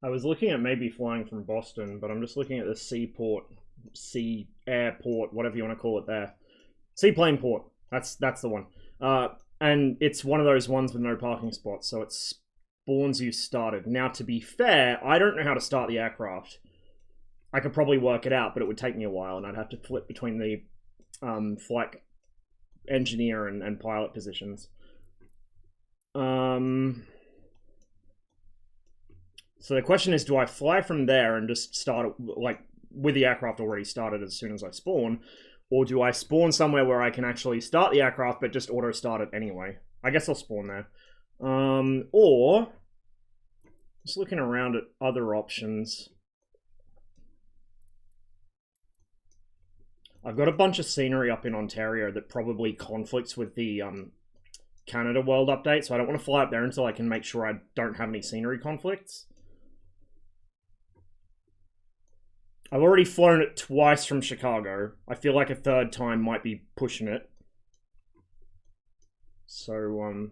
I was looking at maybe flying from Boston, but I'm just looking at the airport, whatever you want to call it there. Seaplane port. That's the one. And it's one of those ones with no parking spots, so it spawns you started. Now, to be fair, I don't know how to start the aircraft. I could probably work it out, but it would take me a while, and I'd have to flip between the flight engineer and pilot positions. So the question is, do I fly from there and just start, like, with the aircraft already started as soon as I spawn, or do I spawn somewhere where I can actually start the aircraft but just auto-start it anyway? I guess I'll spawn there. Or, just looking around at other options. I've got a bunch of scenery up in Ontario that probably conflicts with the Canada World update, so I don't want to fly up there until I can make sure I don't have any scenery conflicts. I've already flown it twice from Chicago. I feel like a third time might be pushing it. So,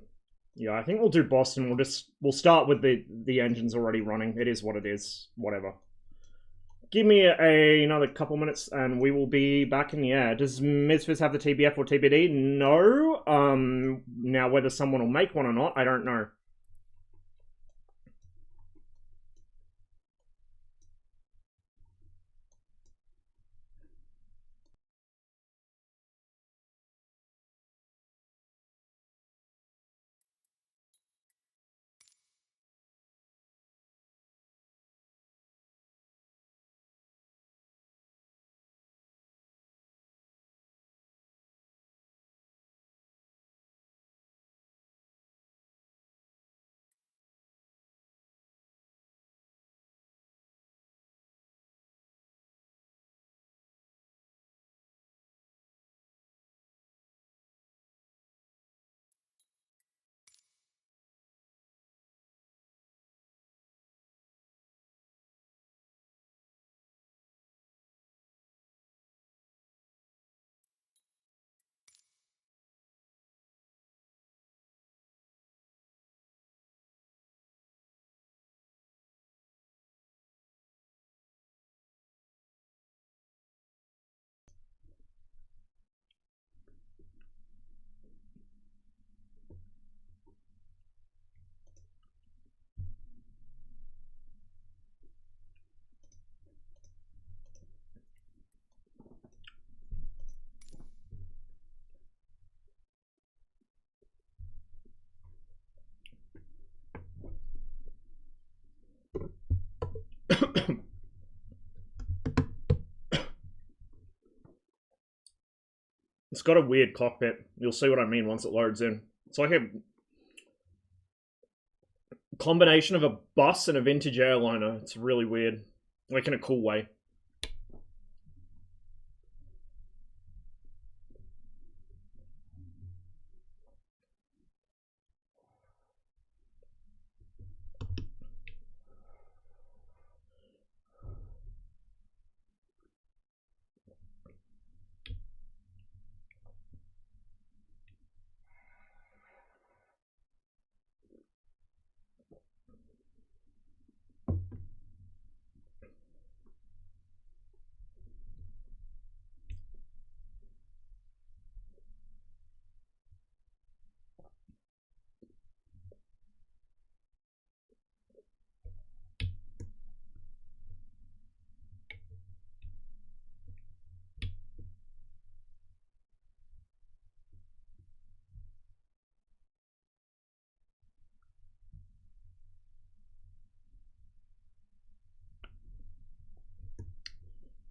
yeah, I think we'll do Boston. We'll start with the engines already running. It is what it is. Whatever. Give me another couple minutes and we will be back in the air. Does MSFS have the TBF or TBD? No. Now, whether someone will make one or not, I don't know. It's got a weird cockpit. You'll see what I mean once it loads in. It's like a combination of a bus and a vintage airliner. It's really weird. Like in a cool way.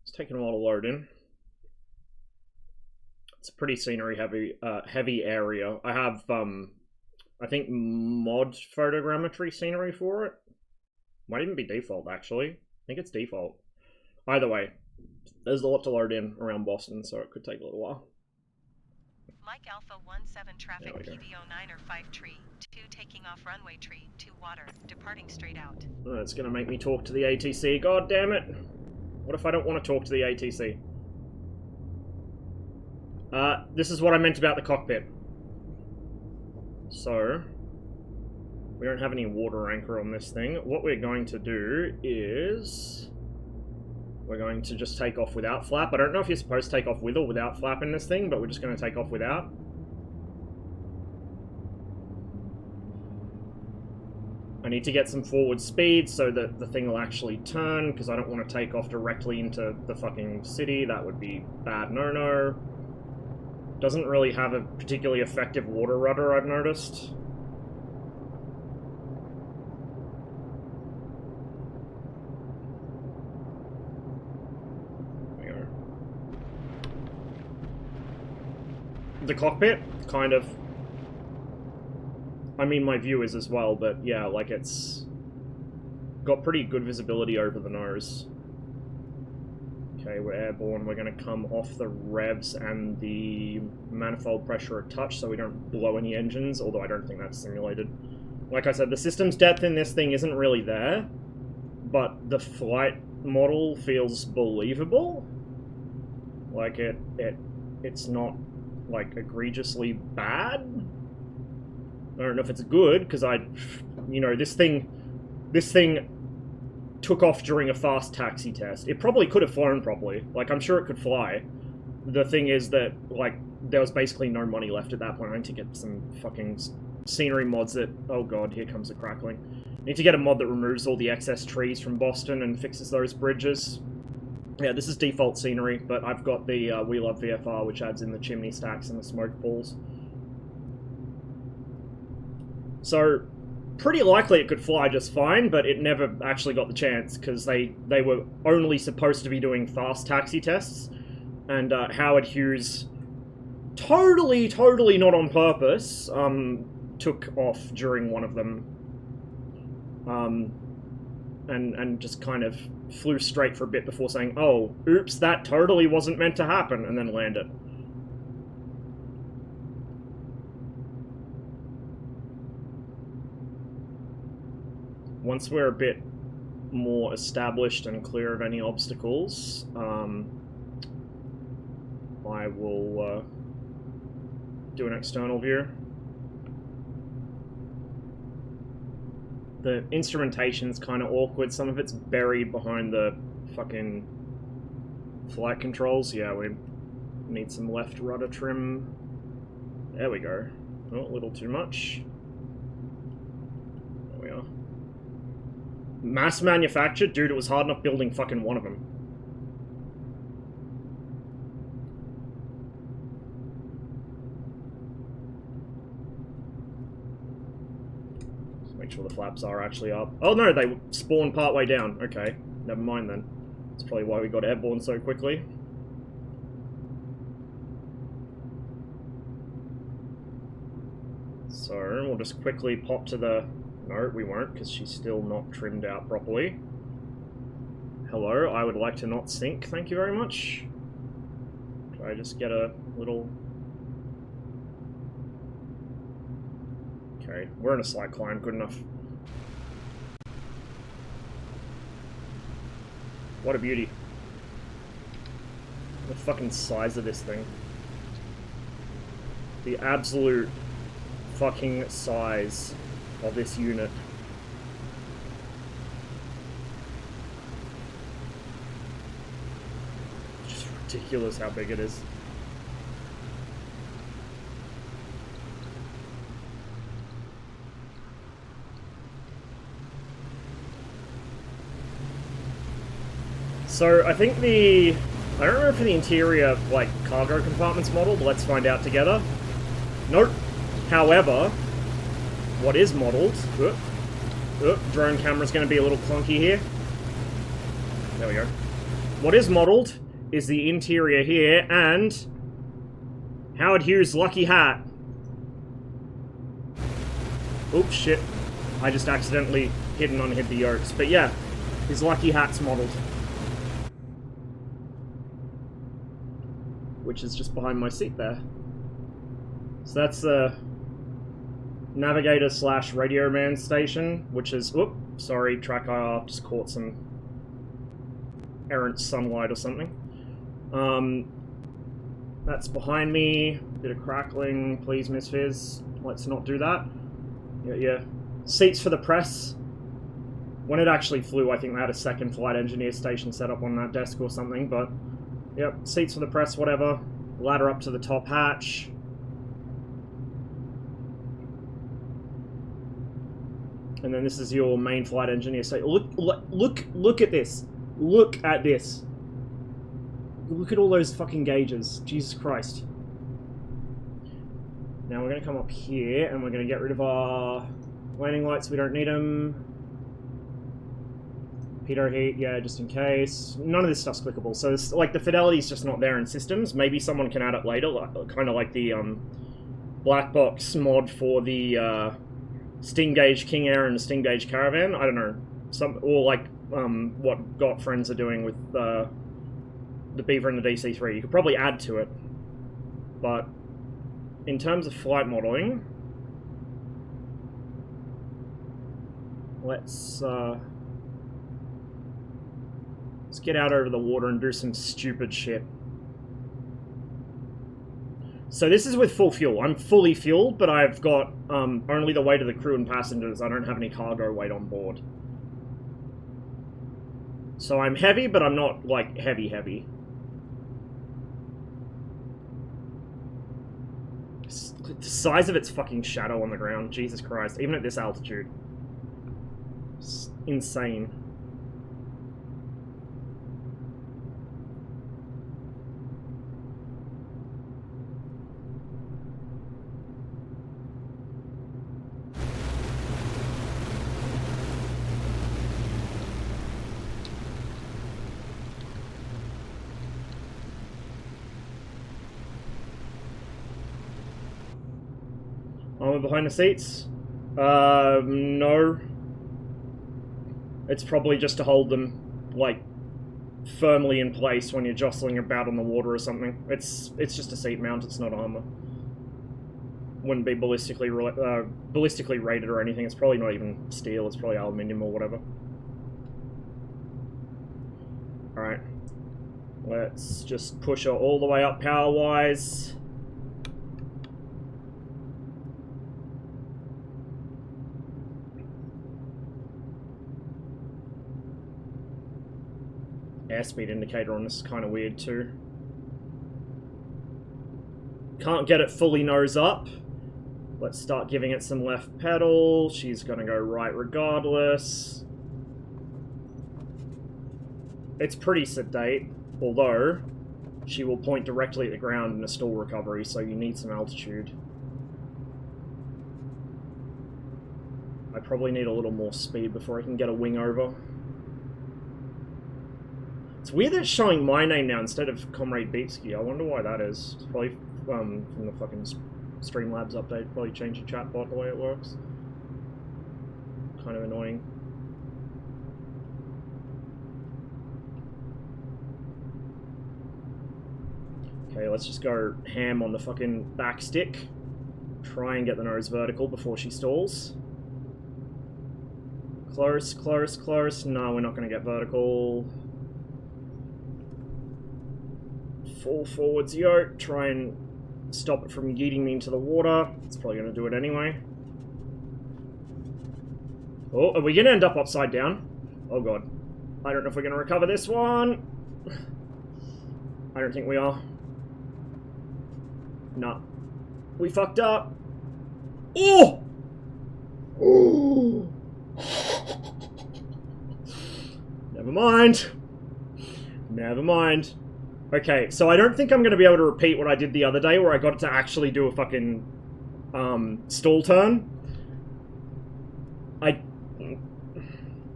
It's taking a while to load in. It's a pretty scenery heavy area. I have I think mod photogrammetry scenery for it. Might even be default actually. I think it's default. Either way, there's a lot to load in around Boston, so it could take a little while. Mike Alpha 17 traffic PV09 or 5 tree, 2 taking off runway tree, 2 water, departing straight out. It's gonna make me talk to the ATC, god damn it! What if I don't want to talk to the ATC? This is what I meant about the cockpit. So, We don't have any water anchor on this thing. What we're going to do is... we're going to just take off without flap. I don't know if you're supposed to take off with or without flap in this thing, but we're just going to take off without. I need to get some forward speed so that the thing will actually turn, because I don't want to take off directly into the fucking city. That would be bad no-no. Doesn't really have a particularly effective water rudder, I've noticed. There we go. The cockpit, kind of... I mean, my view is as well, but yeah, like, it's got pretty good visibility over the nose. Okay, we're airborne. We're going to come off the revs and the manifold pressure a touch so we don't blow any engines, although I don't think that's simulated. Like I said, the system's depth in this thing isn't really there, but the flight model feels believable. Like, it's not, like, egregiously bad. I don't know if it's good, because you know, this thing took off during a fast taxi test. It probably could have flown properly. Like, I'm sure it could fly. The thing is that, like, there was basically no money left at that point. I need to get some fucking scenery mods that... oh god, here comes the crackling. I need to get a mod that removes all the excess trees from Boston and fixes those bridges. Yeah, this is default scenery, but I've got the We Love VFR, which adds in the chimney stacks and the smoke pools. So, pretty likely it could fly just fine, but it never actually got the chance, because they were only supposed to be doing fast taxi tests, and Howard Hughes, totally not on purpose, took off during one of them, and just kind of flew straight for a bit before saying, oh, oops, that totally wasn't meant to happen, and then landed. Once we're a bit more established and clear of any obstacles, I will do an external view. The instrumentation's kind of awkward. Some of it's buried behind the fucking flight controls. Yeah, we need some left rudder trim. There we go. Oh, a little too much. There we are. Mass manufactured? Dude, it was hard enough building fucking one of them. Just make sure the flaps are actually up. Oh no, they spawned partway down. Okay, never mind then. That's probably why we got airborne so quickly. So, we'll just quickly pop to the... no, we won't, because she's still not trimmed out properly. Hello, I would like to not sink, thank you very much. Can I just get a little... okay, we're in a slight climb, good enough. What a beauty. The fucking size of this thing. The absolute fucking size of this unit. Just ridiculous how big it is. So I think I don't remember for the interior, like, cargo compartments model, but let's find out together. Nope. However, what is modelled... drone camera's going to be a little clunky here. There we go. What is modelled is the interior here, and Howard Hughes' lucky hat. Oops, shit. I just accidentally hit and unhid the yokes. But yeah, his lucky hat's modelled. Which is just behind my seat there. So that's the navigator / radio man station, which is... whoop, sorry, track IR, just caught some errant sunlight or something. That's behind me. Bit of crackling, please, Miss Fizz. Let's not do that. Yeah, Seats for the press. When it actually flew, I think they had a second flight engineer station set up on that desk or something, but yep, seats for the press, whatever. Ladder up to the top hatch. And then this is your main flight engineer station. Look at this. Look at this. Look at all those fucking gauges. Jesus Christ. Now we're going to come up here and we're going to get rid of our landing lights. We don't need them. Pitot heat, yeah, just in case. None of this stuff's clickable. So, it's, like, the fidelity's just not there in systems. Maybe someone can add it later, kind of like the black box mod for the Sting Gauge King Air and the Sting Gauge Caravan. I don't know. Or like what Got Friends are doing with the Beaver and the DC-3. You could probably add to it. But in terms of flight modeling, let's get out over the water and do some stupid shit. So this is with full fuel. I'm fully fueled, but I've got only the weight of the crew and passengers. I don't have any cargo weight on board. So I'm heavy, but I'm not, like, heavy. The size of its fucking shadow on the ground. Jesus Christ. Even at this altitude. It's insane. Armor behind the seats? No. It's probably just to hold them, like, firmly in place when you're jostling about on the water or something. It's just a seat mount, it's not armor. Wouldn't be ballistically rated or anything. It's probably not even steel, it's probably aluminium or whatever. Alright. Let's just push her all the way up power-wise. Airspeed indicator on this is kind of weird too. Can't get it fully nose up. Let's start giving it some left pedal. She's gonna go right regardless. It's pretty sedate, although she will point directly at the ground in a stall recovery, so you need some altitude. I probably need a little more speed before I can get a wing over. It's weird that it's showing my name now instead of Comrade Beepsky. I wonder why that is. It's probably from the fucking Streamlabs update. Probably change the chatbot the way it works. Kind of annoying. Okay, let's just go ham on the fucking back stick. Try and get the nose vertical before she stalls. Close, close, close. No, we're not going to get vertical. Fall forwards, yo. Try and stop it from yeeting me into the water. It's probably going to do it anyway. Oh, are we going to end up upside down? Oh god. I don't know if we're going to recover this one. I don't think we are. Nah. We fucked up. Oh! Oh! Never mind. Never mind. Okay, so I don't think I'm going to be able to repeat what I did the other day where I got it to actually do a fucking stall turn.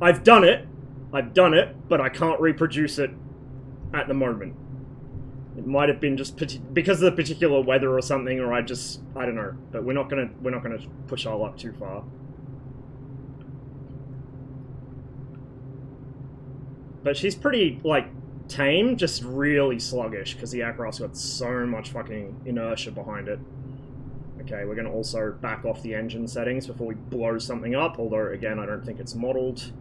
I've done it, but I can't reproduce it at the moment. It might have been just because of the particular weather or something, or I don't know. But we're not gonna push our luck too far. But she's pretty, like, tame, just really sluggish, because the aircraft's got so much fucking inertia behind it. Okay, we're going to also back off the engine settings before we blow something up, although, again, I don't think it's modeled.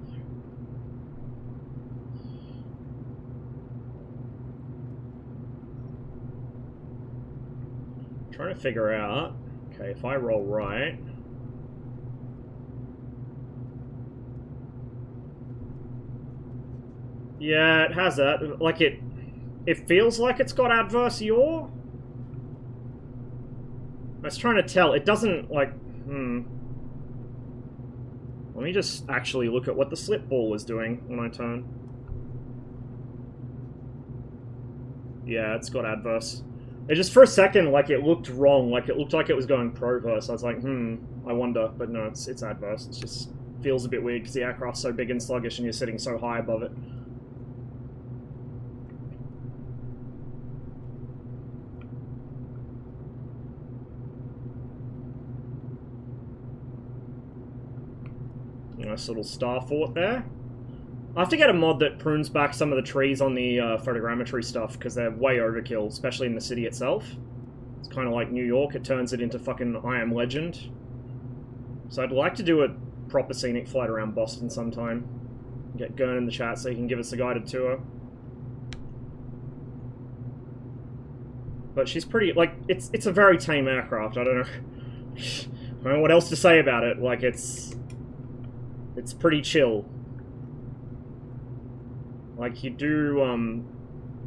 Trying to figure out, okay, if I roll right, Yeah, it has that. Like, it feels like it's got adverse yaw. I was trying to tell. It doesn't, like... Let me just actually look at what the slip ball was doing when I turn. Yeah, it's got adverse. It just, for a second, like, it looked wrong. Like, it looked like it was going proverse. I was like, I wonder. But no, it's adverse. It just feels a bit weird because the aircraft's so big and sluggish and you're sitting so high above it. Nice little star fort there. I have to get a mod that prunes back some of the trees on the photogrammetry stuff, because they're way overkill, especially in the city itself. It's kind of like New York, it turns it into fucking I Am Legend. So I'd like to do a proper scenic flight around Boston sometime. Get Gern in the chat so he can give us a guided tour. But she's pretty, like, it's a very tame aircraft, I don't know. I don't know what else to say about it, like, it's pretty chill. Like, you do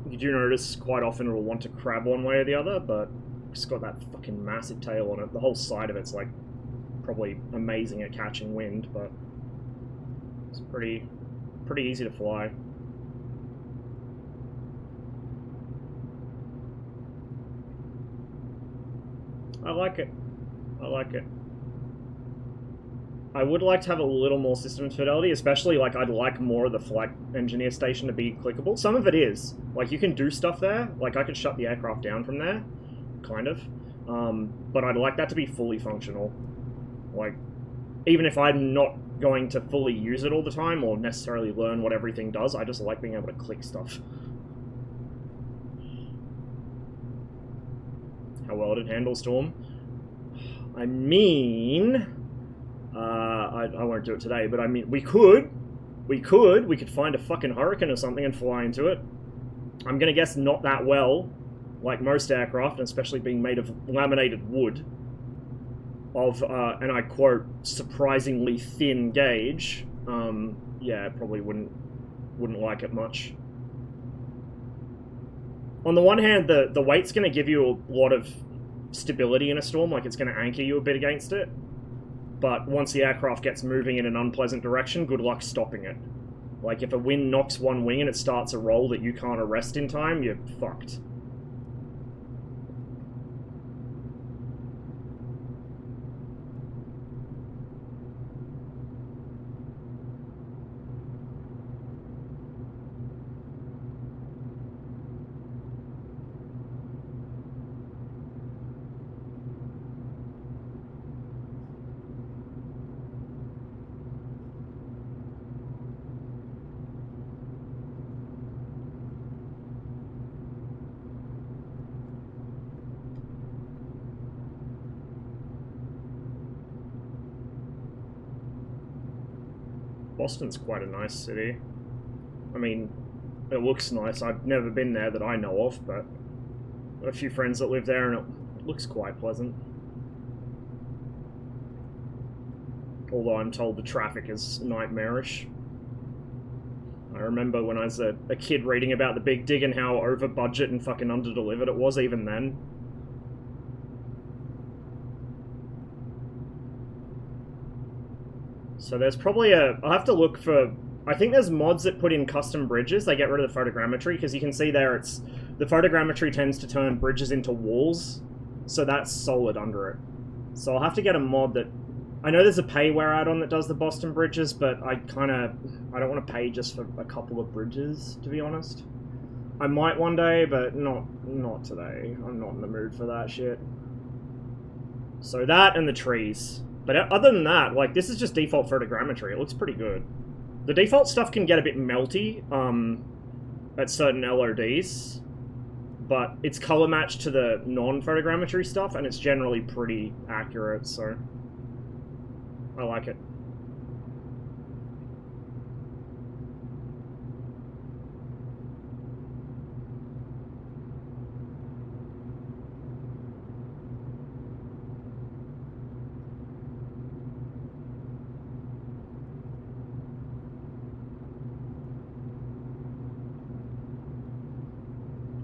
notice quite often it'll want to crab one way or the other, but it's got that fucking massive tail on it. The whole side of it's, like, probably amazing at catching wind, but it's pretty easy to fly. I like it. I like it. I would like to have a little more systems fidelity, especially, like, I'd like more of the flight engineer station to be clickable. Some of it is. Like, you can do stuff there. Like, I could shut the aircraft down from there. Kind of. But I'd like that to be fully functional. Like, even if I'm not going to fully use it all the time, or necessarily learn what everything does, I just like being able to click stuff. How well did it handle Storm? I mean... I won't do it today, but I mean, we could find a fucking hurricane or something and fly into it. I'm gonna guess not that well, like most aircraft, and especially being made of laminated wood, of, and I quote, surprisingly thin gauge. Yeah, probably wouldn't like it much. On the one hand, the weight's gonna give you a lot of stability in a storm, like it's gonna anchor you a bit against it. But once the aircraft gets moving in an unpleasant direction, good luck stopping it. Like, if a wind knocks one wing and it starts a roll that you can't arrest in time, you're fucked. Boston's quite a nice city. I mean, it looks nice. I've never been there that I know of, but I've got a few friends that live there and it looks quite pleasant. Although I'm told the traffic is nightmarish. I remember when I was a kid reading about the Big Dig and how over budget and fucking under-delivered it was even then. So there's probably I'll have to look for... I think there's mods that put in custom bridges. They get rid of the photogrammetry, because you can see there the photogrammetry tends to turn bridges into walls, so that's solid under it. So I'll have to get a mod that... I know there's a payware add-on that does the Boston bridges, but I don't want to pay just for a couple of bridges, to be honest. I might one day, but not today. I'm not in the mood for that shit. So that and the trees. But other than that, like, this is just default photogrammetry. It looks pretty good. The default stuff can get a bit melty at certain LODs, but it's color matched to the non-photogrammetry stuff, and it's generally pretty accurate, so I like it.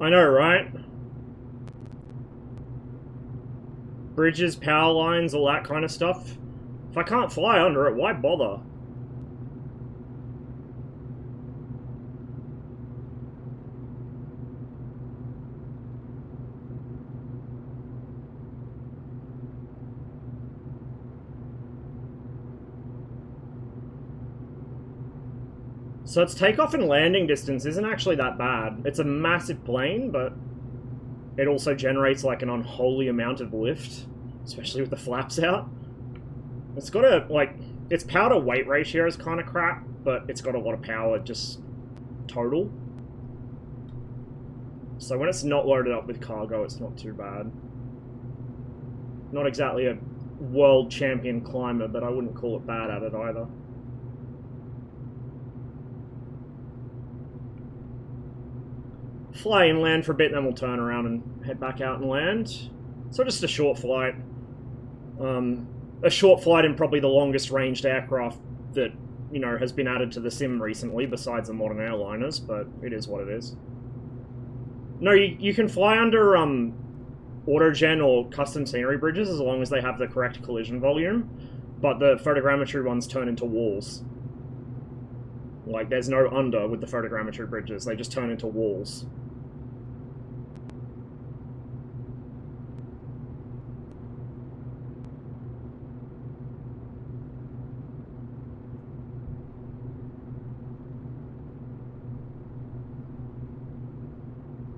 I know, right? Bridges, power lines, all that kind of stuff. If I can't fly under it, why bother? So its takeoff and landing distance isn't actually that bad. It's a massive plane, but it also generates like an unholy amount of lift, especially with the flaps out. It's got a, like, its power to weight ratio is kind of crap, but it's got a lot of power just total. So when it's not loaded up with cargo, it's not too bad. Not exactly a world champion climber, but I wouldn't call it bad at it either. Fly inland for a bit, and then we'll turn around and head back out and land. So just a short flight. A short flight in probably the longest ranged aircraft that, you know, has been added to the sim recently, besides the modern airliners, but it is what it is. No, you can fly under autogen or custom scenery bridges as long as they have the correct collision volume, but the photogrammetry ones turn into walls. Like, there's no under with the photogrammetry bridges, they just turn into walls.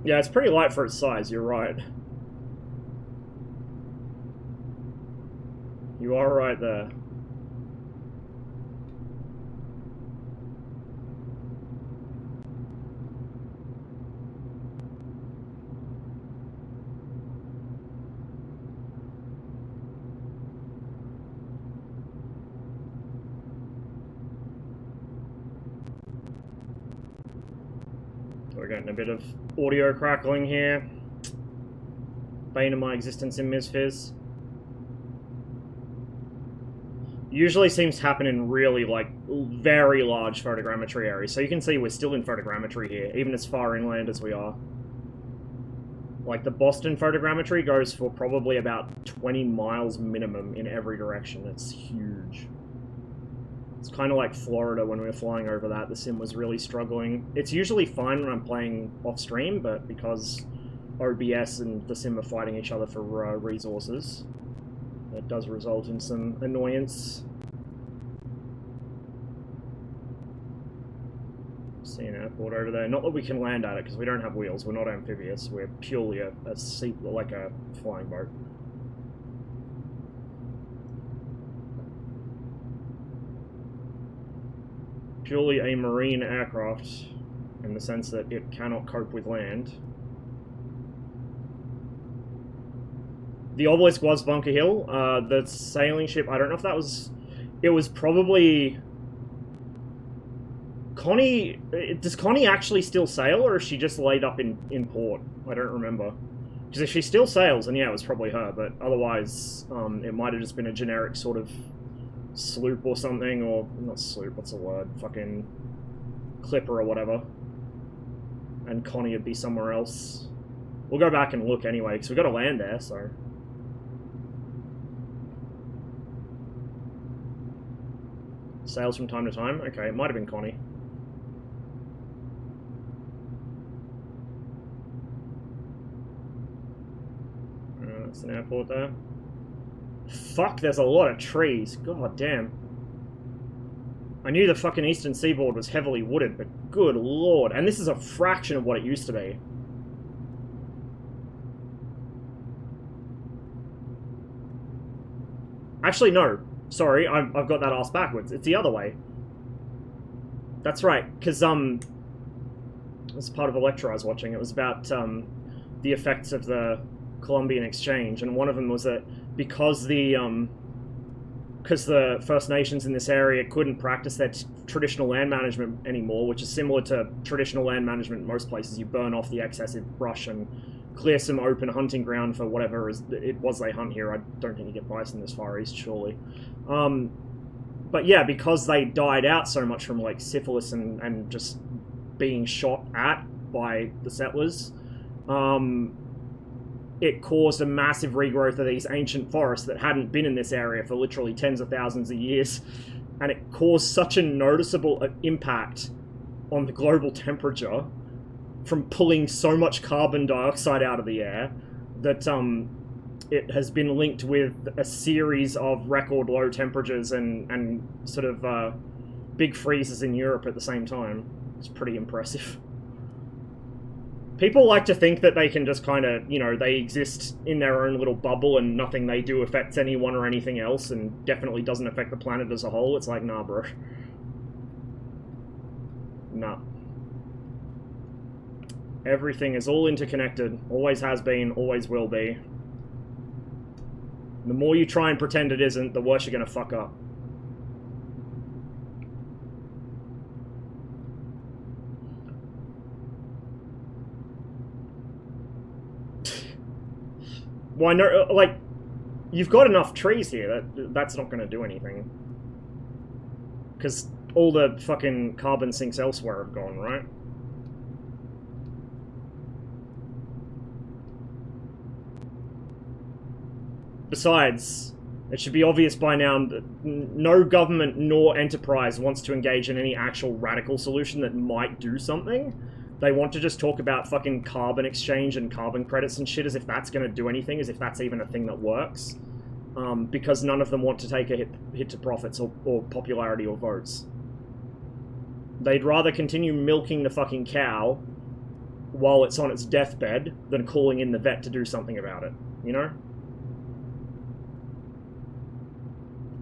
Yeah, it's pretty light for its size, you're right. You are right there. We're getting a bit of audio crackling here. Bane of my existence in MSFS. Usually seems to happen in really, like, very large photogrammetry areas. So you can see we're still in photogrammetry here, even as far inland as we are. Like, the Boston photogrammetry goes for probably about 20 miles minimum in every direction. It's huge. It's kind of like Florida when we were flying over that. The sim was really struggling. It's usually fine when I'm playing off-stream, but because OBS and the sim are fighting each other for resources, it does result in some annoyance. See an airport over there. Not that we can land at it, because we don't have wheels. We're not amphibious. We're purely a like a flying boat. Purely a marine aircraft, in the sense that it cannot cope with land. The obelisk was Bunker Hill. The sailing ship, I don't know if that was... It was probably... Connie... Does Connie actually still sail, or is she just laid up in port? I don't remember. Because if she still sails, then yeah, it was probably her, but otherwise, it might have just been a generic sort of sloop or something, or... Not sloop, what's the word? Fucking... clipper or whatever. And Connie would be somewhere else. We'll go back and look anyway, because we've got to land there, so... Sails from time to time? Okay, it might have been Connie. That's an airport there. Fuck, there's a lot of trees. God damn. I knew the fucking eastern seaboard was heavily wooded, but good lord. And this is a fraction of what it used to be. Actually, no. Sorry, I've got that ass backwards. It's the other way. That's right, because, as part of a lecture I was watching, it was about, the effects of the Columbian Exchange, and one of them was that because the First Nations in this area couldn't practice their traditional land management anymore, which is similar to traditional land management in most places. You burn off the excessive brush and clear some open hunting ground for whatever it was they hunt here. I don't think you get bison this far east, surely. But yeah, because they died out so much from like syphilis and just being shot at by the settlers, it caused a massive regrowth of these ancient forests that hadn't been in this area for literally tens of thousands of years. And it caused such a noticeable impact on the global temperature from pulling so much carbon dioxide out of the air that it has been linked with a series of record low temperatures and sort of big freezes in Europe at the same time. It's pretty impressive. People like to think that they can just kind of, you know, they exist in their own little bubble and nothing they do affects anyone or anything else and definitely doesn't affect the planet as a whole. It's like, nah, bro. Nah. Everything is all interconnected. Always has been, always will be. The more you try and pretend it isn't, the worse you're gonna fuck up. Why no? Like, you've got enough trees here. That's not going to do anything. Because all the fucking carbon sinks elsewhere have gone, right? Besides, it should be obvious by now that no government nor enterprise wants to engage in any actual radical solution that might do something. They want to just talk about fucking carbon exchange and carbon credits and shit as if that's going to do anything, as if that's even a thing that works. Because none of them want to take a hit to profits or popularity or votes. They'd rather continue milking the fucking cow while it's on its deathbed than calling in the vet to do something about it, you know?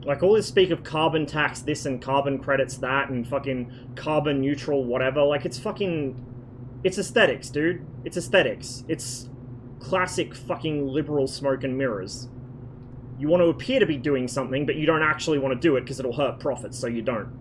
Like, all this speak of carbon tax this and carbon credits that and fucking carbon neutral whatever, like, it's fucking... It's aesthetics, dude. It's aesthetics. It's classic fucking liberal smoke and mirrors. You want to appear to be doing something, but you don't actually want to do it because it'll hurt profits, so you don't.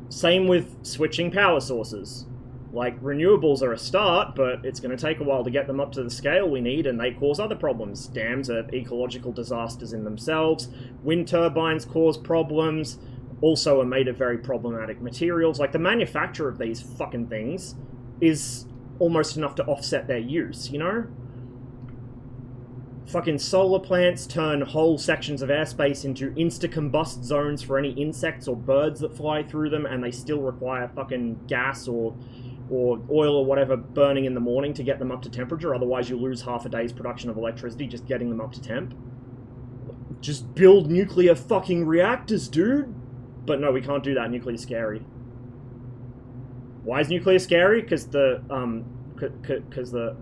Same with switching power sources. Like, renewables are a start, but it's going to take a while to get them up to the scale we need, and they cause other problems. Dams are ecological disasters in themselves. Wind turbines cause problems. Also are made of very problematic materials. Like, the manufacture of these fucking things is almost enough to offset their use, you know? Fucking solar plants turn whole sections of airspace into insta-combust zones for any insects or birds that fly through them, and they still require fucking gas or oil or whatever burning in the morning to get them up to temperature, otherwise you lose half a day's production of electricity just getting them up to temp. Just build nuclear fucking reactors, dude! But no, we can't do that. Nuclear's scary. Why is nuclear scary? Because the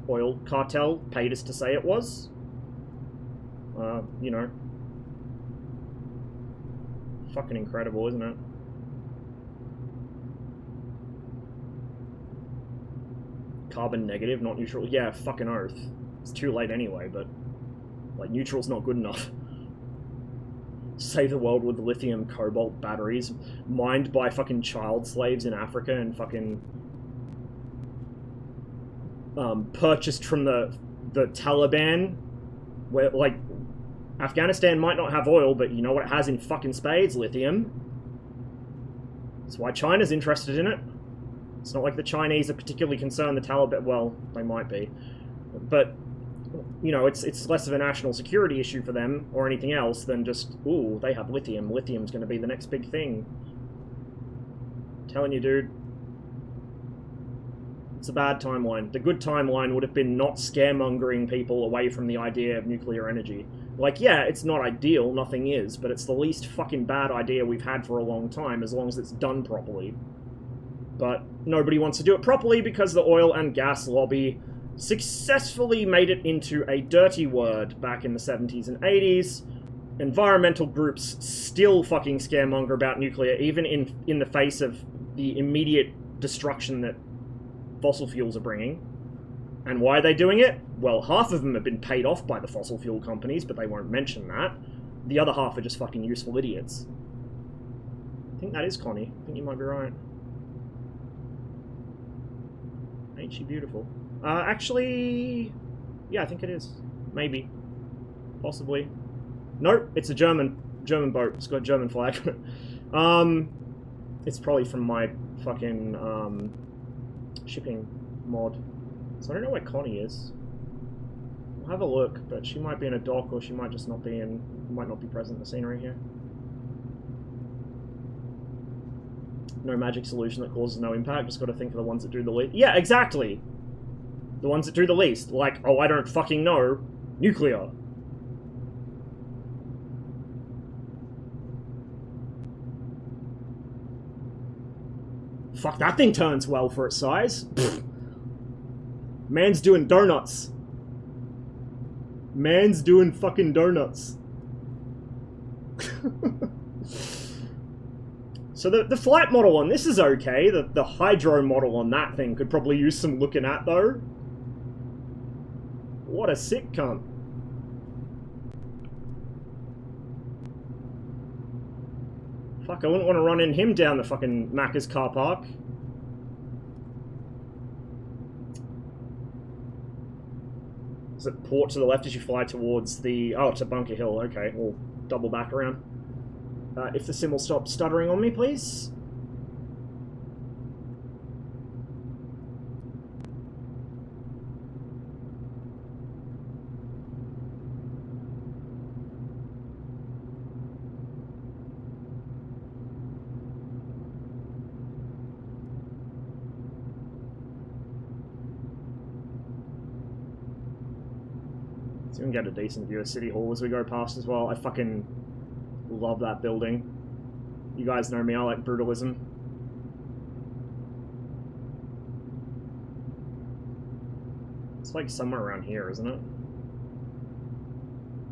oil cartel paid us to say it was. You know. Fucking incredible, isn't it? Carbon negative, not neutral. Yeah, fucking oath. It's too late anyway, but... like, neutral's not good enough. Save the world with lithium cobalt batteries mined by fucking child slaves in Africa and fucking... purchased from the Taliban. Where, like, Afghanistan might not have oil, but you know what it has in fucking spades? Lithium. That's why China's interested in it. It's not like the Chinese are particularly concerned the Taliban... well, they might be. But, you know, it's less of a national security issue for them, or anything else, than just, ooh, they have lithium. Lithium's going to be the next big thing. I'm telling you, dude. It's a bad timeline. The good timeline would have been not scaremongering people away from the idea of nuclear energy. Like, yeah, it's not ideal, nothing is, but it's the least fucking bad idea we've had for a long time, as long as it's done properly. But nobody wants to do it properly because the oil and gas lobby successfully made it into a dirty word back in the 70s and 80s. Environmental groups still fucking scaremonger about nuclear, even in the face of the immediate destruction that fossil fuels are bringing. And why are they doing it? Well, half of them have been paid off by the fossil fuel companies, but they won't mention that. The other half are just fucking useful idiots. I think that is Connie. I think you might be right. Ain't she beautiful? Actually... yeah, I think it is. Maybe. Possibly. Nope, it's a German boat. It's got a German flag. It's probably from my fucking, shipping mod. So I don't know where Connie is. I'll have a look, but she might be in a dock, or she might just not be in, might not be present in the scenery here. No magic solution that causes no impact, just gotta think of the ones that do the least. Yeah, exactly! The ones that do the least. Like, oh, I don't fucking know. Nuclear. Fuck, that thing turns well for its size. Pfft. Man's doing donuts. Man's doing fucking donuts. So the flight model on this is okay. The hydro model on that thing could probably use some looking at, though. What a sick cunt. Fuck, I wouldn't want to run in him down the fucking Macca's car park. Is it port to the left as you fly towards the... Oh, to Bunker Hill. Okay, we'll double back around. If the sim will stop stuttering on me, please. So we can get a decent view of City Hall as we go past as well. I fucking love that building. You guys know me, I like brutalism. It's like somewhere around here, isn't it?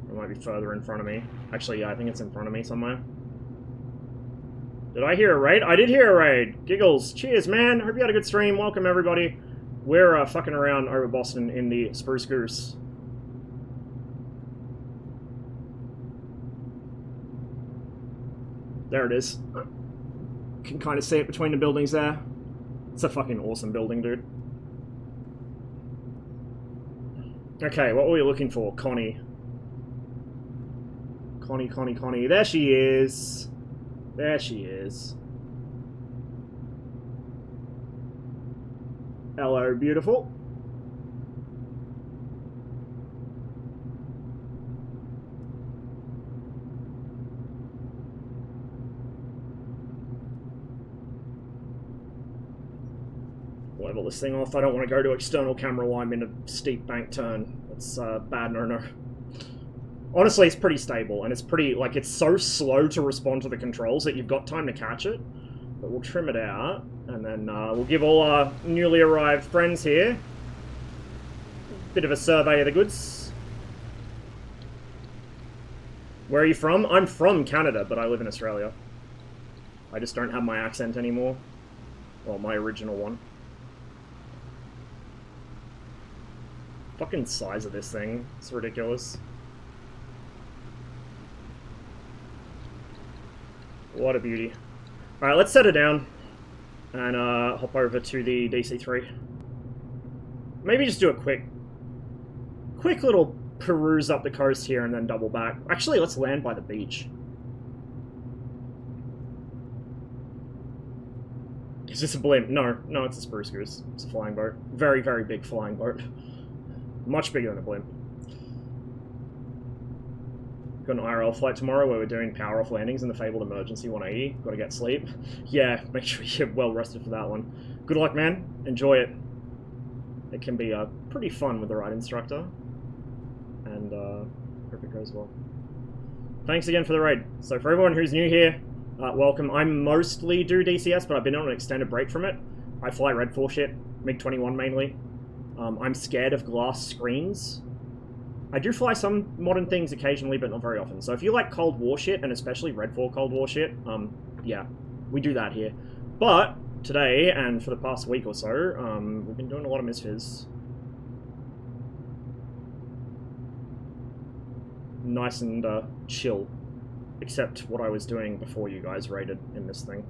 It might be further in front of me. Actually, yeah, I think it's in front of me somewhere. Did I hear a raid? I did hear a raid! Giggles. Cheers, man! Hope you had a good stream. Welcome, everybody. We're fucking around over Boston in the Spruce Goose. There it is. Can kind of see it between the buildings there. It's a fucking awesome building, dude. Okay, what were we looking for? Connie. Connie. There she is. There she is. Hello, beautiful. Level this thing off. I don't want to go to external camera while I'm in a steep bank turn. It's bad no. Honestly, it's pretty stable, and it's pretty, like, it's so slow to respond to the controls that you've got time to catch it. But we'll trim it out, and then we'll give all our newly arrived friends here a bit of a survey of the goods. Where are you from? I'm from Canada, but I live in Australia. I just don't have my accent anymore. Well, my original one. Fucking size of this thing. It's ridiculous. What a beauty. Alright, let's set it down. And hop over to the DC-3. Maybe just do a quick little peruse up the coast here and then double back. Actually, let's land by the beach. Is this a blimp? No, it's a Spruce Goose. It's a flying boat. Very, very big flying boat. Much bigger than a blimp. Got an IRL flight tomorrow where we're doing power-off landings in the fabled emergency 180. Gotta get sleep. Yeah, make sure you're well rested for that one. Good luck, man. Enjoy it. It can be pretty fun with the right instructor. And hope it goes well. Thanks again for the raid. So for everyone who's new here, welcome. I mostly do DCS, but I've been on an extended break from it. I fly Red 4 shit, MiG-21 mainly. I'm scared of glass screens. I do fly some modern things occasionally, but not very often. So if you like Cold War shit, and especially Red 4 Cold War shit, yeah, we do that here. But today, and for the past week or so, we've been doing a lot of misfizz. Nice and chill. Except what I was doing before you guys raided in this thing.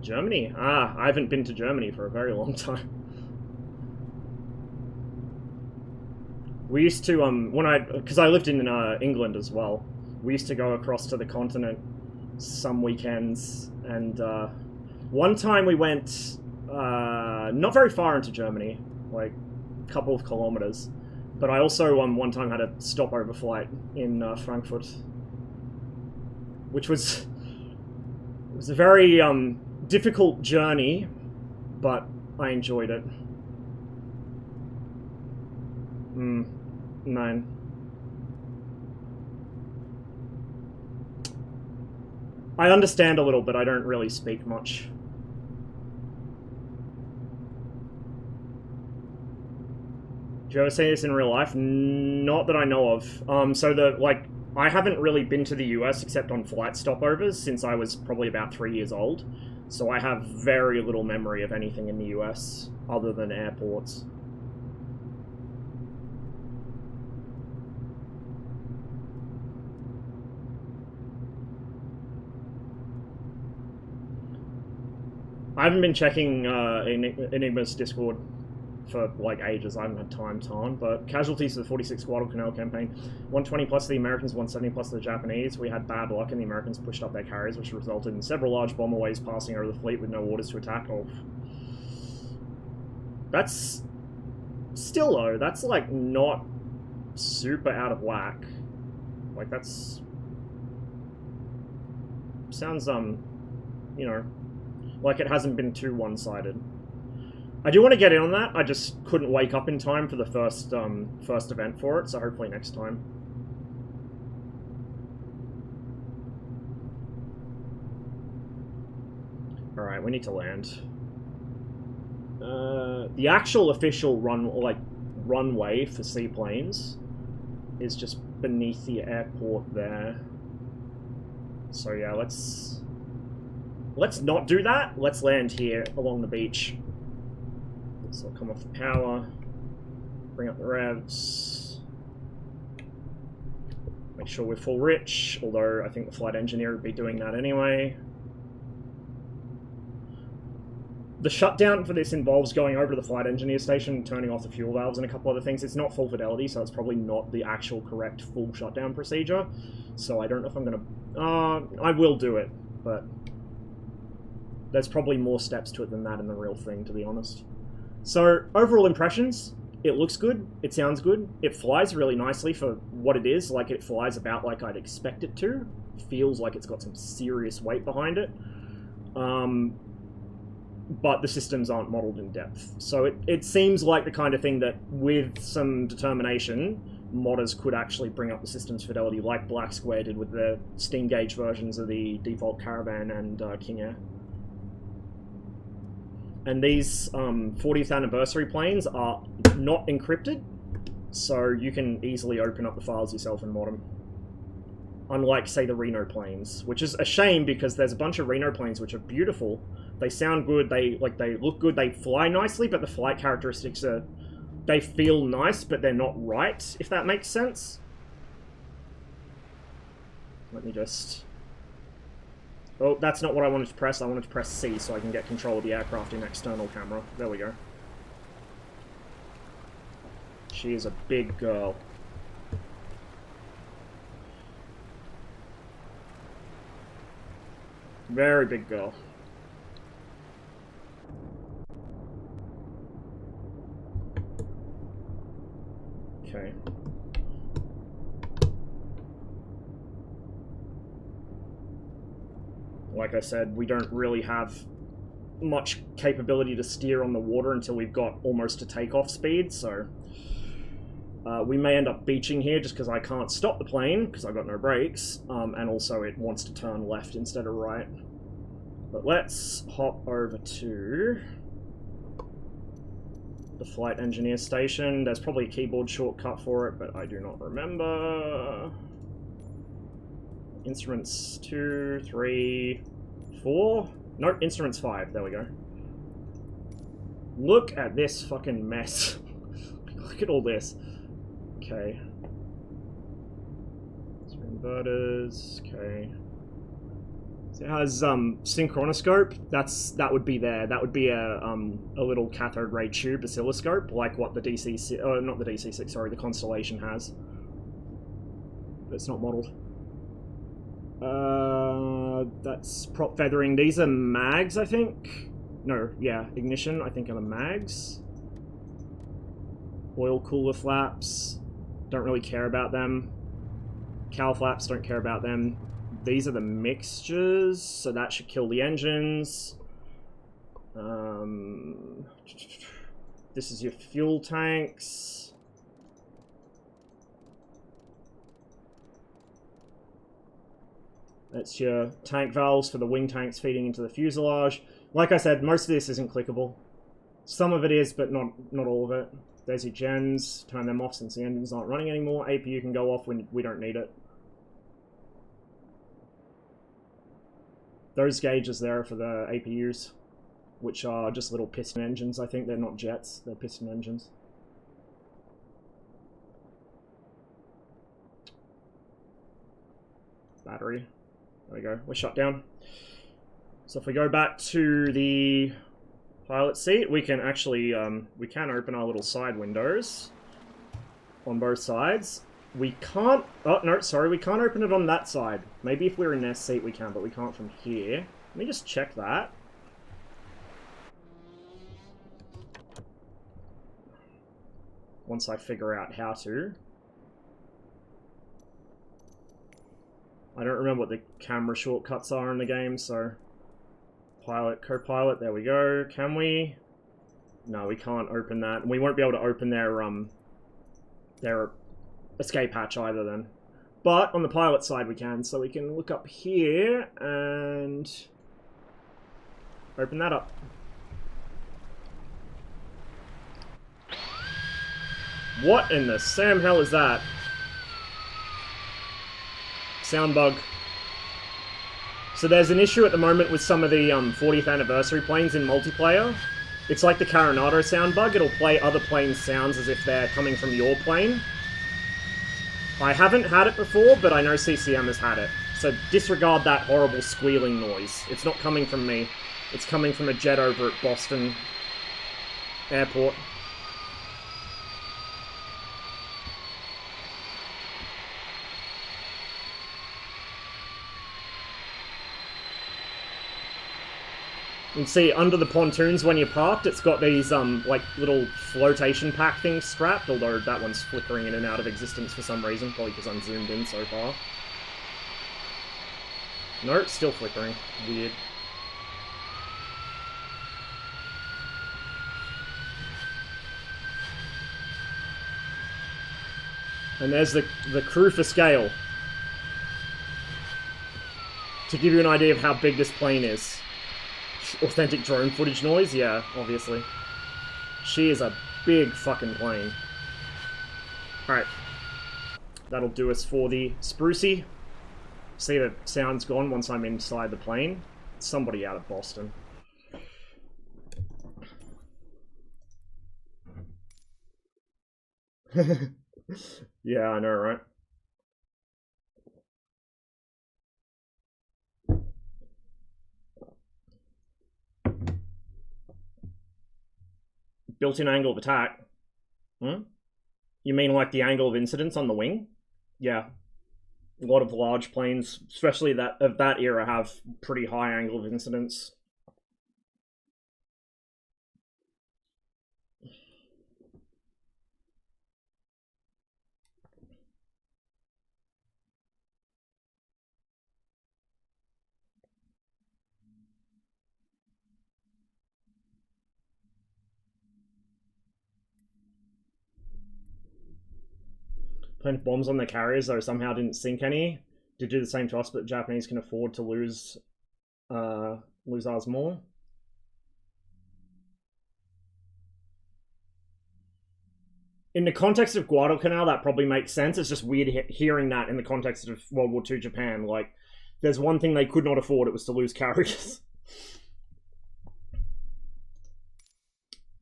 Germany? Ah, I haven't been to Germany for a very long time. We used to, because I lived in England as well, we used to go across to the continent some weekends, and one time we went not very far into Germany, like a couple of kilometers, but I also one time had a stopover flight in Frankfurt, which was a very difficult journey, but I enjoyed it. Nein. I understand a little, but I don't really speak much. Do you ever see this in real life? Not that I know of. So I haven't really been to the US except on flight stopovers since I was probably about 3 years old. So I have very little memory of anything in the US other than airports. I haven't been checking Enigma's Discord for like ages. I haven't had time to on, but casualties of the 46 Guadalcanal campaign, 120 plus the Americans, 170 plus the Japanese. We had bad luck and the Americans pushed up their carriers, which resulted in several large bomber waves passing over the fleet with no orders to attack. Oh, that's still though, that's like not super out of whack. Like that's sounds you know, like it hasn't been too one-sided. I do want to get in on that. I just couldn't wake up in time for the first event for it, so hopefully next time. Alright, we need to land. The actual official runway for seaplanes is just beneath the airport there. So yeah, let's not do that. Let's land here along the beach. So I'll come off the power, bring up the revs, make sure we're full rich, although I think the flight engineer would be doing that anyway. The shutdown for this involves going over to the flight engineer station, turning off the fuel valves and a couple other things. It's not full fidelity, so it's probably not the actual correct full shutdown procedure. So I don't know if I'm going to... I will do it, but there's probably more steps to it than that in the real thing, to be honest. So, overall impressions, it looks good, it sounds good, it flies really nicely for what it is, like it flies about like I'd expect it to. Feels like it's got some serious weight behind it. But the systems aren't modeled in depth. So it seems like the kind of thing that, with some determination, modders could actually bring up the system's fidelity, like Black Square did with the steam gauge versions of the default Caravan and King Air. And these 40th anniversary planes are not encrypted, so you can easily open up the files yourself and mod them. Unlike, say, the Reno planes, which is a shame because there's a bunch of Reno planes which are beautiful. They sound good, they look good, they fly nicely, but the flight characteristics are... They feel nice, but they're not right, if that makes sense. Let me just... Oh, that's not what I wanted to press. I wanted to press C so I can get control of the aircraft in external camera. There we go. She is a big girl. Very big girl. Okay. Like I said, we don't really have much capability to steer on the water until we've got almost to takeoff speed, so we may end up beaching here just because I can't stop the plane because I've got no brakes, and also it wants to turn left instead of right. But let's hop over to the flight engineer station. There's probably a keyboard shortcut for it, but I do not remember. Instruments 2, 3, 4. Nope, instruments 5. There we go. Look at this fucking mess. Look at all this. Okay. Inverters. Okay. So it has synchronoscope. That would be there. That would be a little cathode ray tube oscilloscope, like what the DC, not the DC6, sorry, the Constellation has. But it's not modelled. That's prop feathering. These are mags, I think. No, yeah, ignition, I think, are the mags. Oil cooler flaps. Don't really care about them. Cowl flaps, don't care about them. These are the mixtures, so that should kill the engines. This is your fuel tanks. That's your tank valves for the wing tanks feeding into the fuselage. Like I said, most of this isn't clickable. Some of it is, but not all of it. There's your gens. Turn them off since the engines aren't running anymore. APU can go off when we don't need it. Those gauges there are for the APUs, which are just little piston engines. I think they're not jets, they're piston engines. Battery. There we go, we're shut down. So if we go back to the pilot seat, we can actually, we can open our little side windows on both sides. We can't, oh no, sorry, we can't open it on that side. Maybe if we're in their seat we can, but we can't from here. Let me just check that. Once I figure out how to. I don't remember what the camera shortcuts are in the game, so... Pilot, co-pilot, there we go. Can we? No, we can't open that. And we won't be able to open their escape hatch either then. But on the pilot side we can, so we can look up here and open that up. What in the Sam hell is that? Sound bug. So there's an issue at the moment with some of the 40th anniversary planes in multiplayer. It's like the Caronado sound bug. It'll play other planes' sounds as if they're coming from your plane. I haven't had it before, but I know CCM has had it. So disregard that horrible squealing noise. It's not coming from me. It's coming from a jet over at Boston Airport. You can see under the pontoons when you're parked, it's got these like little flotation pack things strapped, although that one's flickering in and out of existence for some reason, probably because I'm zoomed in so far. No, it's still flickering. Weird. And there's the crew for scale. To give you an idea of how big this plane is. Authentic drone footage noise? Yeah, obviously. She is a big fucking plane. Alright. That'll do us for the Sprucey. See, the sound's gone once I'm inside the plane. Somebody out of Boston. Yeah, I know, right? Built-in angle of attack. Hmm? You mean like the angle of incidence on the wing? Yeah. A lot of large planes, especially that of that era, have pretty high angle of incidence. Planted bombs on their carriers, though somehow didn't sink any. Did do the same to us, but the Japanese can afford to lose ours more. In the context of Guadalcanal, that probably makes sense. It's just weird hearing that in the context of World War II Japan. Like, there's one thing they could not afford, it was to lose carriers.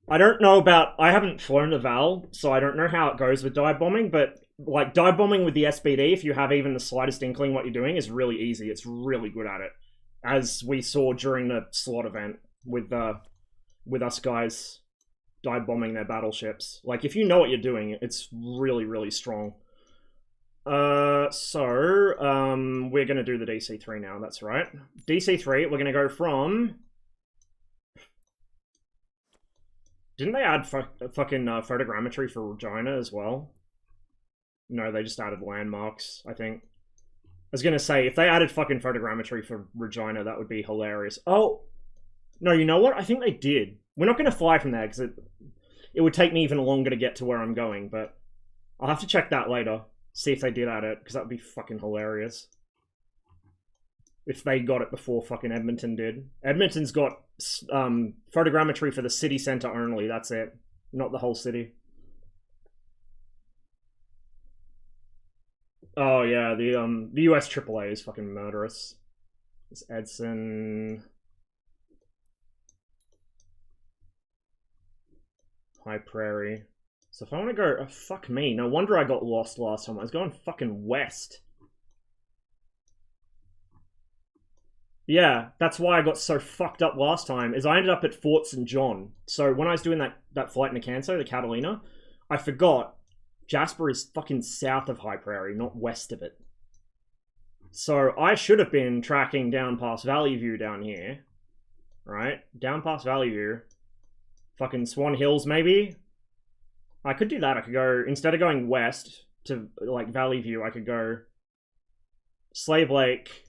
I don't know about... I haven't flown the Val, so I don't know how it goes with dive bombing, but like dive bombing with the SBD, if you have even the slightest inkling what you're doing, is really easy. It's really good at it. as we saw during the slot event with us guys dive bombing their battleships. Like, if you know what you're doing, it's really, really strong. We're gonna do the DC3 now, that's right. DC3, we're gonna go from... Didn't they add fucking photogrammetry for Regina as well? No, they just added landmarks, I think. I was gonna say, if they added fucking photogrammetry for Regina, that would be hilarious. Oh! No, you know what? I think they did. We're not gonna fly from there, because it would take me even longer to get to where I'm going, but I'll have to check that later. See if they did add it, because that would be fucking hilarious. If they got it before fucking Edmonton did. Edmonton's got photogrammetry for the city center only, that's it. Not the whole city. Oh yeah, the US AAA is fucking murderous. It's Edson... High Prairie. So if I want to go... Oh, fuck me. No wonder I got lost last time. I was going fucking west. Yeah, that's why I got so fucked up last time, is I ended up at Fort St. John. So when I was doing that flight in Nacanso, the Catalina, I forgot Jasper is fucking south of High Prairie, not west of it. So I should have been tracking down past Valley View down here. Right? Down past Valley View. Fucking Swan Hills, maybe? I could do that. I could go, instead of going west to, like, Valley View, I could go Slave Lake,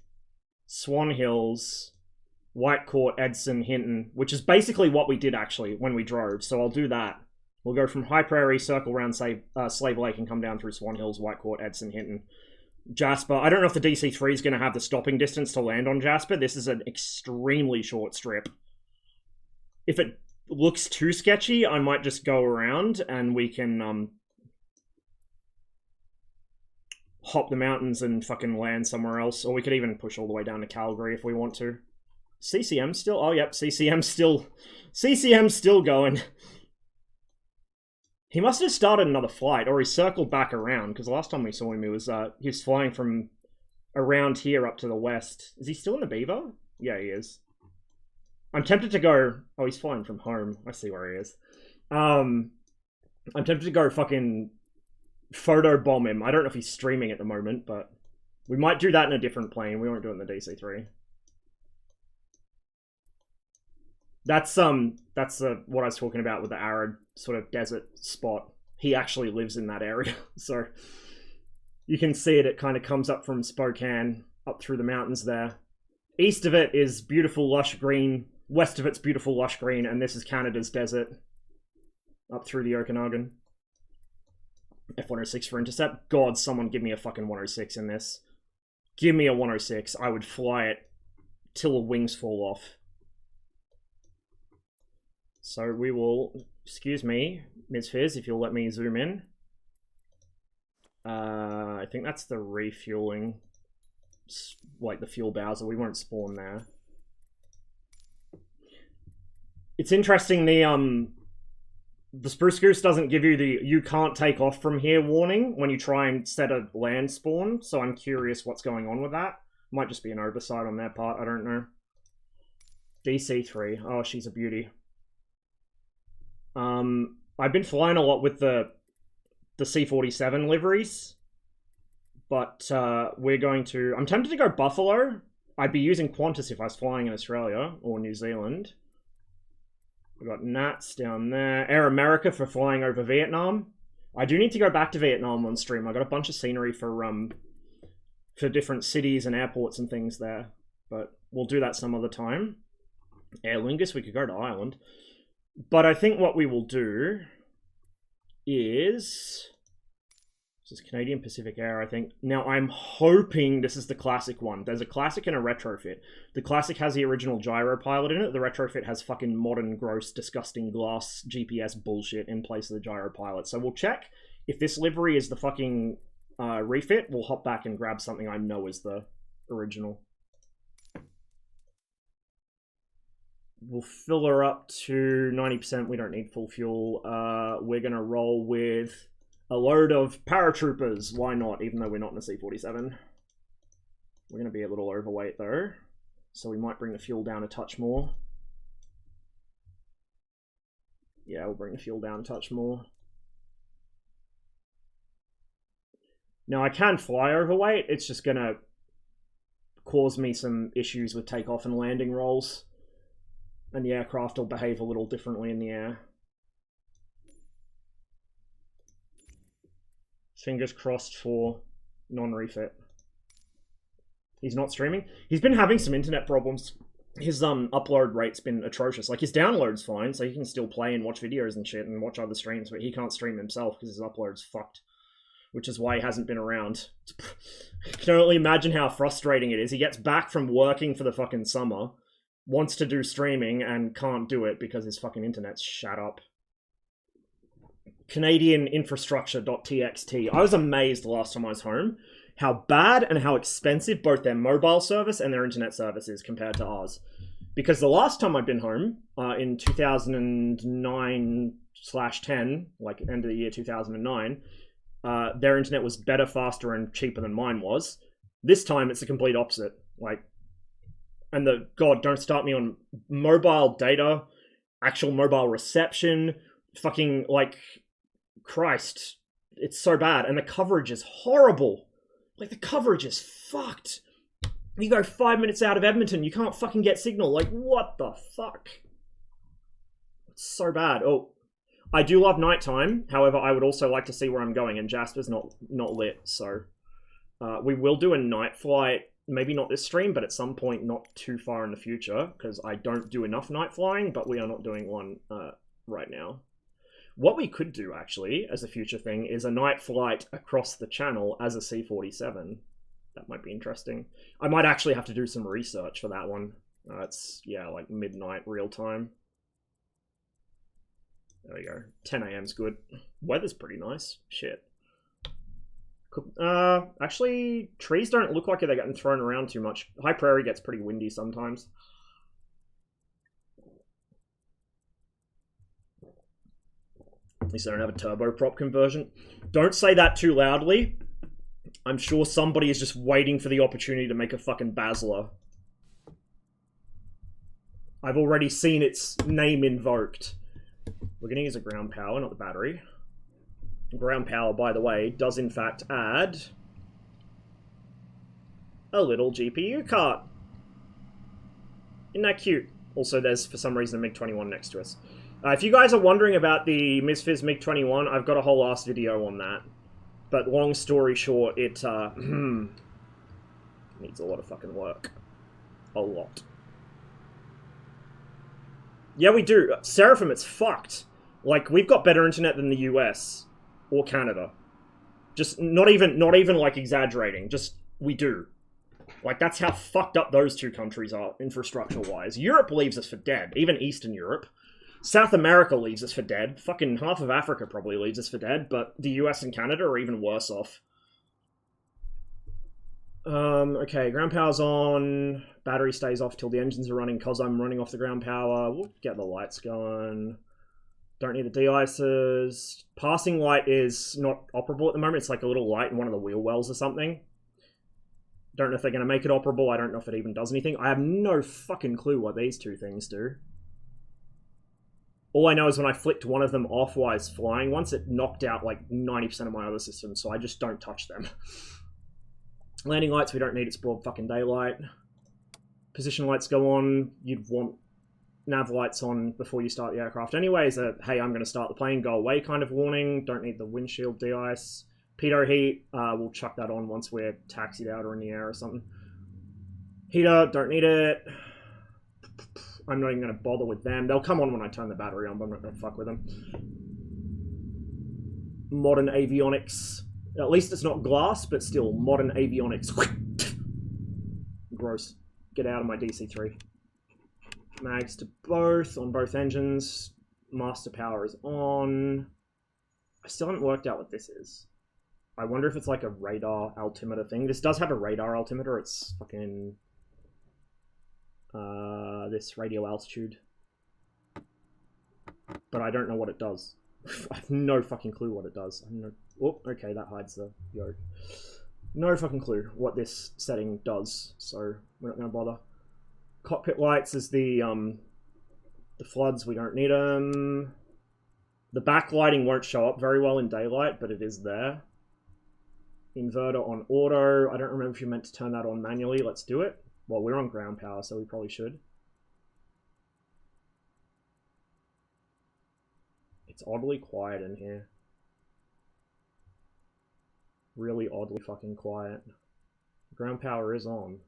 Swan Hills, White Court, Edson, Hinton, which is basically what we did, actually, when we drove. So I'll do that. We'll go from High Prairie, circle around, say, Slave Lake, and come down through Swan Hills, White Court, Edson, Hinton. Jasper. I don't know if the DC3 is going to have the stopping distance to land on Jasper. This is an extremely short strip. If it looks too sketchy, I might just go around and we can hop the mountains and fucking land somewhere else, or we could even push all the way down to Calgary if we want to. CCM still? Oh, yep, CCM's still going. He must have started another flight, or he circled back around, because last time we saw him, he was flying from around here up to the west. Is he still in the Beaver? Yeah, he is. I'm tempted to go... Oh, he's flying from home. I see where he is. I'm tempted to go fucking photo bomb him. I don't know if he's streaming at the moment, but we might do that in a different plane. We won't do it in the DC3. That's what I was talking about with the arid sort of desert spot. He actually lives in that area, so you can see it. It kind of comes up from Spokane, up through the mountains there. East of it is beautiful lush green. West of it's beautiful lush green, and this is Canada's desert. Up through the Okanagan. F-106 for intercept. God, someone give me a fucking 106 in this. Give me a 106. I would fly it till the wings fall off. So we will... Excuse me, Ms. Fizz, if you'll let me zoom in. I think that's the refueling. Like the fuel bowser. We won't spawn there. It's interesting, the Spruce Goose doesn't give you the "you can't take off from here" warning when you try and set a land spawn, so I'm curious what's going on with that. Might just be an oversight on their part, I don't know. DC3, oh, she's a beauty. I've been flying a lot with the C-47 liveries, but we're going to... I'm tempted to go Buffalo. I'd be using Qantas if I was flying in Australia or New Zealand. We've got Nats down there. Air America for flying over Vietnam. I do need to go back to Vietnam on stream. I got a bunch of scenery for different cities and airports and things there, but we'll do that some other time. Aer Lingus, we could go to Ireland. But I think what we will do is... This is Canadian Pacific Air, I think. Now, I'm hoping this is the classic one. There's a classic and a retrofit. The classic has the original gyro pilot in it. The retrofit has fucking modern, gross, disgusting glass GPS bullshit in place of the gyro pilot. So we'll check. If this livery is the fucking refit, we'll hop back and grab something I know is the original. We'll fill her up to 90%. We don't need full fuel. We're going to roll with a load of paratroopers. Why not, even though we're not in a C-47. We're going to be a little overweight, though. so we might bring the fuel down a touch more. Yeah, we'll bring the fuel down a touch more. Now, I can fly overweight. It's just going to cause me some issues with takeoff and landing rolls. And the aircraft will behave a little differently in the air. Fingers crossed for non-refit. He's not streaming. He's been having some internet problems. His upload rate's been atrocious. Like, his download's fine, so he can still play and watch videos and shit and watch other streams, but he can't stream himself because his upload's fucked. Which is why he hasn't been around. I can only imagine how frustrating it is. He gets back from working for the fucking summer, wants to do streaming, and can't do it because his fucking internet's shut up. Canadian infrastructure.txt. I was amazed the last time I was home how bad and how expensive both their mobile service and their internet service is compared to ours. Because the last time I'd been home, in 2009/10, like end of the year 2009, their internet was better, faster, and cheaper than mine was. This time, it's the complete opposite. Like, and God, don't start me on mobile data, actual mobile reception, fucking, like, Christ, it's so bad. And the coverage is horrible. Like, the coverage is fucked. You go 5 minutes out of Edmonton, you can't fucking get signal. Like, what the fuck? It's so bad. Oh, I do love nighttime. However, I would also like to see where I'm going, and Jasper's not lit, so we will do a night flight. Maybe not this stream, but at some point not too far in the future, because I don't do enough night flying, but we are not doing one right now. What we could do, actually, as a future thing, is a night flight across the channel as a C-47. That might be interesting. I might actually have to do some research for that one. It's, yeah, like midnight real time. There we go. 10 a.m.'s good. Weather's pretty nice. Shit. Actually, trees don't look like they're getting thrown around too much. High Prairie gets pretty windy sometimes. At least I don't have a turboprop conversion. Don't say that too loudly. I'm sure somebody is just waiting for the opportunity to make a fucking Basler. I've already seen its name invoked. We're going to use a ground power, not the battery. Ground power, by the way, does in fact add a little GPU cart. Isn't that cute? Also, there's, for some reason, a MiG-21 next to us. If you guys are wondering about the MSFS MiG-21, I've got a whole ass video on that. But long story short, it needs a lot of fucking work. A lot. Yeah, we do. Seraphim, it's fucked. Like, we've got better internet than the US. Or Canada. Just, not even like exaggerating. Just, we do. Like, that's how fucked up those two countries are, infrastructure-wise. Europe leaves us for dead. Even Eastern Europe. South America leaves us for dead. Fucking half of Africa probably leaves us for dead. But the US and Canada are even worse off. Okay, ground power's on. Battery stays off till the engines are running because I'm running off the ground power. We'll get the lights going. Don't need the de-icers. Passing light is not operable at the moment. It's like a little light in one of the wheel wells or something. Don't know if they're going to make it operable. I don't know if it even does anything. I have no fucking clue what these two things do. All I know is when I flicked one of them off while I was flying once, it knocked out like 90% of my other systems, so I just don't touch them. Landing lights, we don't need. It's broad fucking daylight. Position lights go on. You'd want nav lights on before you start the aircraft anyways. Hey, I'm going to start the plane, go away kind of warning. Don't need the windshield de-ice. Pitot heat, we'll chuck that on once we're taxied out or in the air or something. Heater, don't need it. I'm not even going to bother with them. They'll come on when I turn the battery on, but I'm not going to fuck with them. Modern avionics. At least it's not glass, but still, modern avionics. Gross. Get out of my DC-3. Mags to both, on both engines. Master power is on. I still haven't worked out what this is. I wonder if it's like a radar altimeter thing. This does have a radar altimeter. It's fucking... this radio altitude. But I don't know what it does. I have no fucking clue what it does. I know... Oh, okay, that hides the yoke. No fucking clue what this setting does, so we're not going to bother. cockpit lights is the floods. We don't need them. The backlighting won't show up very well in daylight, but it is there. Inverter on auto. I don't remember if you meant to turn that on manually. Let's do it. Well, we're on ground power, so we probably should. It's oddly quiet in here. Really oddly fucking quiet. Ground power is on.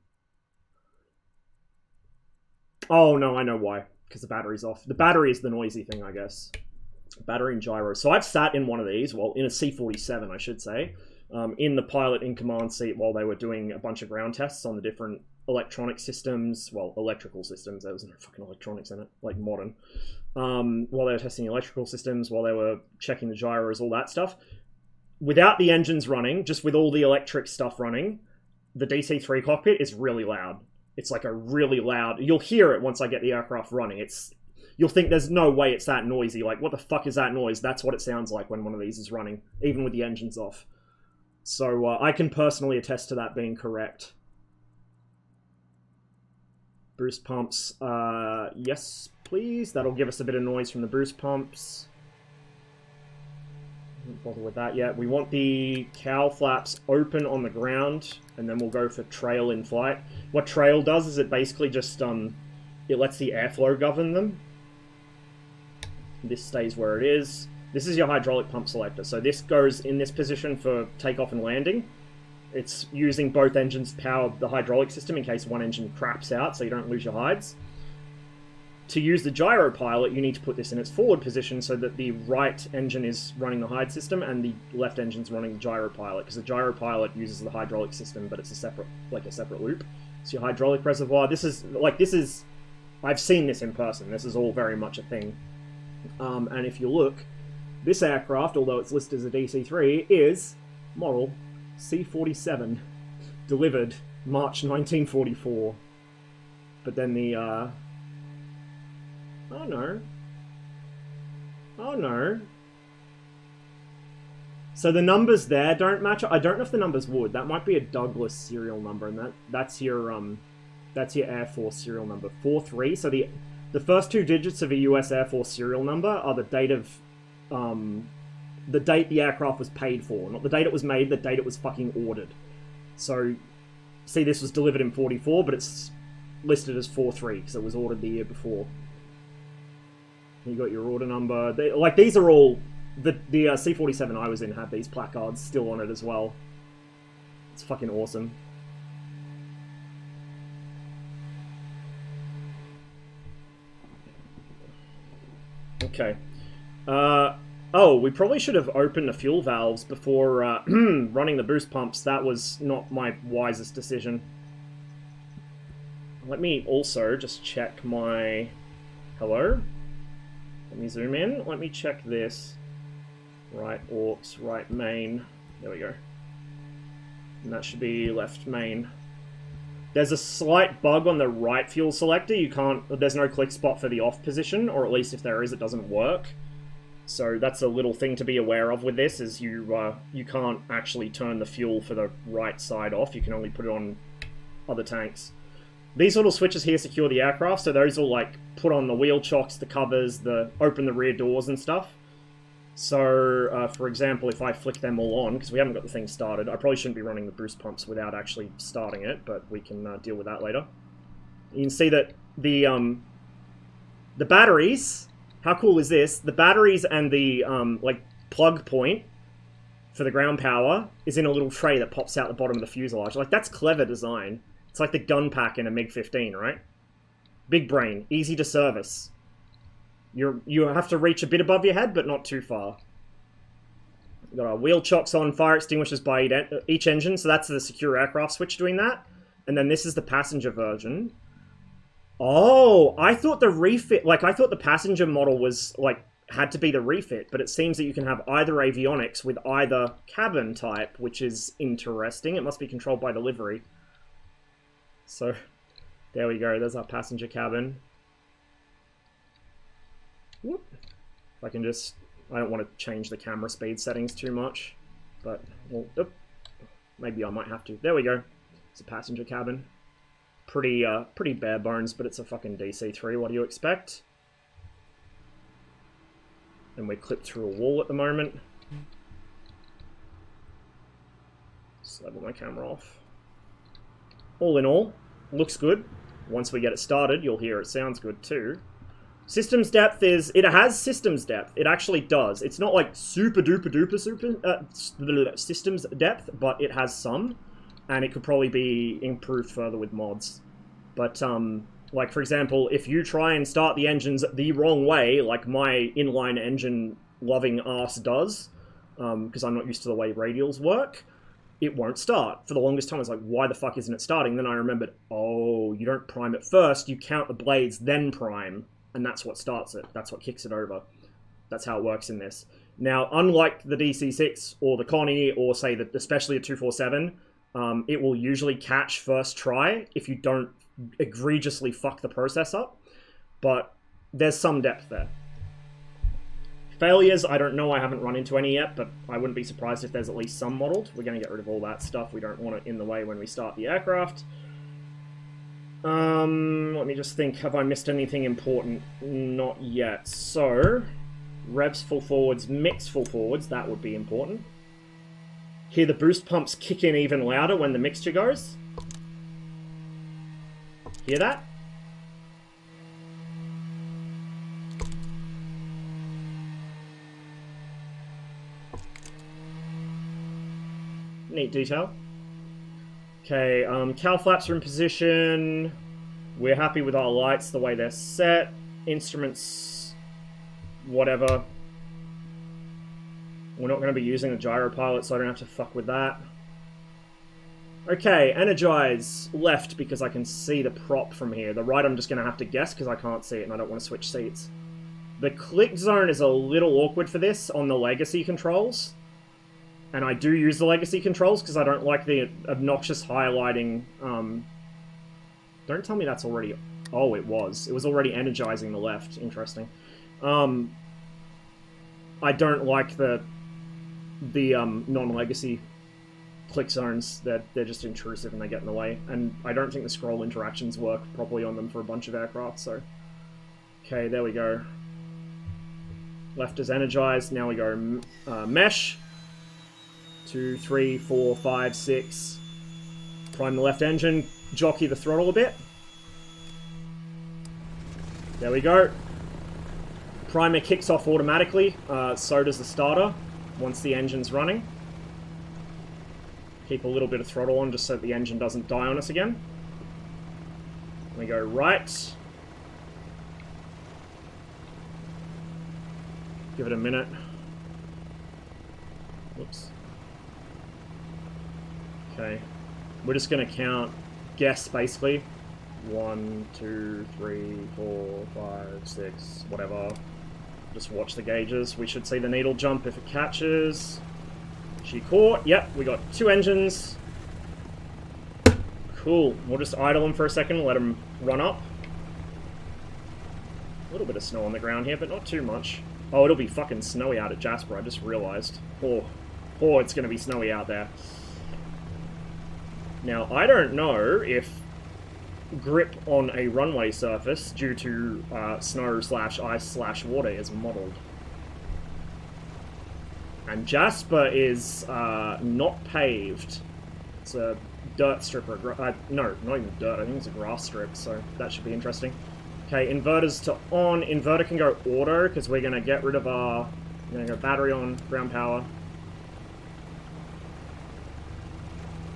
Oh, no, I know why. Because the battery's off. The battery is the noisy thing, I guess. Battery and gyro. So I've sat in one of these, well, in a C-47, I should say, in the pilot in command seat while they were doing a bunch of ground tests on the different electronic systems, well, electrical systems. There was no fucking electronics in it, like modern. While they were testing electrical systems, while they were checking the gyros, all that stuff. Without the engines running, just with all the electric stuff running, the DC-3 cockpit is really loud. It's like a really loud... You'll hear it once I get the aircraft running. You'll think there's no way it's that noisy. Like, what the fuck is that noise? That's what it sounds like when one of these is running, even with the engines off. So I can personally attest to that being correct. Boost pumps. Yes, please. That'll give us a bit of noise from the boost pumps. Don't bother with that yet. We want the cowl flaps open on the ground, and then we'll go for trail in flight. What trail does is it basically just it lets the airflow govern them. This stays where it is. This is your hydraulic pump selector. So this goes in this position for takeoff and landing. It's using both engines to power the hydraulic system in case one engine craps out so you don't lose your hides. To use the gyro pilot, you need to put this in its forward position so that the right engine is running the hide system and the left engine's running the gyro pilot, because the gyro pilot uses the hydraulic system, but it's a separate loop. So your hydraulic reservoir, I've seen this in person. This is all very much a thing. And if you look, this aircraft, although it's listed as a DC-3, is model C-47, delivered March 1944. But then the, oh no. Oh no. So the numbers there don't match. I don't know if the numbers would. That might be a Douglas serial number, and that's your Air Force serial number, 43. So the first two digits of a US Air Force serial number are the date of the date the aircraft was paid for, not the date it was made, the date it was fucking ordered. So, see, this was delivered in 44, but it's listed as 43 because it was ordered the year before. You got your order number. These are all the C-47 I was in had these placards still on it as well. It's fucking awesome. Okay. Oh, we probably should have opened the fuel valves before running the boost pumps. That was not my wisest decision. Let me also just check my... Hello? Let me zoom in. Let me check this. Right aux, right main. There we go. And that should be left main. There's a slight bug on the right fuel selector. There's no click spot for the off position, or at least if there is, it doesn't work. So that's a little thing to be aware of with this, is you can't actually turn the fuel for the right side off. You can only put it on other tanks. These little switches here secure the aircraft, so those will like put on the wheel chocks, the covers, open the rear doors and stuff. So, for example, if I flick them all on, because we haven't got the thing started, I probably shouldn't be running the boost pumps without actually starting it, but we can deal with that later. You can see that the batteries, how cool is this? The batteries and the plug point for the ground power is in a little tray that pops out the bottom of the fuselage. Like, that's clever design. It's like the gun pack in a MiG-15, right? Big brain, easy to service. You have to reach a bit above your head, but not too far. We've got our wheel chocks on, fire extinguishers by each engine, so that's the secure aircraft switch doing that. And then this is the passenger version. Oh, I thought the refit, I thought the passenger model was, had to be the refit, but it seems that you can have either avionics with either cabin type, which is interesting. It must be controlled by the livery. So, there we go, there's our passenger cabin. Whoop. If I can just... I don't want to change the camera speed settings too much, but... Well, maybe I might have to. There we go. It's a passenger cabin. pretty bare bones, but it's a fucking DC3. What do you expect? And we're clipped through a wall at the moment. Just level my camera off. All in all, looks good. Once we get it started, you'll hear it sounds good too. Systems depth is... It has systems depth. It actually does. It's not like super systems depth, but it has some. And it could probably be improved further with mods. But, like, for example, if you try and start the engines the wrong way, like my inline engine loving ass does, because I'm not used to the way radials work, it won't start. For the longest time, I was like, why the fuck isn't it starting? Then I remembered, oh, you don't prime it first, you count the blades, then prime. And that's what starts it. That's what kicks it over. That's how it works in this. Now, unlike the DC6 or the Connie, or say that especially the 247, it will usually catch first try if you don't egregiously fuck the process up. But there's some depth there. Failures, I don't know. I haven't run into any yet, but I wouldn't be surprised if there's at least some modeled. We're going to get rid of all that stuff. We don't want it in the way when we start the aircraft. Let me just think. Have I missed anything important? Not yet. So, revs full forwards, mix full forwards. That would be important. Hear the boost pumps kick in even louder when the mixture goes. Hear that? Neat detail. Okay, cowl flaps are in position. We're happy with our lights, the way they're set. Instruments, whatever. We're not going to be using the gyro pilot, so I don't have to fuck with that. Okay, energize left because I can see the prop from here. The right I'm just going to have to guess because I can't see it and I don't want to switch seats. The click zone is a little awkward for this on the legacy controls. And I do use the legacy controls because I don't like the obnoxious highlighting. Don't tell me that's already... Oh, it was. It was already energizing the left. Interesting. I don't like the non-legacy click zones. They're just intrusive and they get in the way. And I don't think the scroll interactions work properly on them for a bunch of aircraft, so... Okay, there we go. Left is energized. Now we go mesh. 2, 3, 4, 5, 6. Prime the left engine. Jockey the throttle a bit. There we go. Primer kicks off automatically. So does the starter once the engine's running. Keep a little bit of throttle on just so that the engine doesn't die on us again. We go right. Give it a minute. Whoops. Okay. We're just going to count, guess basically. 1, 2, 3, 4, 5, 6, whatever. Just watch the gauges. We should see the needle jump if it catches. She caught. Yep, we got 2 engines. Cool. We'll just idle them for a second and let them run up. A little bit of snow on the ground here, but not too much. Oh, it'll be fucking snowy out at Jasper, I just realized. Oh, it's going to be snowy out there. Now, I don't know if grip on a runway surface due to snow/ice/water is modeled. And Jasper is not paved. It's a dirt strip or no, not even dirt. I think it's a grass strip, so that should be interesting. Okay, inverters to on. Inverter can go auto because we're going to get rid of our... We're going to go battery on, ground power.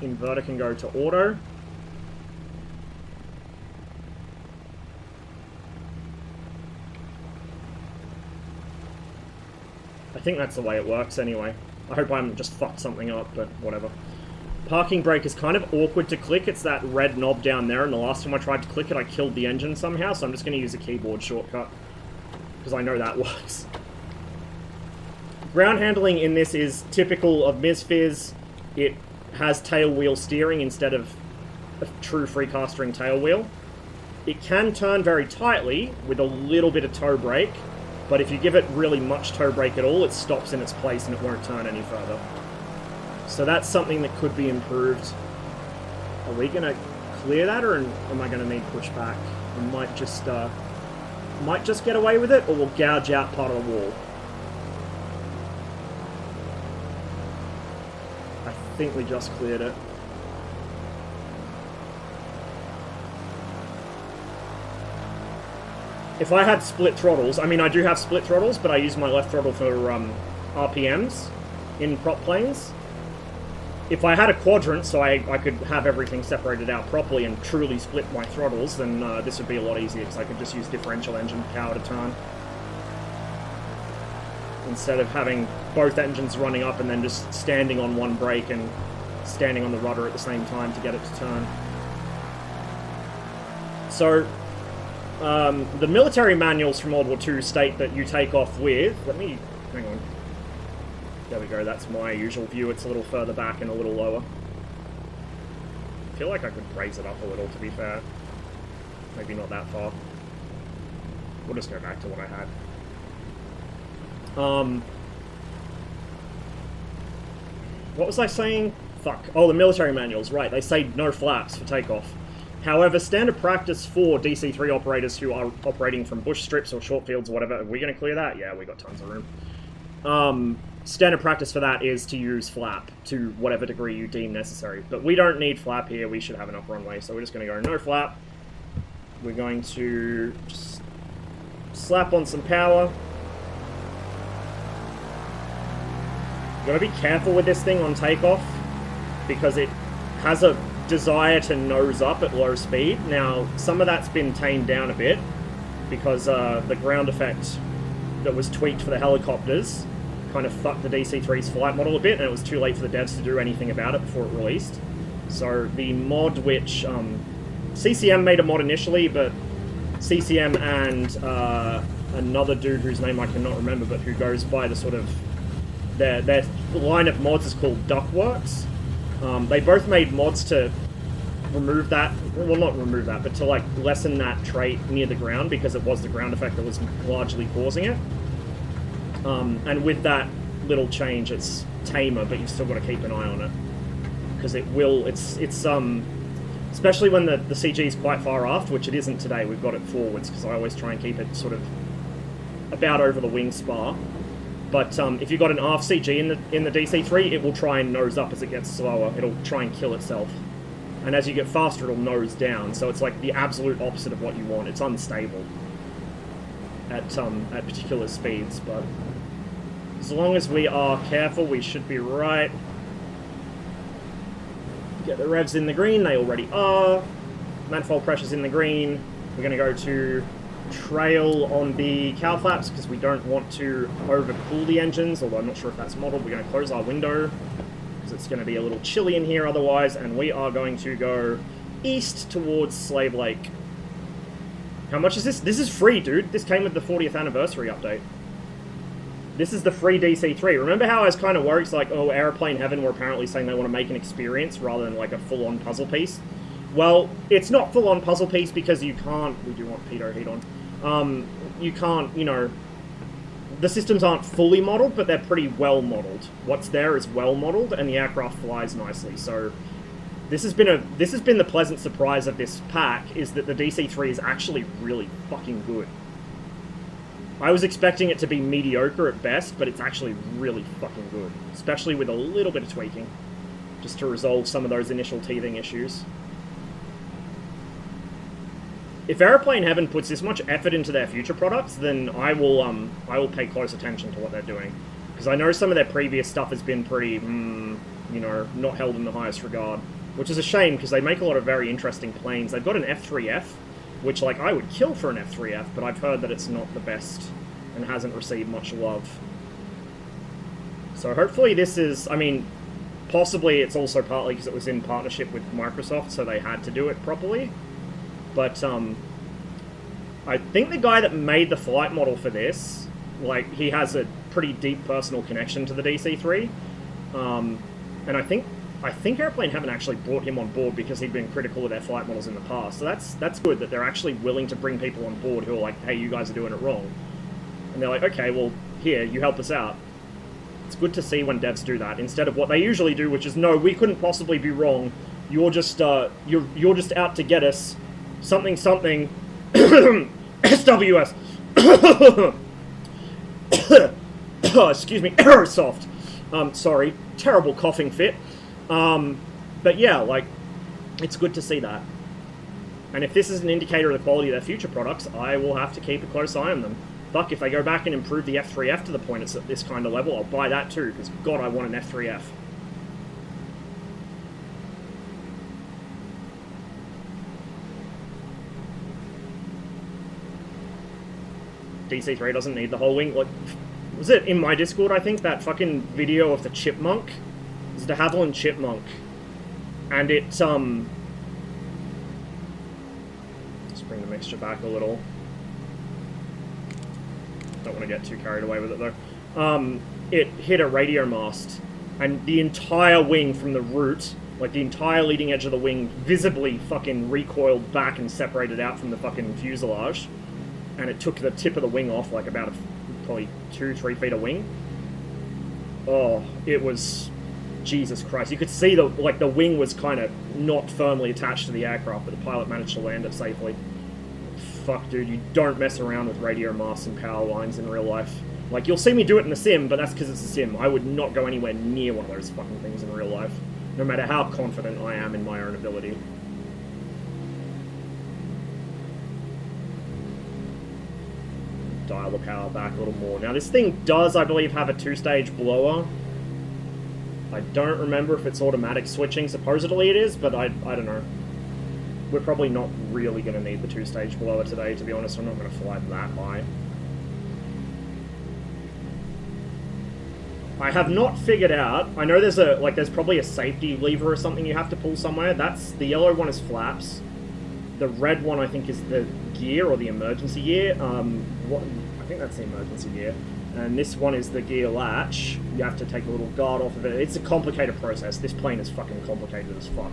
Inverter can go to auto. I think that's the way it works anyway. I hope I haven't just fucked something up, but whatever. Parking brake is kind of awkward to click. It's that red knob down there, and the last time I tried to click it, I killed the engine somehow, so I'm just going to use a keyboard shortcut, because I know that works. Ground handling in this is typical of MSFS. It has tail wheel steering instead of a true free-castering tail wheel. It can turn very tightly with a little bit of toe brake, but if you give it really much toe brake at all, it stops in its place and it won't turn any further. So that's something that could be improved. Are we going to clear that, or am I going to need pushback? I might just get away with it, or we'll gouge out part of the wall. I think we just cleared it. If I had split throttles, I mean, I do have split throttles, but I use my left throttle for RPMs in prop planes. If I had a quadrant, so I could have everything separated out properly and truly split my throttles, then this would be a lot easier, because I could just use differential engine power to turn. Instead of having both engines running up and then just standing on one brake and standing on the rudder at the same time to get it to turn. So, the military manuals from World War II state that you take off with... hang on. There we go, that's my usual view. It's a little further back and a little lower. I feel like I could raise it up a little, to be fair. Maybe not that far. We'll just go back to what I had. What was I saying? Fuck. Oh, the military manuals, right. They say no flaps for takeoff. However, standard practice for DC-3 operators who are operating from bush strips or short fields or whatever, are we going to clear that? Yeah, we got tons of room. Standard practice for that is to use flap to whatever degree you deem necessary. But we don't need flap here, we should have enough runway, so we're just going to go no flap. We're going to just slap on some power. You've got to be careful with this thing on takeoff, because it has a desire to nose up at low speed. Now, some of that's been tamed down a bit, because the ground effect that was tweaked for the helicopters kind of fucked the DC-3's flight model a bit, and it was too late for the devs to do anything about it before it released. So the mod which... CCM made a mod initially, but CCM and another dude whose name I cannot remember, but who goes by the sort of... Their line of mods is called Duckworks. They both made mods to remove that, well, not remove that, but to like lessen that trait near the ground, because it was the ground effect that was largely causing it. And with that little change, it's tamer, but you've still got to keep an eye on it, because it will, it's especially when the CG is quite far aft, which it isn't today. We've got it forwards, because I always try and keep it sort of about over the wing spar. But if you've got an aft CG in the DC-3, it will try and nose up as it gets slower. It'll try and kill itself. And as you get faster, it'll nose down. So it's like the absolute opposite of what you want. It's unstable at particular speeds. But as long as we are careful, we should be right. Get the revs in the green. They already are. Manifold pressure's in the green. We're going to go to trail on the cowl flaps, because we don't want to overcool the engines, although I'm not sure if that's modeled. We're going to close our window, because it's going to be a little chilly in here otherwise, and we are going to go east towards Slave Lake. How much is this? This is free, dude. This came with the 40th anniversary update. This is the free DC-3. Remember how I was kind of worried? It's like, oh, Aeroplane Heaven were apparently saying they want to make an experience rather than like a full-on puzzle piece. Well, it's not full-on puzzle piece, because you can't... We do want pitot heat on. You can't, you know... The systems aren't fully modeled, but they're pretty well modeled. What's there is well modeled, and the aircraft flies nicely. So this has been the pleasant surprise of this pack, is that the DC-3 is actually really fucking good. I was expecting it to be mediocre at best, but it's actually really fucking good. Especially with a little bit of tweaking, just to resolve some of those initial teething issues. If Aeroplane Heaven puts this much effort into their future products, then I will pay close attention to what they're doing. Because I know some of their previous stuff has been pretty, you know, not held in the highest regard. Which is a shame, because they make a lot of very interesting planes. They've got an F3F, which, like, I would kill for an F3F, but I've heard that it's not the best and hasn't received much love. So hopefully this is, I mean, possibly it's also partly because it was in partnership with Microsoft, so they had to do it properly. But, I think the guy that made the flight model for this, like, he has a pretty deep personal connection to the DC-3. And I think Airplane Heaven actually brought him on board because he'd been critical of their flight models in the past. So that's good that they're actually willing to bring people on board who are like, hey, you guys are doing it wrong. And they're like, okay, well, here, you help us out. It's good to see when devs do that, instead of what they usually do, which is, no, we couldn't possibly be wrong. You're just you're just out to get us. Something something. SWS. Oh, excuse me, Aerosoft. Sorry, terrible coughing fit. But yeah, like, it's good to see that. And if this is an indicator of the quality of their future products, I will have to keep a close eye on them. Fuck, if they go back and improve the F3F to the point it's at this kind of level, I'll buy that too, because God, I want an F3F. DC3 doesn't need the whole wing. Like, was it in my Discord, I think, that fucking video of the chipmunk? It was the Havilland chipmunk. And it, Let's bring the mixture back a little. Don't want to get too carried away with it, though. It hit a radio mast, and the entire wing from the root, like the entire leading edge of the wing, visibly fucking recoiled back and separated out from the fucking fuselage. And it took the tip of the wing off, like about probably 2-3 feet of wing. Oh, it was... Jesus Christ. You could see the wing was kind of not firmly attached to the aircraft, but the pilot managed to land it safely. Fuck, dude, you don't mess around with radio masts and power lines in real life. Like, you'll see me do it in the sim, but that's because it's a sim. I would not go anywhere near one of those fucking things in real life, no matter how confident I am in my own ability. Dial the power back a little more. Now, this thing does, I believe, have a 2-stage blower. I don't remember if it's automatic switching. Supposedly it is, but I don't know. We're probably not really going to need the 2-stage blower today, to be honest. I'm not going to fly that high. I have not figured out... I know there's there's probably a safety lever or something you have to pull somewhere. The yellow one is flaps. The red one, I think, is the gear or the emergency gear. I think that's the emergency gear. And this one is the gear latch. You have to take a little guard off of it. It's a complicated process. This plane is fucking complicated as fuck.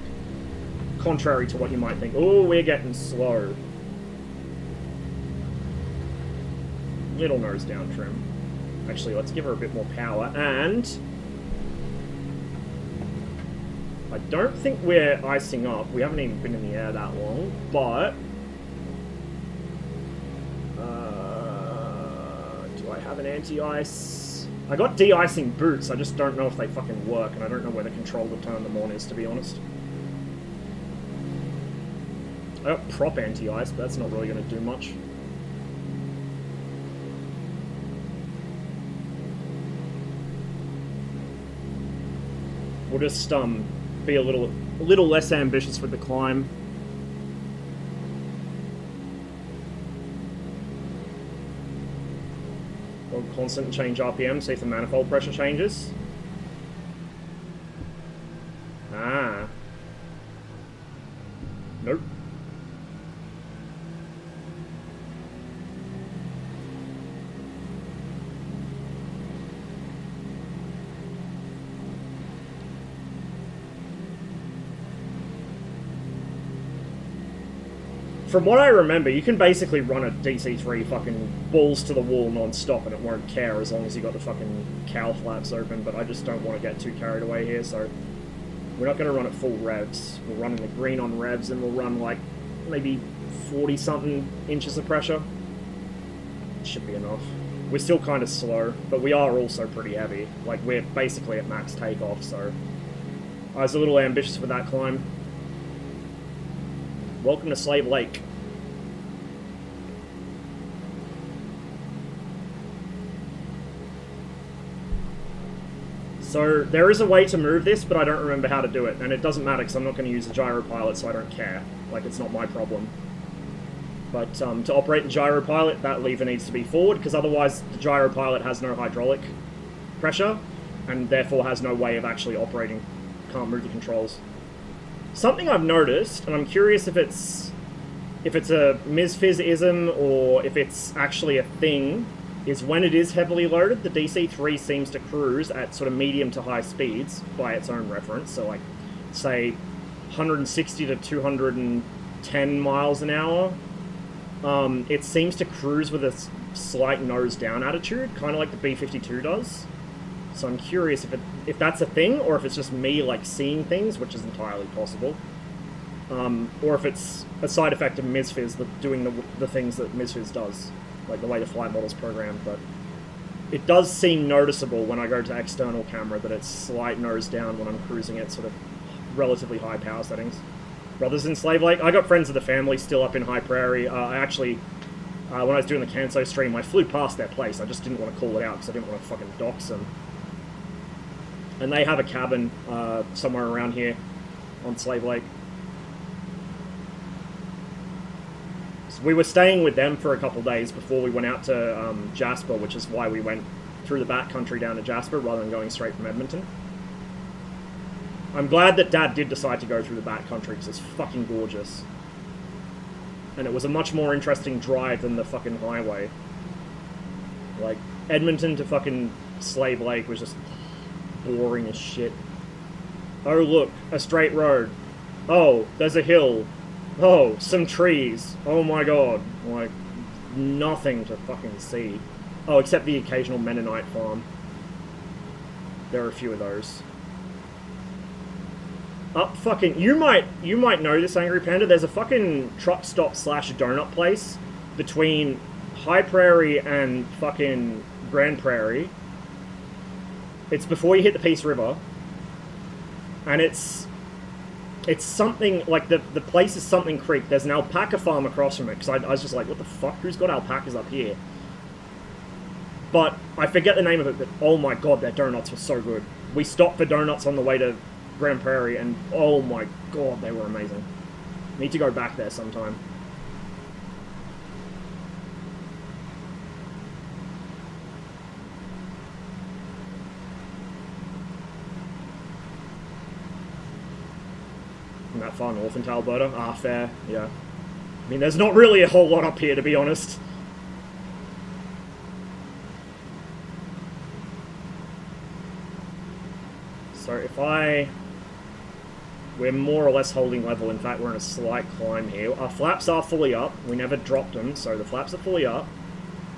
Contrary to what you might think. Oh, we're getting slow. Little nose down trim. Actually, let's give her a bit more power. And... I don't think we're icing up. We haven't even been in the air that long, but... do I have an anti-ice? I got de-icing boots, I just don't know if they fucking work, and I don't know where the control to turn them on is, to be honest. I got prop anti-ice, but that's not really going to do much. We'll just, be a little less ambitious with the climb. We'll constant change RPM, see if the manifold pressure changes. Ah. Nope. From what I remember, you can basically run a DC3 fucking balls to the wall non-stop and it won't care as long as you got the fucking cowl flaps open, but I just don't want to get too carried away here, so we're not going to run at full revs. We'll run in the green on revs and we'll run like maybe 40-something inches of pressure. Should be enough. We're still kind of slow, but we are also pretty heavy. Like, we're basically at max takeoff, so I was a little ambitious with that climb. Welcome to Slave Lake. So, there is a way to move this, but I don't remember how to do it. And it doesn't matter, because I'm not going to use the gyro pilot, so I don't care. Like, it's not my problem. But to operate the gyro pilot, that lever needs to be forward, because otherwise the gyro pilot has no hydraulic pressure, and therefore has no way of actually operating. Can't move the controls. Something I've noticed, and I'm curious if it's a Ms.Phys-ism or if it's actually a thing, is when it is heavily loaded, the DC-3 seems to cruise at sort of medium to high speeds by its own reference. So, like, say, 160 to 210 miles an hour. It seems to cruise with a slight nose-down attitude, kind of like the B-52 does. So I'm curious if that's a thing, or if it's just me, like, seeing things, which is entirely possible. or if it's a side effect of MSFS doing the things that MSFS does, like the way the flight model's programmed, but it does seem noticeable when I go to external camera that it's slight nose down when I'm cruising at sort of relatively high power settings. Brothers in Slave Lake, I got friends of the family still up in High Prairie. I actually, when I was doing the Canso stream, I flew past their place. I just didn't want to call it out because I didn't want to fucking dox them. And they have a cabin somewhere around here on Slave Lake. So we were staying with them for a couple days before we went out to Jasper, which is why we went through the backcountry down to Jasper rather than going straight from Edmonton. I'm glad that Dad did decide to go through the backcountry because it's fucking gorgeous. And it was a much more interesting drive than the fucking highway. Like, Edmonton to fucking Slave Lake was just boring as shit. Oh, look, a straight road. Oh, there's a hill. Oh, some trees. Oh my god. Like, nothing to fucking see. Oh, except the occasional Mennonite farm. There are a few of those. Up fucking... You might know this, Angry Panda. There's a fucking truck stop / donut place between High Prairie and fucking Grand Prairie. It's before you hit the Peace River. And it's something... Like, the place is something creek. There's an alpaca farm across from it. Because I was just like, what the fuck? Who's got alpacas up here? But I forget the name of it, but oh my god, their donuts were so good. We stopped for donuts on the way to Grand Prairie, and oh my god, they were amazing. Need to go back there sometime. Isn't that far north into Alberta? Ah, fair, yeah. I mean, there's not really a whole lot up here, to be honest. So if we're more or less holding level. In fact, we're in a slight climb here. Our flaps are fully up. We never dropped them, so the flaps are fully up.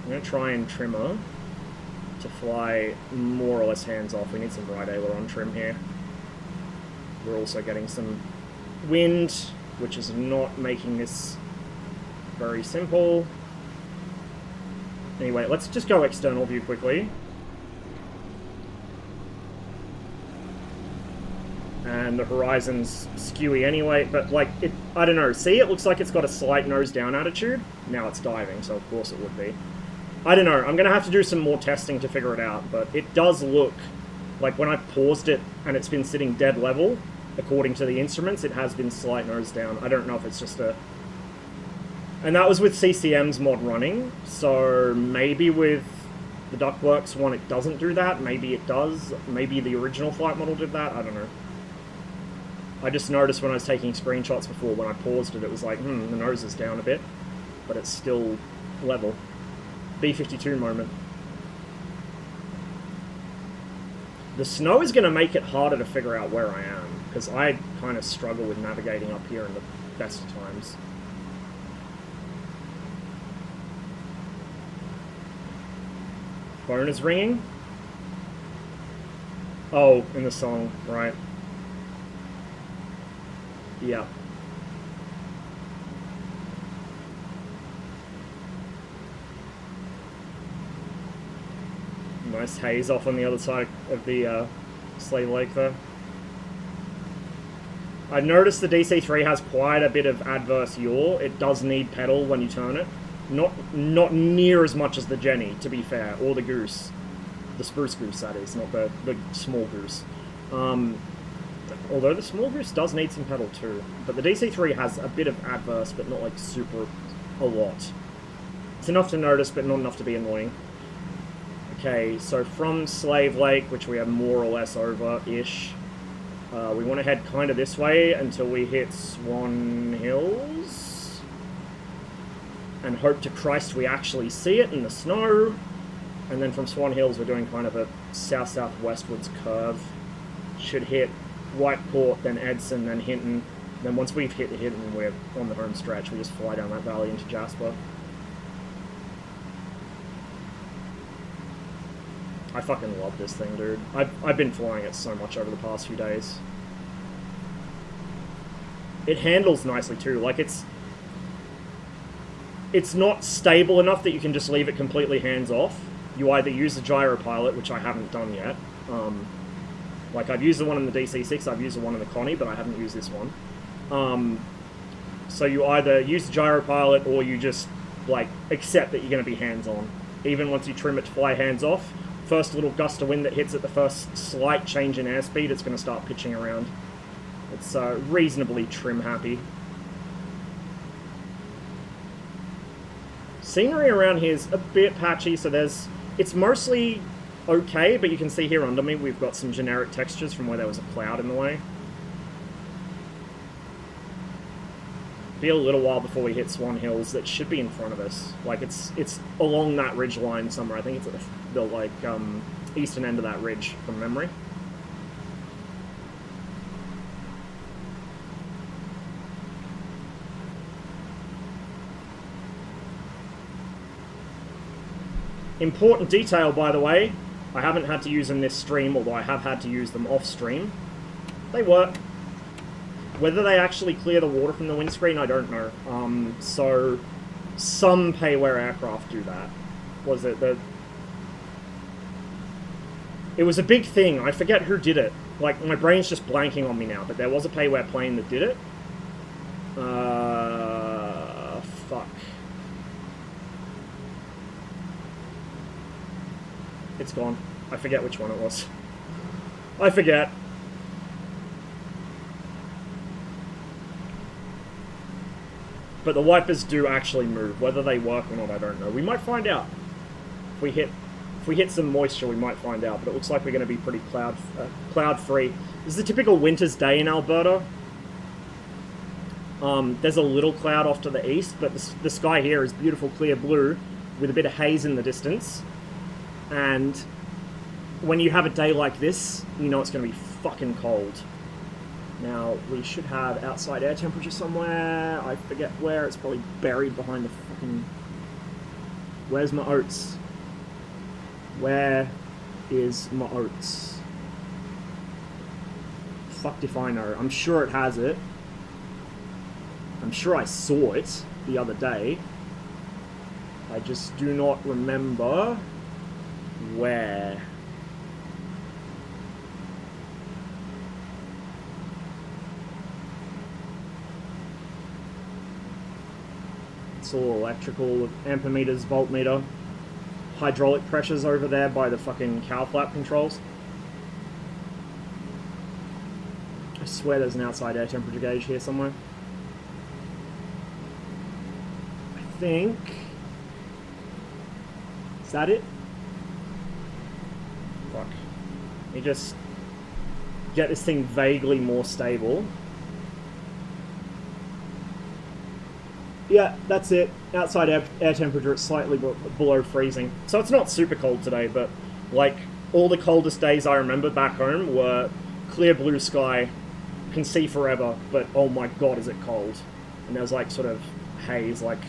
I'm going to try and trim her to fly more or less hands off. We need some right aileron trim here. We're also getting some wind, which is not making this very simple. Anyway, let's just go external view quickly. And the horizon's skewy anyway, but like, I don't know, see, it looks like it's got a slight nose down attitude. Now it's diving, so of course it would be. I don't know, I'm gonna have to do some more testing to figure it out, but it does look like when I paused it and it's been sitting dead level, according to the instruments, it has been slight nose down. I don't know if it's just a... And that was with CCM's mod running, so maybe with the Duckworks one it doesn't do that, maybe it does, maybe the original flight model did that, I don't know. I just noticed when I was taking screenshots before, when I paused it, it was like, the nose is down a bit, but it's still level. B-52 moment. The snow is going to make it harder to figure out where I am, because I kind of struggle with navigating up here in the best of times. Phone is ringing? Oh, in the song, right. Yeah. Nice haze off on the other side of the Slave Lake there. I noticed the DC-3 has quite a bit of adverse yaw. It does need pedal when you turn it. Not near as much as the Jenny, to be fair, or the Goose. The Spruce Goose, that is, not the small Goose. Although the small Goose does need some pedal too. But the DC-3 has a bit of adverse, but not like super a lot. It's enough to notice, but not enough to be annoying. Okay, so from Slave Lake, which we are more or less over-ish, we want to head kind of this way until we hit Swan Hills. And hope to Christ we actually see it in the snow. And then from Swan Hills, we're doing kind of a south-southwestwards curve. Should hit Whiteport, then Edson, then Hinton. Then once we've hit Hinton, we're on the home stretch. We just fly down that valley into Jasper. I fucking love this thing, dude. I've been flying it so much over the past few days. it handles nicely too. Like, it's not stable enough that you can just leave it completely hands-off. You either use the gyro pilot, which I haven't done yet. Like, I've used the one in the DC-6, I've used the one in the Connie, but I haven't used this one. So you either use the gyro pilot, or you just, like, accept that you're going to be hands-on. Even once you trim it to fly hands-off, first little gust of wind that hits it, the first slight change in airspeed, it's going to start pitching around. It's reasonably trim-happy. Scenery around here is a bit patchy, so it's mostly okay, but you can see here under me we've got some generic textures from where there was a cloud in the way. Be a little while before we hit Swan Hills. That should be in front of us. Like, it's along that ridge line somewhere. I think it's at the like eastern end of that ridge from memory. Important detail, by the way, I haven't had to use them this stream, although I have had to use them off stream. They work. Whether they actually clear the water from the windscreen, I don't know. So some pay-wear aircraft do that. Was it the... It was a big thing. I forget who did it. Like, my brain's just blanking on me now, but there was a pay-wear plane that did it. Fuck. It's gone. I forget which one it was. I forget. But the wipers do actually move. Whether they work or not, I don't know. We might find out. If we hit some moisture, we might find out. But it looks like we're going to be pretty cloud-free. This is a typical winter's day in Alberta. There's a little cloud off to the east, but the sky here is beautiful clear blue with a bit of haze in the distance. And when you have a day like this, you know it's going to be fucking cold. Now, we should have outside air temperature somewhere. I forget where. It's probably buried behind the fucking... Where's my oats? Where is my oats? Fucked if I know. I'm sure it has it. I'm sure I saw it the other day. I just do not remember where. It's all electrical, ampermeters, voltmeter, hydraulic pressures over there by the fucking cow flap controls. I swear there's an outside air temperature gauge here somewhere. I think... Is that it? Fuck. Let me just get this thing vaguely more stable. Yeah, that's it. Outside air temperature is slightly below freezing. So it's not super cold today, but like all the coldest days I remember back home were clear blue sky, can see forever, but oh my god is it cold. And there's like sort of haze, like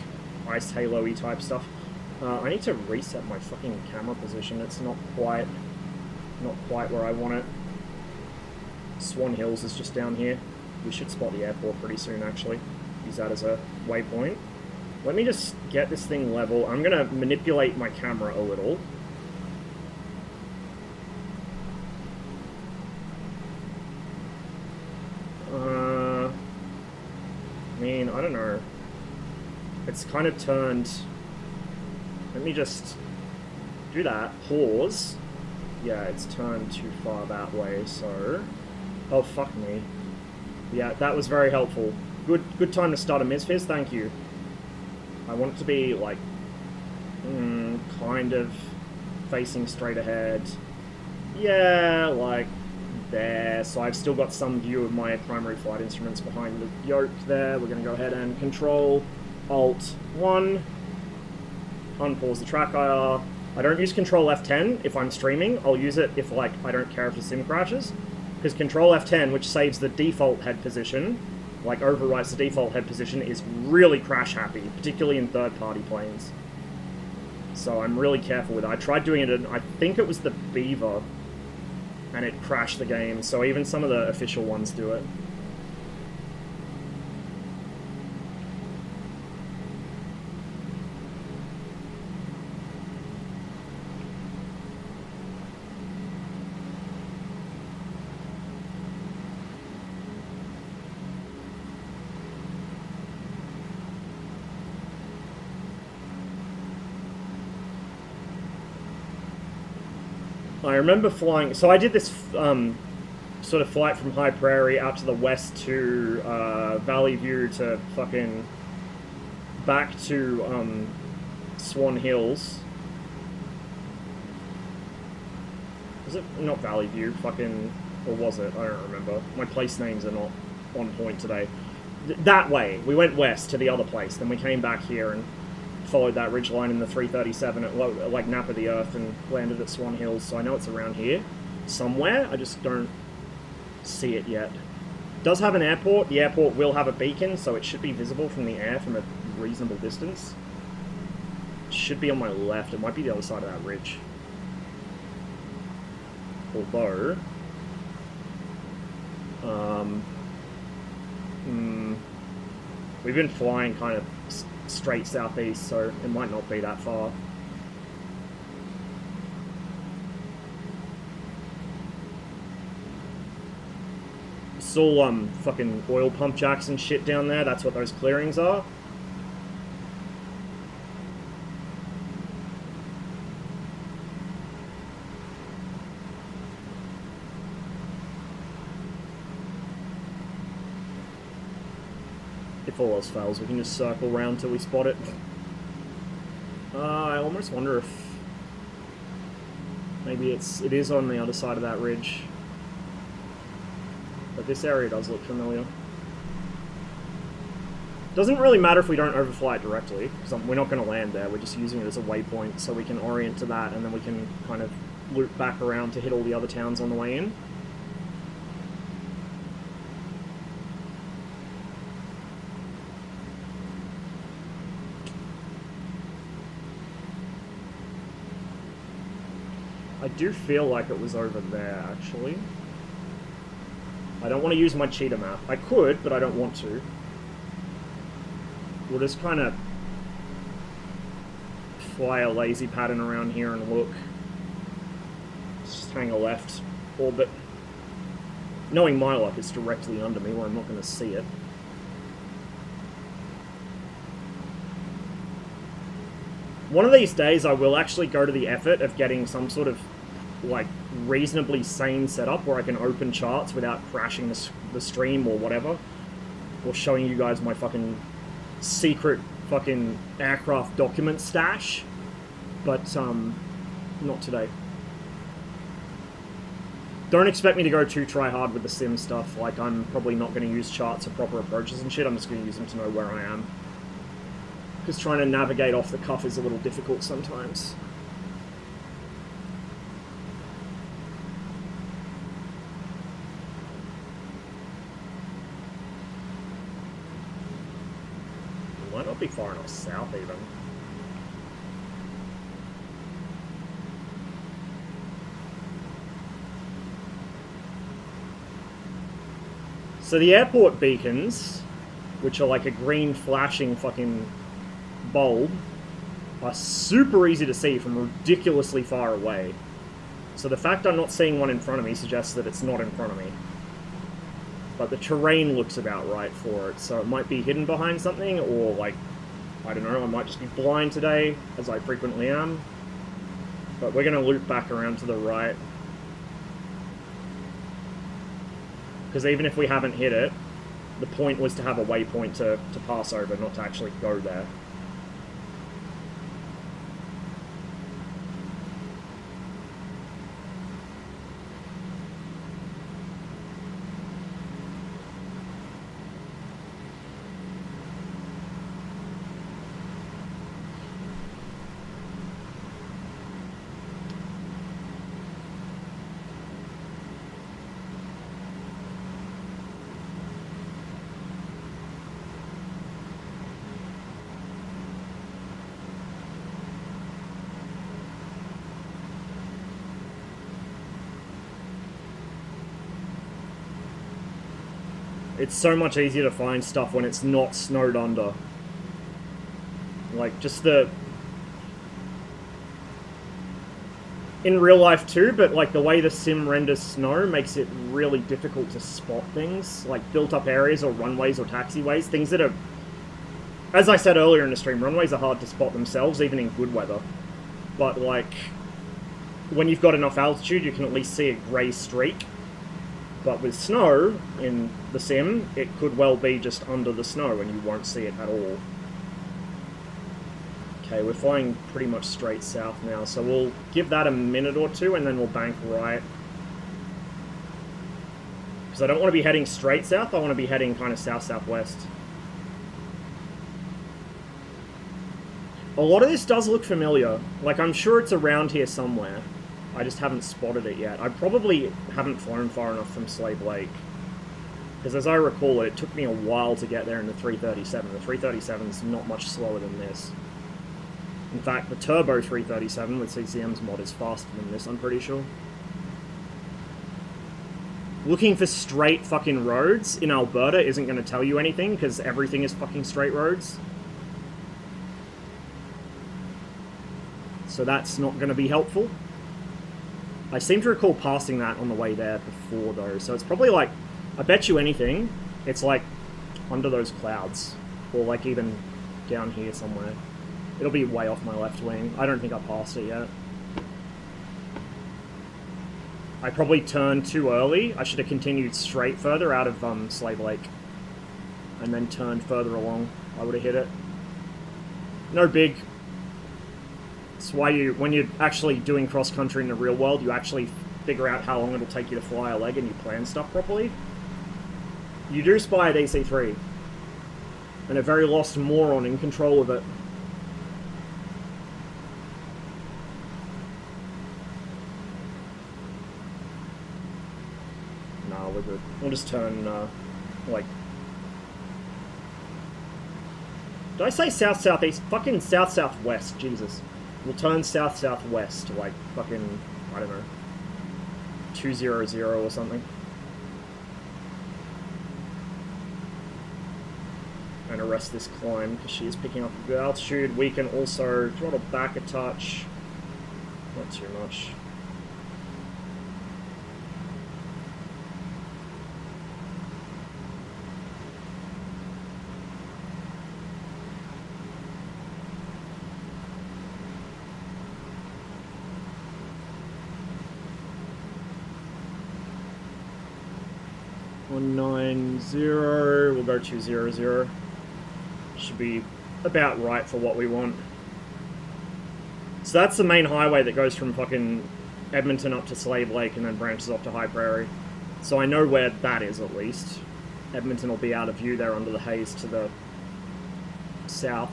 ice halo-y type stuff. I need to reset my fucking camera position. It's not quite where I want it. Swan Hills is just down here. We should spot the airport pretty soon, actually. Use that as a waypoint. Let me just get this thing level. I'm going to manipulate my camera a little. I mean, I don't know. It's kind of turned... Let me just do that. Pause. Yeah, it's turned too far that way, so... Oh, fuck me. Yeah, that was very helpful. Good time to start a MSFS, thank you. I want it to be, like, kind of facing straight ahead. Yeah, like, there. So I've still got some view of my primary flight instruments behind the yoke there. We're going to go ahead and Control, Alt, 1. Unpause the track IR. I don't use Control F10 if I'm streaming. I'll use it if, like, I don't care if the sim crashes. Because Control F10, which saves the default head position, like overwrites the default head position, is really crash happy, particularly in third-party planes. So I'm really careful with it. I tried doing it in, I think it was the Beaver, and it crashed the game, so even some of the official ones do it. I remember flying... So I did this sort of flight from High Prairie out to the west to Valley View to fucking... back to Swan Hills. Was it not Valley View? Fucking... Or was it? I don't remember. My place names are not on point today. That way. We went west to the other place. Then we came back here and followed that ridgeline in the 337 at like Nap of the Earth and landed at Swan Hills. So I know it's around here somewhere. I just don't see it yet. It does have an airport. The airport will have a beacon, so it should be visible from the air from a reasonable distance. It should be on my left. It might be the other side of that ridge. Although... we've been flying kind of straight southeast, so it might not be that far. It's all fucking oil pump jacks and shit down there. That's what those clearings are. If all else fails, we can just circle round till we spot it. I almost wonder if maybe it is on the other side of that ridge. But this area does look familiar. Doesn't really matter if we don't overfly it directly, because we're not going to land there. We're just using it as a waypoint so we can orient to that, and then we can kind of loop back around to hit all the other towns on the way in. I do feel like it was over there, actually. I don't want to use my cheetah map. I could, but I don't want to. We'll just kind of fly a lazy pattern around here and look. Just hang a left orbit. Knowing my luck, it's directly under me where I'm not going to see it. One of these days I will actually go to the effort of getting some sort of like reasonably sane setup where I can open charts without crashing the stream or whatever, or showing you guys my fucking secret fucking aircraft document stash, but not today. Don't expect me to go too try hard with the sim stuff. Like, I'm probably not going to use charts or proper approaches and shit. I'm just going to use them to know where I am, because trying to navigate off the cuff is a little difficult sometimes. Might not be far enough south, even. So the airport beacons, which are like a green flashing fucking bulb, are super easy to see from ridiculously far away. So the fact I'm not seeing one in front of me suggests that it's not in front of me. But the terrain looks about right for it, so it might be hidden behind something, or like, I don't know, I might just be blind today, as I frequently am. But we're going to loop back around to the right. Because even if we haven't hit it, the point was to have a waypoint to pass over, not to actually go there. It's so much easier to find stuff when it's not snowed under. Like, just the... In real life too, but like the way the sim renders snow makes it really difficult to spot things. Like built-up areas or runways or taxiways. Things that are... As I said earlier in the stream, runways are hard to spot themselves, even in good weather. But like... when you've got enough altitude, you can at least see a grey streak. But with snow in the sim, it could well be just under the snow and you won't see it at all. Okay, we're flying pretty much straight south now, so we'll give that a minute or two and then we'll bank right. Because I don't want to be heading straight south, I want to be heading kind of south-southwest. A lot of this does look familiar. Like, I'm sure it's around here somewhere. I just haven't spotted it yet. I probably haven't flown far enough from Slave Lake. Because as I recall it took me a while to get there in the 337. The 337's not much slower than this. In fact, the Turbo 337 with CCM's mod is faster than this, I'm pretty sure. Looking for straight fucking roads in Alberta isn't going to tell you anything, because everything is fucking straight roads. So that's not going to be helpful. I seem to recall passing that on the way there before, though, so it's probably like, I bet you anything, it's like under those clouds, or like even down here somewhere. It'll be way off my left wing. I don't think I passed it yet. I probably turned too early. I should have continued straight further out of Slave Lake. And then turned further along. I would have hit it. No big. It's why you, when you're actually doing cross-country in the real world, you actually figure out how long it'll take you to fly a leg and you plan stuff properly. You do spy a DC-3. And a very lost moron in control of it. We'll just turn, like... Did I say south-southeast? Fucking south-southwest, Jesus. We'll turn south-southwest to, like, fucking, I don't know, 200 or something. And arrest this climb, because she is picking up a good altitude. We can also throttle back a touch. Not too much. We'll go 200. Should be about right for what we want. So that's the main highway that goes from fucking Edmonton up to Slave Lake and then branches off to High Prairie. So I know where that is at least. Edmonton will be out of view there under the haze to the south,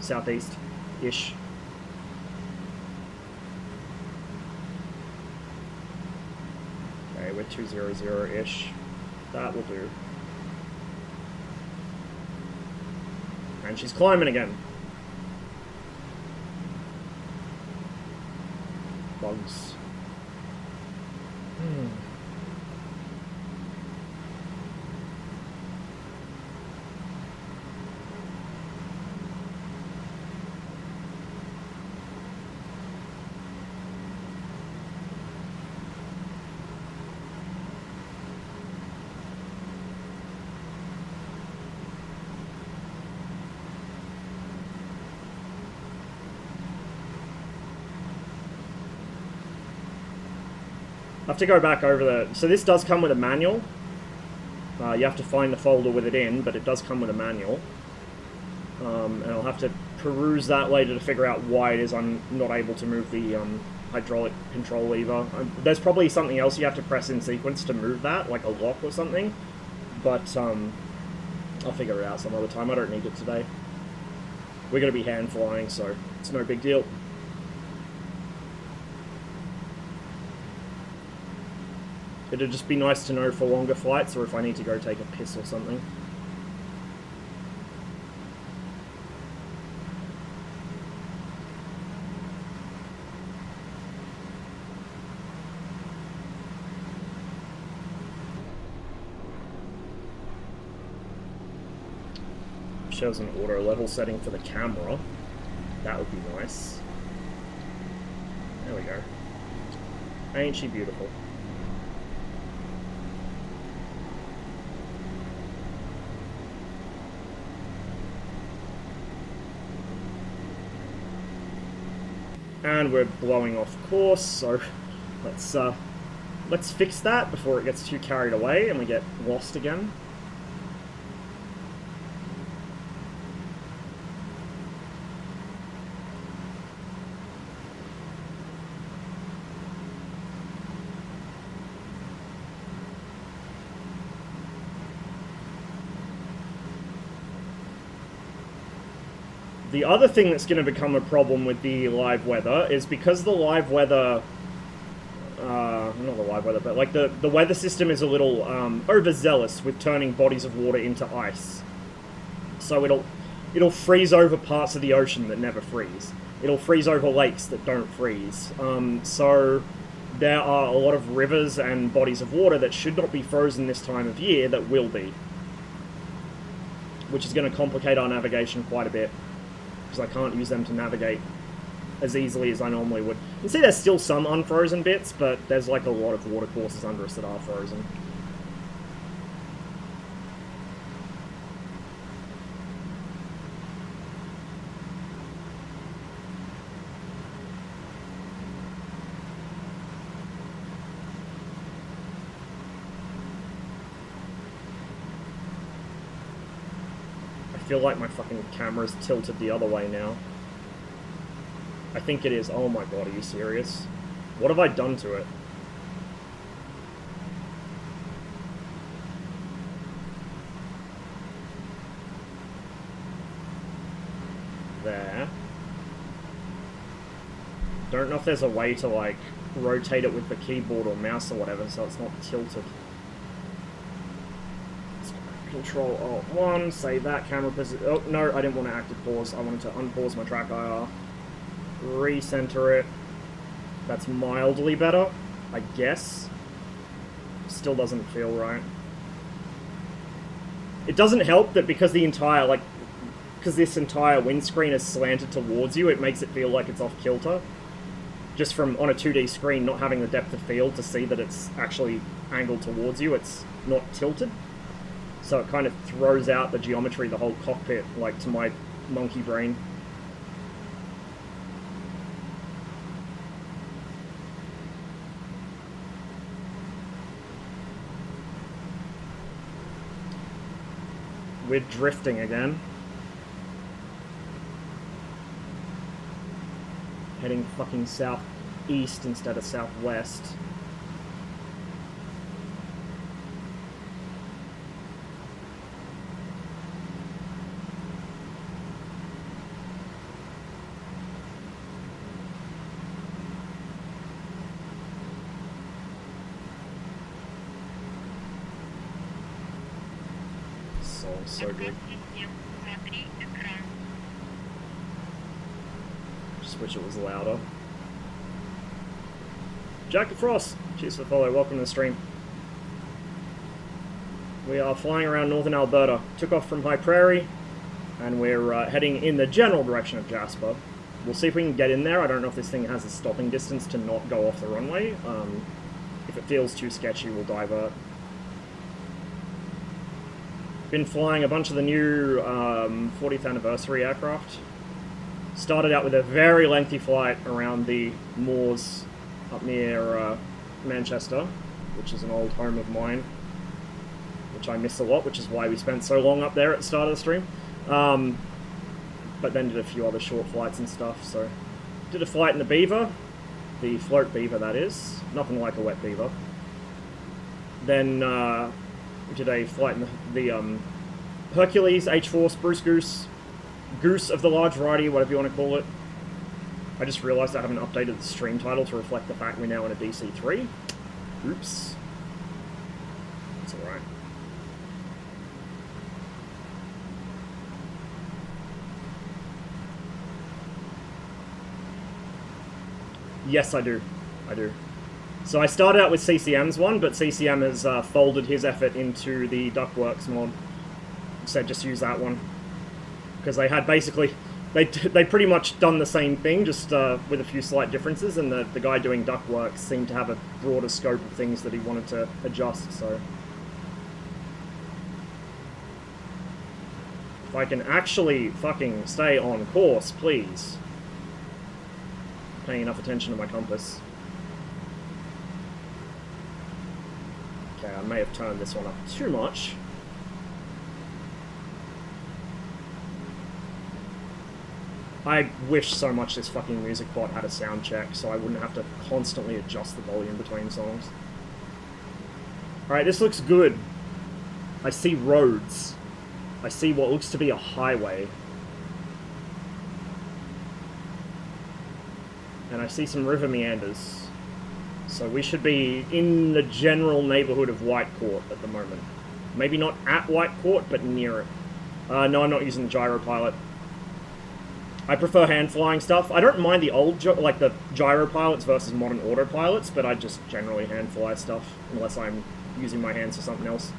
southeast-ish. Okay, we're 200-ish. That will do. And she's climbing again. Bugs. I have to go back over the... So this does come with a manual. You have to find the folder with it in, but it does come with a manual. And I'll have to peruse that later to figure out why it is I'm not able to move the hydraulic control lever. There's probably something else you have to press in sequence to move that, like a lock or something. But I'll figure it out some other time. I don't need it today. We're going to be hand flying, so it's no big deal. It'd just be nice to know for longer flights, or if I need to go take a piss or something. Shows an auto level setting for the camera. That would be nice. There we go. Ain't she beautiful? And we're blowing off course, so let's fix that before it gets too carried away and we get lost again. The other thing that's going to become a problem with the live weather is because the live weather, not the live weather, but like the weather system is a little overzealous with turning bodies of water into ice. So it'll freeze over parts of the ocean that never freeze. It'll freeze over lakes that don't freeze. So there are a lot of rivers and bodies of water that should not be frozen this time of year that will be, which is going to complicate our navigation quite a bit. Because I can't use them to navigate as easily as I normally would. You can see there's still some unfrozen bits, but there's like a lot of water courses under us that are frozen. I feel like my fucking camera's tilted the other way now. I think it is. Oh my god, are you serious? What have I done to it? There. Don't know if there's a way to, like, rotate it with the keyboard or mouse or whatever so it's not tilted. Control Alt 1, save that camera position. Oh, no, I didn't want to active pause. I wanted to unpause my track IR. Recenter it. That's mildly better, I guess. Still doesn't feel right. It doesn't help that because the entire, like, because this entire windscreen is slanted towards you, it makes it feel like it's off kilter. Just from, on a 2D screen, not having the depth of field to see that it's actually angled towards you, it's not tilted. So it kind of throws out the geometry, the whole cockpit, like, to my monkey brain. We're drifting again. Heading fucking southeast instead of southwest. So good. Just wish it was louder. Jack Frost, cheers for the follow, welcome to the stream. We are flying around northern Alberta. Took off from High Prairie, and we're heading in the general direction of Jasper. We'll see if we can get in there. I don't know if this thing has a stopping distance to not go off the runway. If it feels too sketchy, we'll divert. Been flying a bunch of the new 40th anniversary aircraft. Started out with a very lengthy flight around the moors up near Manchester, which is an old home of mine, which I miss a lot, which is why we spent so long up there at the start of the stream. But then did a few other short flights and stuff, so... Did a flight in the Beaver, the float Beaver that is, nothing like a wet Beaver. Then we did a flight in the Hercules H4 Spruce Goose, Goose of the large variety, whatever you want to call it. I just realised I haven't updated the stream title to reflect the fact we're now in a DC-3. Oops. It's alright. Yes, I do. I do. So I started out with CCM's one, but CCM has folded his effort into the Duckworks mod. Said just use that one. Because they had basically... They pretty much done the same thing, just with a few slight differences, and the guy doing Duckworks seemed to have a broader scope of things that he wanted to adjust, so... If I can actually fucking stay on course, please. paying enough attention to my compass. Okay, I may have turned this one up too much. I wish so much this fucking music bot had a sound check so I wouldn't have to constantly adjust the volume between songs. Alright, this looks good. I see roads. I see what looks to be a highway. And I see some river meanders. So we should be in the general neighborhood of White Court at the moment. Maybe not at White Court, but near it. No, I'm not using the gyro pilot. I prefer hand-flying stuff. I don't mind the old, like the gyro pilots versus modern autopilots, but I just generally hand-fly stuff, unless I'm using my hands for something else.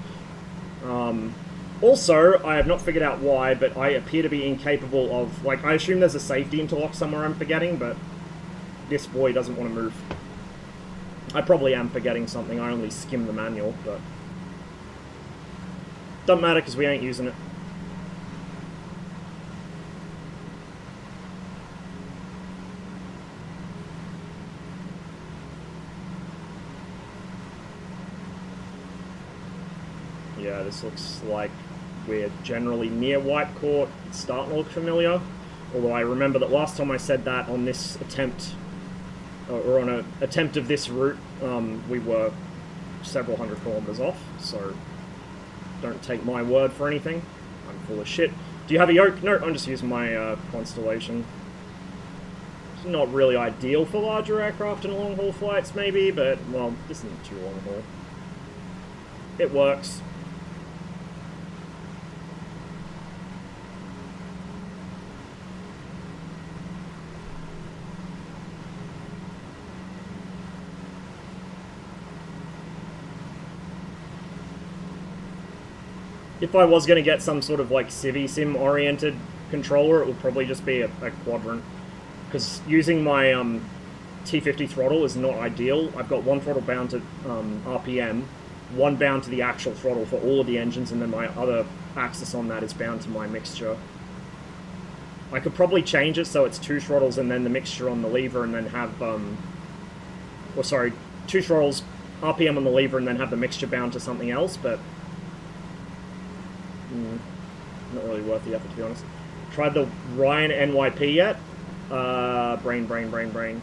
Also, I have not figured out why, but I appear to be incapable of, like, I assume there's a safety interlock somewhere I'm forgetting, but this boy doesn't want to move. I probably am forgetting something, I only skimmed the manual, but doesn't matter because we ain't using it. Yeah, this looks like we're generally near White Court. It's starting to look familiar. Although I remember that last time I said that on this attempt, or on an attempt of this route, we were several hundred kilometers off, so don't take my word for anything. I'm full of shit. Do you have a yoke? No, I'm just using my Constellation. It's not really ideal for larger aircraft and long-haul flights, maybe, but, well, this isn't too long-haul. It works. If I was going to get some sort of like Civi-Sim oriented controller, it would probably just be a quadrant. Because using my T50 throttle is not ideal. I've got one throttle bound to RPM, one bound to the actual throttle for all of the engines, and then my other axis on that is bound to my mixture. I could probably change it so it's two throttles and then the mixture on the lever, and then have, or sorry, two throttles, RPM on the lever, and then have the mixture bound to something else, but not really worth the effort, to be honest. Tried the Ryan NYP yet? Brain.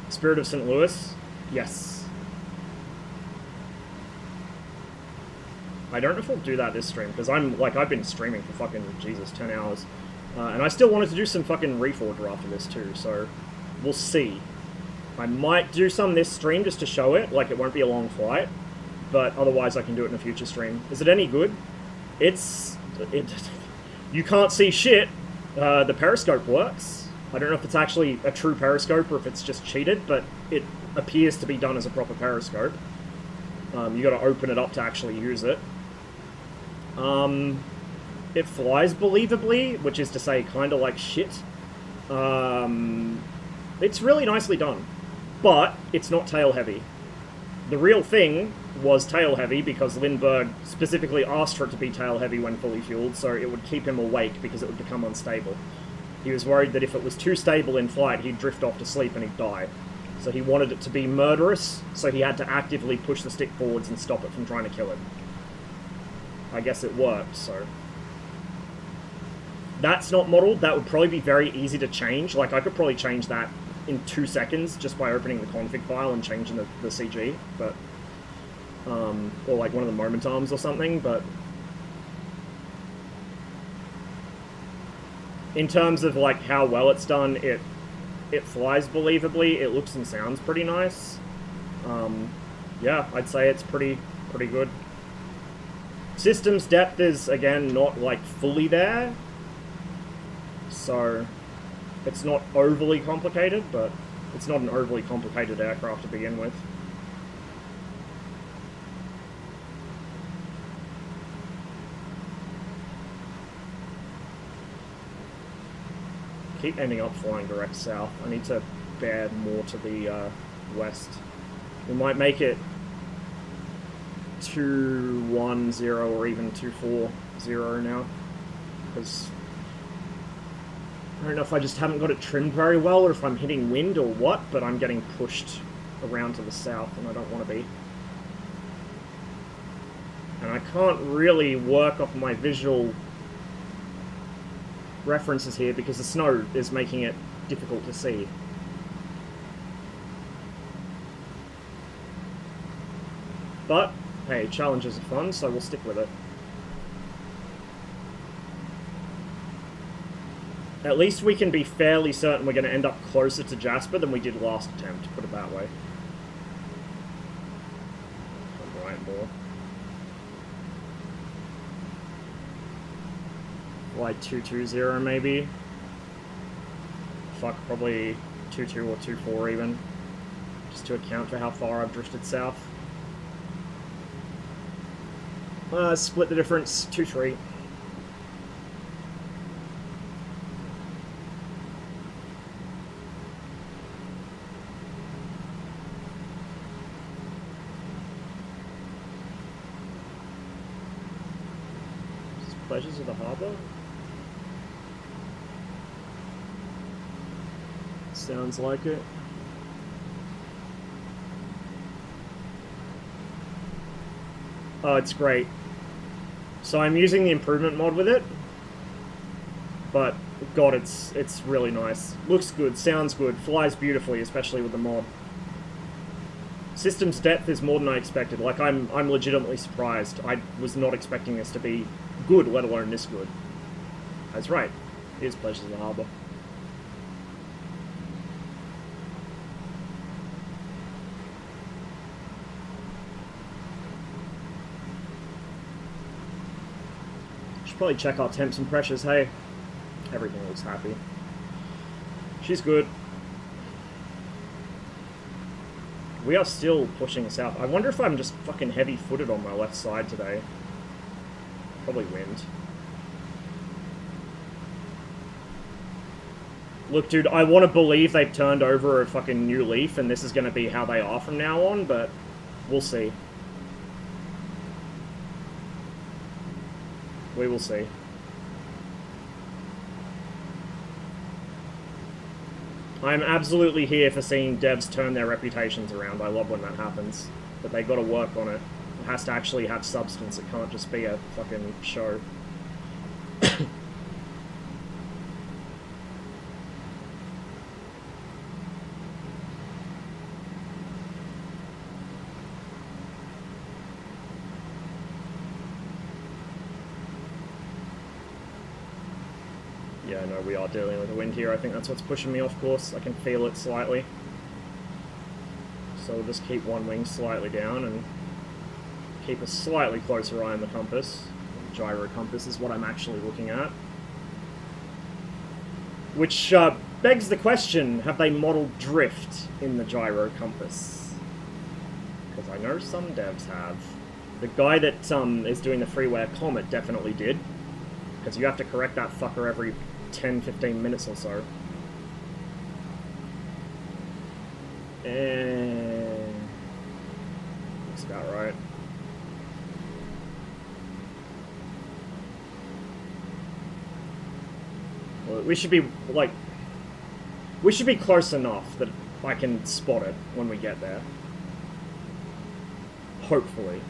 Spirit of St. Louis? Yes. I don't know if I'll do that this stream, because I've been streaming for fucking, Jesus, 10 hours. And I still wanted to do some fucking Reforger after this too, so we'll see. I might do some this stream just to show it, like it won't be a long flight, but otherwise I can do it in a future stream. Is it any good? You can't see shit. The periscope works. I don't know if it's actually a true periscope or if it's just cheated, but it appears to be done as a proper periscope. You gotta open it up to actually use it. It flies believably, which is to say kinda like shit. It's really nicely done, but it's not tail heavy. The real thing was tail heavy because Lindbergh specifically asked for it to be tail heavy when fully fueled, so it would keep him awake because it would become unstable. He was worried that if it was too stable in flight, he'd drift off to sleep and he'd die. So he wanted it to be murderous, so he had to actively push the stick forwards and stop it from trying to kill him. I guess it worked, so... That's not modeled. That would probably be very easy to change. Like, I could probably change that in 2 seconds just by opening the config file and changing the CG, but... or like one of the moment arms or something, but... In terms of like how well it's done, it flies believably, it looks and sounds pretty nice. Yeah, I'd say it's pretty good. Systems depth is, again, not like fully there, so it's not overly complicated, but it's not an overly complicated aircraft to begin with. Keep ending up flying direct south. I need to bear more to the west. We might make it 210 or even 240 now, because I don't know if I just haven't got it trimmed very well or if I'm hitting wind or what, but I'm getting pushed around to the south and I don't want to be. And I can't really work off my visual references here because the snow is making it difficult to see. But, hey, challenges are fun, so we'll stick with it. At least we can be fairly certain we're going to end up closer to Jasper than we did last attempt, put it that way. I'm right more. Like 220 maybe. Fuck, probably 22 or 24 even. Just to account for how far I've drifted south. Split the difference, 2-3. Pleasures of the Harbour? Sounds like it. Oh, it's great. So I'm using the improvement mod with it, but god, it's really nice. Looks good, sounds good, flies beautifully, especially with the mod. System's depth is more than I expected. Like, I'm legitimately surprised. I was not expecting this to be good, let alone this good. That's right. Here's Pleasures of the Harbour. Should probably check our temps and pressures, hey? Everything looks happy. She's good. We are still pushing south. I wonder if I'm just fucking heavy-footed on my left side today. Probably wind. Look, dude, I want to believe they've turned over a fucking new leaf and this is going to be how they are from now on, but we'll see. We will see. I'm absolutely here for seeing devs turn their reputations around. I love when that happens. But they gotta work on it. It has to actually have substance. It can't just be a fucking show. Yeah, no, we are dealing with the wind here. I think that's what's pushing me off course. I can feel it slightly. So we'll just keep one wing slightly down and keep a slightly closer eye on the compass. The gyro compass is what I'm actually looking at. Which begs the question, have they modeled drift in the gyro compass? Because I know some devs have. The guy that is doing the freeware Comet definitely did. Because you have to correct that fucker every 10-15 minutes or so. And that's about right. Well, we should be, like, we should be close enough that I can spot it when we get there. Hopefully.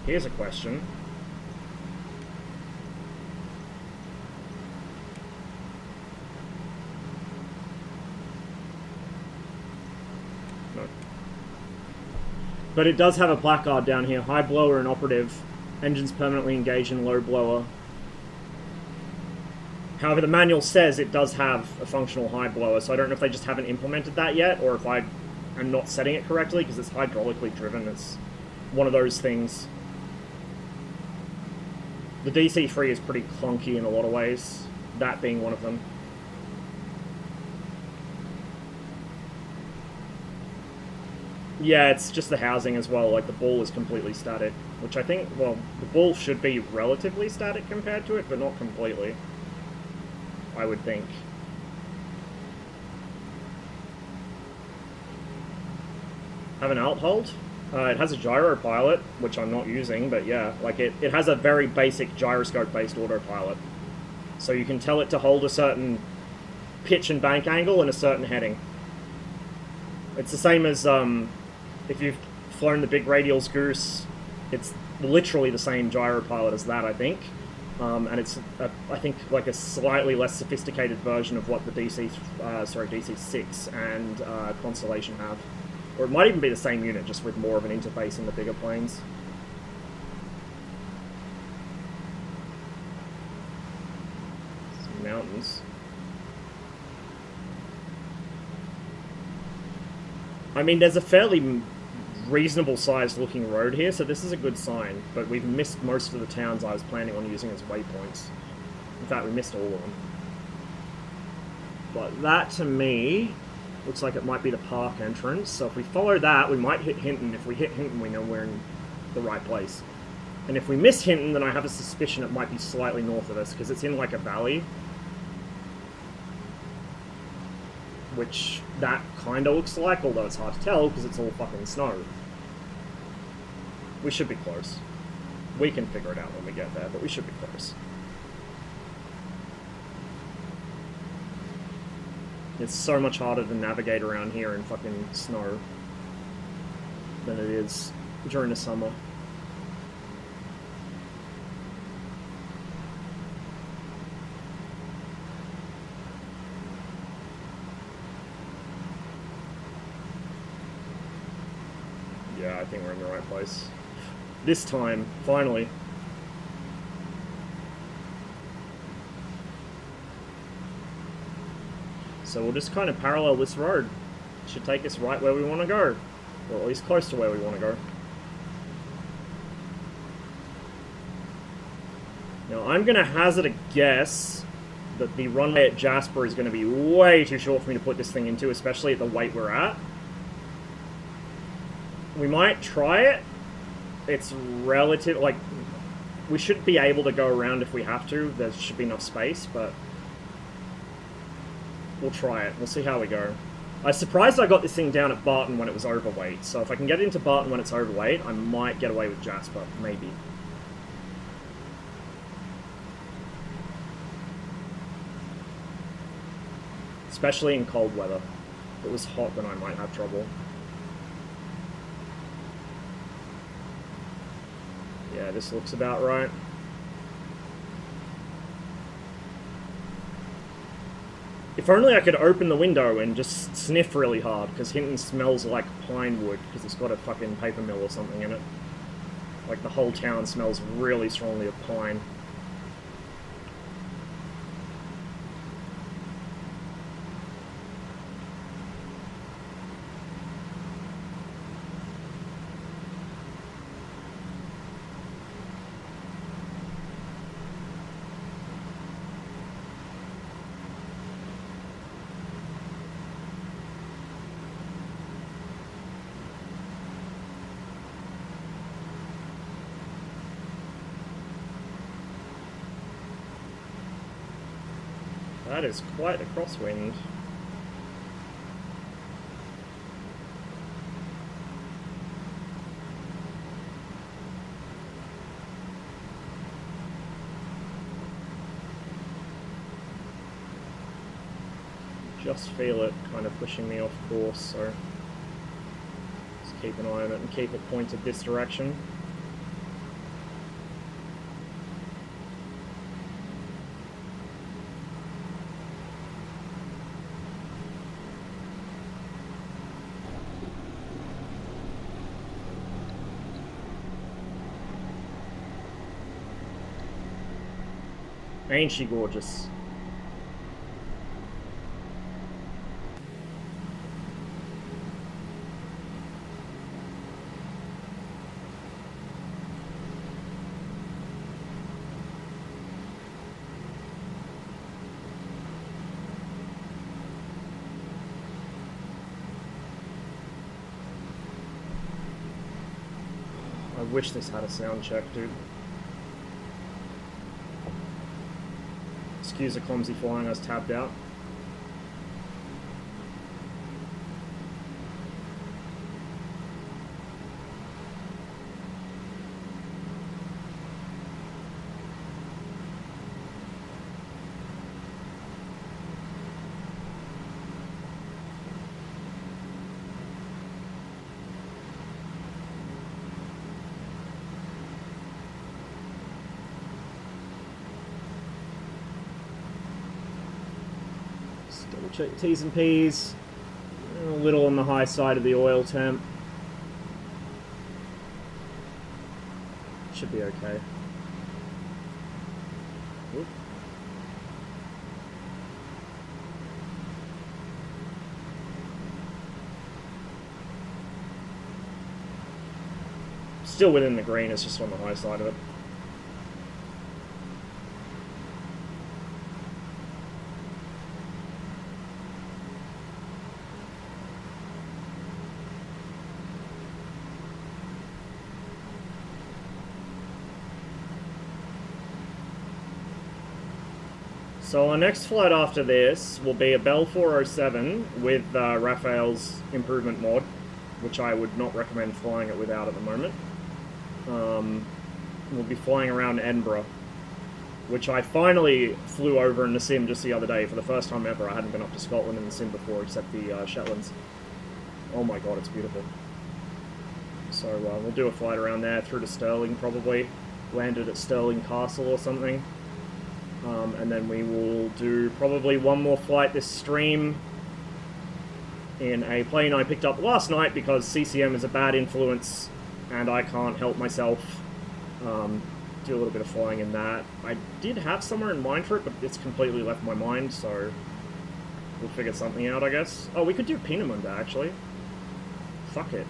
Here's a question. No. But it does have a placard down here. High blower inoperative. Engines permanently engaged in low blower. However, the manual says it does have a functional high blower, so I don't know if they just haven't implemented that yet, or if I am not setting it correctly, because it's hydraulically driven. It's one of those things. The DC-3 is pretty clunky in a lot of ways, that being one of them. Yeah, it's just the housing as well. Like, the ball is completely static, which I think, well, the ball should be relatively static compared to it, but not completely, I would think. Have an alt hold? It has a gyro pilot, which I'm not using, but yeah, like it has a very basic gyroscope-based autopilot. So you can tell it to hold a certain pitch and bank angle and a certain heading. It's the same as if you've flown the big radials Goose, it's literally the same gyro pilot as that, I think. And it's, I think, like a slightly less sophisticated version of what the DC-6 and Constellation have. Or it might even be the same unit, just with more of an interface in the bigger planes. Some mountains. I mean, there's a fairly reasonable-sized looking road here, so this is a good sign, but we've missed most of the towns I was planning on using as waypoints. In fact, we missed all of them. But that, to me, looks like it might be the park entrance, so if we follow that, we might hit Hinton. If we hit Hinton, we know we're in the right place. And if we miss Hinton, then I have a suspicion it might be slightly north of us, because it's in like a valley. Which that kind of looks like, although it's hard to tell, because it's all fucking snow. We should be close. We can figure it out when we get there, but we should be close. It's so much harder to navigate around here in fucking snow than it is during the summer. Yeah, I think we're in the right place. This time, finally. So we'll just kind of parallel this road. It should take us right where we want to go. Or at least close to where we want to go. Now, I'm going to hazard a guess that the runway at Jasper is going to be way too short for me to put this thing into, especially at the weight we're at. We might try it. It's relative, like, we should be able to go around if we have to. There should be enough space, but we'll try it. We'll see how we go. I was surprised I got this thing down at Barton when it was overweight, so if I can get it into Barton when it's overweight, I might get away with Jasper, maybe. Especially in cold weather. If it was hot, then I might have trouble. Yeah, this looks about right. If only I could open the window and just sniff really hard, because Hinton smells like pine wood, because it's got a fucking paper mill or something in it. Like, the whole town smells really strongly of pine. That is quite a crosswind. Just feel it kind of pushing me off course, so just keep an eye on it and keep it pointed this direction. Ain't she gorgeous? wish this had a sound check, dude. Excuse the clumsy flying, I was tapped out. Double check T's and P's. A little on the high side of the oil temp. Should be okay. Oop. Still within the green, it's just on the high side of it. So our next flight after this will be a Bell 407 with Raphael's improvement mod, which I would not recommend flying it without at the moment. We'll be flying around Edinburgh, which I finally flew over in the sim just the other day for the first time ever. I hadn't been up to Scotland in the sim before, except the Shetlands. Oh my god, it's beautiful. So we'll do a flight around there through to Stirling probably, landed at Stirling Castle or something. And then we will do probably one more flight this stream in a plane I picked up last night because CCM is a bad influence and I can't help myself. Do a little bit of flying in that. I did have somewhere in mind for it, but it's completely left my mind, so we'll figure something out, I guess. Oh, we could do Peenemünde, actually. Fuck it.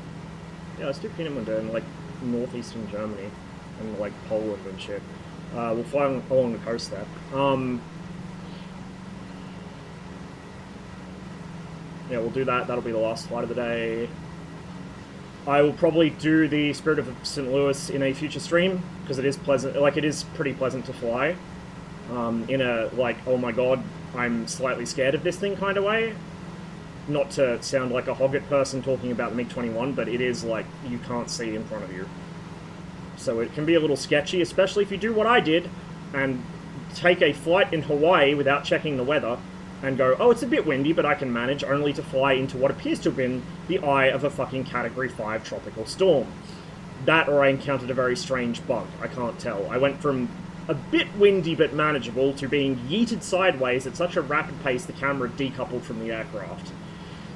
Yeah, let's do Peenemünde in, like, northeastern Germany and, like, Poland and shit. We'll fly along the coast there. Yeah, we'll do that. That'll be the last flight of the day. I will probably do the Spirit of St. Louis in a future stream, because it is pleasant. Like, it is pretty pleasant to fly. In a, like, oh my god, I'm slightly scared of this thing kind of way. Not to sound like a Hoggett person talking about the MiG-21, but it is, like, you can't see in front of you. So it can be a little sketchy, especially if you do what I did, and take a flight in Hawaii without checking the weather, and go, oh, it's a bit windy, but I can manage, only to fly into what appears to have been the eye of a fucking Category 5 tropical storm. That, or I encountered a very strange bug. I can't tell. I went from a bit windy but manageable to being yeeted sideways at such a rapid pace the camera decoupled from the aircraft.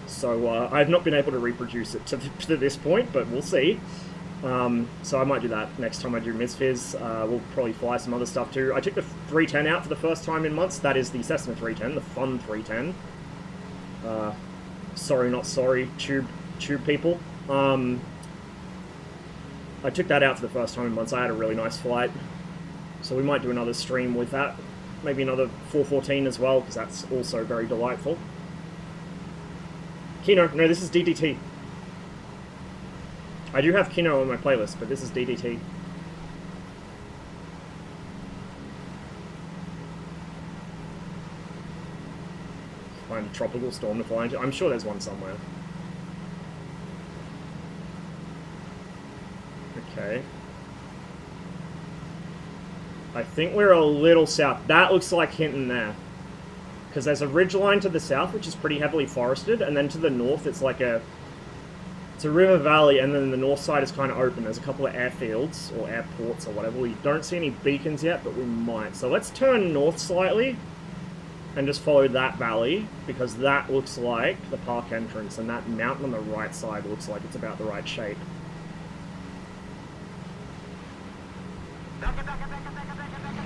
So I've not been able to reproduce it to this point, but we'll see. So I might do that next time I do MSFS. We'll probably fly some other stuff too. I took the 310 out for the first time in months. That is the Cessna 310, the fun 310. Sorry, not sorry, tube people. I took that out for the first time in months. I had a really nice flight. So we might do another stream with that. Maybe another 414 as well, because that's also very delightful. Kino, no, this is DDT. I do have Kino on my playlist, but this is DDT. Find a tropical storm to fly into. I'm sure there's one somewhere. Okay. I think we're a little south. That looks like Hinton there. Because there's a ridgeline to the south, which is pretty heavily forested, and then to the north it's like a... It's a river valley, and then the north side is kind of open. There's a couple of airfields, or airports, or whatever. We don't see any beacons yet, but we might. So let's turn north slightly, and just follow that valley, because that looks like the park entrance, and that mountain on the right side looks like it's about the right shape.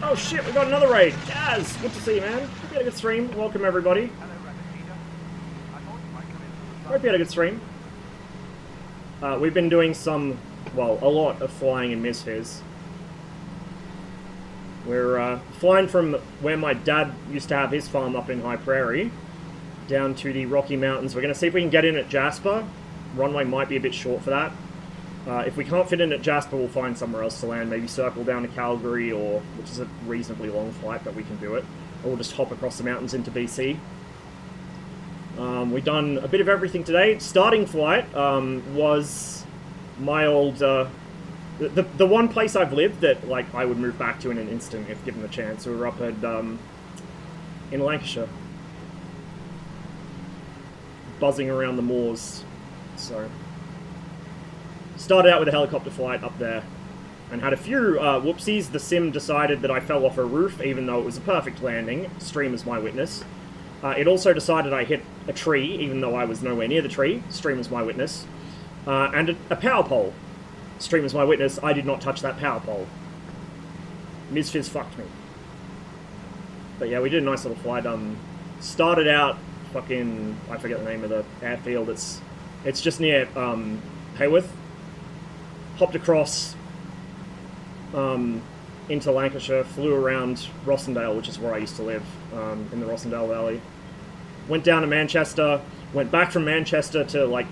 Oh shit, we got another raid! Jazz! Good to see you, man. Hope you had a good stream. Welcome, everybody. Hope you had a good stream. We've been doing some, well, a lot of flying in MSFS. We're flying from where my dad used to have his farm up in High Prairie down to the Rocky Mountains. We're going to see if we can get in at Jasper. Runway might be a bit short for that. If we can't fit in at Jasper, we'll find somewhere else to land. Maybe circle down to Calgary, or which is a reasonably long flight, but we can do it. Or we'll just hop across the mountains into BC. We've done a bit of everything today. Starting flight was my old... the one place I've lived that like I would move back to in an instant if given the chance. We were up at in Lancashire, buzzing around the moors. So started out with a helicopter flight up there, and had a few whoopsies. The sim decided that I fell off a roof, even though it was a perfect landing. Stream is my witness. It also decided I hit a tree, even though I was nowhere near the tree. Stream is my witness. And a power pole. Stream is my witness. I did not touch that power pole. Ms. Fizz fucked me. But yeah, we did a nice little flight. Started out fucking... I forget the name of the airfield. It's just near Hayworth. Hopped across into Lancashire, flew around Rossendale, which is where I used to live, in the Rossendale Valley. Went down to Manchester, went back from Manchester to, like,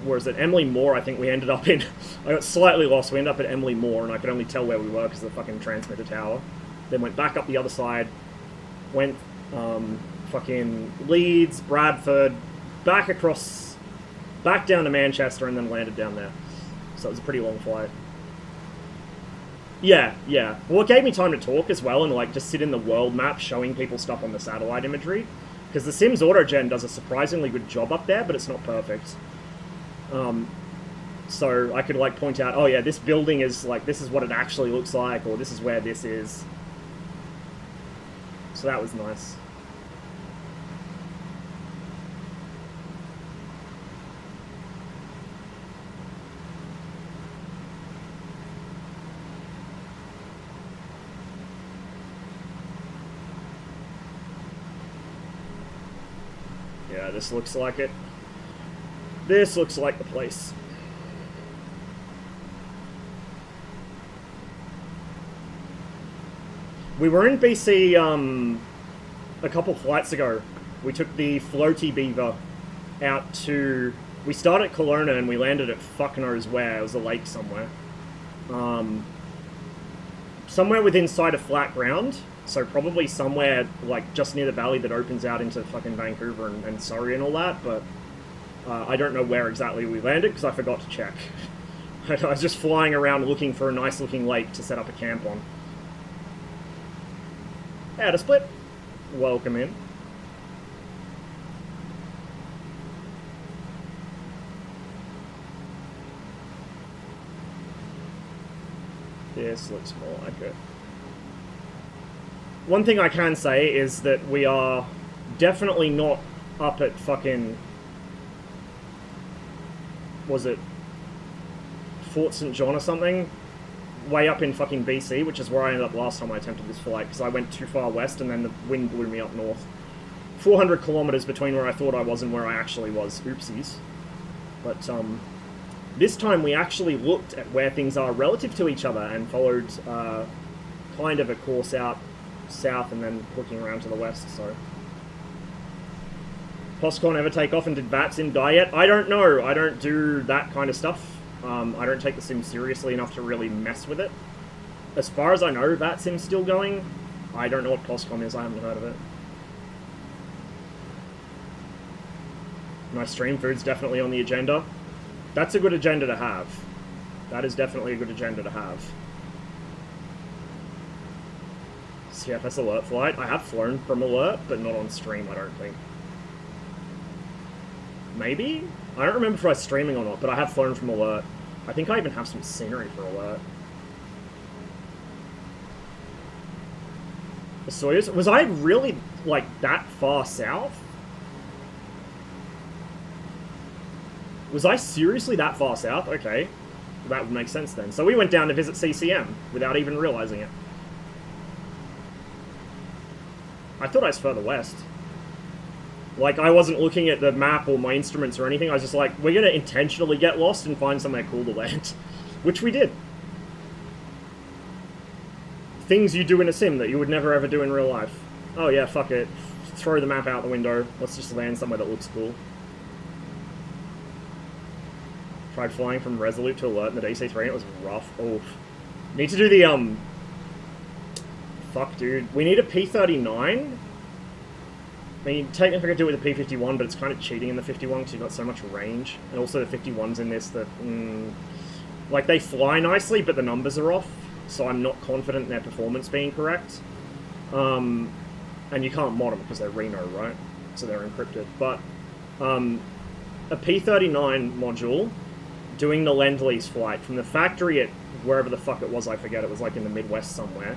where is it, Emily Moore, I think we ended up in. I got slightly lost, we ended up at Emily Moore, and I could only tell where we were because of the fucking transmitter tower. Then went back up the other side, went fucking Leeds, Bradford, back across, back down to Manchester, and then landed down there. So it was a pretty long flight. Yeah. Well, it gave me time to talk as well and, like, just sit in the world map showing people stuff on the satellite imagery. Because the Sims Autogen does a surprisingly good job up there, but it's not perfect. So I could, like, point out, oh yeah, this building is, like, this is what it actually looks like, or this is where this is. So that was nice. Yeah, this looks like it. This looks like the place. We were in BC a couple flights ago. We took the floaty beaver out to... We started at Kelowna and we landed at fuck knows where. It was a lake somewhere. Somewhere within sight of flat ground. So probably somewhere, like, just near the valley that opens out into fucking Vancouver and Surrey and all that, but I don't know where exactly we landed, because I forgot to check. I was just flying around looking for a nice-looking lake to set up a camp on. How to split. Welcome in. This looks more like it. One thing I can say is that we are definitely not up at fucking... Was it Fort St. John or something? Way up in fucking BC, which is where I ended up last time I attempted this flight, because I went too far west and then the wind blew me up north. 400 kilometers between where I thought I was and where I actually was. Oopsies. But, this time we actually looked at where things are relative to each other and followed, kind of a course out south and then looking around to the west, so... PostCon ever take off and did VATSIM die yet? I don't know. I don't do that kind of stuff. I don't take the sim seriously enough to really mess with it. As far as I know, VATSIM's still going. I don't know what PostCon is. I haven't heard of it. My stream food's definitely on the agenda. That's a good agenda to have. That is definitely a good agenda to have. CFS Alert flight. I have flown from Alert, but not on stream, I don't think. Maybe? I don't remember if I was streaming or not, but I have flown from Alert. I think I even have some scenery for Alert. The Soyuz? Was I really, like, that far south? Was I seriously that far south? Okay. That would make sense then. So we went down to visit CCM without even realizing it. I thought I was further west. Like, I wasn't looking at the map or my instruments or anything. I was just like, we're going to intentionally get lost and find somewhere cool to land. Which we did. Things you do in a sim that you would never ever do in real life. Oh yeah, fuck it. Throw the map out the window. Let's just land somewhere that looks cool. Tried flying from Resolute to Alert in the DC3 and it was rough. Oof. Need to do the, fuck, dude. We need a P39. I mean, technically I could do it with a P51, but it's kind of cheating in the 51 because you've got so much range. And also the 51s in this that, like, they fly nicely, but the numbers are off. So I'm not confident in their performance being correct. And you can't mod them because they're Reno, right? So they're encrypted. But, a P39 module doing the Lend-Lease flight from the factory at wherever the fuck it was, I forget, it was like in the Midwest somewhere,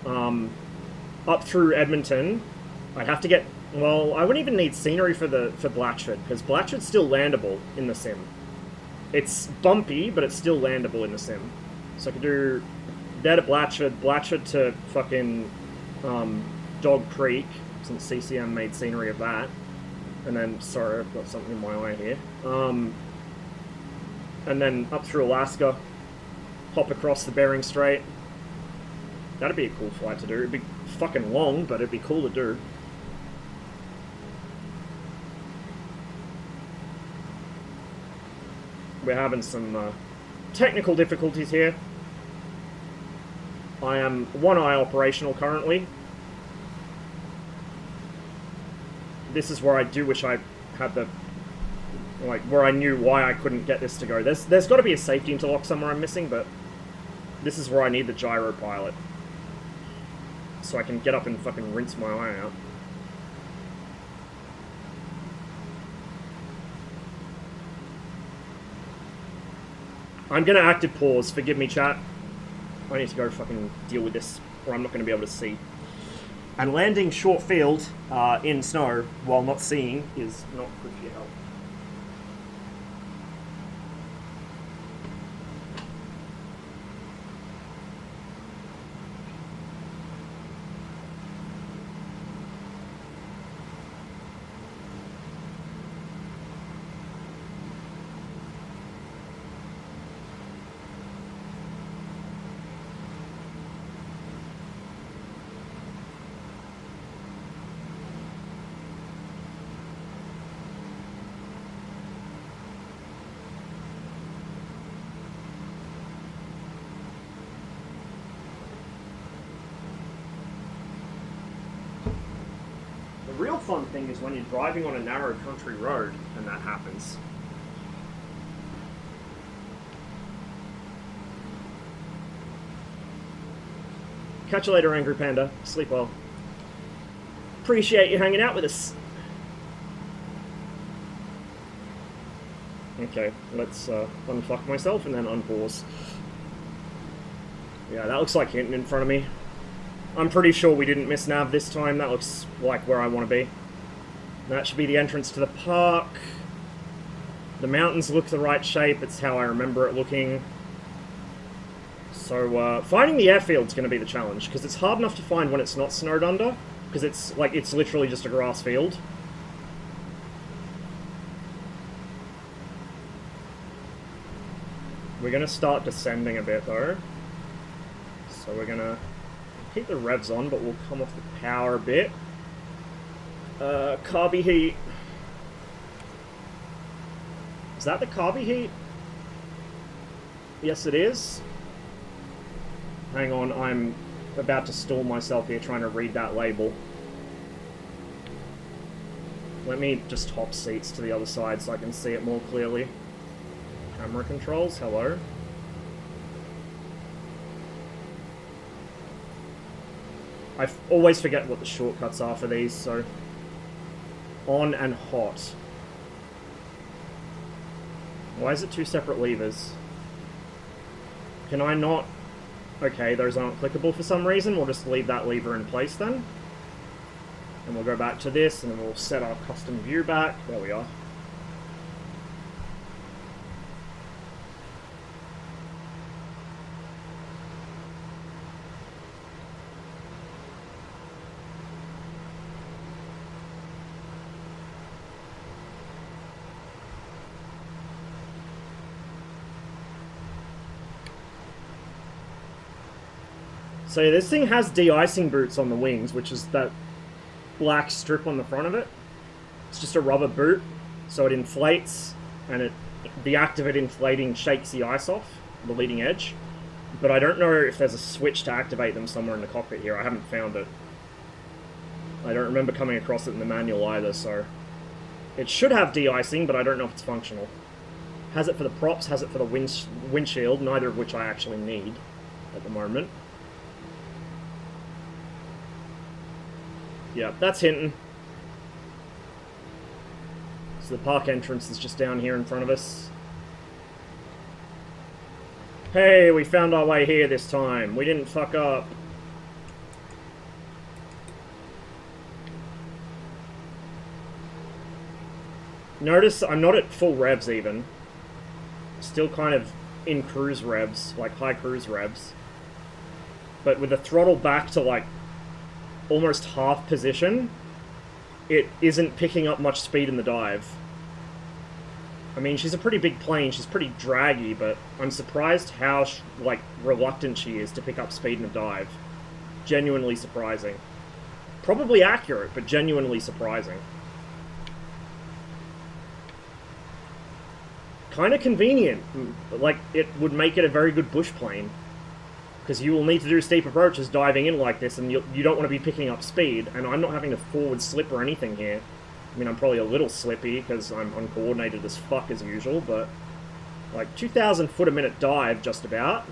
up through Edmonton. I'd have to get, well, I wouldn't even need scenery for Blatchford, because Blatchford's still landable in the sim. It's bumpy, but it's still landable in the sim. So I could do there to Blatchford to fucking Dog Creek, since CCM made scenery of that. And then, sorry, I've got something in my eye here. And then up through Alaska, hop across the Bering Strait. That'd be a cool flight to do. It'd be fucking long, but it'd be cool to do. We're having some technical difficulties here. I am one eye operational currently. This is where I do wish I had the, like, where I knew why I couldn't get this to go. There's got to be a safety interlock somewhere I'm missing, but this is where I need the gyro pilot. So I can get up and fucking rinse my eye out. I'm gonna active pause, forgive me chat. I need to go fucking deal with this, or I'm not gonna be able to see. And landing short field in snow while not seeing is not good for your health. The real fun thing is when you're driving on a narrow country road and that happens. Catch you later, Angry Panda. Sleep well. Appreciate you hanging out with us. Okay, let's unfuck myself and then unpause. Yeah, that looks like Hinton in front of me. I'm pretty sure we didn't miss nav this time. That looks like where I want to be. That should be the entrance to the park. The mountains look the right shape. It's how I remember it looking. So, finding the airfield's going to be the challenge, because it's hard enough to find when it's not snowed under, because it's literally just a grass field. We're going to start descending a bit, though. So we're going to keep the revs on, but we'll come off the power a bit. Carby heat. Is that the carby heat? Yes, it is. Hang on, I'm about to stall myself here trying to read that label. Let me just hop seats to the other side so I can see it more clearly. Camera controls, hello. I always forget what the shortcuts are for these, so... On and hot. Why is it two separate levers? Can I not... Okay, those aren't clickable for some reason. We'll just leave that lever in place then. And we'll go back to this, and then we'll set our custom view back. There we are. So this thing has de-icing boots on the wings, which is that black strip on the front of it. It's just a rubber boot, so it inflates and it the act of it inflating shakes the ice off, the leading edge. But I don't know if there's a switch to activate them somewhere in the cockpit here. I haven't found it. I don't remember coming across it in the manual either, so... It should have de-icing, but I don't know if it's functional. Has it for the props, has it for the windshield, neither of which I actually need at the moment. Yeah, that's hinting. So the park entrance is just down here in front of us. Hey, we found our way here this time. We didn't fuck up. Notice I'm not at full revs even. Still kind of in cruise revs, like high cruise revs. But with the throttle back to like almost half position, it isn't picking up much speed in the dive. I mean, she's a pretty big plane, she's pretty draggy, but I'm surprised how like reluctant she is to pick up speed in a dive. Genuinely surprising. Probably accurate, but genuinely surprising. Kind of convenient. Like, it would make it a very good bush plane. Because you will need to do steep approaches diving in like this, and you don't want to be picking up speed, and I'm not having to forward slip or anything here. I mean, I'm probably a little slippy, because I'm uncoordinated as fuck as usual, but... Like, 2,000 foot a minute dive, just about.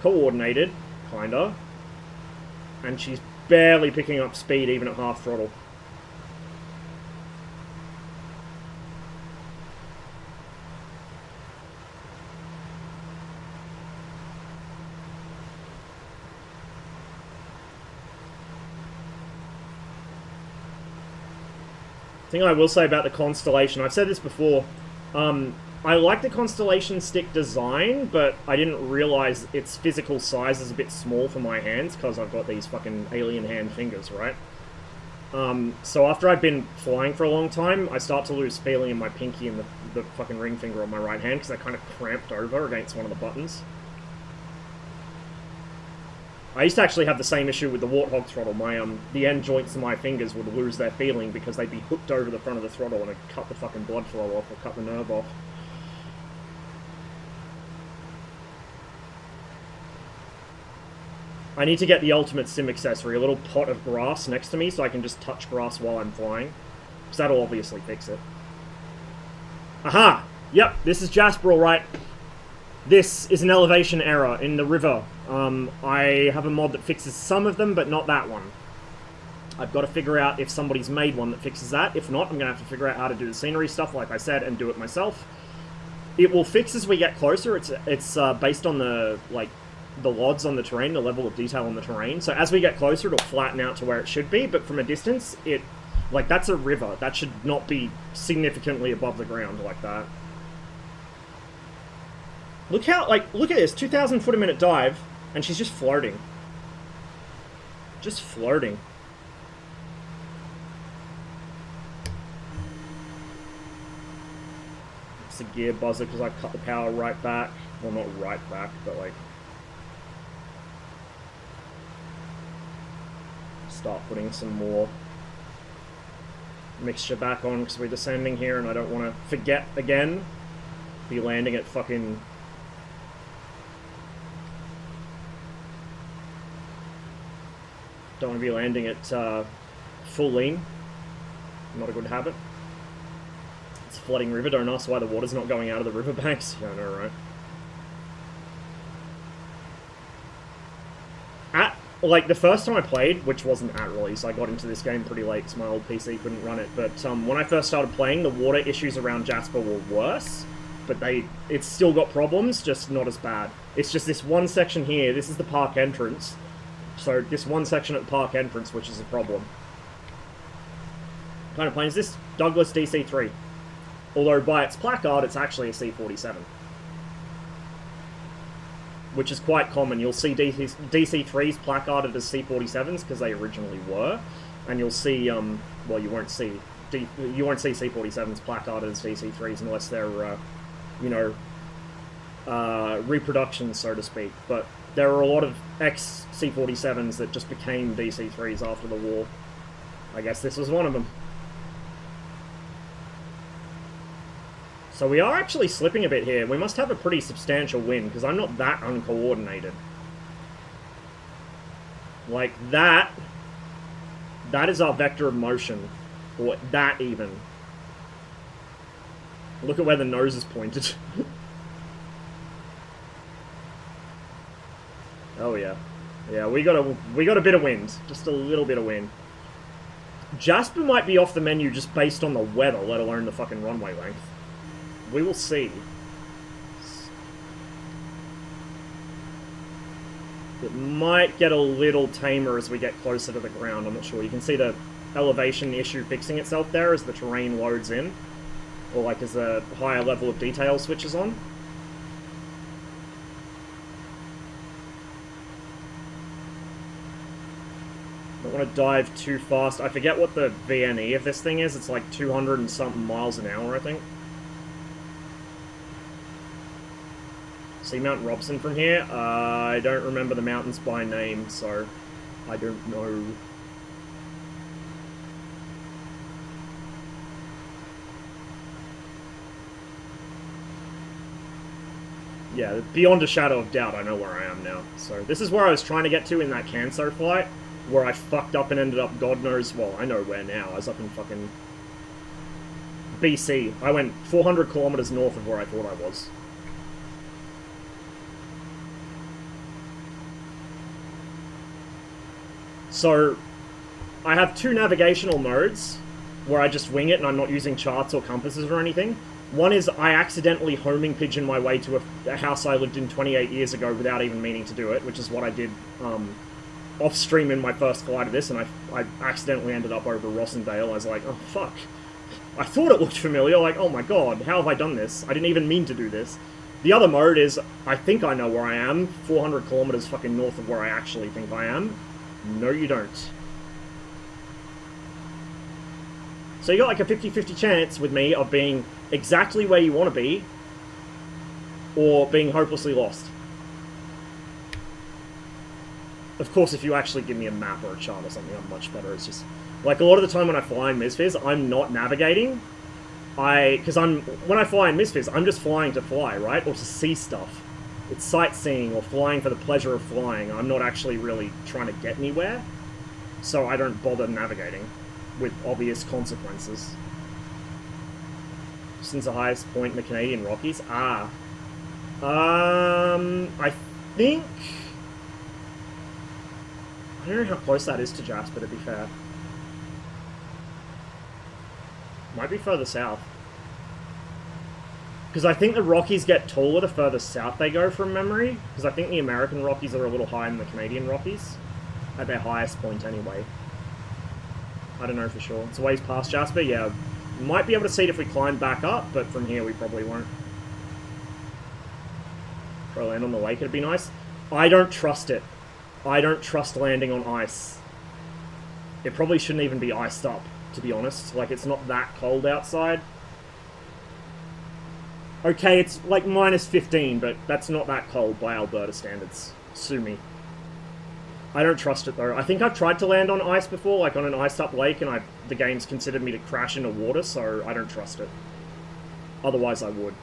Coordinated, kinda. And she's barely picking up speed, even at half throttle. Thing I will say about the Constellation, I've said this before, I like the Constellation stick design, but I didn't realize its physical size is a bit small for my hands, because I've got these fucking alien hand fingers, right? So after I've been flying for a long time, I start to lose feeling in my pinky and the fucking ring finger on my right hand, because I kind of cramped over against one of the buttons. I used to actually have the same issue with the Warthog throttle. The end joints of my fingers would lose their feeling because they'd be hooked over the front of the throttle and it'd cut the fucking blood flow off or cut the nerve off. I need to get the ultimate sim accessory, a little pot of grass next to me so I can just touch grass while I'm flying. Because that'll obviously fix it. Aha! Yep, this is Jasper alright. This is an elevation error in the river. I have a mod that fixes some of them, but not that one. I've got to figure out if somebody's made one that fixes that. If not, I'm going to have to figure out how to do the scenery stuff, like I said, and do it myself. It will fix as we get closer. It's based on the LODs on the terrain, the level of detail on the terrain. So as we get closer, it'll flatten out to where it should be, but from a distance, that's a river. That should not be significantly above the ground like that. Look at this, 2,000 foot a minute dive, and she's just floating. Just floating. It's a gear buzzer because I cut the power right back. Well, not right back, but like... Start putting some more mixture back on because we're descending here and I don't want to forget again. Be landing at fucking... Don't want to be landing at full lean. Not a good habit. It's a flooding river. Don't ask why the water's not going out of the riverbanks. Yeah, I know, right? Like, the first time I played, which wasn't at release, I got into this game pretty late because my old PC couldn't run it, but when I first started playing, the water issues around Jasper were worse, but it's still got problems, just not as bad. It's just this one section here, this is the park entrance, so this one section at the park entrance, which is a problem. What kind of plane is this? Douglas DC-3. Although by its placard, it's actually a C-47. Which is quite common. You'll see DC-3s placarded as C-47s because they originally were, and you'll see, well, you won't see C-47s placarded as DC-3s unless they're, you know, reproductions, so to speak. But there are a lot of ex-C-47s that just became DC-3s after the war. I guess this was one of them. So we are actually slipping a bit here. We must have a pretty substantial wind, because I'm not that uncoordinated. Like, that is our vector of motion. Or that, even. Look at where the nose is pointed. Oh, yeah. Yeah, we got a bit of wind. Just a little bit of wind. Jasper might be off the menu just based on the weather, let alone the fucking runway length. We will see. It might get a little tamer as we get closer to the ground, I'm not sure. You can see the elevation issue fixing itself there as the terrain loads in. Or like as the higher level of detail switches on. Don't want to dive too fast. I forget what the VNE of this thing is. It's like 200 and something miles an hour, I think. See Mount Robson from here? I don't remember the mountains by name, so I don't know. Yeah, beyond a shadow of doubt, I know where I am now. So this is where I was trying to get to in that Canso flight, where I fucked up and ended up God knows, well, I know where now. I was up in fucking BC. I went 400 kilometers north of where I thought I was. So, I have two navigational modes where I just wing it and I'm not using charts or compasses or anything. One is I accidentally homing pigeon my way to a house I lived in 28 years ago without even meaning to do it, which is what I did off-stream in my first flight of this, and I accidentally ended up over Rossendale. I was like, oh, fuck. I thought it looked familiar, like, oh my god, how have I done this? I didn't even mean to do this. The other mode is, I think I know where I am, 400 kilometers fucking north of where I actually think I am. No, you don't. So you got like a 50-50 chance with me of being exactly where you want to be, or being hopelessly lost. Of course, if you actually give me a map or a chart or something, I'm much better. It's just, like, a lot of the time when I fly in MSFS, I'm not navigating. When I fly in MSFS, I'm just flying to fly, right? Or to see stuff. It's sightseeing or flying for the pleasure of flying. I'm not actually really trying to get anywhere. So I don't bother navigating with obvious consequences. Since the highest point in the Canadian Rockies? I think... I don't know how close that is to Jasper, to be fair. Might be further south. Because I think the Rockies get taller the further south they go from memory. Because I think the American Rockies are a little higher than the Canadian Rockies. At their highest point, anyway. I don't know for sure. It's a ways past Jasper, yeah. Might be able to see it if we climb back up, but from here we probably won't. Try to land on the lake, it'd be nice. I don't trust it. I don't trust landing on ice. It probably shouldn't even be iced up, to be honest. Like, it's not that cold outside. Okay, it's like minus 15, but that's not that cold by Alberta standards. Sue me. I don't trust it, though. I think I've tried to land on ice before, like on an iced-up lake, and the game's considered me to crash into water, so I don't trust it. Otherwise, I would.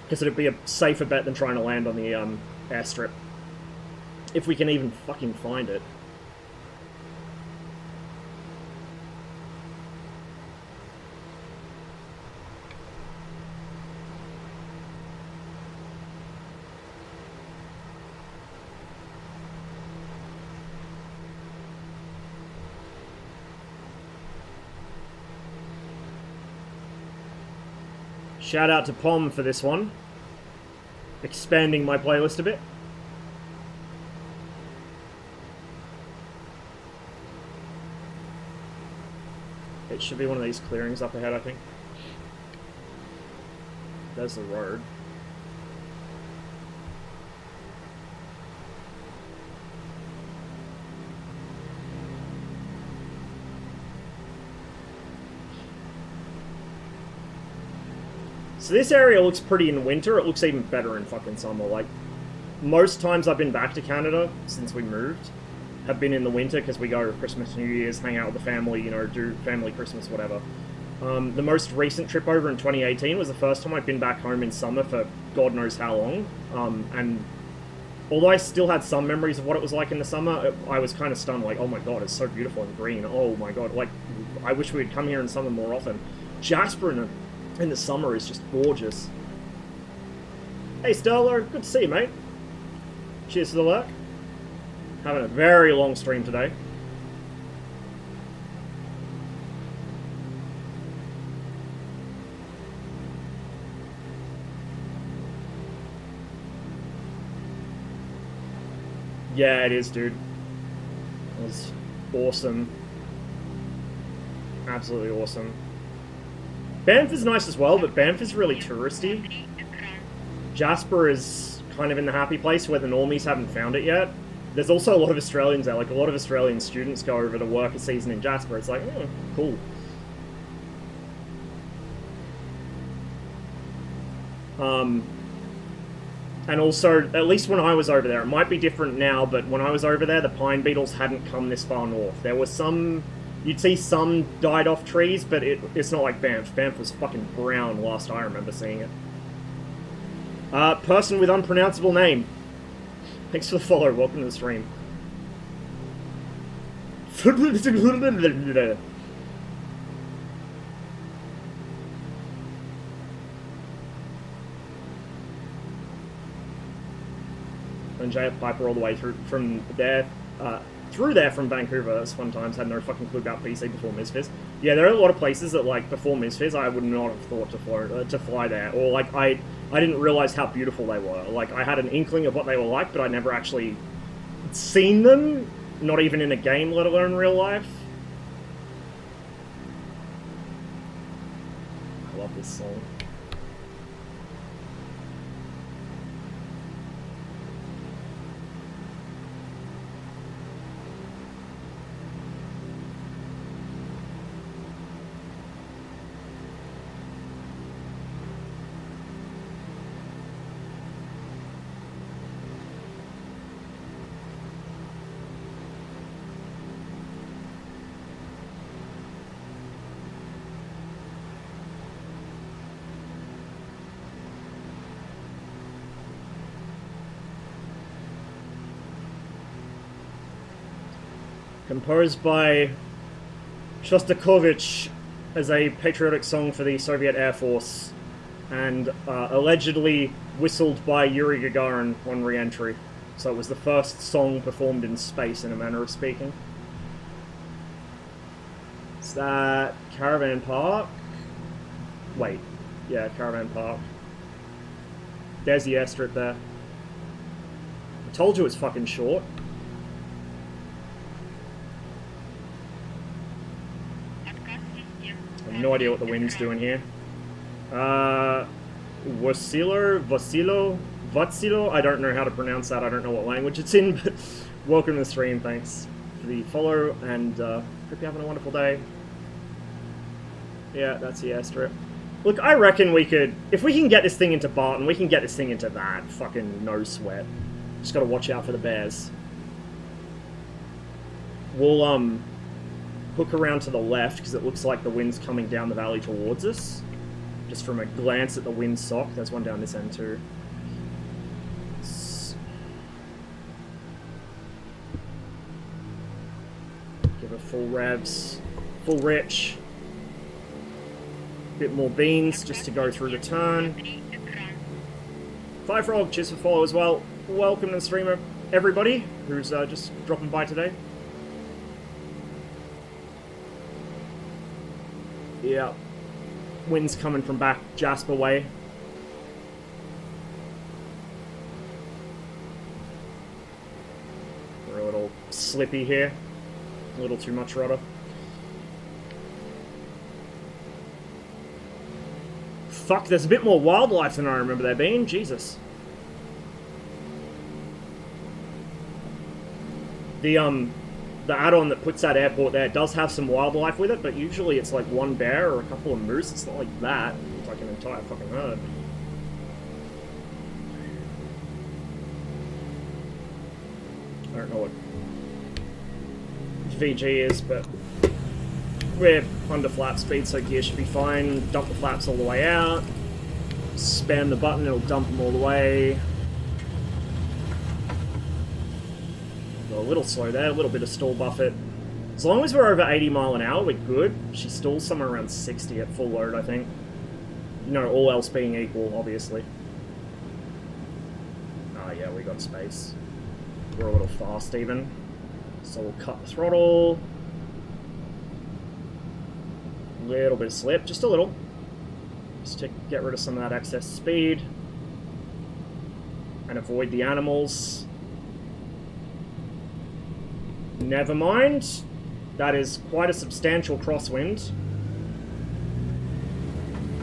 Because it'd be a safer bet than trying to land on the airstrip. If we can even fucking find it. Shout out to Pom for this one. Expanding my playlist a bit. It should be one of these clearings up ahead, I think. There's the road. So this area looks pretty in winter. It looks even better in fucking summer. Like, most times I've been back to Canada since we moved have been in the winter because we go to Christmas, New Year's, hang out with the family, you know, do family Christmas, whatever. The most recent trip over in 2018 was the first time I'd been back home in summer for God knows how long. And although I still had some memories of what it was like in the summer, I was kind of stunned, like, oh my god, it's so beautiful and green. Oh my god, like, I wish we'd come here in summer more often. Jasper in the summer is just gorgeous. Hey Stellar, good to see you, mate. Cheers to the lurk. Having a very long stream today. Yeah, it is, dude. It was awesome. Absolutely awesome. Banff is nice as well, but Banff is really touristy. Jasper is kind of in the happy place where the normies haven't found it yet. There's also a lot of Australians there. Like, a lot of Australian students go over to work a season in Jasper. It's like, oh, cool. And also, at least when I was over there, it might be different now, but when I was over there, the pine beetles hadn't come this far north. There was some... You'd see some died-off trees, but it's not like Banff. Banff was fucking brown last I remember seeing it. Person with unpronounceable name. Thanks for the follow. Welcome to the stream. And JF Piper all the way through from there, from Vancouver. That's fun times. Had no fucking clue about BC before MSFS. Yeah, there are a lot of places that, like, before MSFS, I would not have thought to fly there, or like I didn't realize how beautiful they were. Like, I had an inkling of what they were like, but I never actually seen them, not even in a game, let alone real life. I love this song. Composed by Shostakovich as a patriotic song for the Soviet Air Force, and allegedly whistled by Yuri Gagarin on re-entry. So it was the first song performed in space, in a manner of speaking. Is that Caravan Park? Wait, yeah, Caravan Park. There's the airstrip there. I told you it's fucking short. I have no idea what the wind's doing here. Vatsilo, I don't know how to pronounce that, I don't know what language it's in, but welcome to the stream, thanks for the follow, and hope you're having a wonderful day. Yeah, that's the airstrip. Look, I reckon we could, if we can get this thing into Barton, we can get this thing into that, fucking no sweat. Just gotta watch out for the bears. We'll, hook around to the left, because it looks like the wind's coming down the valley towards us. Just from a glance at the wind sock. There's one down this end too. Give it full revs. Full rich. Bit more beans just to go through the turn. Firefrog, cheers for follow as well. Welcome to the streamer, everybody who's just dropping by today. Yeah, wind's coming from back Jasper way. We're a little slippy here. A little too much rudder. Fuck, there's a bit more wildlife than I remember there being. Jesus. The add-on that puts that airport there does have some wildlife with it, but usually it's like one bear or a couple of moose. It's not like that. It's like an entire fucking herd. I don't know what VG is, but We're under flap speed, so gear should be fine. Dump the flaps all the way out. Spam the button, it'll dump them all the way. Go a little slow there, a little bit of stall buffet. As long as we're over 80 mile an hour, we're good. She stalls somewhere around 60 at full load, I think. You know, all else being equal, obviously. Ah, yeah, we got space. We're a little fast even. So we'll cut the throttle. A little bit of slip, just a little. Just to get rid of some of that excess speed. And avoid the animals. Never mind. That is quite a substantial crosswind.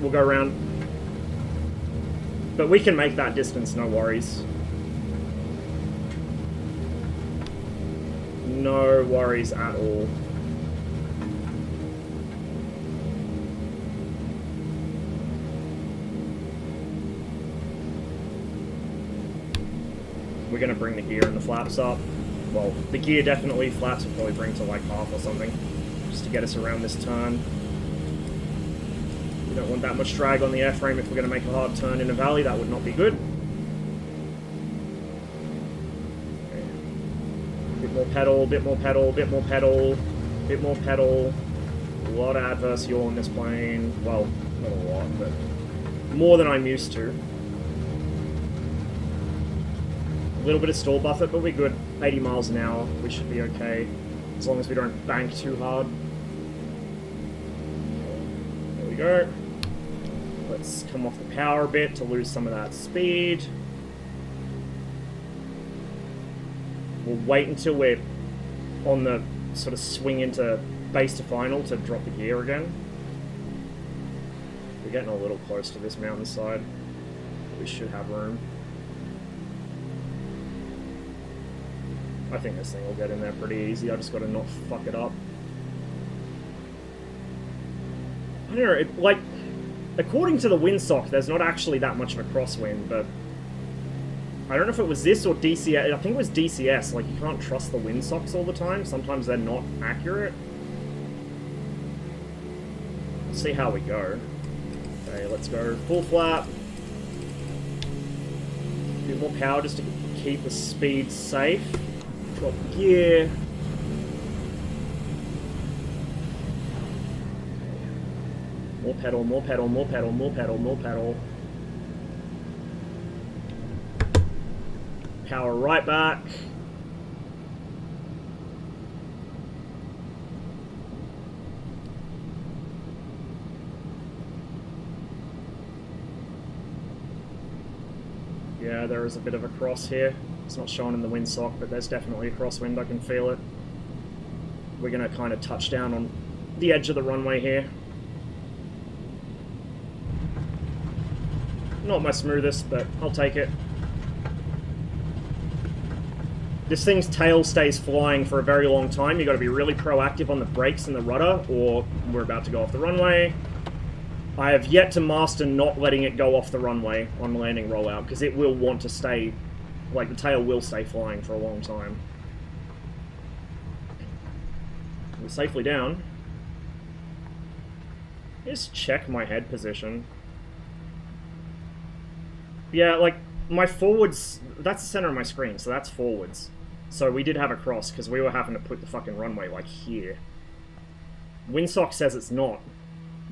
We'll go around. But we can make that distance, no worries. No worries at all. We're going to bring the gear and the flaps up. Well, the gear definitely, flaps will probably bring to like half or something, just to get us around this turn. We don't want that much drag on the airframe if we're going to make a hard turn in a valley, that would not be good. Okay. Bit more pedal, bit more pedal, bit more pedal, bit more pedal. A lot of adverse yaw on this plane. Well, not a lot, but more than I'm used to. A little bit of stall buffet, but we're good. 80 miles an hour, we should be okay. As long as we don't bank too hard. There we go. Let's come off the power a bit to lose some of that speed. We'll wait until we're on the sort of swing into base to final to drop the gear again. We're getting a little close to this mountainside. We should have room. I think this thing will get in there pretty easy. I just got to not fuck it up. I don't know, like, according to the windsock, there's not actually that much of a crosswind, but I don't know if it was this or DCS. I think it was DCS. Like, you can't trust the windsocks all the time. Sometimes they're not accurate. Let's see how we go. Okay, let's go full flap. A bit more power just to keep the speed safe. Drop gear. More pedal, more pedal, more pedal, more pedal, more pedal. Power right back. Yeah, there is a bit of a cross here. It's not shown in the windsock, but there's definitely a crosswind. I can feel it. We're going to kind of touch down on the edge of the runway here. Not my smoothest, but I'll take it. This thing's tail stays flying for a very long time. You've got to be really proactive on the brakes and the rudder, or we're about to go off the runway. I have yet to master not letting it go off the runway on landing rollout, because it will want to stay, like, the tail will stay flying for a long time. We're safely down. Just check my head position. Yeah, like, my forwards, that's the center of my screen, so that's forwards. So we did have a cross, because we were having to put the fucking runway, like, here. Windsock says it's not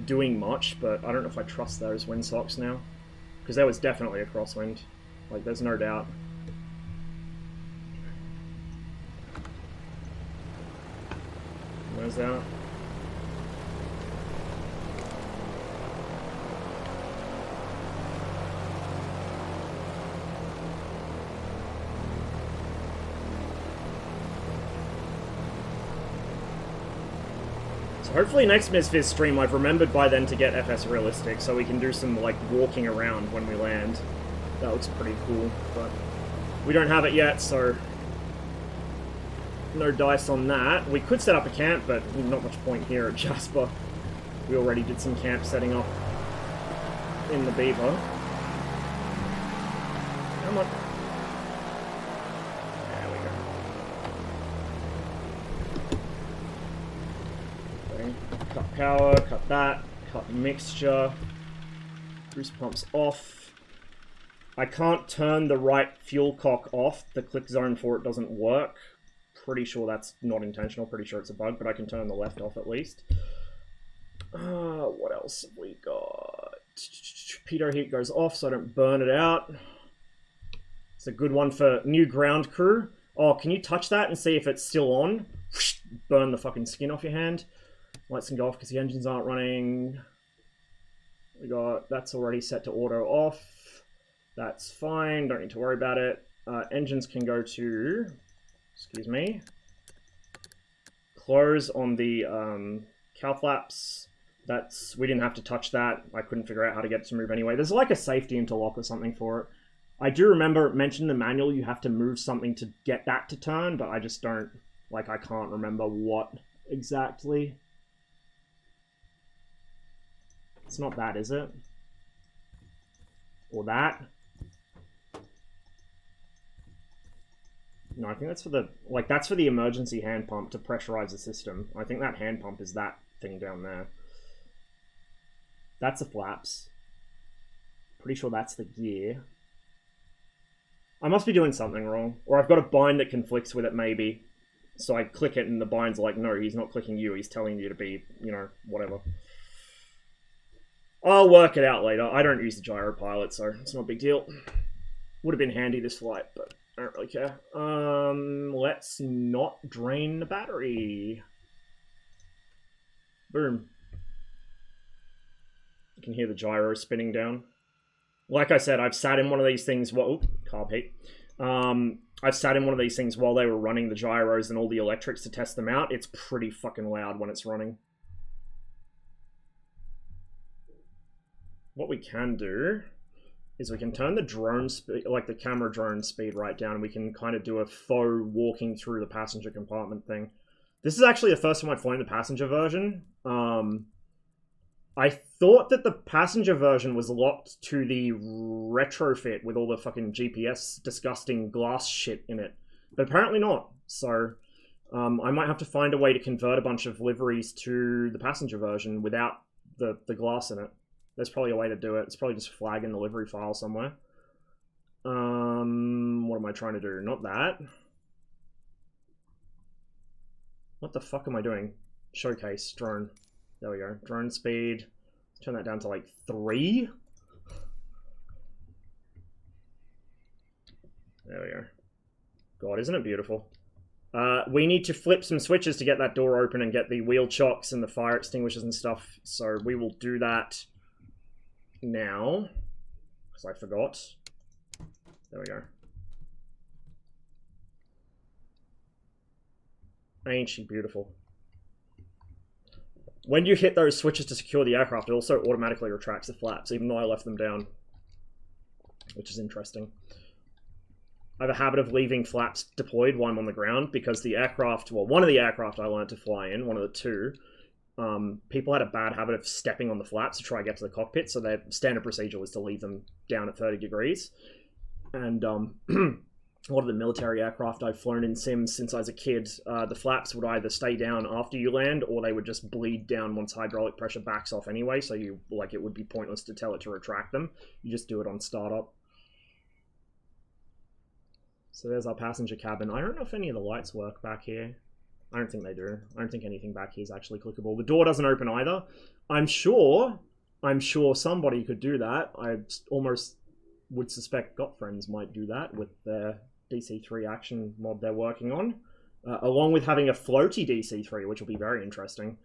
doing much, but I don't know if I trust those windsocks now. Because there was definitely a crosswind. Like, there's no doubt. Where's that? So hopefully next MSFS stream I've remembered by then to get FS realistic, so we can do some, like, walking around when we land. That looks pretty cool, but we don't have it yet, so no dice on that. We could set up a camp, but not much point here at Jasper. We already did some camp setting up in the Beaver. Come on. There we go. Okay. power, cut that, cut mixture. Boost pumps off. I can't turn the right fuel cock off. The click zone for it doesn't work. Pretty sure that's not intentional. Pretty sure it's a bug, but I can turn the left off at least. What else have we got? Pitot heat goes off so I don't burn it out. It's a good one for new ground crew. Oh, can you touch that and see if it's still on? Burn the fucking skin off your hand. Lights can go off because the engines aren't running. We got, that's already set to auto off. That's fine, don't need to worry about it. Engines can go to, excuse me, close on the cow flaps. That's, we didn't have to touch that. I couldn't figure out how to get it to move anyway. There's like a safety interlock or something for it. I do remember it mentioned in the manual you have to move something to get that to turn, but I just don't, like, I can't remember what exactly. It's not that, is it? Or that? No, I think that's for the, like, that's for the emergency hand pump to pressurize the system. I think that hand pump is that thing down there. That's the flaps. Pretty sure that's the gear. I must be doing something wrong. Or I've got a bind that conflicts with it, maybe. So I click it and the bind's like, no, he's not clicking you. He's telling you to be, you know, whatever. I'll work it out later. I don't use the gyro pilot, so it's not a big deal. Would have been handy this flight, but I don't really care. Let's not drain the battery. Boom. You can hear the gyro spinning down. Like I said, I've sat in one of these things. Whoa, carb heat. I've sat in one of these things while they were running the gyros and all the electrics to test them out. It's pretty fucking loud when it's running. What we can do is we can turn the drone speed, like the camera drone speed right down, and we can kind of do a faux walking through the passenger compartment thing. This is actually the first time I've flown the passenger version. I thought that the passenger version was locked to the retrofit with all the fucking GPS disgusting glass shit in it, but apparently not. So I might have to find a way to convert a bunch of liveries to the passenger version without the glass in it. There's probably a way to do it. It's probably just flagging the livery file somewhere. What am I trying to do? Not that. What the fuck am I doing? Showcase, drone. There we go. Drone speed. Turn that down to like 3. There we go. God, isn't it beautiful? We need to flip some switches to get that door open and get the wheel chocks and the fire extinguishers and stuff. So we will do that now, because I forgot. There we go. Ain't she beautiful? When you hit those switches to secure the aircraft, it also automatically retracts the flaps, even though I left them down, which is interesting. I have a habit of leaving flaps deployed while I'm on the ground, because the aircraft, well, one of the aircraft I learned to fly in, one of the two, people had a bad habit of stepping on the flaps to try and get to the cockpit, so their standard procedure was to leave them down at 30 degrees. And a lot of the military aircraft I've flown in sims since I was a kid, the flaps would either stay down after you land, or they would just bleed down once hydraulic pressure backs off anyway, so you, like, it would be pointless to tell it to retract them. You just do it on startup. So there's our passenger cabin. I don't know if any of the lights work back here. I don't think they do. I don't think anything back here is actually clickable. The door doesn't open either. I'm sure somebody could do that. I almost would suspect Got Friends might do that with their DC3 action mod they're working on, along with having a floaty DC3, which will be very interesting.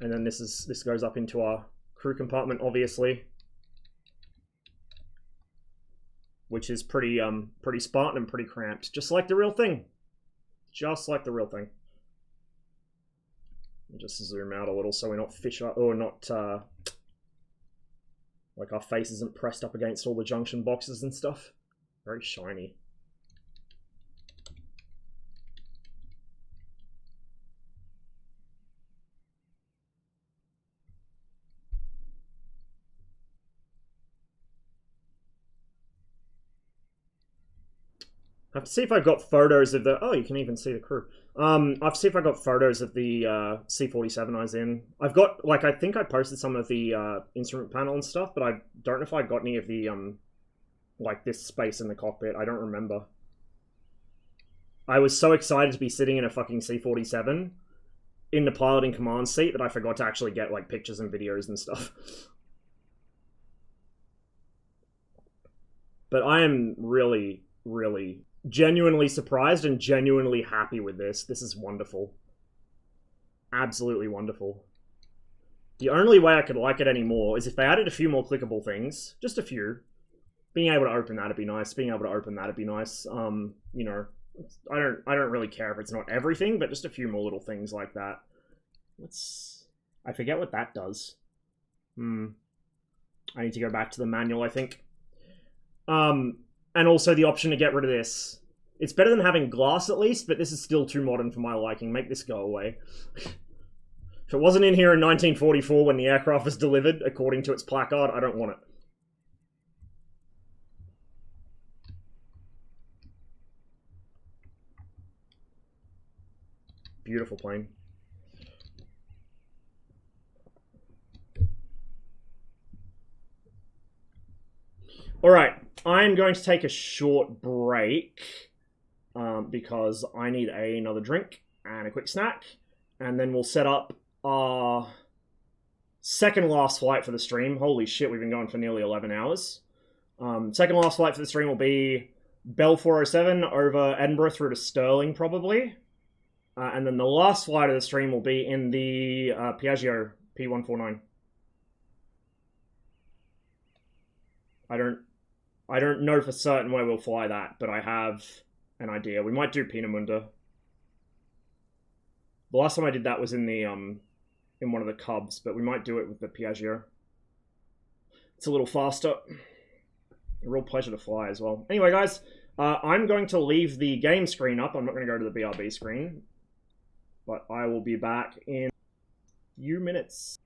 And then this goes up into our crew compartment, obviously, which is pretty Spartan and pretty cramped, just like the real thing. Just like the real thing. I'll just zoom out a little so we're not like our face isn't pressed up against all the junction boxes and stuff. Very shiny. I have to see if I've got photos of the... Oh, you can even see the crew. I have to see if I got photos of the C-47 I was in. I've got, like, I think I posted some of the instrument panel and stuff, but I don't know if I got any of the, like, this space in the cockpit. I don't remember. I was so excited to be sitting in a fucking C-47 in the piloting command seat that I forgot to actually get, like, pictures and videos and stuff. But I am really, really... genuinely surprised and genuinely happy with this. This is wonderful. Absolutely wonderful. The only way I could like it anymore is if they added a few more clickable things. Just a few. Being able to open that'd be nice. Being able to open that'd be nice. You know, I don't really care if it's not everything, but just a few more little things like that. I forget what that does. I need to go back to the manual, I think. And also the option to get rid of this. It's better than having glass at least, but this is still too modern for my liking. Make this go away. If it wasn't in here in 1944 when the aircraft was delivered, according to its placard, I don't want it. Beautiful plane. Alright, I'm going to take a short break because I need another drink and a quick snack, and then we'll set up our second last flight for the stream. Holy shit, we've been going for nearly 11 hours. Second last flight for the stream will be Bell 407 over Edinburgh through to Stirling, probably. And then the last flight of the stream will be in the Piaggio P149. I don't know for certain where we'll fly that, but I have an idea. We might do Peenemünde. The last time I did that was in the in one of the Cubs, but we might do it with the Piaggio. It's a little faster. A real pleasure to fly as well. Anyway, guys, I'm going to leave the game screen up. I'm not going to go to the BRB screen, but I will be back in a few minutes.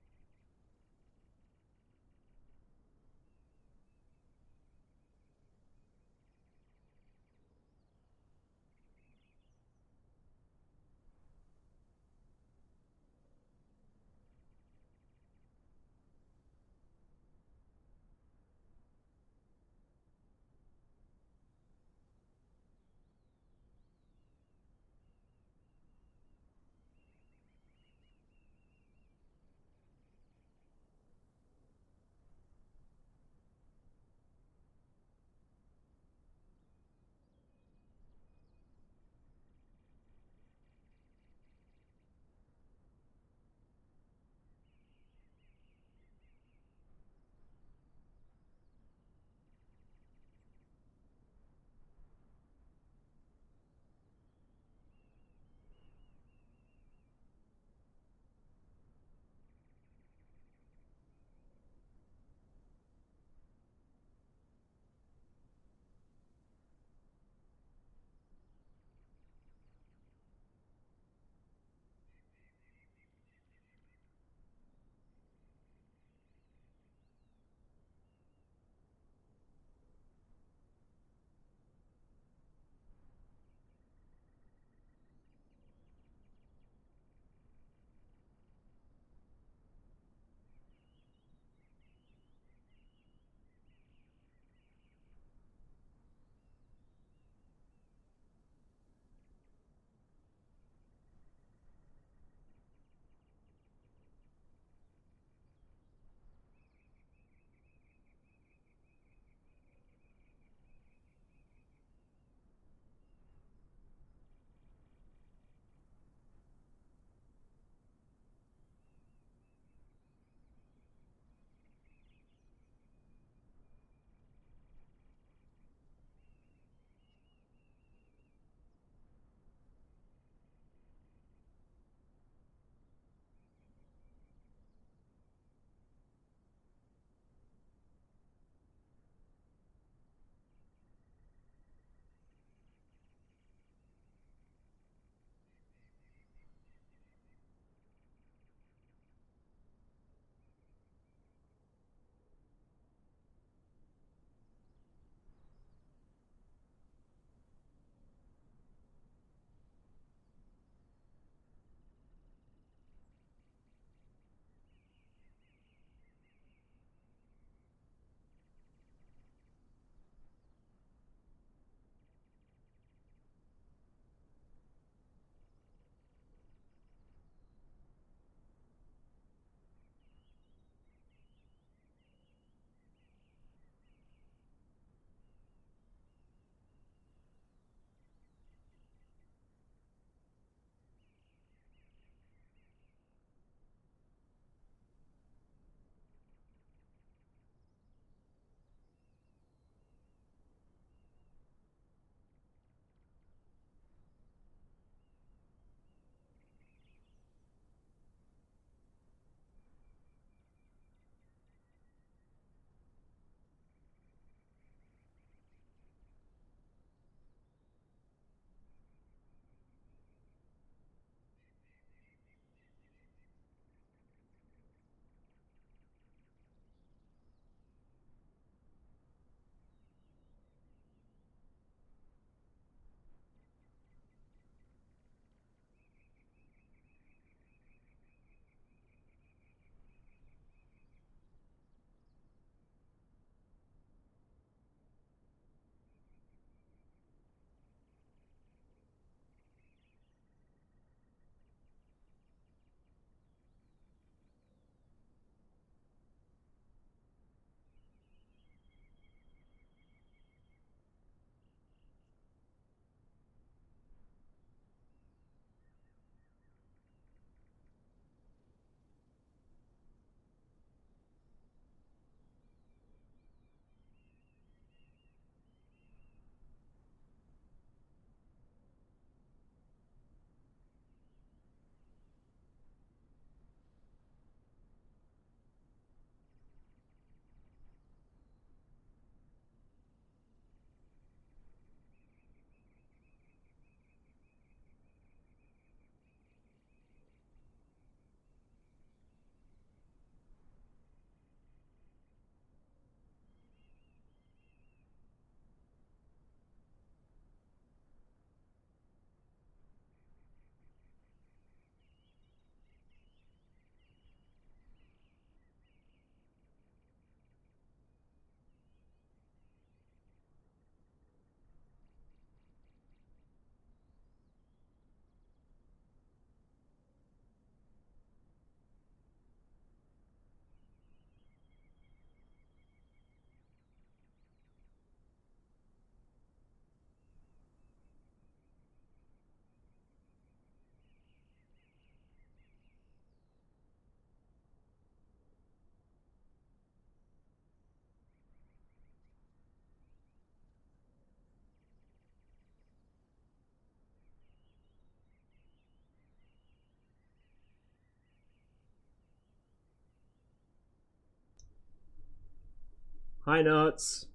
Hi, Nuts.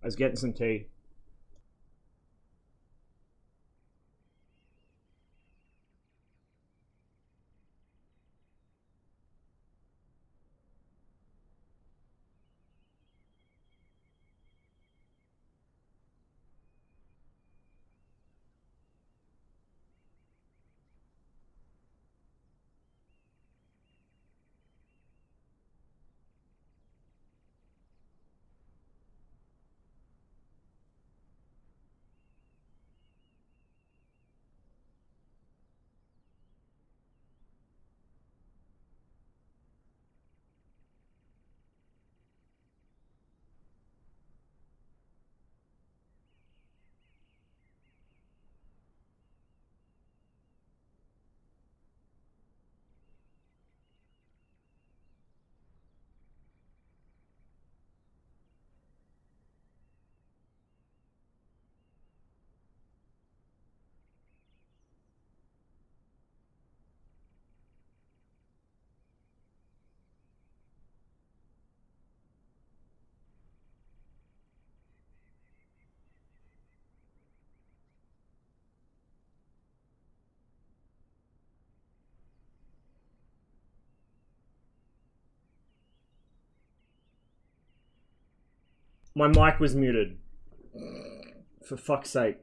I was getting some tea. My mic was muted. For fuck's sake.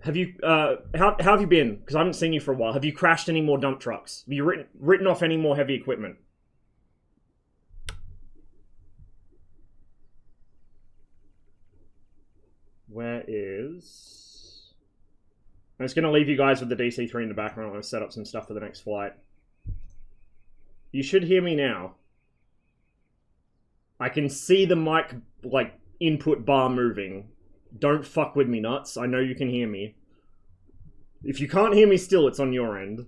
Have you, how have you been? Because I haven't seen you for a while. Have you crashed any more dump trucks? Have you written off any more heavy equipment? Where is... I'm just going to leave you guys with the DC-3 in the background. I'm going to set up some stuff for the next flight. You should hear me now. I can see the mic, like, input bar moving. Don't fuck with me, Nuts. I know you can hear me. If you can't hear me still, it's on your end.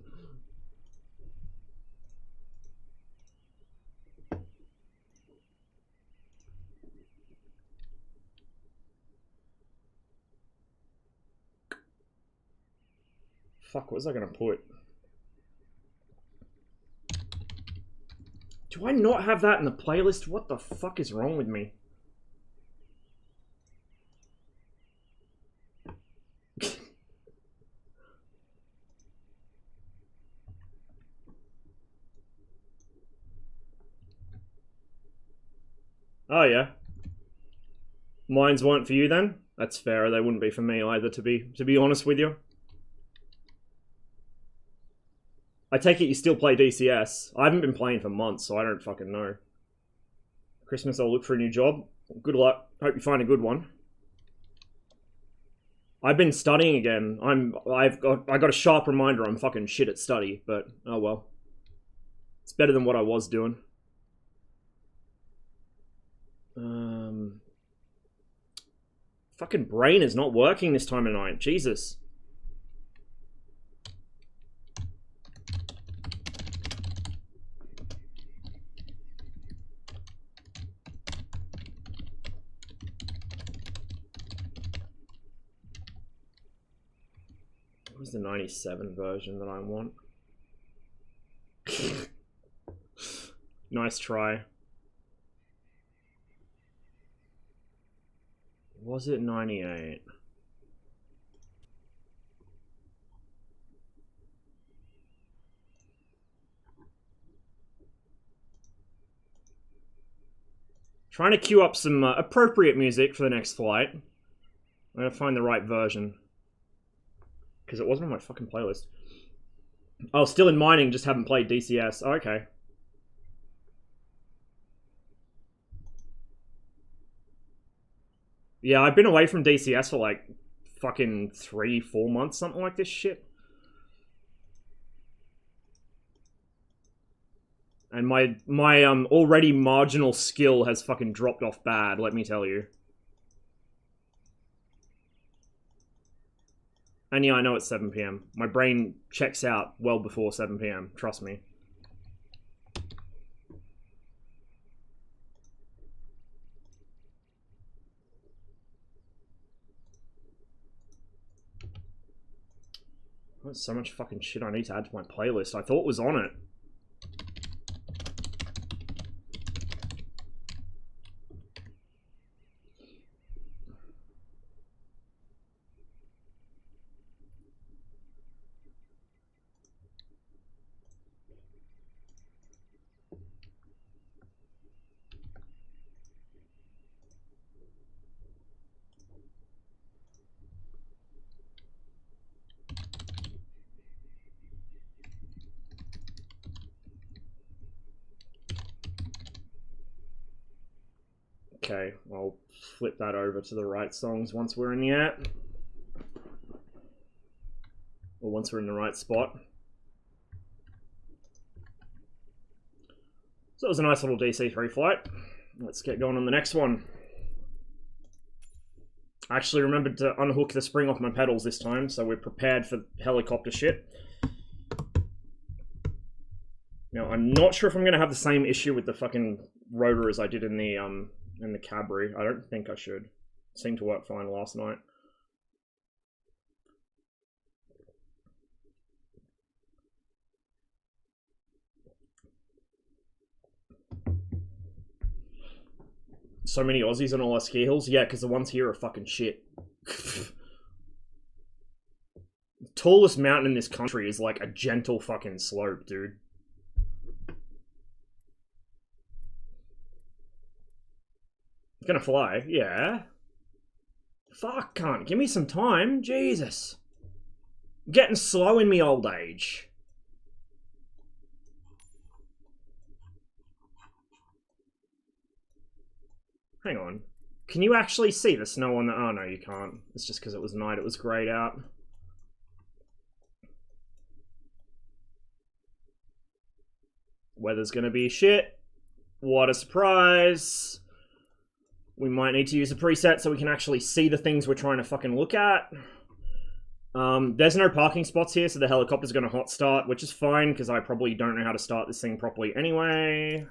Fuck, what was I gonna put? Do I not have that in the playlist? What the fuck is wrong with me? Oh yeah. Mines weren't for you then? That's fair, they wouldn't be for me either, to be honest with you. I take it you still play DCS. I haven't been playing for months, so I don't fucking know. Christmas I'll look for a new job. Good luck. Hope you find a good one. I've been studying again. I got a sharp reminder I'm fucking shit at study, but oh well. It's better than what I was doing. Fucking brain is not working this time of night. Jesus. What was the 97 version that I want? Nice try. Was it 98? Trying to queue up some appropriate music for the next flight. I'm gonna find the right version. Because it wasn't on my fucking playlist. Oh, still in mining, just haven't played DCS. Oh, okay. Yeah, I've been away from DCS for like fucking 3-4 months, something like this shit. And my already marginal skill has fucking dropped off bad, let me tell you. And yeah, I know it's 7 PM. My brain checks out well before 7 PM, trust me. There's so much fucking shit I need to add to my playlist. I thought was on it. Okay, I'll flip that over to the right songs once we're in the air. Or once we're in the right spot. So it was a nice little DC-3 flight. Let's get going on the next one. I actually remembered to unhook the spring off my pedals this time, so we're prepared for helicopter shit. Now, I'm not sure if I'm going to have the same issue with the fucking rotor as I did in the Cabri. I don't think I should. It seemed to work fine last night. So many Aussies on all our ski hills? Yeah, because the ones here are fucking shit. The tallest mountain in this country is like a gentle fucking slope, dude. Gonna fly? Yeah. Fuck, cunt. Give me some time. Jesus. I'm getting slow in me old age. Hang on. Can you actually see the snow on the... Oh, no, you can't. It's just because it was night. It was greyed out. Weather's gonna be shit. What a surprise. We might need to use a preset so we can actually see the things we're trying to fucking look at. There's no parking spots here, so the helicopter's gonna hot start, which is fine, because I probably don't know how to start this thing properly anyway.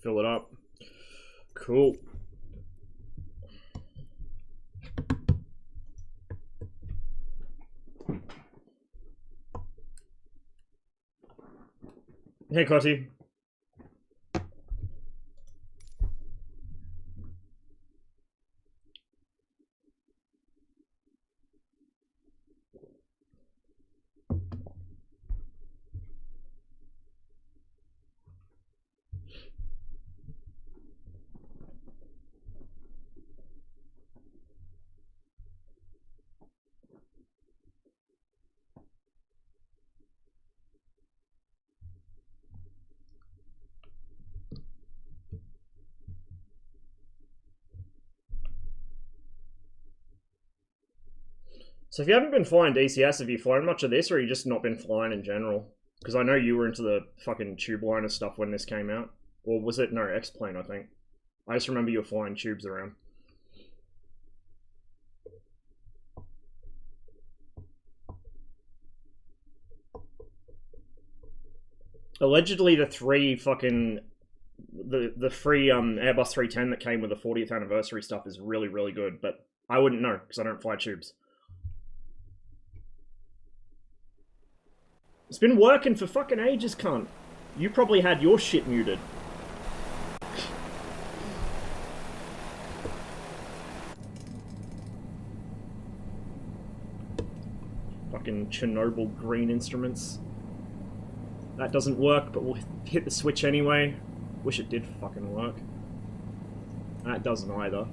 Fill it up. Cool. Hey, Cotty. So if you haven't been flying DCS, have you flown much of this, or have you just not been flying in general? Because I know you were into the fucking tube liner stuff when this came out. Or was it? No, X-Plane, I think. I just remember you were flying tubes around. Allegedly, the free Airbus 310 that came with the 40th anniversary stuff is really, really good, but I wouldn't know, because I don't fly tubes. It's been working for fucking ages, cunt. You probably had your shit muted. Fucking Chernobyl green instruments. That doesn't work, but we'll hit the switch anyway. Wish it did fucking work. That doesn't either.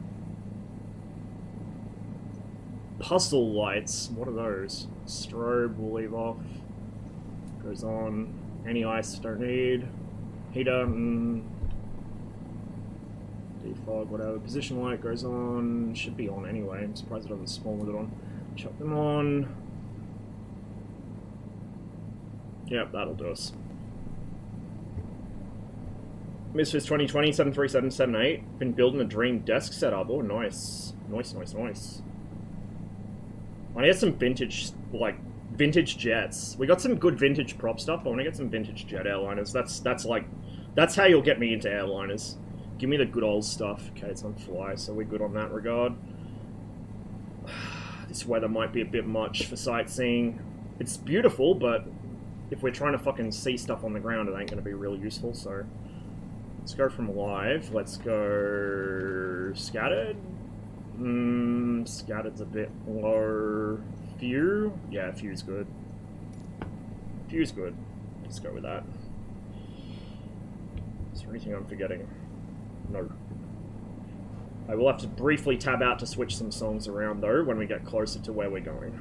Puzzle lights. What are those? Strobe, we'll leave off. Goes on. Any ice, don't need. Heater, defog, whatever. Position light goes on. Should be on anyway. I'm surprised it doesn't spawn with it on. Chuck them on. Yep, that'll do us. MSFS 2020, 73778. Been building a dream desk setup. Oh, nice. Nice, nice, nice. I need some vintage, like, vintage jets. We got some good vintage prop stuff. I want to get some vintage jet airliners. That's how you'll get me into airliners. Give me the good old stuff. Okay, it's on fly, so we're good on that regard. This weather might be a bit much for sightseeing. It's beautiful, but if we're trying to fucking see stuff on the ground, it ain't going to be real useful, so... Let's go from live. Let's go... Scattered? Scattered's a bit low. Few? Yeah, few's good. Few's good. Let's go with that. Is there anything I'm forgetting? No. I will have to briefly tab out to switch some songs around, though, when we get closer to where we're going.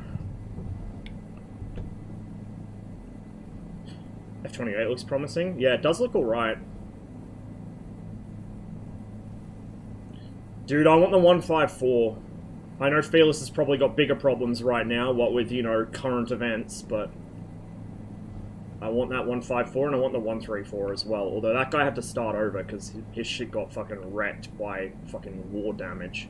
F28 looks promising. Yeah, it does look alright. Dude, I want the 154. I know Fearless has probably got bigger problems right now, what with, you know, current events, but I want that 154 and I want the 134 as well. Although that guy had to start over because his shit got fucking wrecked by fucking war damage.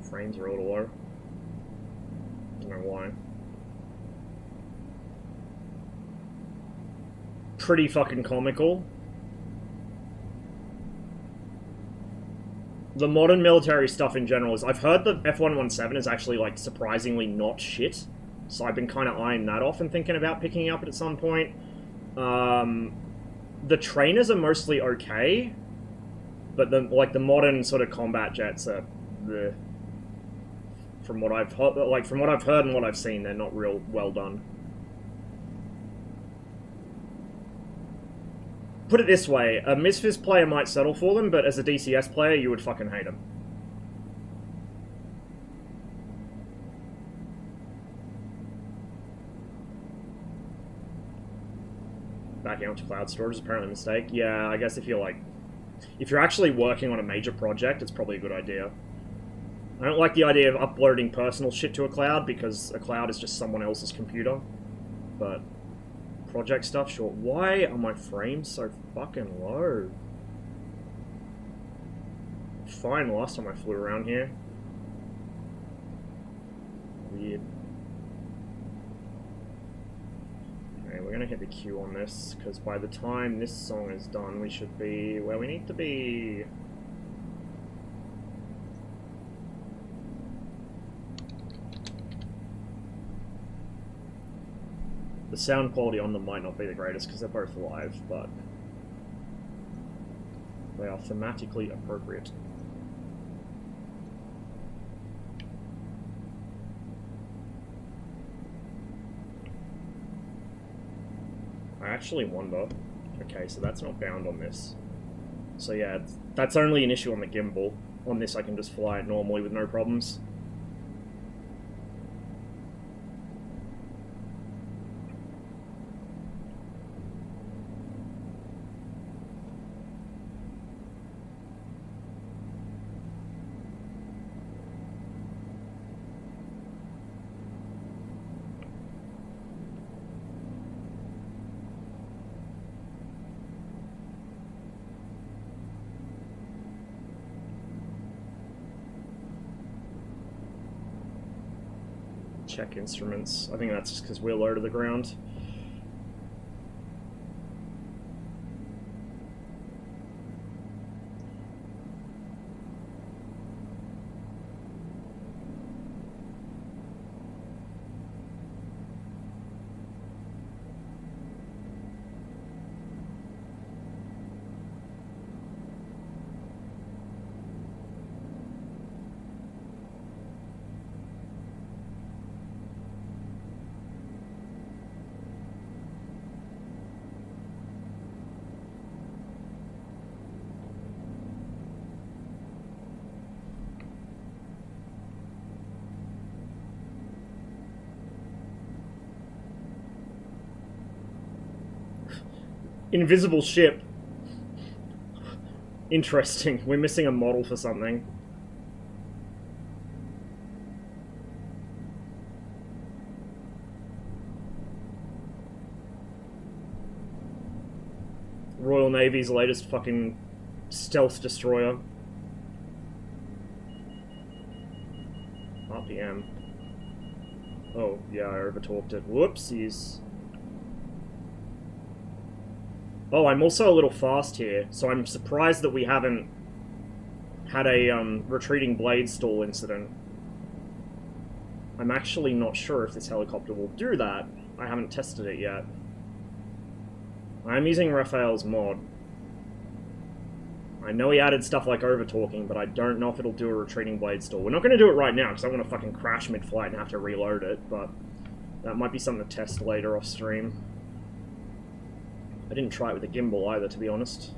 Frames are a little low. Don't know why. Pretty fucking comical. The modern military stuff in general is... I've heard the F117 is actually, like, surprisingly not shit. So I've been kind of eyeing that off and thinking about picking it up at some point. The trainers are mostly okay. But, the modern sort of combat jets are... From what I've heard and what I've seen, they're not real well done. Put it this way, a MSFS player might settle for them, but as a DCS player, you would fucking hate them. Backing up to cloud storage is apparently a mistake. Yeah, I guess if you're actually working on a major project, it's probably a good idea. I don't like the idea of uploading personal shit to a cloud, because a cloud is just someone else's computer. But project stuff, sure. Why are my frames so fucking low? Fine last time I flew around here. Weird. Okay, we're gonna hit the Q on this, because by the time this song is done, we should be where we need to be. The sound quality on them might not be the greatest because they're both live, but they are thematically appropriate. I actually wonder... Okay, so that's not bound on this. So yeah, that's only an issue on the gimbal. On this I can just fly it normally with no problems. Check instruments. I think that's just because we're low to the ground. Invisible ship. Interesting. We're missing a model for something. Royal Navy's latest fucking stealth destroyer. RPM. Oh, yeah, I overtalked it. Whoopsies. Oh, I'm also a little fast here, so I'm surprised that we haven't had a retreating blade stall incident. I'm actually not sure if this helicopter will do that. I haven't tested it yet. I'm using Raphael's mod. I know he added stuff like over-talking, but I don't know if it'll do a retreating blade stall. We're not going to do it right now, because I want to fucking crash mid-flight and have to reload it, but that might be something to test later off stream. I didn't try it with a gimbal either, to be honest.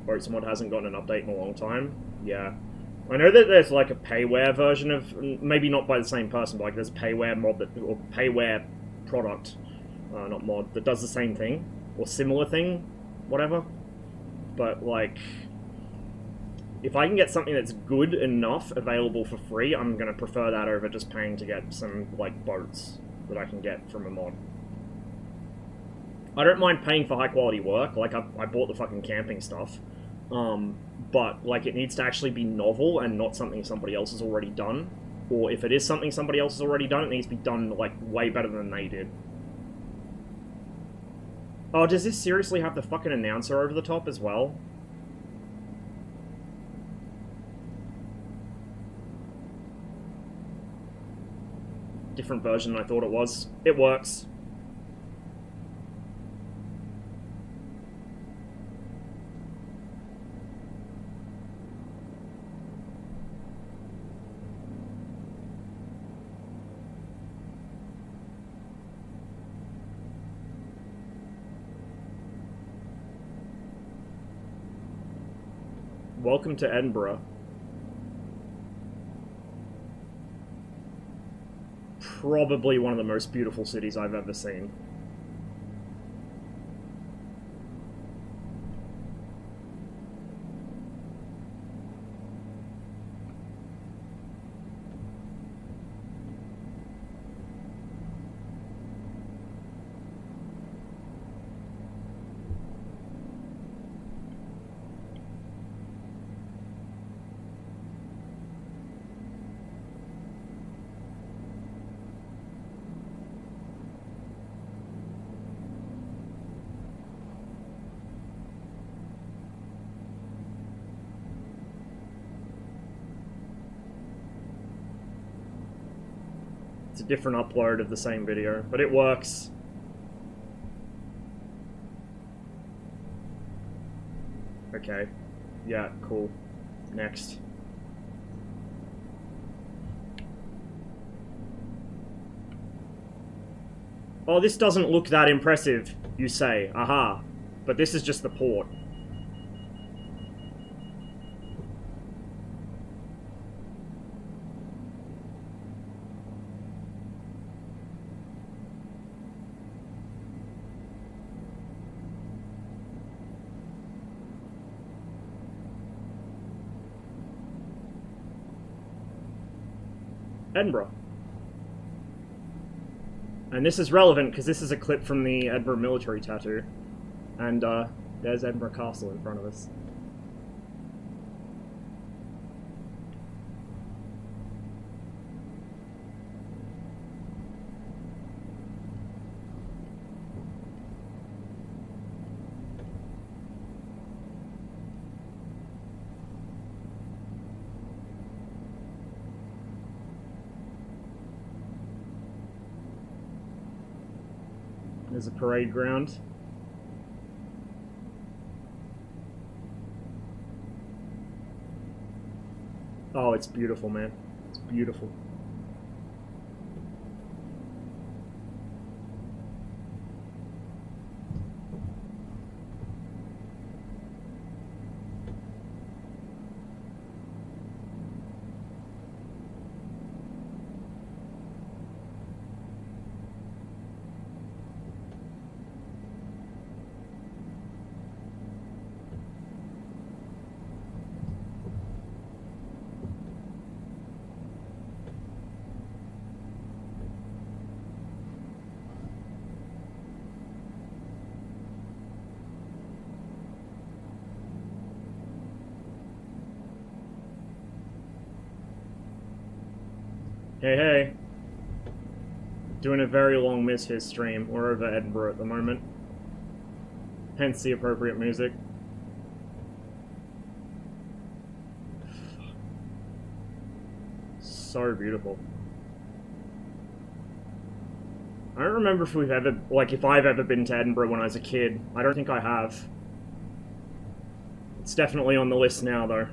Boats mod hasn't gotten an update in a long time. Yeah. I know that there's like a payware version of, maybe not by the same person, but like there's a payware mod that, or payware product, not mod, that does the same thing, or similar thing, whatever. But like, if I can get something that's good enough available for free, I'm gonna prefer that over just paying to get some like boats that I can get from a mod. I don't mind paying for high quality work, like I bought the fucking camping stuff. But, like, it needs to actually be novel and not something somebody else has already done. Or if it is something somebody else has already done, it needs to be done, like, way better than they did. Oh, does this seriously have the fucking announcer over the top as well? Different version than I thought it was. It works. Welcome to Edinburgh. Probably one of the most beautiful cities I've ever seen. It's a different upload of the same video, but it works. Okay. Yeah, cool. Next. Oh, this doesn't look that impressive, you say. Aha. But this is just the port. Edinburgh. And this is relevant because this is a clip from the Edinburgh military tattoo. And there's Edinburgh Castle in front of us. There's a parade ground. Oh, it's beautiful, man. It's beautiful. Hey, hey. Doing a very long miss his stream. We're over Edinburgh at the moment. Hence the appropriate music. so beautiful. I don't remember if we've ever, like, if I've ever been to Edinburgh when I was a kid. I don't think I have. It's definitely on the list now, though.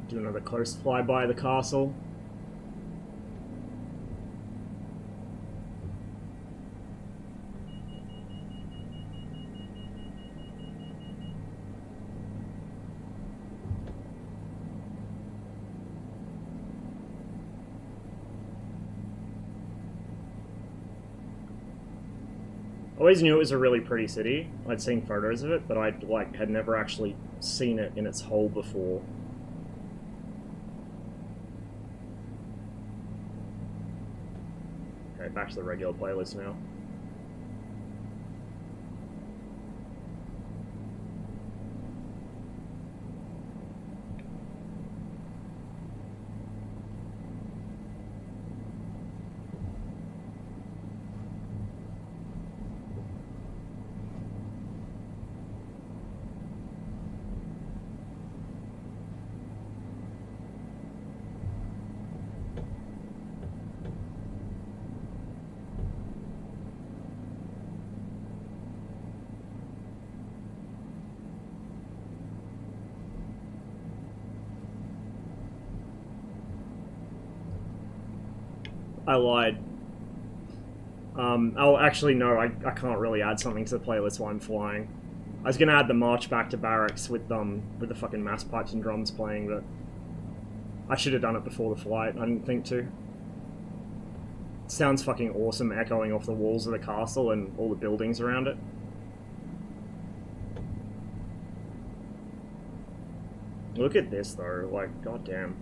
Do another close flyby of the castle. Always knew it was a really pretty city. I'd seen photos of it, but I had never actually seen it in its whole before. Okay, back to the regular playlist now. I lied. Oh, actually, no, I can't really add something to the playlist while I'm flying. I was gonna add the march back to barracks with the fucking mass pipes and drums playing, but I should have done it before the flight. I didn't think to. It sounds fucking awesome, echoing off the walls of the castle and all the buildings around it. Look at this, though. Like, goddamn.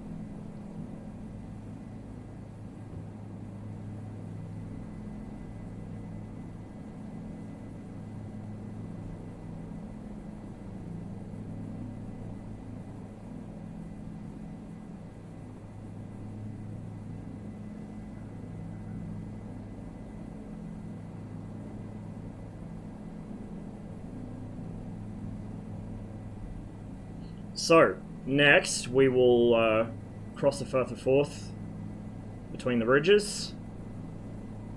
So, next we will cross the Firth of Forth between the ridges.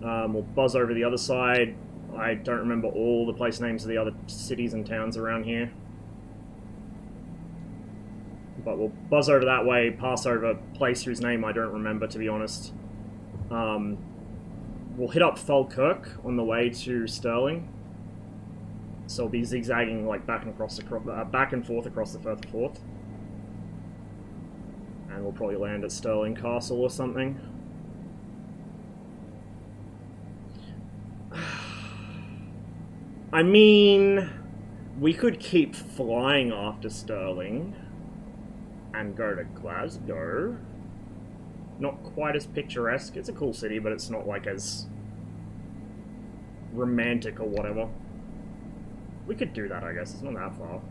We'll buzz over the other side. I don't remember all the place names of the other cities and towns around here. But we'll buzz over that way, pass over a place whose name I don't remember, to be honest. we'll hit up Falkirk on the way to Stirling. So we'll be zigzagging like back and forth across the Firth of Forth. And we'll probably land at Stirling Castle or something. I mean, we could keep flying after Stirling and go to Glasgow. Not quite as picturesque. It's a cool city, but it's not like as romantic or whatever. We could do that, I guess. It's not that far.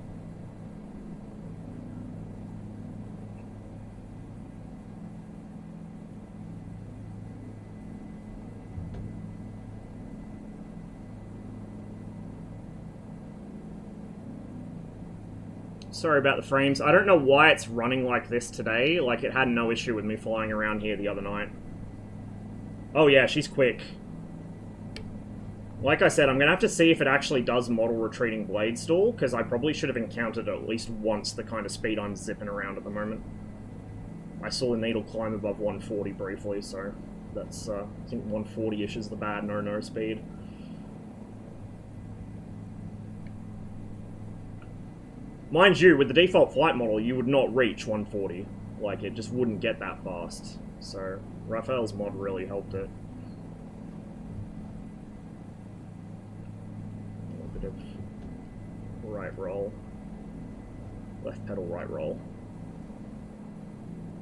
Sorry about the frames. I don't know why it's running like this today. Like, it had no issue with me flying around here the other night. Oh yeah, she's quick. Like I said, I'm going to have to see if it actually does model retreating blade stall, because I probably should have encountered at least once the kind of speed I'm zipping around at the moment. I saw the needle climb above 140 briefly, so that's, I think 140-ish is the bad no-no speed. Mind you, with the default flight model, you would not reach 140. Like, it just wouldn't get that fast. So, Raphael's mod really helped it. A little bit of right roll. Left pedal, right roll.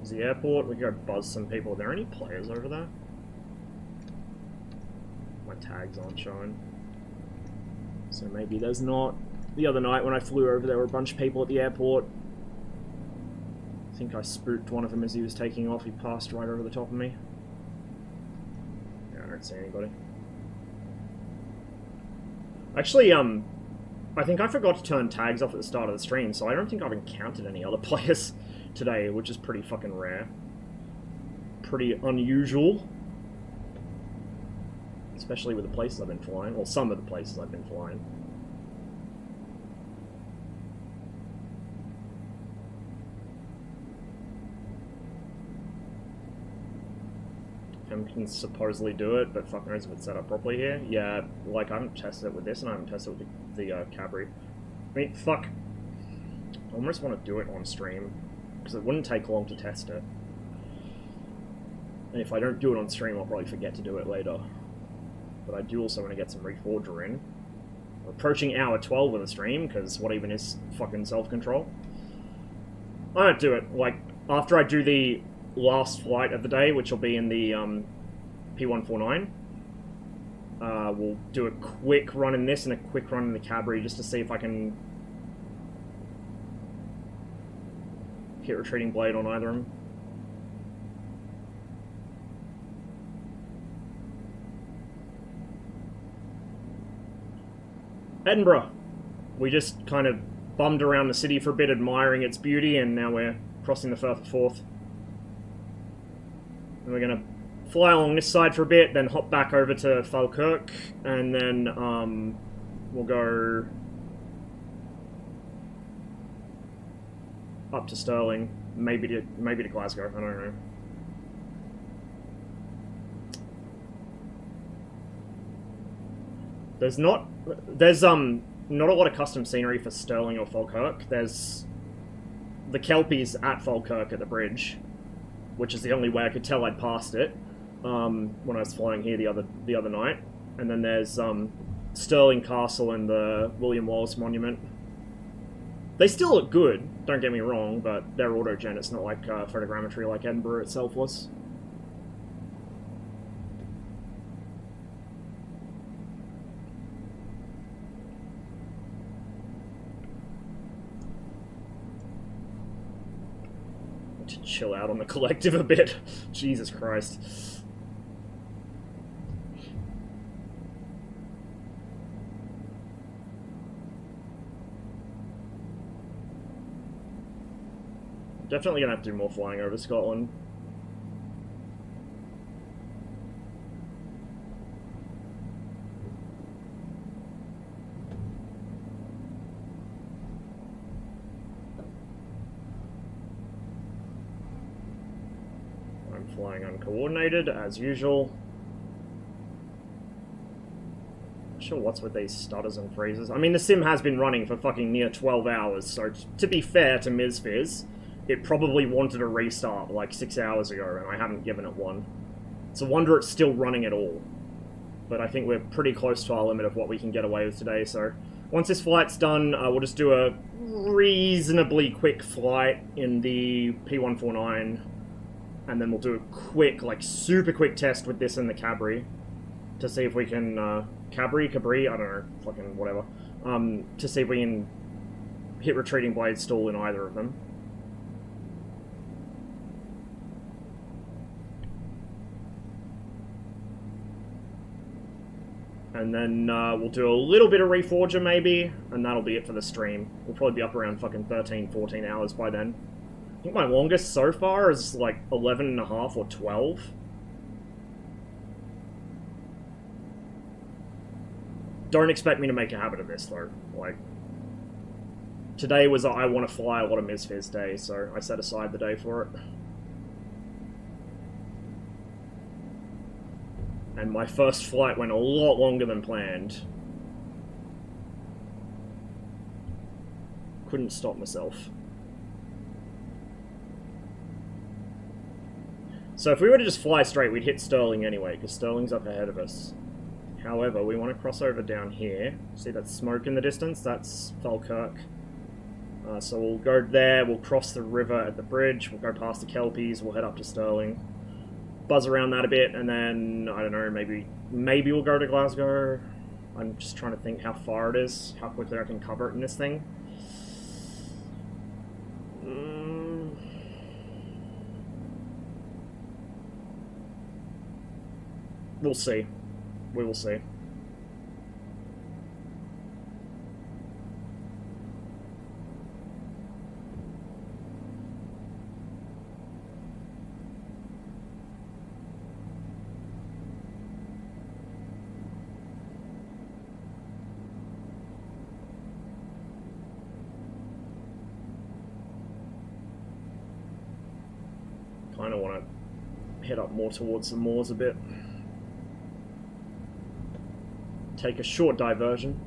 Is the airport? We can go buzz some people. Are there any players over there? My tags aren't showing. So maybe there's not. The other night when I flew over, there were a bunch of people at the airport. I think I spooked one of them as he was taking off. He passed right over the top of me. Yeah, I don't see anybody. Actually, I think I forgot to turn tags off at the start of the stream, so I don't think I've encountered any other players today, which is pretty fucking rare. Pretty unusual. Especially with the places I've been flying. Well, some of the places I've been flying. Can supposedly do it, but fuck knows if it's set up properly here. Yeah, like I haven't tested it with this, and I haven't tested it with the Cabri. I mean, fuck. I almost want to do it on stream, because it wouldn't take long to test it. And if I don't do it on stream, I'll probably forget to do it later. But I do also want to get some Reforger in. We're approaching hour 12 of the stream, because what even is fucking self-control? I don't do it. Like, after I do the last flight of the day, which will be in the P149. We'll do a quick run in this and a quick run in the Cabri just to see if I can hit retreating blade on either of them. Edinburgh. We just kind of bummed around the city for a bit, admiring its beauty, and now we're crossing the Firth of Forth. And we're going to fly along this side for a bit, then hop back over to Falkirk, and then we'll go up to Stirling, maybe to Glasgow. I don't know. There's not a lot of custom scenery for Stirling or Falkirk. There's the Kelpies at Falkirk at the bridge, which is the only way I could tell I'd passed it when I was flying here the other night. And then there's Stirling Castle and the William Wallace Monument. They still look good, don't get me wrong, but they're autogen. It's not like photogrammetry like Edinburgh itself was. To chill out on the collective a bit. Jesus Christ. Definitely gonna have to do more flying over Scotland. I'm flying uncoordinated as usual. sure what's with these stutters and freezes. I mean, the sim has been running for fucking near 12 hours, so to be fair to MSFS, it probably wanted a restart like 6 hours ago, and I haven't given it one. It's a wonder it's still running at all. But I think we're pretty close to our limit of what we can get away with today, so once this flight's done, we'll just do a reasonably quick flight in the P149, and then we'll do a quick, like, super quick test with this in the Cabri to see if we can, Cabri, I don't know, fucking whatever, to see if we can hit retreating blade stall in either of them. And then we'll do a little bit of Reforger maybe, and that'll be it for the stream. We'll probably be up around fucking 13, 14 hours by then. I think my longest so far is like 11 and a half or 12. Don't expect me to make a habit of this though. Like, today was I want to fly a lot of MSFS day, so I set aside the day for it. And my first flight went a lot longer than planned. Couldn't stop myself. So if we were to just fly straight, we'd hit Sterling anyway, because Sterling's up ahead of us. However, we want to cross over down here. See that smoke in the distance? That's Falkirk. So we'll go there, we'll cross the river at the bridge, we'll go past the Kelpies, we'll head up to Sterling. Buzz around that a bit, and then, I don't know, maybe we'll go to Glasgow. I'm just trying to think how far it is, how quickly I can cover it in this thing. We'll see. We will see. Kind of want to head up more towards the moors a bit. Take a short diversion.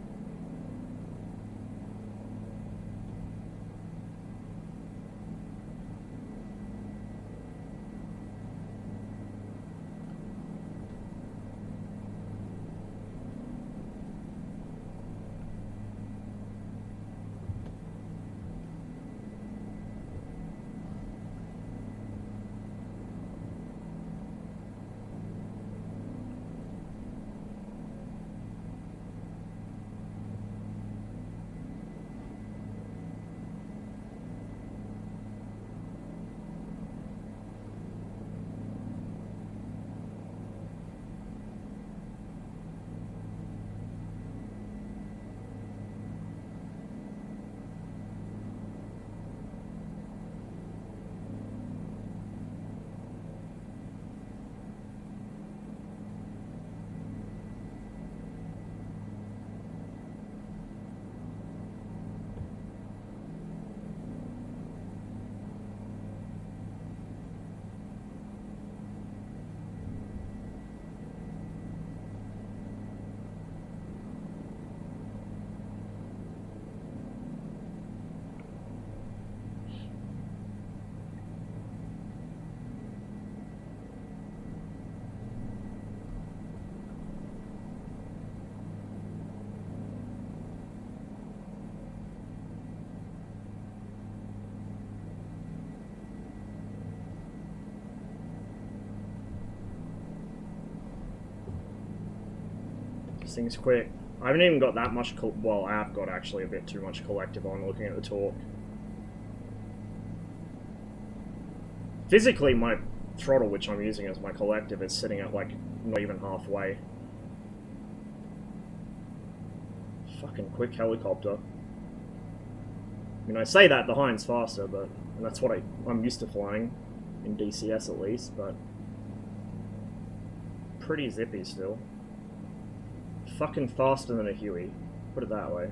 This thing's quick. I haven't even got that much, well, I have got actually a bit too much collective on looking at the torque. Physically, my throttle, which I'm using as my collective, is sitting at like not even halfway. Fucking quick helicopter. I mean, I say that the Hind's faster, but and that's what I'm used to flying, in DCS at least, but pretty zippy still. Fucking faster than a Huey, put it that way.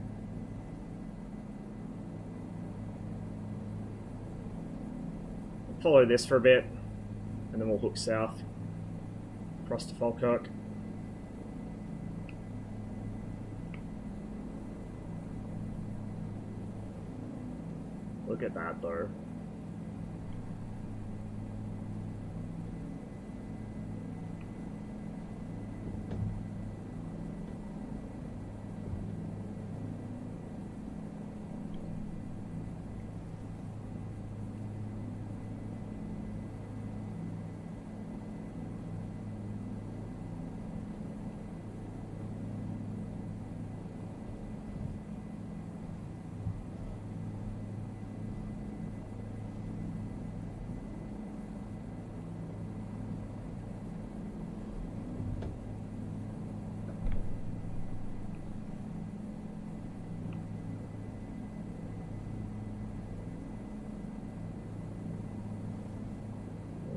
Follow this for a bit, and then we'll hook south, across to Falkirk. Look at that, though.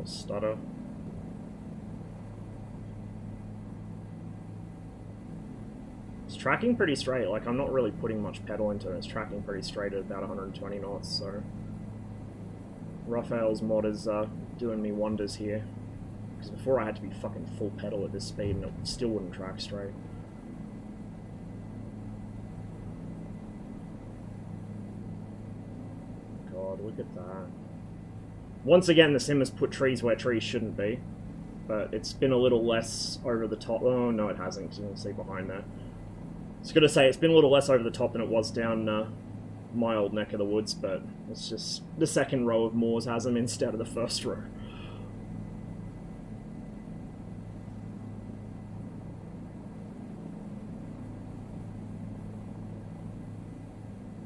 Stutter. It's tracking pretty straight, like I'm not really putting much pedal into it, it's tracking pretty straight at about 120 knots, so... Raphael's mod is doing me wonders here. Because before I had to be fucking full pedal at this speed and it still wouldn't track straight. God, look at that. Once again, the sim has put trees where trees shouldn't be, but it's been a little less over the top. Oh, no, it hasn't, because you can see behind there. I was going to say, it's been a little less over the top than it was down my old neck of the woods, but it's just the second row of moors has them instead of the first row.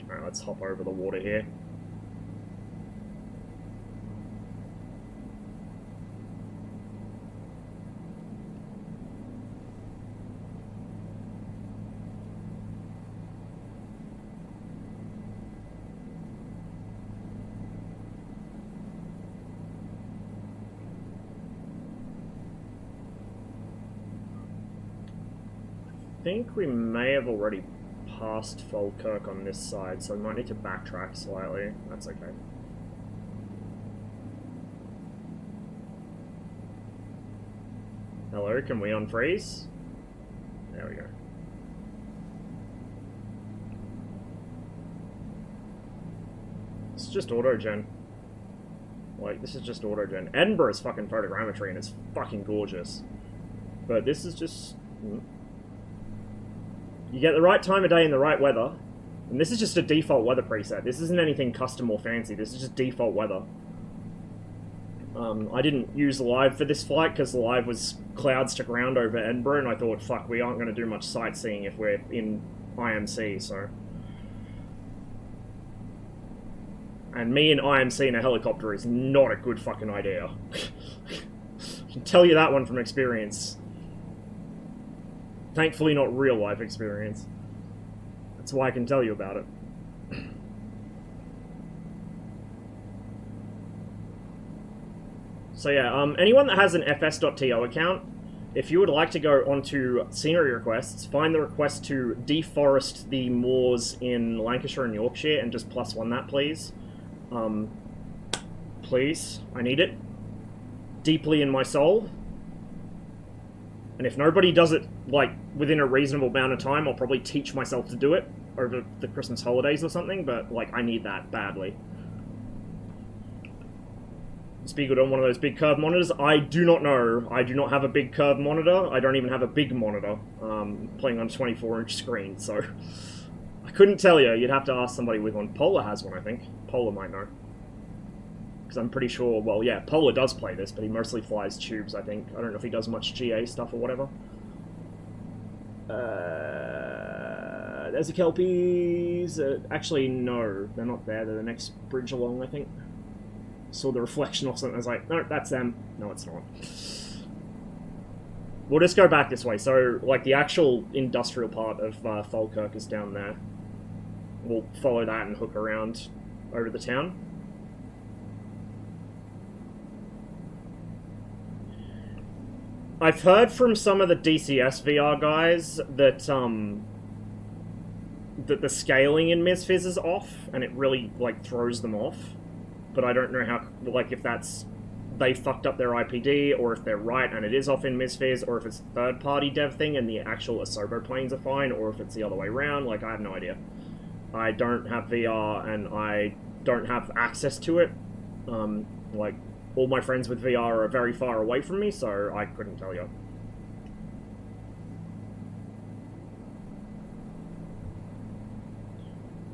Alright, let's hop over the water here. I think we may have already passed Falkirk on this side, so we might need to backtrack slightly. That's okay. Hello, can we unfreeze? There we go. It's just autogen. Like, this is just autogen. Edinburgh is fucking photogrammetry and it's fucking gorgeous. But this is just... You get the right time of day and the right weather, and this is just a default weather preset. This isn't anything custom or fancy, this is just default weather. I didn't use live for this flight because live was clouds to ground over Edinburgh, and I thought, fuck, we aren't going to do much sightseeing if we're in IMC, so... And me in IMC in a helicopter is not a good fucking idea. I can tell you that one from experience. Thankfully not real life experience. That's why I can tell you about it. So yeah, anyone that has an fs.to account, if you would like to go onto scenery requests, find the request to deforest the moors in Lancashire and Yorkshire and just +1 that, please. Please, I need it. Deeply in my soul. And if nobody does it, like, within a reasonable amount of time, I'll probably teach myself to do it over the Christmas holidays or something, but, like, I need that badly. Spiegel on one of those big curve monitors? I do not know. I do not have a big curve monitor. I don't even have a big monitor. Playing on a 24-inch screen, so... I couldn't tell you. You'd have to ask somebody with one. Polar has one, I think. Polar might know. Because I'm pretty sure, well, yeah, Polar does play this, but he mostly flies tubes, I think. I don't know if he does much GA stuff or whatever. There's the Kelpies. Actually, no, they're not there. They're the next bridge along, I think. Saw the reflection or something. I was like, no, that's them. No, it's not. We'll just go back this way. So, like, the actual industrial part of Falkirk is down there. We'll follow that and hook around over the town. I've heard from some of the DCS VR guys that that the scaling in MSFS is off, and it really, like, throws them off. But I don't know how, like, if that's they fucked up their IPD, or if they're right and it is off in MSFS, or if it's a third-party dev thing and the actual Asobo planes are fine, or if it's the other way around. Like, I have no idea. I don't have VR, and I don't have access to it. Like, all my friends with VR are very far away from me, so I couldn't tell you.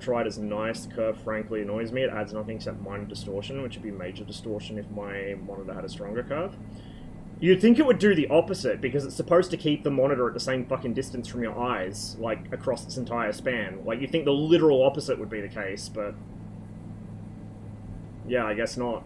Tried is nice. The curve frankly annoys me. It adds nothing except minor distortion, which would be major distortion if my monitor had a stronger curve. You'd think it would do the opposite, because it's supposed to keep the monitor at the same fucking distance from your eyes, like, across its entire span. Like, you'd think the literal opposite would be the case, but... yeah, I guess not.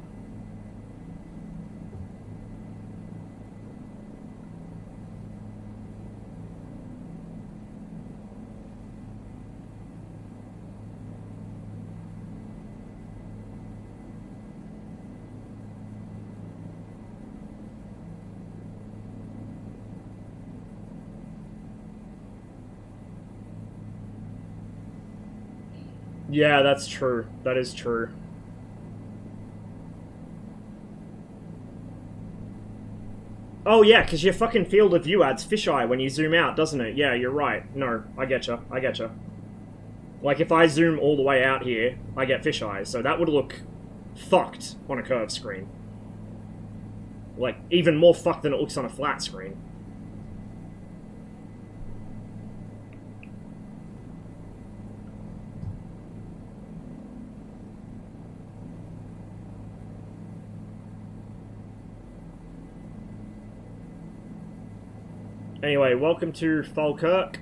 Yeah, that's true. That is true. Oh yeah, because your fucking field of view adds fisheye when you zoom out, doesn't it? Yeah, you're right. No, I getcha. I getcha. Like, if I zoom all the way out here, I get fisheye, so that would look fucked on a curved screen. Like, even more fucked than it looks on a flat screen. Anyway, welcome to Falkirk.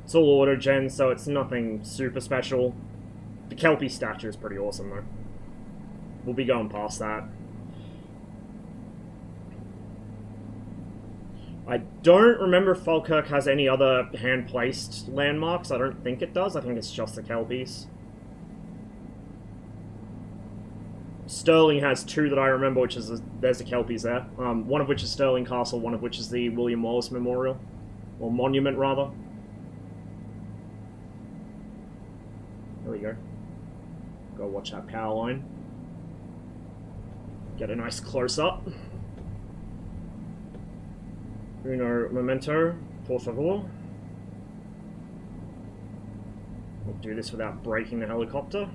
It's all auto-gen, so it's nothing super special. The Kelpie statue is pretty awesome, though. We'll be going past that. I don't remember if Falkirk has any other hand-placed landmarks. I don't think it does. I think it's just the Kelpies. Stirling has two that I remember, which is there's the Kelpies there. One of which is Stirling Castle, one of which is the William Wallace Memorial. Or Monument, rather. There we go. Go watch that power line. Get a nice close-up. Uno momento, por favor. We'll do this without breaking the helicopter.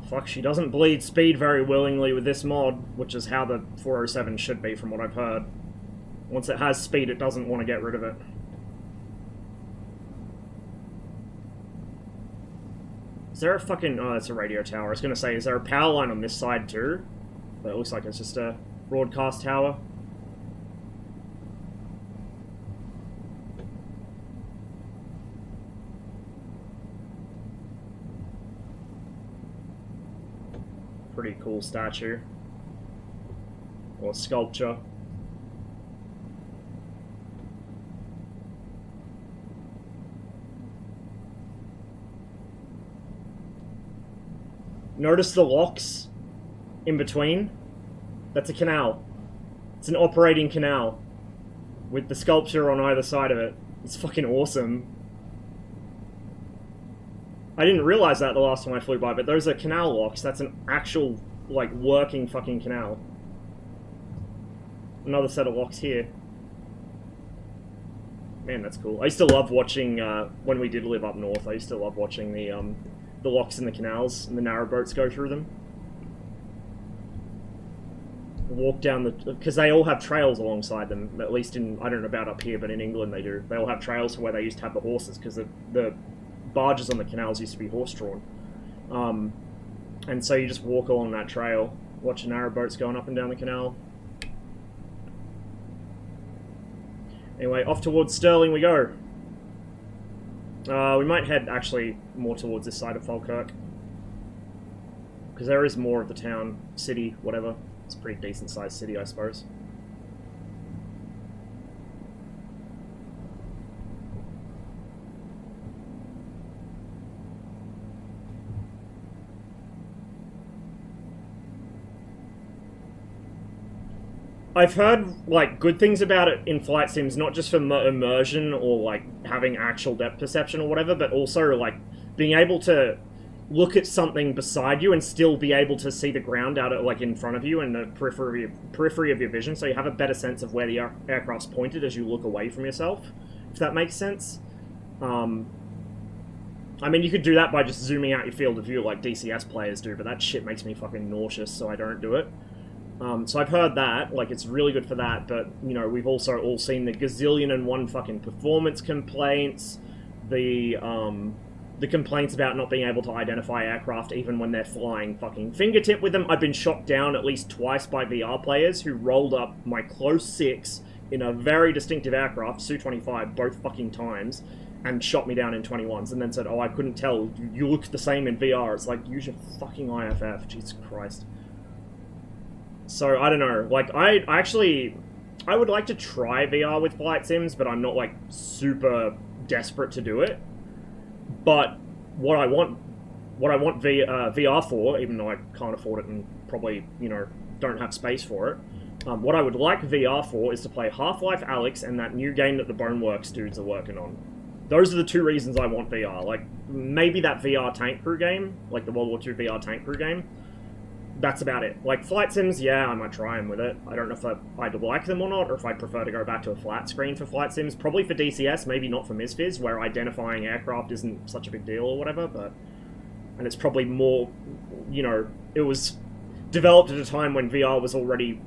Fuck, she doesn't bleed speed very willingly with this mod, which is how the 407 should be from what I've heard. Once it has speed, it doesn't want to get rid of it. Is there a fucking... oh, it's a radio tower. I was going to say, is there a power line on this side too? But it looks like it's just a broadcast tower. Pretty cool statue. Or sculpture. Notice the locks in between? That's a canal. It's an operating canal with the sculpture on either side of it. It's fucking awesome. I didn't realize that the last time I flew by, but those are canal locks. That's an actual, like, working fucking canal. Another set of locks here. Man, that's cool. I used to love watching, when we did live up north, I used to love watching the locks in the canals and the narrowboats go through them. Walk down the... because they all have trails alongside them, at least in... I don't know about up here, but in England they do. They all have trails for where they used to have the horses, because the barges on the canals used to be horse-drawn. And so you just walk along that trail, watch narrowboats going up and down the canal. Anyway, off towards Stirling we go. We might head, actually, more towards this side of Falkirk. Because there is more of the town, city, whatever. It's a pretty decent-sized city, I suppose. I've heard, like, good things about it in flight sims, not just for immersion or, like, having actual depth perception or whatever, but also, like, being able to look at something beside you and still be able to see the ground out at, like, in front of you and the periphery of your vision, so you have a better sense of where the aircraft's pointed as you look away from yourself, if that makes sense. I mean, you could do that by just zooming out your field of view like DCS players do, but that shit makes me fucking nauseous, so I don't do it. So I've heard that, like, it's really good for that, but, you know, we've also all seen the gazillion and one fucking performance complaints, the complaints about not being able to identify aircraft even when they're flying fucking fingertip with them. I've been shot down at least twice by VR players who rolled up my close 6 in a very distinctive aircraft, Su-25, both fucking times, and shot me down in 21s, and then said, oh, I couldn't tell, you look the same in VR. It's like, use your fucking IFF, Jesus Christ. So, I don't know, like, I would like to try VR with flight sims, but I'm not, like, super desperate to do it. But what I want VR for, even though I can't afford it and probably, you know, don't have space for it, what I would like VR for is to play Half-Life Alyx and that new game that the Boneworks dudes are working on. Those are the 2 reasons I want VR. Like, maybe that VR Tank Crew game, like the World War II VR Tank Crew game. That's about it. Like, flight sims, yeah, I might try them with it. I don't know if I'd like them or not, or if I'd prefer to go back to a flat screen for flight sims. Probably for DCS, maybe not for MSFS, where identifying aircraft isn't such a big deal or whatever, but... And it's probably more, you know, it was developed at a time when VR was already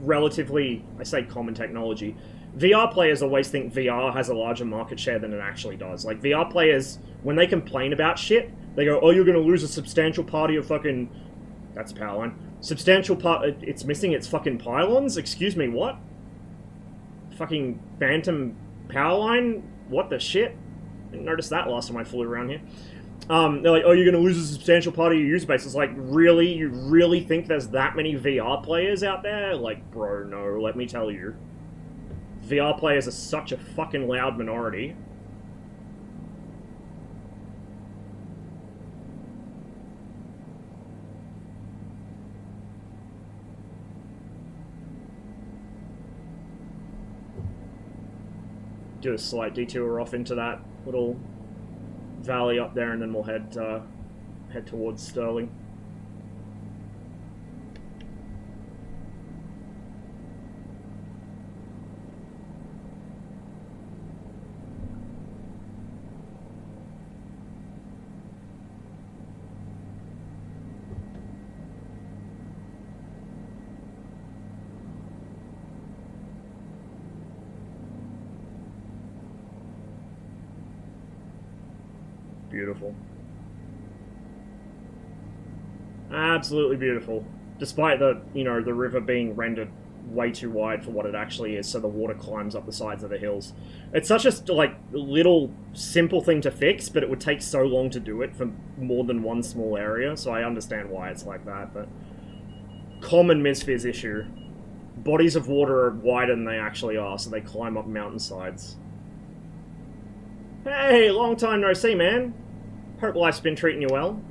relatively, I say common technology. VR players always think VR has a larger market share than it actually does. Like, VR players, when they complain about shit, they go, oh, you're gonna lose a substantial part of your fucking... That's a power line. Substantial part... It's missing its fucking pylons? Excuse me, what? Fucking phantom power line? What the shit? Didn't notice that last time I flew around here. They're like, oh, you're gonna lose a substantial part of your user base. It's like, really? You really think there's that many VR players out there? Like, bro, no, let me tell you. VR players are such a fucking loud minority. Do a slight detour off into that little valley up there, and then we'll head towards Sterling. Beautiful. Absolutely beautiful. Despite the, you know, the river being rendered way too wide for what it actually is, so the water climbs up the sides of the hills. It's such a, like, little simple thing to fix, but it would take so long to do it for more than one small area, so I understand why it's like that, but... Common MSFS issue. Bodies of water are wider than they actually are, so they climb up mountainsides. Hey, long time no see, man. Hope life's been treating you well.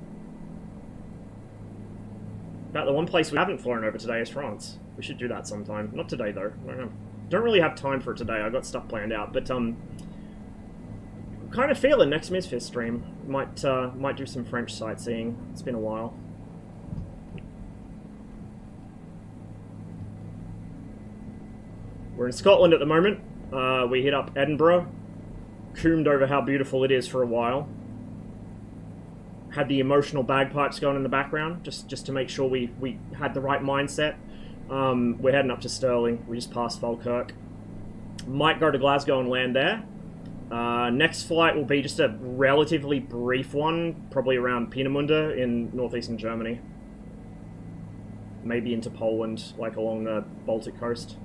About the one place we haven't flown over today is France. We should do that sometime. Not today, though. I don't really have time for it today. I got stuff planned out, but kind of feeling next MSFS stream. Might do some French sightseeing. It's been a while. We're in Scotland at the moment. We hit up Edinburgh. Coomed over how beautiful it is for a while. Had the emotional bagpipes going in the background, just to make sure we had the right mindset. We're heading up to Stirling. We just passed Falkirk. Might go to Glasgow and land there. Next flight will be just a relatively brief one, probably around Peenemünde in northeastern Germany. Maybe into Poland, like along the Baltic coast.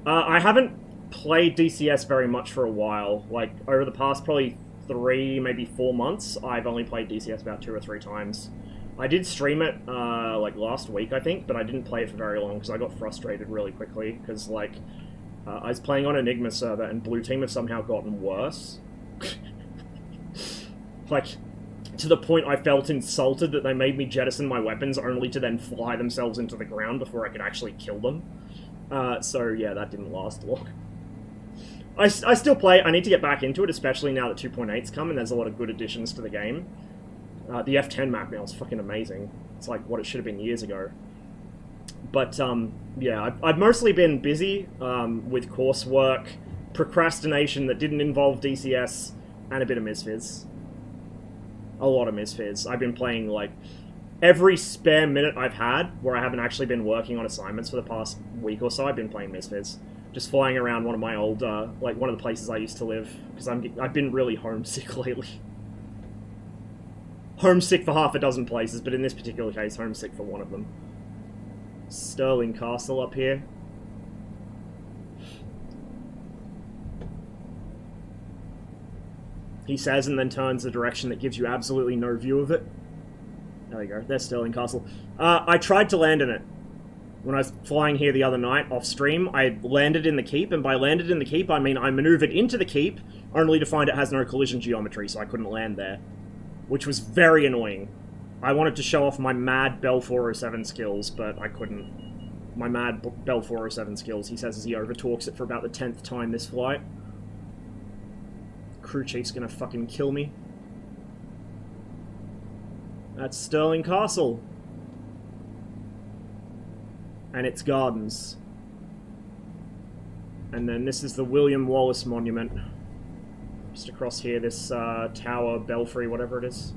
I haven't played DCS very much for a while. Like, over the past probably 3, maybe 4 months, I've only played DCS about 2 or 3 times. I did stream it, like, last week, I think, but I didn't play it for very long, because I got frustrated really quickly, because, like, I was playing on Enigma server, and Blue Team have somehow gotten worse. Like, to the point I felt insulted that they made me jettison my weapons only to then fly themselves into the ground before I could actually kill them. So yeah, that didn't last long. I still play. I need to get back into it, especially now that 2.8's come and there's a lot of good additions to the game. The F10 map now is fucking amazing. It's like what it should have been years ago. But, yeah, I've mostly been busy with coursework, procrastination that didn't involve DCS, and a bit of MSFS. A lot of MSFS. I've been playing, like, every spare minute I've had where I haven't actually been working on assignments for the past week or so, I've been playing MSFS. Just flying around one of my old, like, one of the places I used to live, because I've been really homesick lately. Homesick for half a dozen places, but in this particular case, homesick for one of them. Stirling Castle up here. He says and then turns the direction that gives you absolutely no view of it. There we go, there's Stirling Castle. I tried to land in it. When I was flying here the other night, off stream, I landed in the keep, and by landed in the keep, I mean I maneuvered into the keep, only to find it has no collision geometry, so I couldn't land there. Which was very annoying. I wanted to show off my mad Bell 407 skills, but I couldn't. My mad Bell 407 skills, he says as he overtalks it for about the 10th time this flight. Crew chief's gonna fucking kill me. That's Stirling Castle. And its gardens. And then this is the William Wallace Monument. Just across here, this tower, belfry, whatever it is.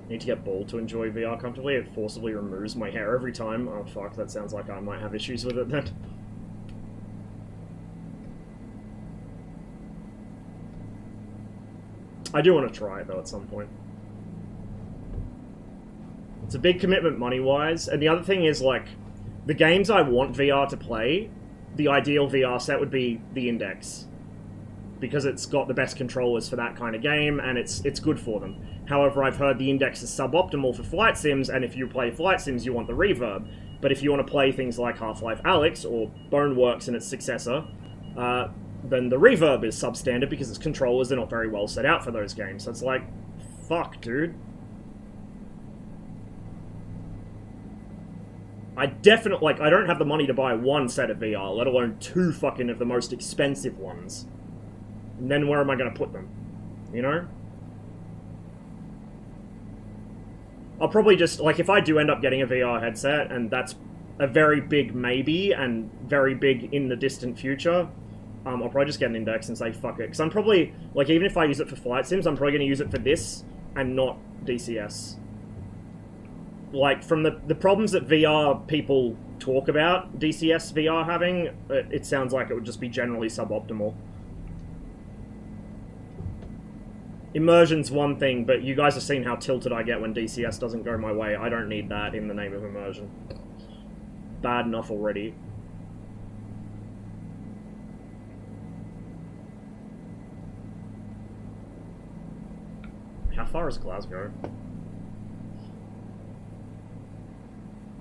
Need to get bald to enjoy VR comfortably. It forcibly removes my hair every time. Oh fuck, that sounds like I might have issues with it then. I do want to try it though at some point. It's a big commitment money-wise, and the other thing is, like, the games I want VR to play, the ideal VR set would be the Index. Because it's got the best controllers for that kind of game, and it's good for them. However, I've heard the Index is suboptimal for flight sims, and if you play flight sims, you want the reverb. But if you want to play things like Half-Life Alyx, or Boneworks and its successor, then the reverb is substandard because its controllers are not very well set out for those games. So it's like, fuck, dude. I definitely, like, I don't have the money to buy one set of VR, let alone two fucking of the most expensive ones. And then where am I going to put them? You know? I'll probably just, like, if I do end up getting a VR headset, and that's a very big maybe, and very big in the distant future, I'll probably just get an Index and say fuck it. Because I'm probably, like, even if I use it for flight sims, I'm probably going to use it for this, and not DCS. Like, from the problems that VR people talk about DCS VR having, it sounds like it would just be generally suboptimal. Immersion's one thing, but you guys have seen how tilted I get when DCS doesn't go my way. I don't need that in the name of immersion. Bad enough already. How far is Glasgow?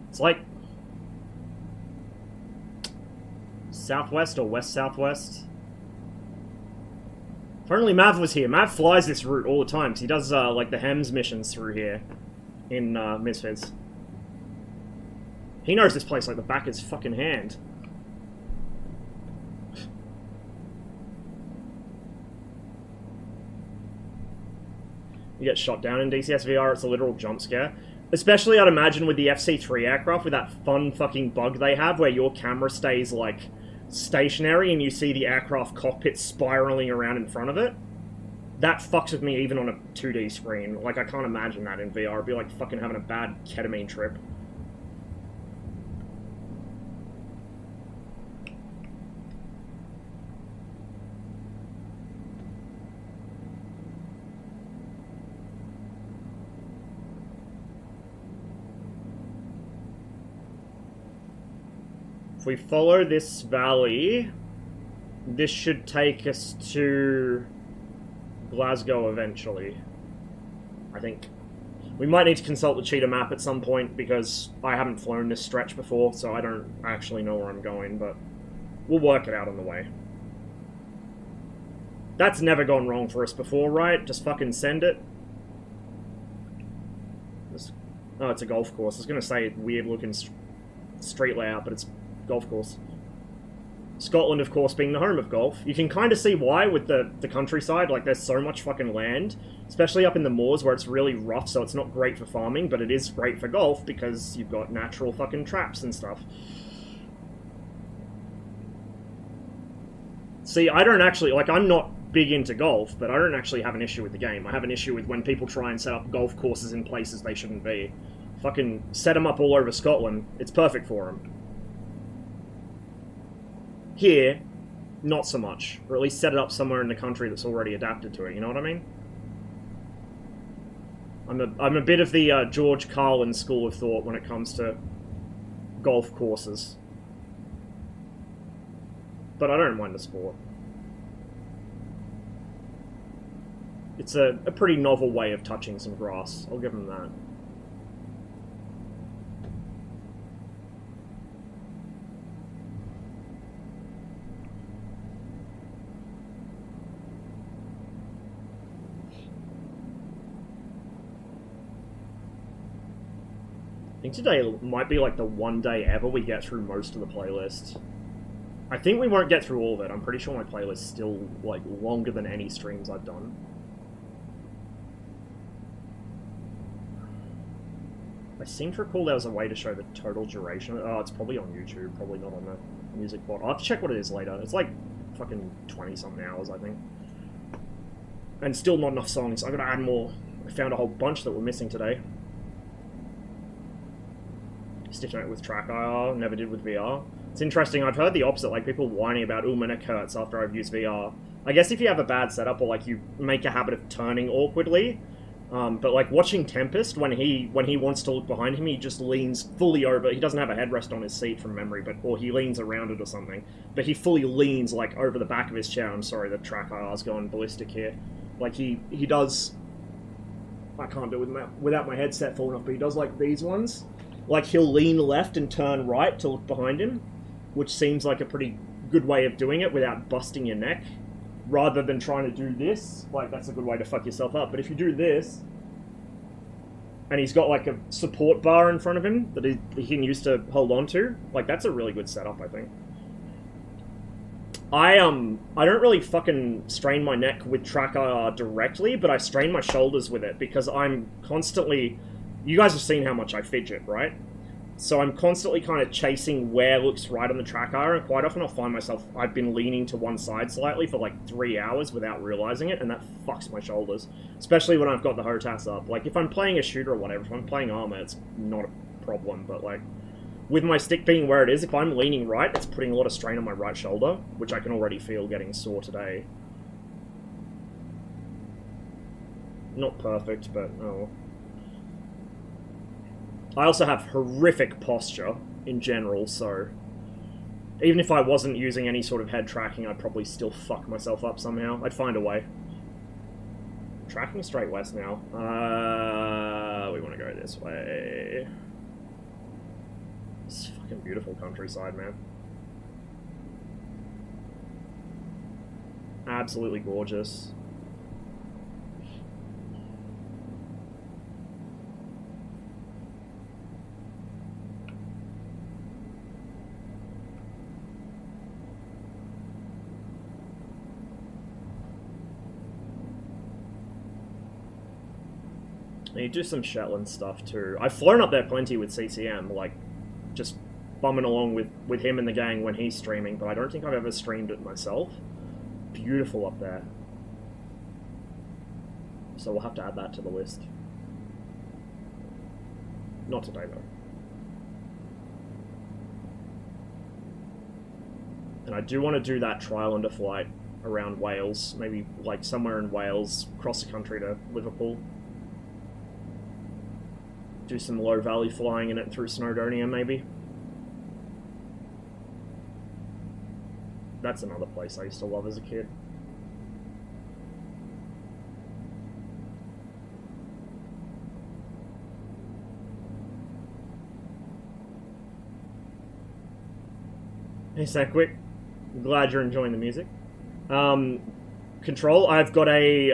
It's like southwest or west-southwest. If only Mav was here. Mav flies this route all the time, because he does, like, the HEMS missions through here in, Misfits. He knows this place like the back of his fucking hand. You get shot down in DCS VR, it's a literal jump scare. Especially, I'd imagine, with the FC3 aircraft, with that fun fucking bug they have, where your camera stays, like, stationary and you see the aircraft cockpit spiraling around in front of it. That fucks with me even on a 2D screen. Like, I can't imagine that in VR. It'd be like fucking having a bad ketamine trip. If we follow this valley, this should take us to Glasgow eventually, I think. We might need to consult the cheetah map at some point, because I haven't flown this stretch before, so I don't actually know where I'm going, but we'll work it out on the way. That's never gone wrong for us before, right? Just fucking send it. Oh, it's a golf course. I was going to say weird-looking street layout, but it's golf course. Scotland, of course, being the home of golf. You can kind of see why with the countryside. Like, there's so much fucking land, especially up in the moors where it's really rough, so it's not great for farming, but it is great for golf because you've got natural fucking traps and stuff. See, I don't actually... Like, I'm not big into golf, but I don't actually have an issue with the game. I have an issue with when people try and set up golf courses in places they shouldn't be. Fucking set them up all over Scotland. It's perfect for them. Here, not so much. Or at least set it up somewhere in the country that's already adapted to it, you know what I mean? I'm a bit of the George Carlin school of thought when it comes to golf courses. But I don't mind the sport. It's a pretty novel way of touching some grass. I'll give them that. I think today might be like the one day ever we get through most of the playlist. I think we won't get through all of it. I'm pretty sure my playlist's still like longer than any streams I've done. I seem to recall there was a way to show the total duration. Oh, it's probably on YouTube, probably not on the music bot. I'll have to check what it is later. It's like fucking 20-something hours, I think. And still not enough songs. I gotta add more. I found a whole bunch that were missing today. Sticking it with track IR, never did with VR. It's interesting, I've heard the opposite, like people whining about, ooh, my neck hurts after I've used VR. I guess if you have a bad setup, or like you make a habit of turning awkwardly, but like watching Tempest, when he wants to look behind him, he just leans fully over. He doesn't have a headrest on his seat from memory, or he leans around it or something. But he fully leans like over the back of his chair. I'm sorry, the track IR's going ballistic here. Like he does. I can't do it without my headset falling off, but he does like these ones. Like he'll lean left and turn right to look behind him, which seems like a pretty good way of doing it without busting your neck. Rather than trying to do this, like, that's a good way to fuck yourself up. But if you do this, and he's got, like, a support bar in front of him that he can use to hold on to, like, that's a really good setup, I think. I don't really fucking strain my neck with track IR directly, but I strain my shoulders with it, because I'm constantly... You guys have seen how much I fidget, right? So I'm constantly kind of chasing where looks right on the track IR, and quite often I'll find myself, I've been leaning to one side slightly for like 3 hours without realizing it, and that fucks my shoulders. Especially when I've got the HOTAS up. Like, if I'm playing a shooter or whatever, if I'm playing ArmA, it's not a problem, but like, with my stick being where it is, if I'm leaning right, it's putting a lot of strain on my right shoulder, which I can already feel getting sore today. Not perfect, but oh. I also have horrific posture in general, so even if I wasn't using any sort of head tracking, I'd probably still fuck myself up somehow. I'd find a way. Tracking straight west now. We want to go this way. It's fucking beautiful countryside, man. Absolutely gorgeous. You do some Shetland stuff too. I've flown up there plenty with CCM, like just bumming along with him and the gang when he's streaming, but I don't think I've ever streamed it myself. Beautiful up there. So we'll have to add that to the list. Not today though. And I do want to do that trial under flight around Wales, maybe like somewhere in Wales, cross the country to Liverpool. Do some low valley flying in it through Snowdonia, maybe. That's another place I used to love as a kid. Hey, Sackwick. Glad you're enjoying the music. Control, I've got a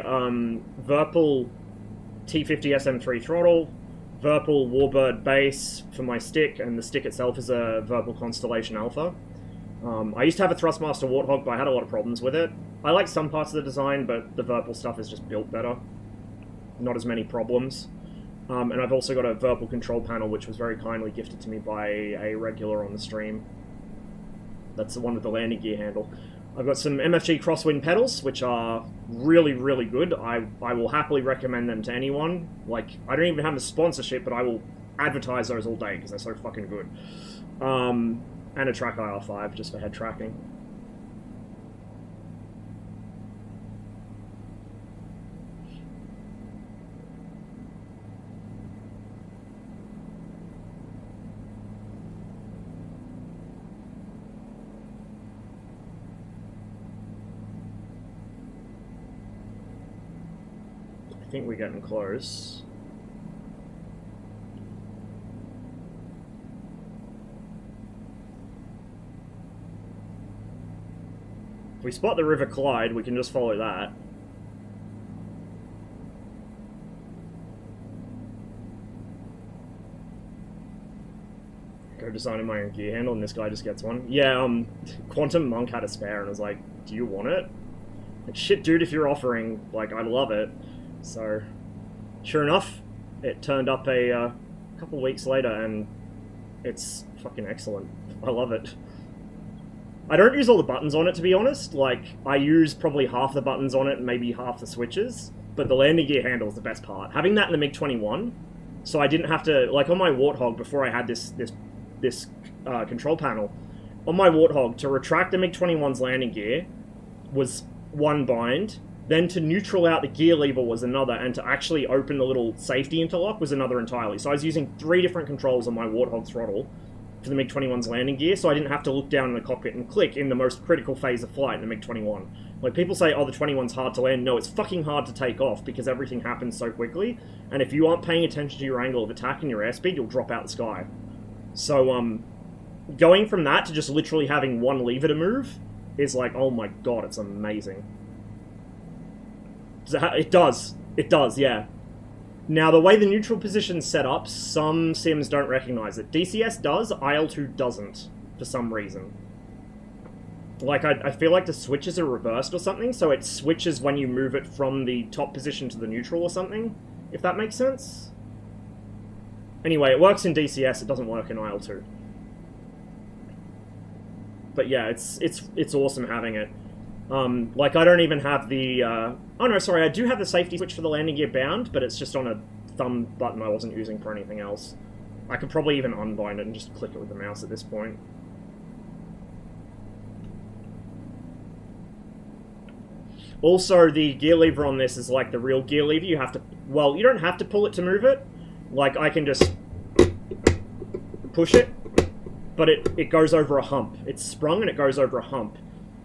Virpil T50 SM3 throttle, Virpil Warbird base for my stick, and the stick itself is a Virpil Constellation Alpha. I used to have a Thrustmaster Warthog, but I had a lot of problems with it. I like some parts of the design, but the Virpil stuff is just built better. Not as many problems. And I've also got a Virpil control panel, which was very kindly gifted to me by a regular on the stream. That's the one with the landing gear handle. I've got some MFG Crosswind pedals, which are really, really good. I will happily recommend them to anyone. Like, I don't even have a sponsorship, but I will advertise those all day, because they're so fucking good. And a Track IR5, just for head tracking. I think we're getting close. If we spot the River Clyde, we can just follow that. Go designing my own gear handle, and this guy just gets one. Yeah, Quantum Monk had a spare, and was like, do you want it? Like, shit, dude, if you're offering, like, I love it. So, sure enough, it turned up a couple weeks later, and it's fucking excellent. I love it. I don't use all the buttons on it, to be honest. Like, I use probably half the buttons on it, and maybe half the switches, but the landing gear handle is the best part. Having that in the MiG-21, so I didn't have to, like, on my Warthog, before I had this control panel, on my Warthog, to retract the MiG-21's landing gear was one bind, then to neutral out the gear lever was another, and to actually open the little safety interlock was another entirely. So I was using 3 different controls on my Warthog throttle for the MiG-21's landing gear, so I didn't have to look down in the cockpit and click in the most critical phase of flight in the MiG-21. Like, people say, oh, the 21's hard to land. No, it's fucking hard to take off, because everything happens so quickly, and if you aren't paying attention to your angle of attack and your airspeed, you'll drop out the sky. So, going from that to just literally having one lever to move is like, oh my god, it's amazing. It does, yeah. Now, the way the neutral position's set up, some sims don't recognize it. DCS does, IL2 doesn't, for some reason. Like, I feel like the switches are reversed or something, so it switches when you move it from the top position to the neutral or something, if that makes sense. Anyway, it works in DCS, it doesn't work in IL2. But yeah, it's awesome having it. Like, I don't even have the, oh no, sorry, I do have the safety switch for the landing gear bound, but it's just on a thumb button I wasn't using for anything else. I could probably even unbind it and just click it with the mouse at this point. Also, the gear lever on this is like the real gear lever. You have to, well, you don't have to pull it to move it. Like, I can just push it, but it goes over a hump. It's sprung and it goes over a hump.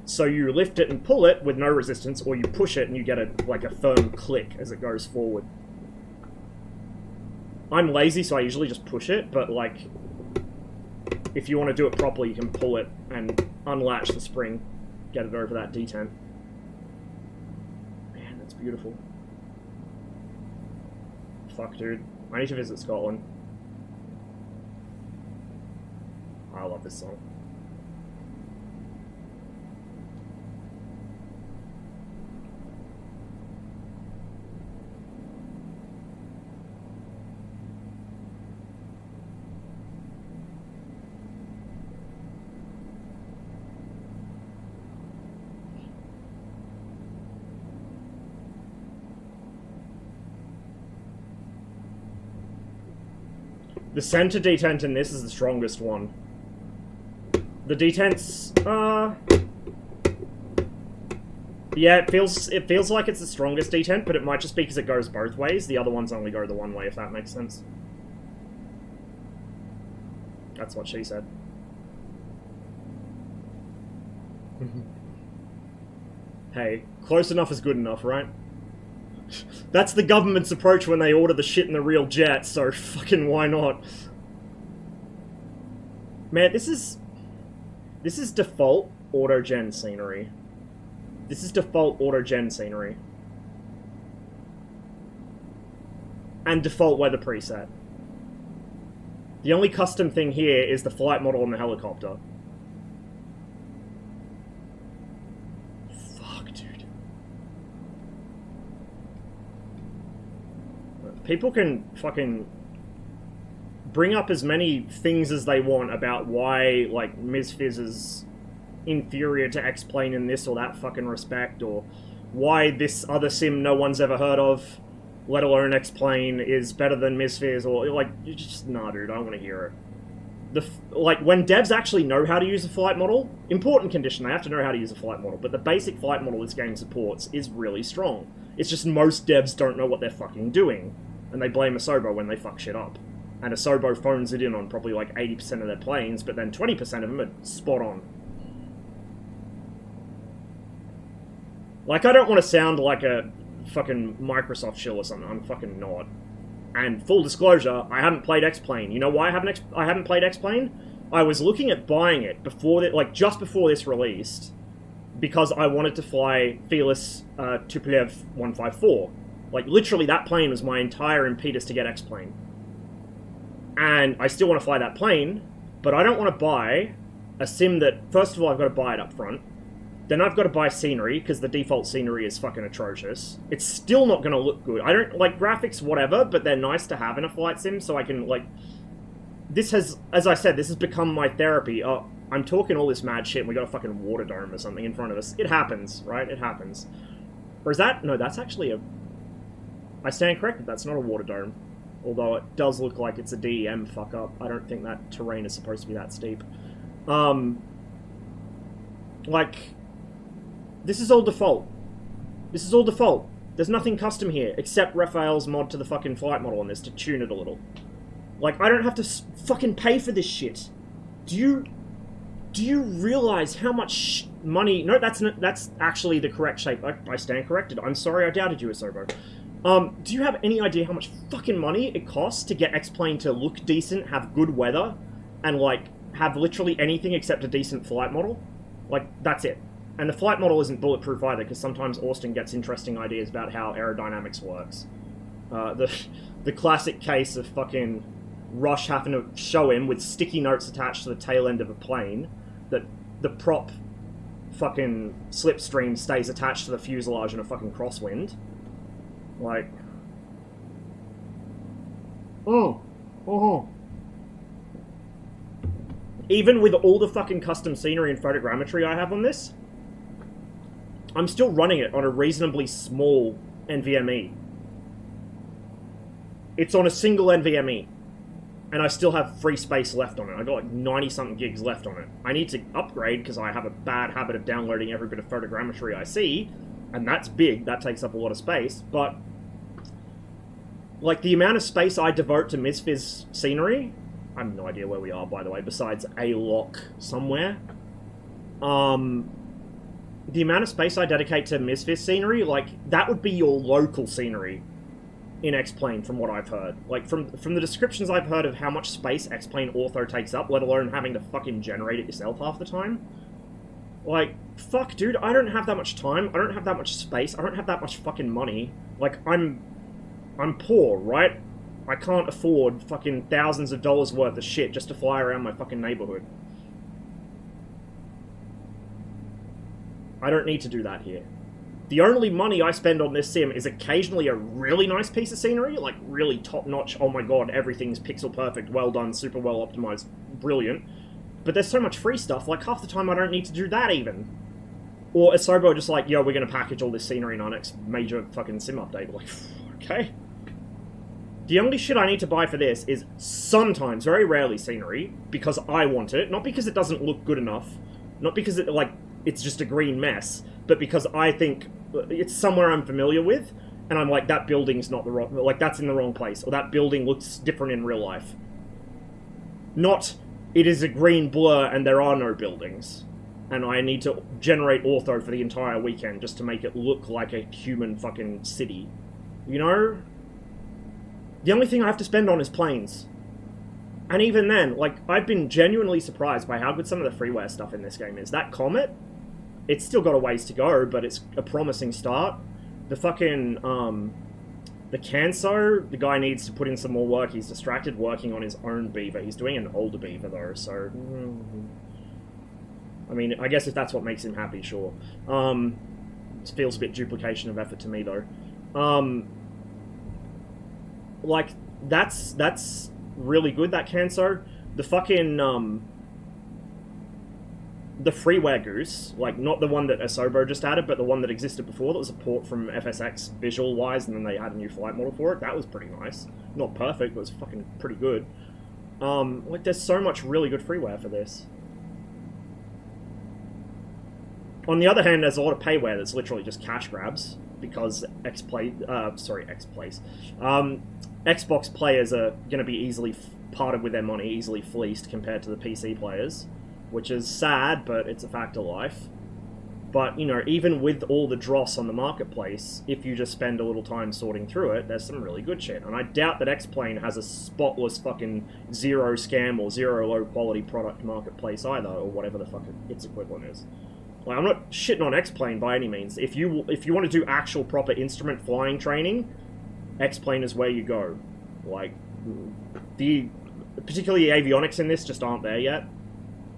So you lift it and pull it with no resistance, or you push it and you get like a firm click as it goes forward. I'm lazy, so I usually just push it, but like, if you want to do it properly, you can pull it and unlatch the spring, get it over that detent. Man, that's beautiful. Fuck, dude. I need to visit Scotland. I love this song. The center detent in this is the strongest one. The detents, yeah, it feels like it's the strongest detent, but it might just be because it goes both ways. The other ones only go the one way, if that makes sense. That's what she said. Hey, close enough is good enough, right? That's the government's approach when they order the shit in the real jet, so fucking why not? Man, this is... This is default auto-gen scenery. This is default auto-gen scenery. And default weather preset. The only custom thing here is the flight model and the helicopter. Fuck, dude. People can fucking bring up as many things as they want about why, like, MSFS is inferior to X-Plane in this or that fucking respect, or why this other sim no one's ever heard of, let alone X-Plane, is better than MSFS, or, like, you just, nah, dude, I don't want to hear it. Like, when devs actually know how to use a flight model, important condition, they have to know how to use a flight model, but the basic flight model this game supports is really strong. It's just most devs don't know what they're fucking doing, and they blame Asobo when they fuck shit up. And Asobo phones it in on probably like 80% of their planes, but then 20% of them are spot on. Like, I don't want to sound like a fucking Microsoft shill or something. I'm fucking not. And full disclosure, I haven't played X-Plane. You know why I haven't played X-Plane? I was looking at buying it before, like just before this released, because I wanted to fly Fearless Tupolev 154. Like, literally, that plane was my entire impetus to get X-Plane. And I still want to fly that plane, but I don't want to buy a sim that, first of all, I've got to buy it up front. Then I've got to buy scenery, because the default scenery is fucking atrocious. It's still not going to look good. I don't, like, graphics, whatever, but they're nice to have in a flight sim, so I can, like... This has, as I said, this has become my therapy. Oh, I'm talking all this mad shit, and we got a fucking water dome or something in front of us. It happens, right? It happens. Or is that... No, that's actually a... I stand corrected, that's not a water dome. Although it does look like it's a DEM fuck-up. I don't think that terrain is supposed to be that steep. Like... This is all default. This is all default. There's nothing custom here, except Raphael's mod to the fucking flight model on this to tune it a little. Like, I don't have to fucking pay for this shit. Do you realize how much money... No, that's actually the correct shape. I stand corrected. I'm sorry I doubted you, Asobo. Do you have any idea how much fucking money it costs to get X-Plane to look decent, have good weather, and, like, have literally anything except a decent flight model? Like, that's it. And the flight model isn't bulletproof either, because sometimes Austin gets interesting ideas about how aerodynamics works. The classic case of fucking Rush having to show him with sticky notes attached to the tail end of a plane that the prop fucking slipstream stays attached to the fuselage in a fucking crosswind. Like... Even with all the fucking custom scenery and photogrammetry I have on this, I'm still running it on a reasonably small NVMe. It's on a single NVMe. And I still have free space left on it. I got like 90-something gigs left on it. I need to upgrade because I have a bad habit of downloading every bit of photogrammetry I see. And that's big. That takes up a lot of space. But, like, the amount of space I devote to MSFS scenery... I have no idea where we are, by the way, besides a lock somewhere. The amount of space I dedicate to MSFS scenery, like, that would be your local scenery in X-Plane, from what I've heard. Like, from the descriptions I've heard of how much space X-Plane Ortho takes up, let alone having to fucking generate it yourself half the time. Like, fuck, dude, I don't have that much time, I don't have that much space, I don't have that much fucking money. Like, I'm poor, right? I can't afford fucking thousands of dollars worth of shit just to fly around my fucking neighborhood. I don't need to do that here. The only money I spend on this sim is occasionally a really nice piece of scenery, like really top-notch, oh my god, everything's pixel perfect, well done, super well optimized, brilliant. But there's so much free stuff, like half the time I don't need to do that even. Or Asobo just like, yo, we're gonna package all this scenery in our next major fucking sim update. Like, okay. The only shit I need to buy for this is sometimes, very rarely, scenery, because I want it, not because it doesn't look good enough, not because it, like, it's just a green mess, but because I think it's somewhere I'm familiar with, and I'm like, that building's not the wrong, like, that's in the wrong place, or that building looks different in real life. Not, it is a green blur and there are no buildings, and I need to generate ortho for the entire weekend just to make it look like a human fucking city. You know? The only thing I have to spend on is planes. And even then, like, I've been genuinely surprised by how good some of the freeware stuff in this game is. That Comet, it's still got a ways to go, but it's a promising start. The fucking, the Canso, the guy needs to put in some more work. He's distracted working on his own beaver. He's doing an older beaver, though, so... I mean, I guess if that's what makes him happy, sure. It feels a bit duplication of effort to me, though. Like, that's really good, that Canso. The fucking, the freeware goose, like, not the one that Asobo just added, but the one that existed before, that was a port from FSX visual-wise, and then they had a new flight model for it. That was pretty nice. Not perfect, but it was fucking pretty good. Like, there's so much really good freeware for this. On the other hand, there's a lot of payware that's literally just cash grabs, because Xbox players are going to be easily parted with their money, easily fleeced compared to the PC players, which is sad, but it's a fact of life. But, you know, even with all the dross on the marketplace, if you just spend a little time sorting through it, there's some really good shit. And I doubt that X-Plane has a spotless fucking zero scam or zero low quality product marketplace either, or whatever the fuck its equivalent is. Like, I'm not shitting on X-Plane by any means. If you want to do actual proper instrument flying training, X-Plane is where you go. Like, particularly the avionics in this just aren't there yet.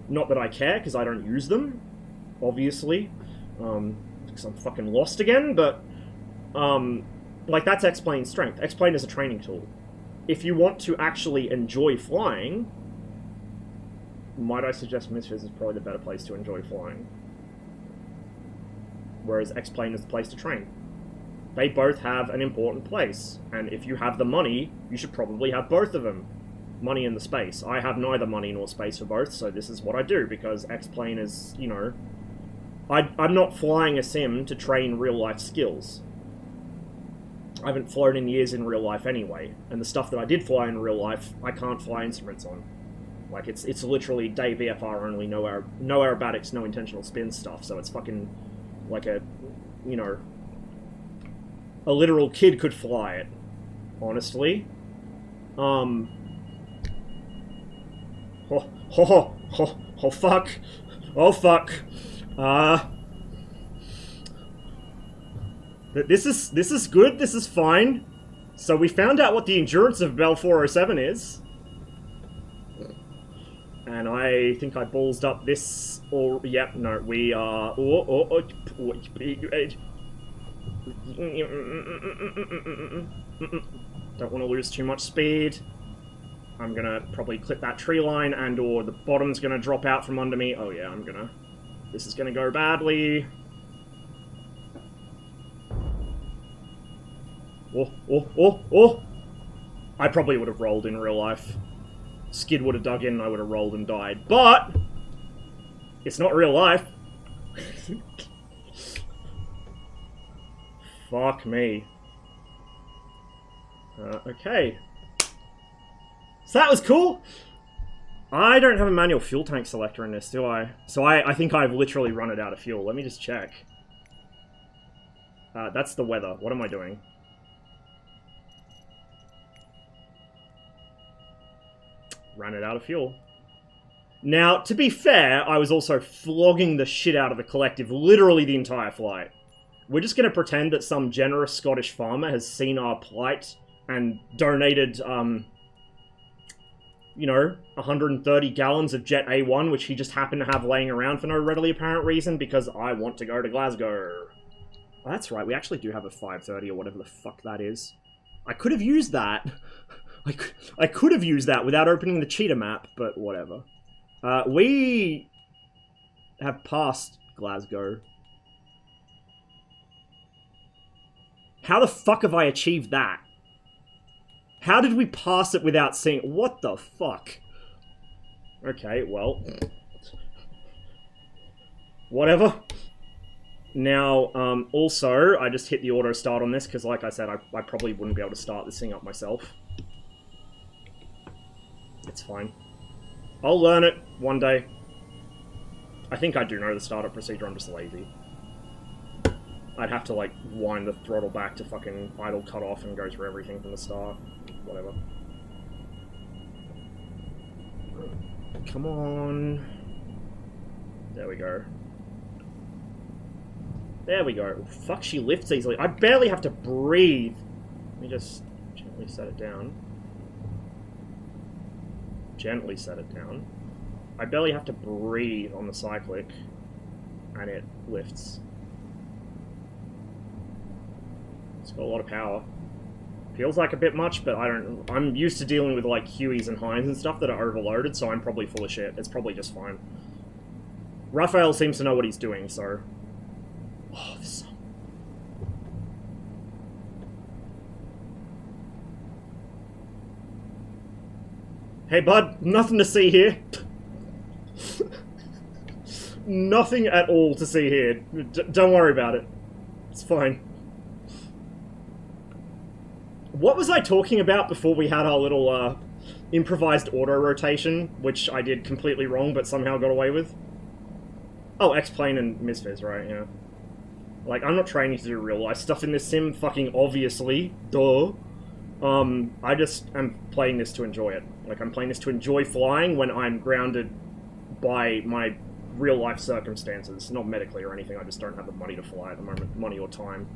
Not that I care, because I don't use them, obviously, because I'm fucking lost again, but, like, that's X-Plane's strength. X-Plane is a training tool. If you want to actually enjoy flying, might I suggest Misfits is probably the better place to enjoy flying. Whereas X-Plane is the place to train. They both have an important place, and if you have the money, you should probably have both of them. Money and the space. I have neither money nor space for both, so this is what I do, because X-Plane is, you know... I'm not flying a sim to train real-life skills. I haven't flown in years in real life anyway, and the stuff that I did fly in real life, I can't fly instruments on. Like, it's literally day VFR only, no aerobatics, no intentional spin stuff, so it's fucking... like a, you know... a literal kid could fly it, honestly. Oh, fuck. Oh, fuck. This is good, this is fine. So we found out what the endurance of Bell 407 is. And I think I ballsed up this, or, yep, no, we are... Don't want to lose too much speed. I'm gonna probably clip that tree line, and or the bottom's gonna drop out from under me. Oh yeah, I'm gonna... this is gonna go badly. Oh! I probably would have rolled in real life. Skid would have dug in and I would have rolled and died. But! It's not real life. Fuck me. Okay. So that was cool! I don't have a manual fuel tank selector in this, do I? So I think I've literally run it out of fuel. Let me just check. That's the weather. What am I doing? Ran it out of fuel. Now, to be fair, I was also flogging the shit out of the collective literally the entire flight. We're just going to pretend that some generous Scottish farmer has seen our plight and donated, you know, 130 gallons of Jet A1, which he just happened to have laying around for no readily apparent reason, because I want to go to Glasgow. Oh, that's right, we actually do have a 530 or whatever the fuck that is. I could have used that. I could have used that without opening the cheetah map, but whatever. We have passed Glasgow. How the fuck have I achieved that? How did we pass it without seeing... what the fuck? Okay, well... whatever. Now, also, I just hit the auto start on this, because like I said, I probably wouldn't be able to start this thing up myself. It's fine. I'll learn it one day. I think I do know the startup procedure, I'm just lazy. I'd have to, like, wind the throttle back to fucking idle cut off and go through everything from the start. Whatever. Come on. There we go. There we go. Fuck, she lifts easily. I barely have to breathe. Let me just gently set it down. Gently set it down. I barely have to breathe on the cyclic, and it lifts. It's got a lot of power. Feels like a bit much, but I'm used to dealing with like Hueys and Hines and stuff that are overloaded, so I'm probably full of shit. It's probably just fine. Raphael seems to know what he's doing, so... Oh, this... Hey, bud, nothing to see here. Nothing at all to see here. Don't worry about it. It's fine. What was I talking about before we had our little, improvised auto-rotation, which I did completely wrong, but somehow got away with? Oh, X-Plane and MSFS, right, yeah. Like, I'm not training to do real-life stuff in this sim, fucking obviously. Duh. I just am playing this to enjoy it. Like, I'm playing this to enjoy flying when I'm grounded by my real-life circumstances. Not medically or anything, I just don't have the money to fly at the moment. Money or time.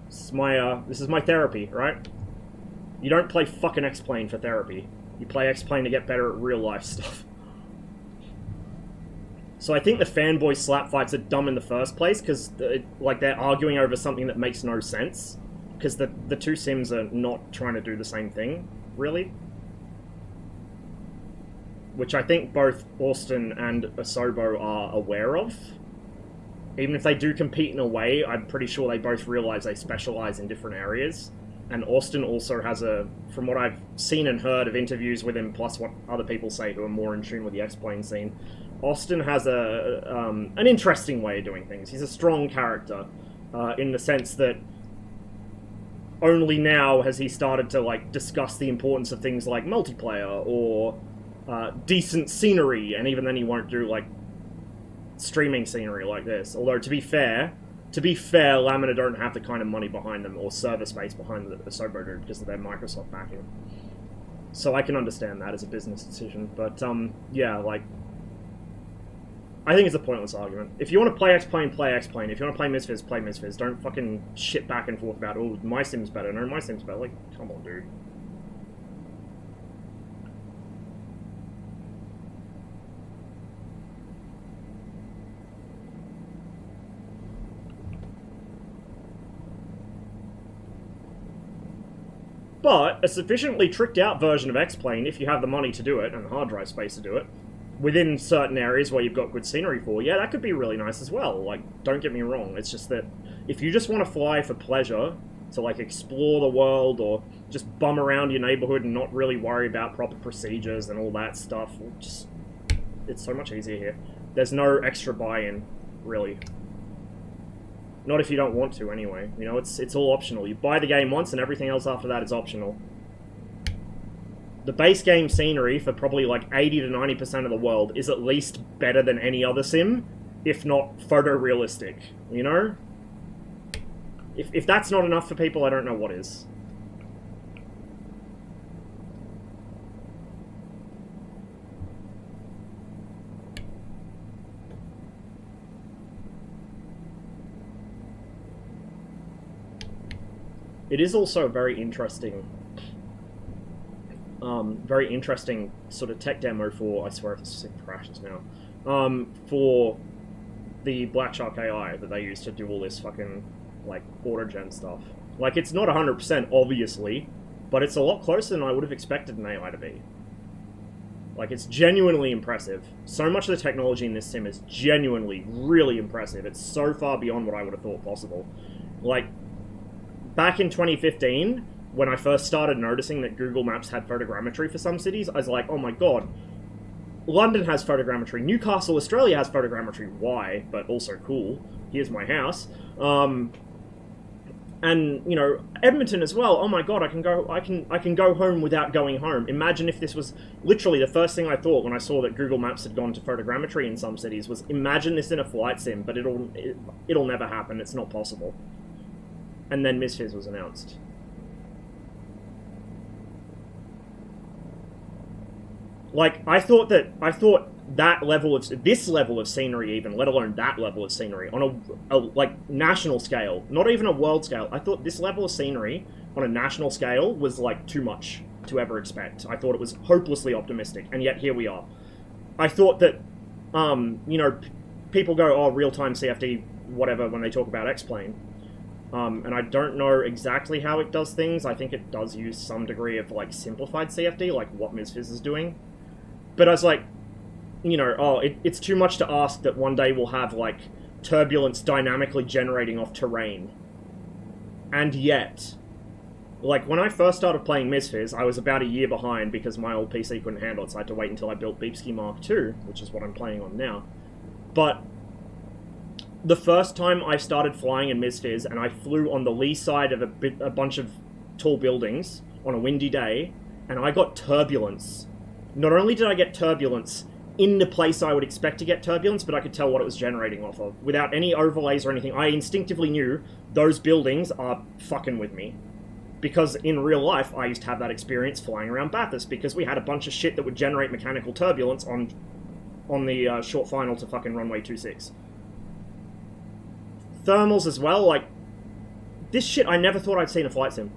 This is my therapy, right? You don't play fucking X-Plane for therapy. You play X-Plane to get better at real-life stuff. So I think the fanboy slap fights are dumb in the first place, because, like, they're arguing over something that makes no sense. Because the two sims are not trying to do the same thing, really. Which I think both Austin and Asobo are aware of. Even if they do compete in a way, I'm pretty sure they both realize they specialize in different areas. And Austin also has from what I've seen and heard of interviews with him, plus what other people say who are more in tune with the X-Plane scene, Austin has an interesting way of doing things. He's a strong character, in the sense that only now has he started to, like, discuss the importance of things like multiplayer or decent scenery, and even then he won't do, like, streaming scenery like this. Although, to be fair, Lamina don't have the kind of money behind them or server space behind the Asobo do because of their Microsoft backing. So I can understand that as a business decision, but, yeah, like, I think it's a pointless argument. If you want to play X-Plane, play X-Plane. If you want to play MSFS, play MSFS. Don't fucking shit back and forth about, oh, my sim's better. No, my sim's better. Like, come on, dude. But a sufficiently tricked out version of X-Plane, if you have the money to do it, and the hard drive space to do it, within certain areas where you've got good scenery for, yeah, that could be really nice as well. Like, don't get me wrong, it's just that if you just want to fly for pleasure, to, like, explore the world, or just bum around your neighborhood and not really worry about proper procedures and all that stuff, just, it's so much easier here. There's no extra buy-in, really. Not if you don't want to, anyway. You know, it's all optional. You buy the game once, and everything else after that is optional. The base game scenery for probably like 80 to 90% of the world is at least better than any other sim, if not photorealistic, you know? If that's not enough for people, I don't know what is. It is also a very interesting sort of tech demo for, I swear if this crashes now, for the Black Shark AI that they use to do all this fucking, like, auto-gen stuff. Like, it's not 100%, obviously, but it's a lot closer than I would have expected an AI to be. Like, it's genuinely impressive. So much of the technology in this sim is genuinely really impressive. It's so far beyond what I would have thought possible. Like, back in 2015, when I first started noticing that Google Maps had photogrammetry for some cities, I was like, oh my god, London has photogrammetry, Newcastle, Australia has photogrammetry, why? But also cool, here's my house. And, you know, Edmonton as well, oh my god, I can go home without going home. Imagine if this was, literally the first thing I thought when I saw that Google Maps had gone to photogrammetry in some cities was, imagine this in a flight sim, but it'll never happen, it's not possible. And then MSFS was announced. Like, I thought that level of, this level of scenery even, let alone that level of scenery, on a like, national scale, not even a world scale, I thought this level of scenery on a national scale was, like, too much to ever expect. I thought it was hopelessly optimistic, and yet here we are. I thought that, you know, people go, oh, real-time CFD, whatever, when they talk about X-Plane. And I don't know exactly how it does things. I think it does use some degree of, like, simplified CFD, like what MSFS is doing. But I was like, you know, oh, it's too much to ask that one day we'll have, like, turbulence dynamically generating off terrain. And yet, like, when I first started playing MSFS, I was about a year behind because my old PC couldn't handle it, so I had to wait until I built Beepski Mark II, which is what I'm playing on now. But the first time I started flying in MSFS, and I flew on the lee side of a bunch of tall buildings on a windy day, and I got turbulence. Not only did I get turbulence in the place I would expect to get turbulence, but I could tell what it was generating off of. Without any overlays or anything, I instinctively knew those buildings are fucking with me. Because in real life, I used to have that experience flying around Bathurst, because we had a bunch of shit that would generate mechanical turbulence on the short final to fucking runway 26. Thermals as well, like, this shit I never thought I'd seen in a flight sim.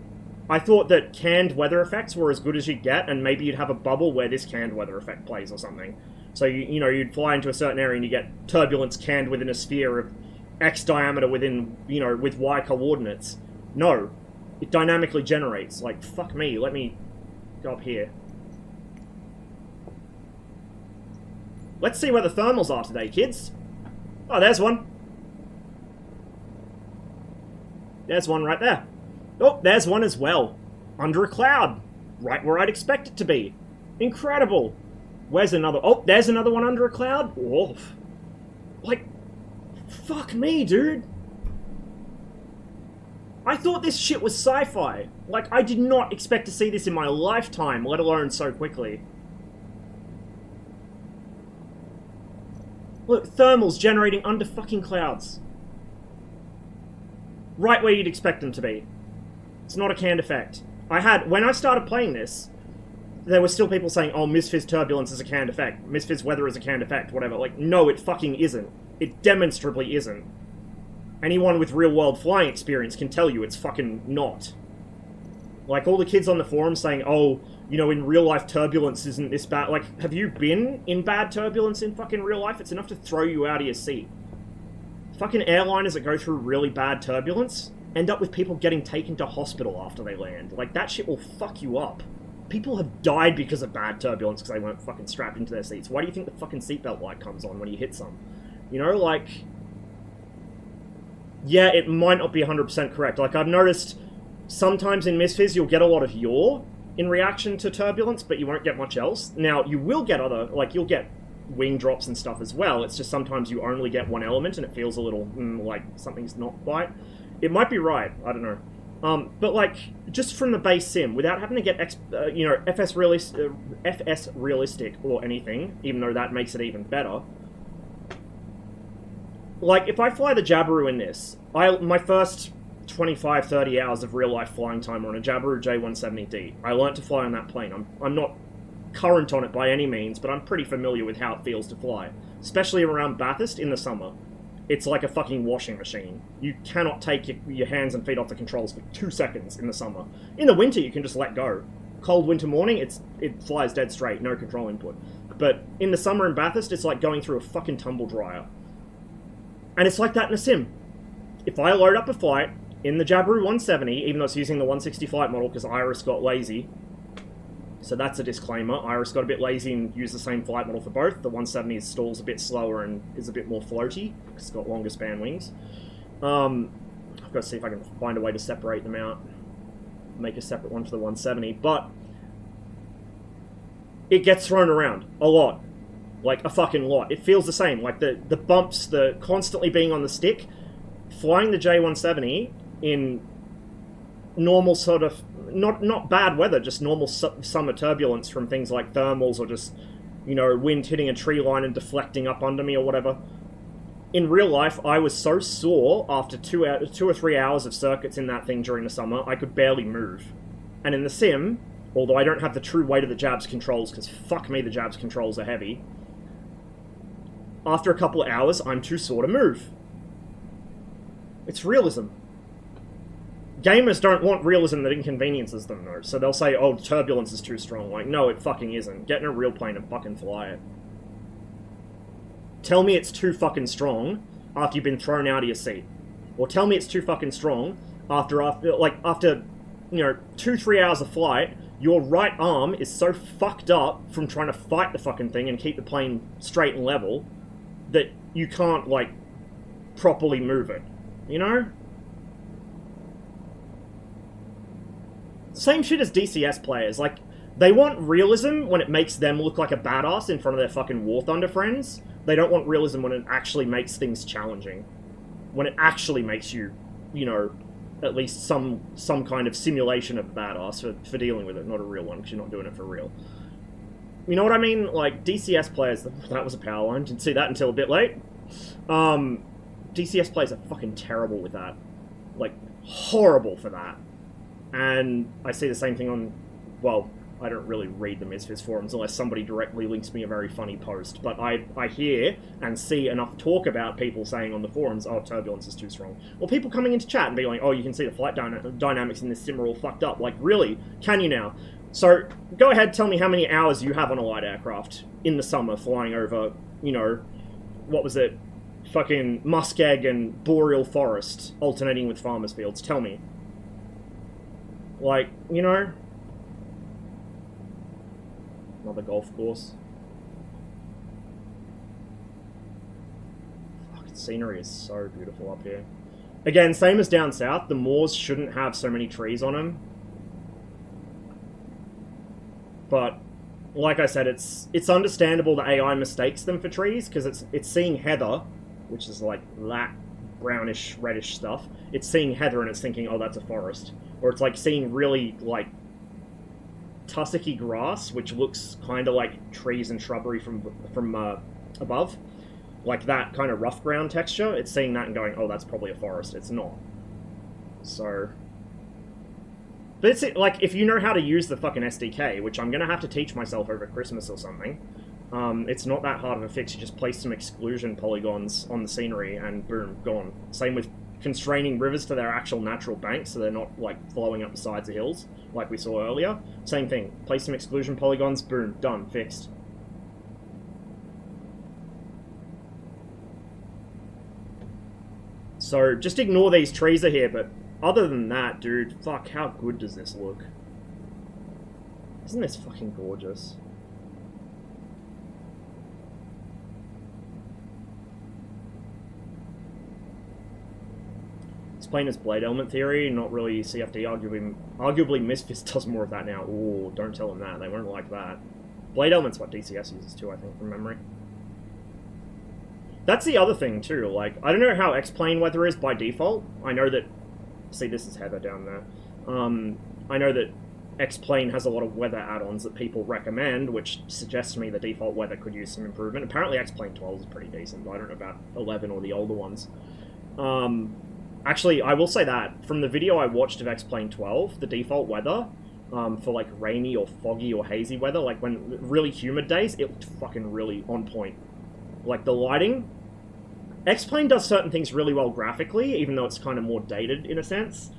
I thought that canned weather effects were as good as you'd get, and maybe you'd have a bubble where this canned weather effect plays or something. So, you know, you'd fly into a certain area and you get turbulence canned within a sphere of X diameter within, you know, with Y coordinates. No. It dynamically generates. Like, fuck me, let me go up here. Let's see where the thermals are today, kids. Oh, there's one. There's one right there. Oh, there's one as well. Under a cloud. Right where I'd expect it to be. Incredible. Where's another? Oh, there's another one under a cloud. Oof. Like, fuck me, dude. I thought this shit was sci-fi. Like, I did not expect to see this in my lifetime, let alone so quickly. Look, thermals generating under fucking clouds. Right where you'd expect them to be. It's not a canned effect. When I started playing this, there were still people saying, oh, MSFS turbulence is a canned effect. MSFS weather is a canned effect, whatever. Like, no, it fucking isn't. It demonstrably isn't. Anyone with real-world flying experience can tell you it's fucking not. Like, all the kids on the forum saying, oh, you know, in real life turbulence isn't this bad. Like, have you been in bad turbulence in fucking real life? It's enough to throw you out of your seat. Fucking airliners that go through really bad turbulence end up with people getting taken to hospital after they land. Like, that shit will fuck you up. People have died because of bad turbulence because they weren't fucking strapped into their seats. Why do you think the fucking seatbelt light comes on when you hit some? You know, like... Yeah, it might not be 100% correct. Like, I've noticed sometimes in MSFS you'll get a lot of yaw in reaction to turbulence, but you won't get much else. Now, you will get other... Like, you'll get wing drops and stuff as well. It's just sometimes you only get one element and it feels a little, like, something's not quite... It might be right, I don't know. But, like, just from the base sim, without having to get, you know, FS realistic or anything, even though that makes it even better. Like, if I fly the Jabiru in this, my first 25, 30 hours of real-life flying time were on a Jabiru J170D. I learnt to fly on that plane. I'm not current on it by any means, but I'm pretty familiar with how it feels to fly. Especially around Bathurst in the summer. It's like a fucking washing machine. You cannot take your hands and feet off the controls for 2 seconds in the summer. In the winter, you can just let go. Cold winter morning, it flies dead straight, no control input. But in the summer in Bathurst, it's like going through a fucking tumble dryer. And it's like that in a sim. If I load up a flight in the Jabiru 170, even though it's using the 160 flight model because Iris got lazy, so that's a disclaimer. Iris got a bit lazy and used the same flight model for both. The 170 stalls a bit slower and is a bit more floaty because it's got longer span wings. I've got to see if I can find a way to separate them out. Make a separate one for the 170. But it gets thrown around a lot. Like, a fucking lot. It feels the same. Like, the bumps, the constantly being on the stick. Flying the J170 in normal sort of... Not bad weather, just normal summer turbulence from things like thermals or just, you know, wind hitting a tree line and deflecting up under me or whatever. In real life, I was so sore after 2 or 3 hours of circuits in that thing during the summer, I could barely move. And in the sim, although I don't have the true weight of the jab's controls, because fuck me, the jab's controls are heavy. After a couple of hours, I'm too sore to move. It's realism. Gamers don't want realism that inconveniences them, though. So they'll say, oh, turbulence is too strong. Like, no, it fucking isn't. Get in a real plane and fucking fly it. Tell me it's too fucking strong after you've been thrown out of your seat. Or tell me it's too fucking strong after you know, 2-3 hours of flight, your right arm is so fucked up from trying to fight the fucking thing and keep the plane straight and level that you can't, like, properly move it. You know? Same shit as DCS players. Like, they want realism when it makes them look like a badass in front of their fucking War Thunder friends. They don't want realism when it actually makes things challenging. When it actually makes you, you know, at least some kind of simulation of badass for dealing with it, not a real one, because you're not doing it for real. You know what I mean? Like, DCS players, that was a power line, didn't see that until a bit late. DCS players are fucking terrible with that. Like, horrible for that. And I see the same thing on, well, I don't really read the MSFS forums unless somebody directly links me a very funny post, but I hear and see enough talk about people saying on the forums, oh, turbulence is too strong. Or people coming into chat and being like, oh, you can see the flight dynamics in this sim are all fucked up. Like, really? Can you now? So, go ahead, tell me how many hours you have on a light aircraft in the summer flying over, you know, what was it? Fucking muskeg and boreal forest alternating with farmers' fields. Tell me. Like, you know... Another golf course. Fucking scenery is so beautiful up here. Again, same as down south, the moors shouldn't have so many trees on them. But, like I said, it's understandable that AI mistakes them for trees, because it's seeing heather, which is like that brownish, reddish stuff. It's seeing heather and it's thinking, oh, that's a forest. Or it's like seeing really, like, tussocky grass, which looks kind of like trees and shrubbery from above. Like that kind of rough ground texture. It's seeing that and going, oh, that's probably a forest. It's not. So... But it's, like, if you know how to use the fucking SDK, which I'm going to have to teach myself over Christmas or something, it's not that hard of a fix. You just place some exclusion polygons on the scenery and boom, gone. Same with constraining rivers to their actual natural banks so they're not, like, flowing up the sides of hills, like we saw earlier. Same thing. Place some exclusion polygons, boom, done, fixed. So, just ignore these trees are here, but other than that, dude, fuck, how good does this look? Isn't this fucking gorgeous? This plane is blade element theory, not really CFD. Arguably MSFS does more of that now. Ooh, don't tell them that. They won't like that. Blade element's what DCS uses too, I think, from memory. That's the other thing too. Like, I don't know how X-plane weather is by default. I know that... See, this is heather down there. I know that X-plane has a lot of weather add-ons that people recommend, which suggests to me the default weather could use some improvement. Apparently X-plane 12 is pretty decent, but I don't know about 11 or the older ones. Actually, I will say that, from the video I watched of X-plane 12, the default weather, for like rainy or foggy or hazy weather, like when really humid days, it looked fucking really on point. Like the lighting... X-plane does certain things really well graphically, even though it's kind of more dated in a sense.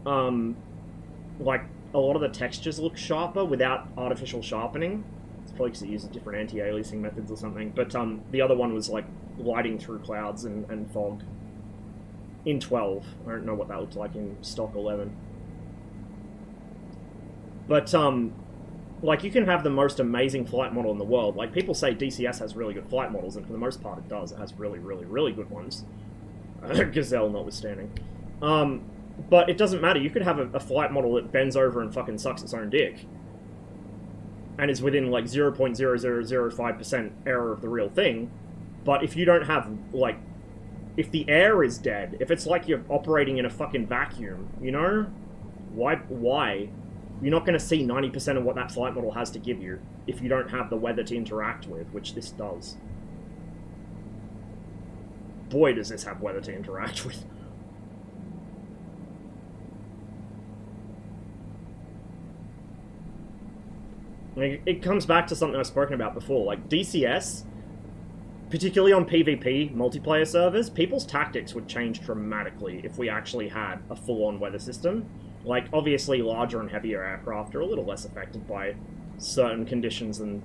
Like, a lot of the textures look sharper without artificial sharpening. It's probably because it uses different anti-aliasing methods or something. But the other one was like lighting through clouds and fog. In 12. I don't know what that looked like in stock 11. But, like, you can have the most amazing flight model in the world. Like, people say DCS has really good flight models, and for the most part it does. It has really, really, really good ones. Gazelle notwithstanding. But it doesn't matter. You could have a flight model that bends over and fucking sucks its own dick. And is within, like, 0.0005% error of the real thing. But if you don't have, like... If the air is dead, if it's like you're operating in a fucking vacuum, you know? Why? You're not going to see 90% of what that flight model has to give you if you don't have the weather to interact with, which this does. Boy, does this have weather to interact with. Like, it comes back to something I've spoken about before. Like, DCS, particularly on PvP multiplayer servers, people's tactics would change dramatically if we actually had a full-on weather system. Like, obviously, larger and heavier aircraft are a little less affected by certain conditions than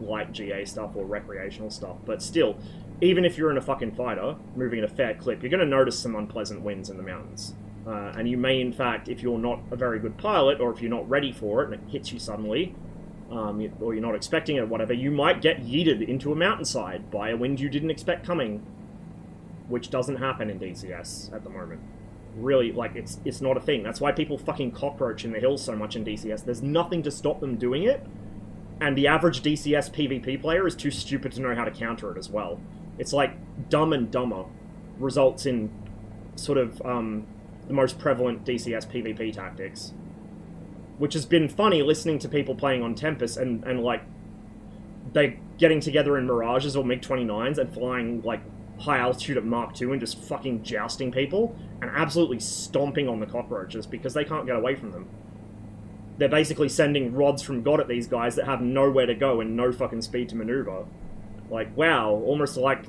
light GA stuff or recreational stuff, but still, even if you're in a fucking fighter, moving at a fair clip, you're going to notice some unpleasant winds in the mountains. And you may, in fact, if you're not a very good pilot, or if you're not ready for it, and it hits you suddenly, or you're not expecting it, or whatever, you might get yeeted into a mountainside by a wind you didn't expect coming, which doesn't happen in DCS at the moment. Really, like, it's not a thing. That's why people fucking cockroach in the hills so much in DCS. There's nothing to stop them doing it, and the average DCS PvP player is too stupid to know how to counter it as well. It's like Dumb and Dumber results in sort of the most prevalent DCS PvP tactics, which has been funny listening to people playing on Tempest and like, they getting together in Mirages or MiG-29s and flying, like, high altitude at Mark II and just fucking jousting people and absolutely stomping on the cockroaches because they can't get away from them. They're basically sending rods from God at these guys that have nowhere to go and no fucking speed to maneuver. Like, wow, almost like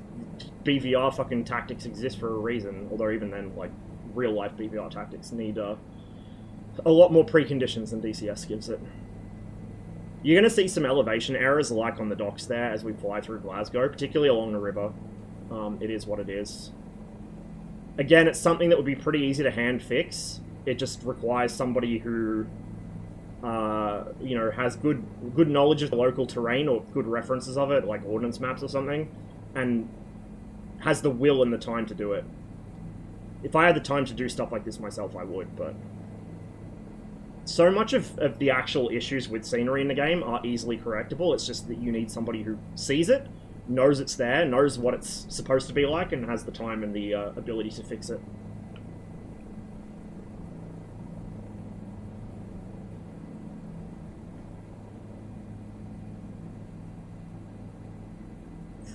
BVR fucking tactics exist for a reason, although even then, like, real-life BVR tactics need a lot more preconditions than DCS gives it. You're going to see some elevation errors like on the docks there as we fly through Glasgow, particularly along the river. It is what it is. Again, it's something that would be pretty easy to hand fix. It just requires somebody who, you know, has good knowledge of the local terrain or good references of it, like ordnance maps or something, and has the will and the time to do it. If I had the time to do stuff like this myself, I would, but so much of the actual issues with scenery in the game are easily correctable. It's just that you need somebody who sees it, knows it's there, knows what it's supposed to be like, and has the time and the ability to fix it.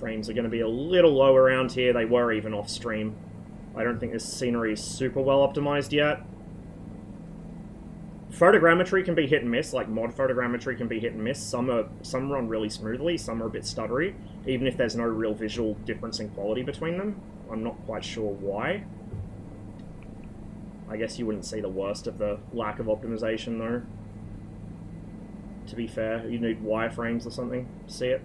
Frames are going to be a little low around here. They were even off stream. I don't think this scenery is super well optimized yet. Photogrammetry can be hit and miss, like mod photogrammetry can be hit and miss. Some run really smoothly, some are a bit stuttery, even if there's no real visual difference in quality between them. I'm not quite sure why. I guess you wouldn't see the worst of the lack of optimization though. To be fair, you need wireframes or something to see it.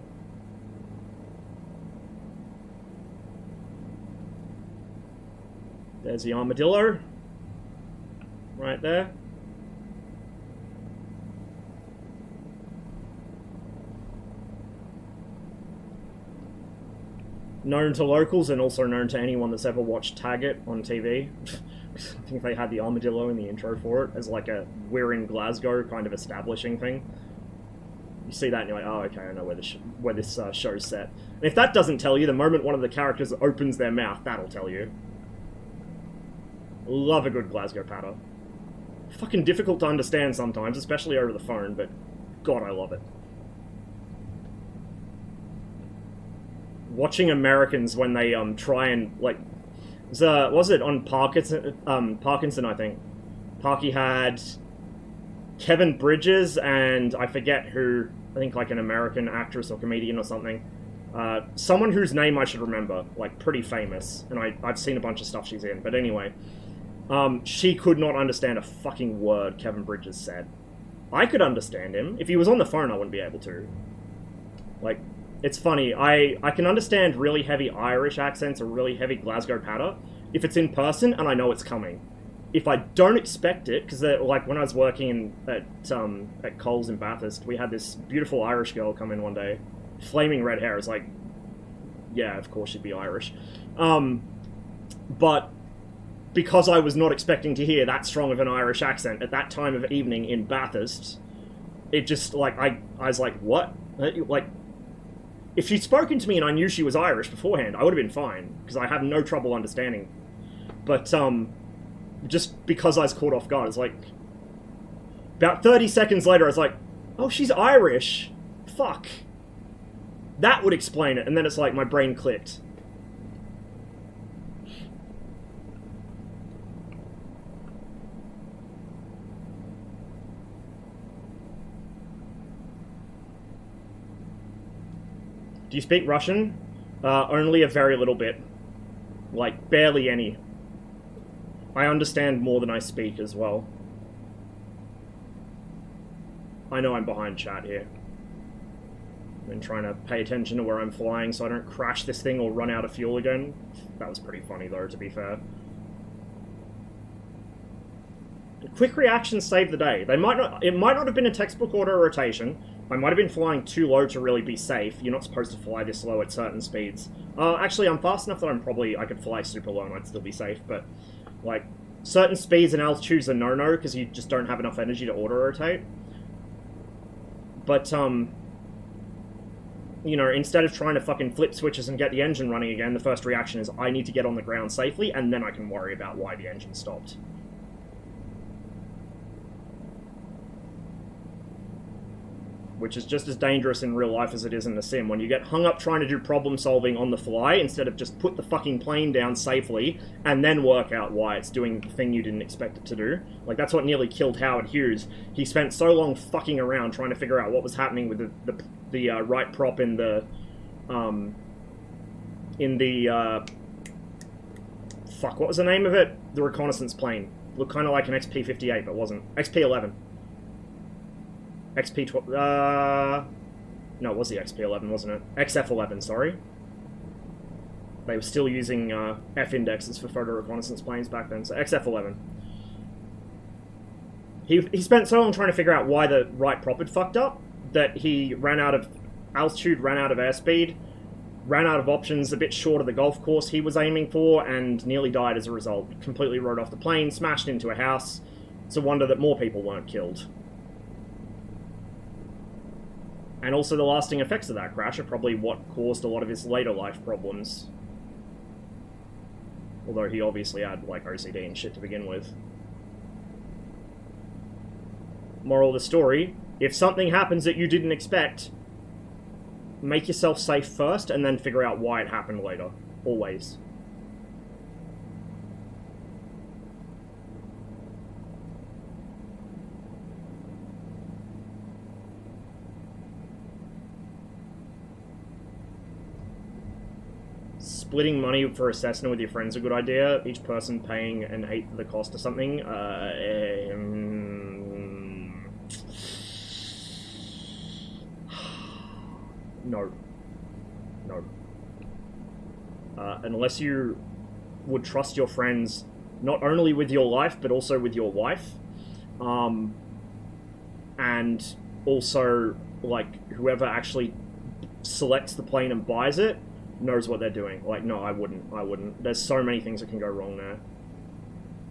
There's the armadillo, right there. Known to locals and also known to anyone that's ever watched Tag It on TV. I think they had the armadillo in the intro for it as like a "we're in Glasgow" kind of establishing thing. You see that and you're like, oh, okay, I know where this show's set. And if that doesn't tell you, the moment one of the characters opens their mouth, that'll tell you. Love a good Glasgow patter. Fucking difficult to understand sometimes, especially over the phone, but God, I love it. Watching Americans when they try and, like, was it on Parkinson, I think. Parky had Kevin Bridges and I forget who, I think like an American actress or comedian or something. Someone whose name I should remember, like pretty famous, and I've seen a bunch of stuff she's in, but anyway. She could not understand a fucking word Kevin Bridges said. I could understand him. If he was on the phone, I wouldn't be able to. Like, it's funny. I can understand really heavy Irish accents or really heavy Glasgow patter if it's in person and I know it's coming. If I don't expect it, because like when I was working at Coles in Bathurst, we had this beautiful Irish girl come in one day, flaming red hair. It's like, yeah, of course she'd be Irish. But because I was not expecting to hear that strong of an Irish accent at that time of evening in Bathurst, it just, like, I was like, what? Like, if she'd spoken to me and I knew she was Irish beforehand, I would have been fine, because I have no trouble understanding. But, just because I was caught off guard, it's like, about 30 seconds later, I was like, oh, she's Irish. Fuck. That would explain it, and then it's like, my brain clicked. Do you speak Russian? Only a very little bit. Like, barely any. I understand more than I speak as well. I know I'm behind chat here. I've been trying to pay attention to where I'm flying so I don't crash this thing or run out of fuel again. That was pretty funny though, to be fair. Quick reactions saved the day. It might not have been a textbook auto rotation. I might have been flying too low to really be safe. You're not supposed to fly this low at certain speeds. Actually, I'm fast enough that I could fly super low and I'd still be safe, but, like, certain speeds and altitudes are no-no because you just don't have enough energy to auto-rotate. But, you know, instead of trying to fucking flip switches and get the engine running again, the first reaction is, I need to get on the ground safely, and then I can worry about why the engine stopped. Which is just as dangerous in real life as it is in the sim. When you get hung up trying to do problem solving on the fly, instead of just put the fucking plane down safely, and then work out why it's doing the thing you didn't expect it to do. Like, that's what nearly killed Howard Hughes. He spent so long fucking around trying to figure out what was happening with the right prop in the, fuck, what was the name of it? The reconnaissance plane. Looked kind of like an XP-58, but wasn't. XP-11. XP-12, no, it was the XP-11, wasn't it? XF-11, sorry. They were still using F-indexes for photo reconnaissance planes back then, so XF-11. He spent so long trying to figure out why the right prop had fucked up, that he ran out of altitude, ran out of airspeed, ran out of options a bit short of the golf course he was aiming for, and nearly died as a result. Completely rode off the plane, smashed into a house. It's a wonder that more people weren't killed. And also the lasting effects of that crash are probably what caused a lot of his later life problems. Although he obviously had, like, OCD and shit to begin with. Moral of the story, if something happens that you didn't expect, make yourself safe first and then figure out why it happened later. Always. Splitting money for a Cessna with your friends is a good idea. Each person paying an eighth of the cost or something. No. No. Unless you would trust your friends not only with your life, but also with your wife. And also, like, whoever actually selects the plane and buys it knows what they're doing. Like, no, I wouldn't. There's so many things that can go wrong there.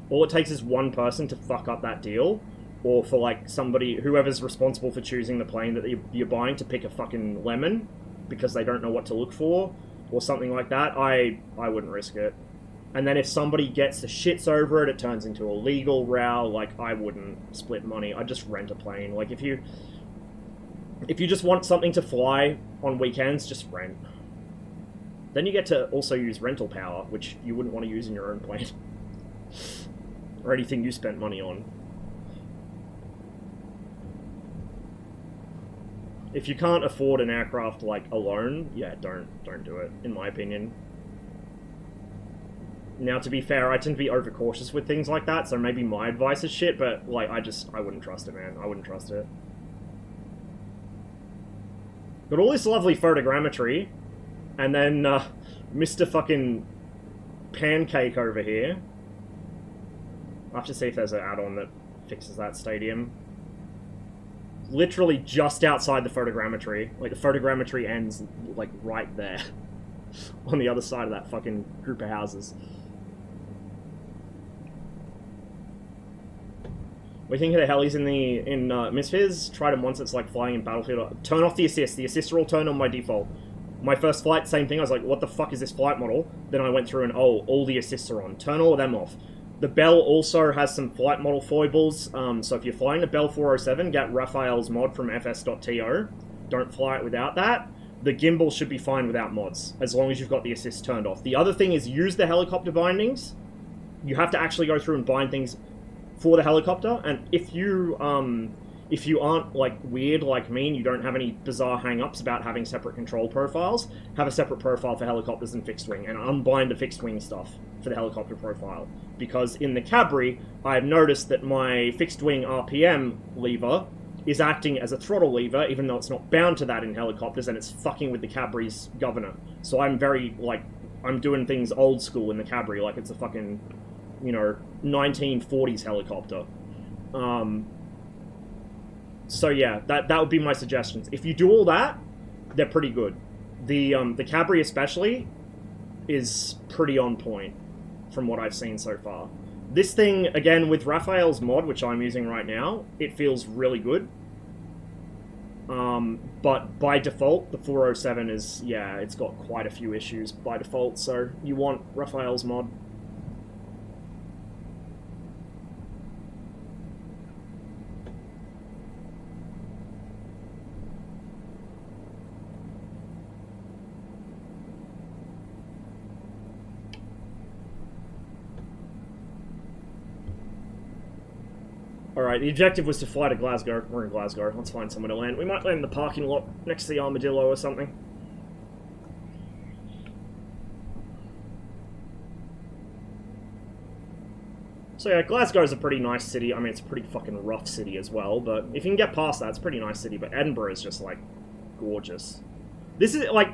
All it takes is one person to fuck up that deal, or for, like, somebody, whoever's responsible for choosing the plane that you're buying, to pick a fucking lemon because they don't know what to look for, or something like that. I wouldn't risk it. And then if somebody gets the shits over it, it turns into a legal row. Like, I wouldn't split money. I'd just rent a plane. Like, if you just want something to fly on weekends, just rent. Then you get to also use rental power, which you wouldn't want to use in your own plane. Or anything you spent money on. If you can't afford an aircraft, like, alone, yeah, don't do it, in my opinion. Now, to be fair, I tend to be overcautious with things like that, so maybe my advice is shit, but, like, I wouldn't trust it, man. I wouldn't trust it. Got all this lovely photogrammetry, and then, Mr. fucking Pancake over here. I'll have to see if there's an add-on that fixes that stadium. Literally just outside the photogrammetry. Like, the photogrammetry ends, like, right there. On the other side of that fucking group of houses. We think of the helis in MSFS. Tried them once, it's like flying in Battlefield. Turn off the assist. The assists are all turned on by default. My first flight, same thing. I was like, what the fuck is this flight model? Then I went through and, oh, all the assists are on. Turn all of them off. The Bell also has some flight model foibles. So if you're flying the Bell 407, get Raphael's mod from fs.to. Don't fly it without that. The gimbal should be fine without mods, as long as you've got the assist turned off. The other thing is use the helicopter bindings. You have to actually go through and bind things for the helicopter, and if you if you aren't like weird like me and you don't have any bizarre hang-ups about having separate control profiles, have a separate profile for helicopters and fixed wing, and unbind the fixed wing stuff for the helicopter profile. Because in the Cabri, I've noticed that my fixed wing RPM lever is acting as a throttle lever, even though it's not bound to that in helicopters, and it's fucking with the Cabri's governor. So I'm very, like, I'm doing things old school in the Cabri, like it's a fucking, you know, 1940s helicopter. So yeah, that would be my suggestions. If you do all that, they're pretty good. The Cabri especially is pretty on point from what I've seen so far. This thing, again, with Raphael's mod, which I'm using right now, it feels really good. But by default, the 407 is, yeah, it's got quite a few issues by default, so you want Raphael's mod. Alright, the objective was to fly to Glasgow. We're in Glasgow. Let's find somewhere to land. We might land in the parking lot next to the Armadillo or something. So yeah, Glasgow's a pretty nice city. I mean, it's a pretty fucking rough city as well, but if you can get past that, it's a pretty nice city. But Edinburgh is just, like, gorgeous. This is, like,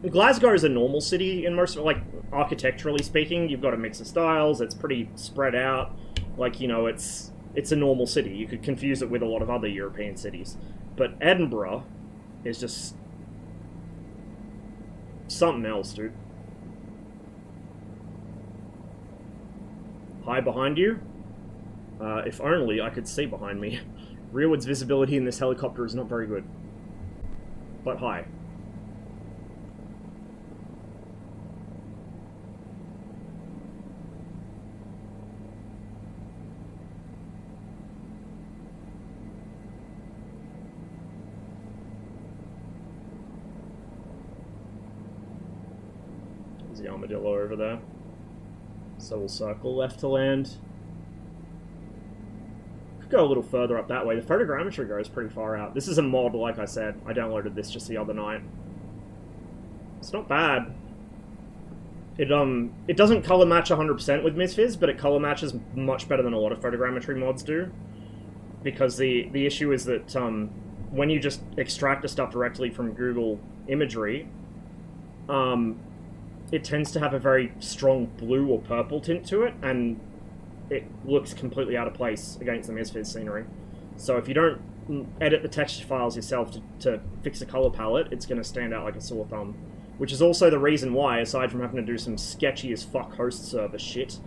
Glasgow is a normal city in most, like, architecturally speaking. You've got a mix of styles. It's pretty spread out. Like, you know, it's a normal city. You could confuse it with a lot of other European cities. But Edinburgh is just something else, dude. Hi behind you? If only I could see behind me. Rearwards visibility in this helicopter is not very good. But hi. There's the Armadillo over there. So we'll circle left to land. Could go a little further up that way. The photogrammetry goes pretty far out. This is a mod, like I said. I downloaded this just the other night. It's not bad. It doesn't color match 100% with MSFS, but it color matches much better than a lot of photogrammetry mods do. Because the issue is that when you just extract the stuff directly from Google imagery, it tends to have a very strong blue or purple tint to it, and it looks completely out of place against the MSFS scenery. So if you don't edit the texture files yourself to fix the color palette, it's going to stand out like a sore thumb. Which is also the reason why, aside from having to do some sketchy as fuck host server shit,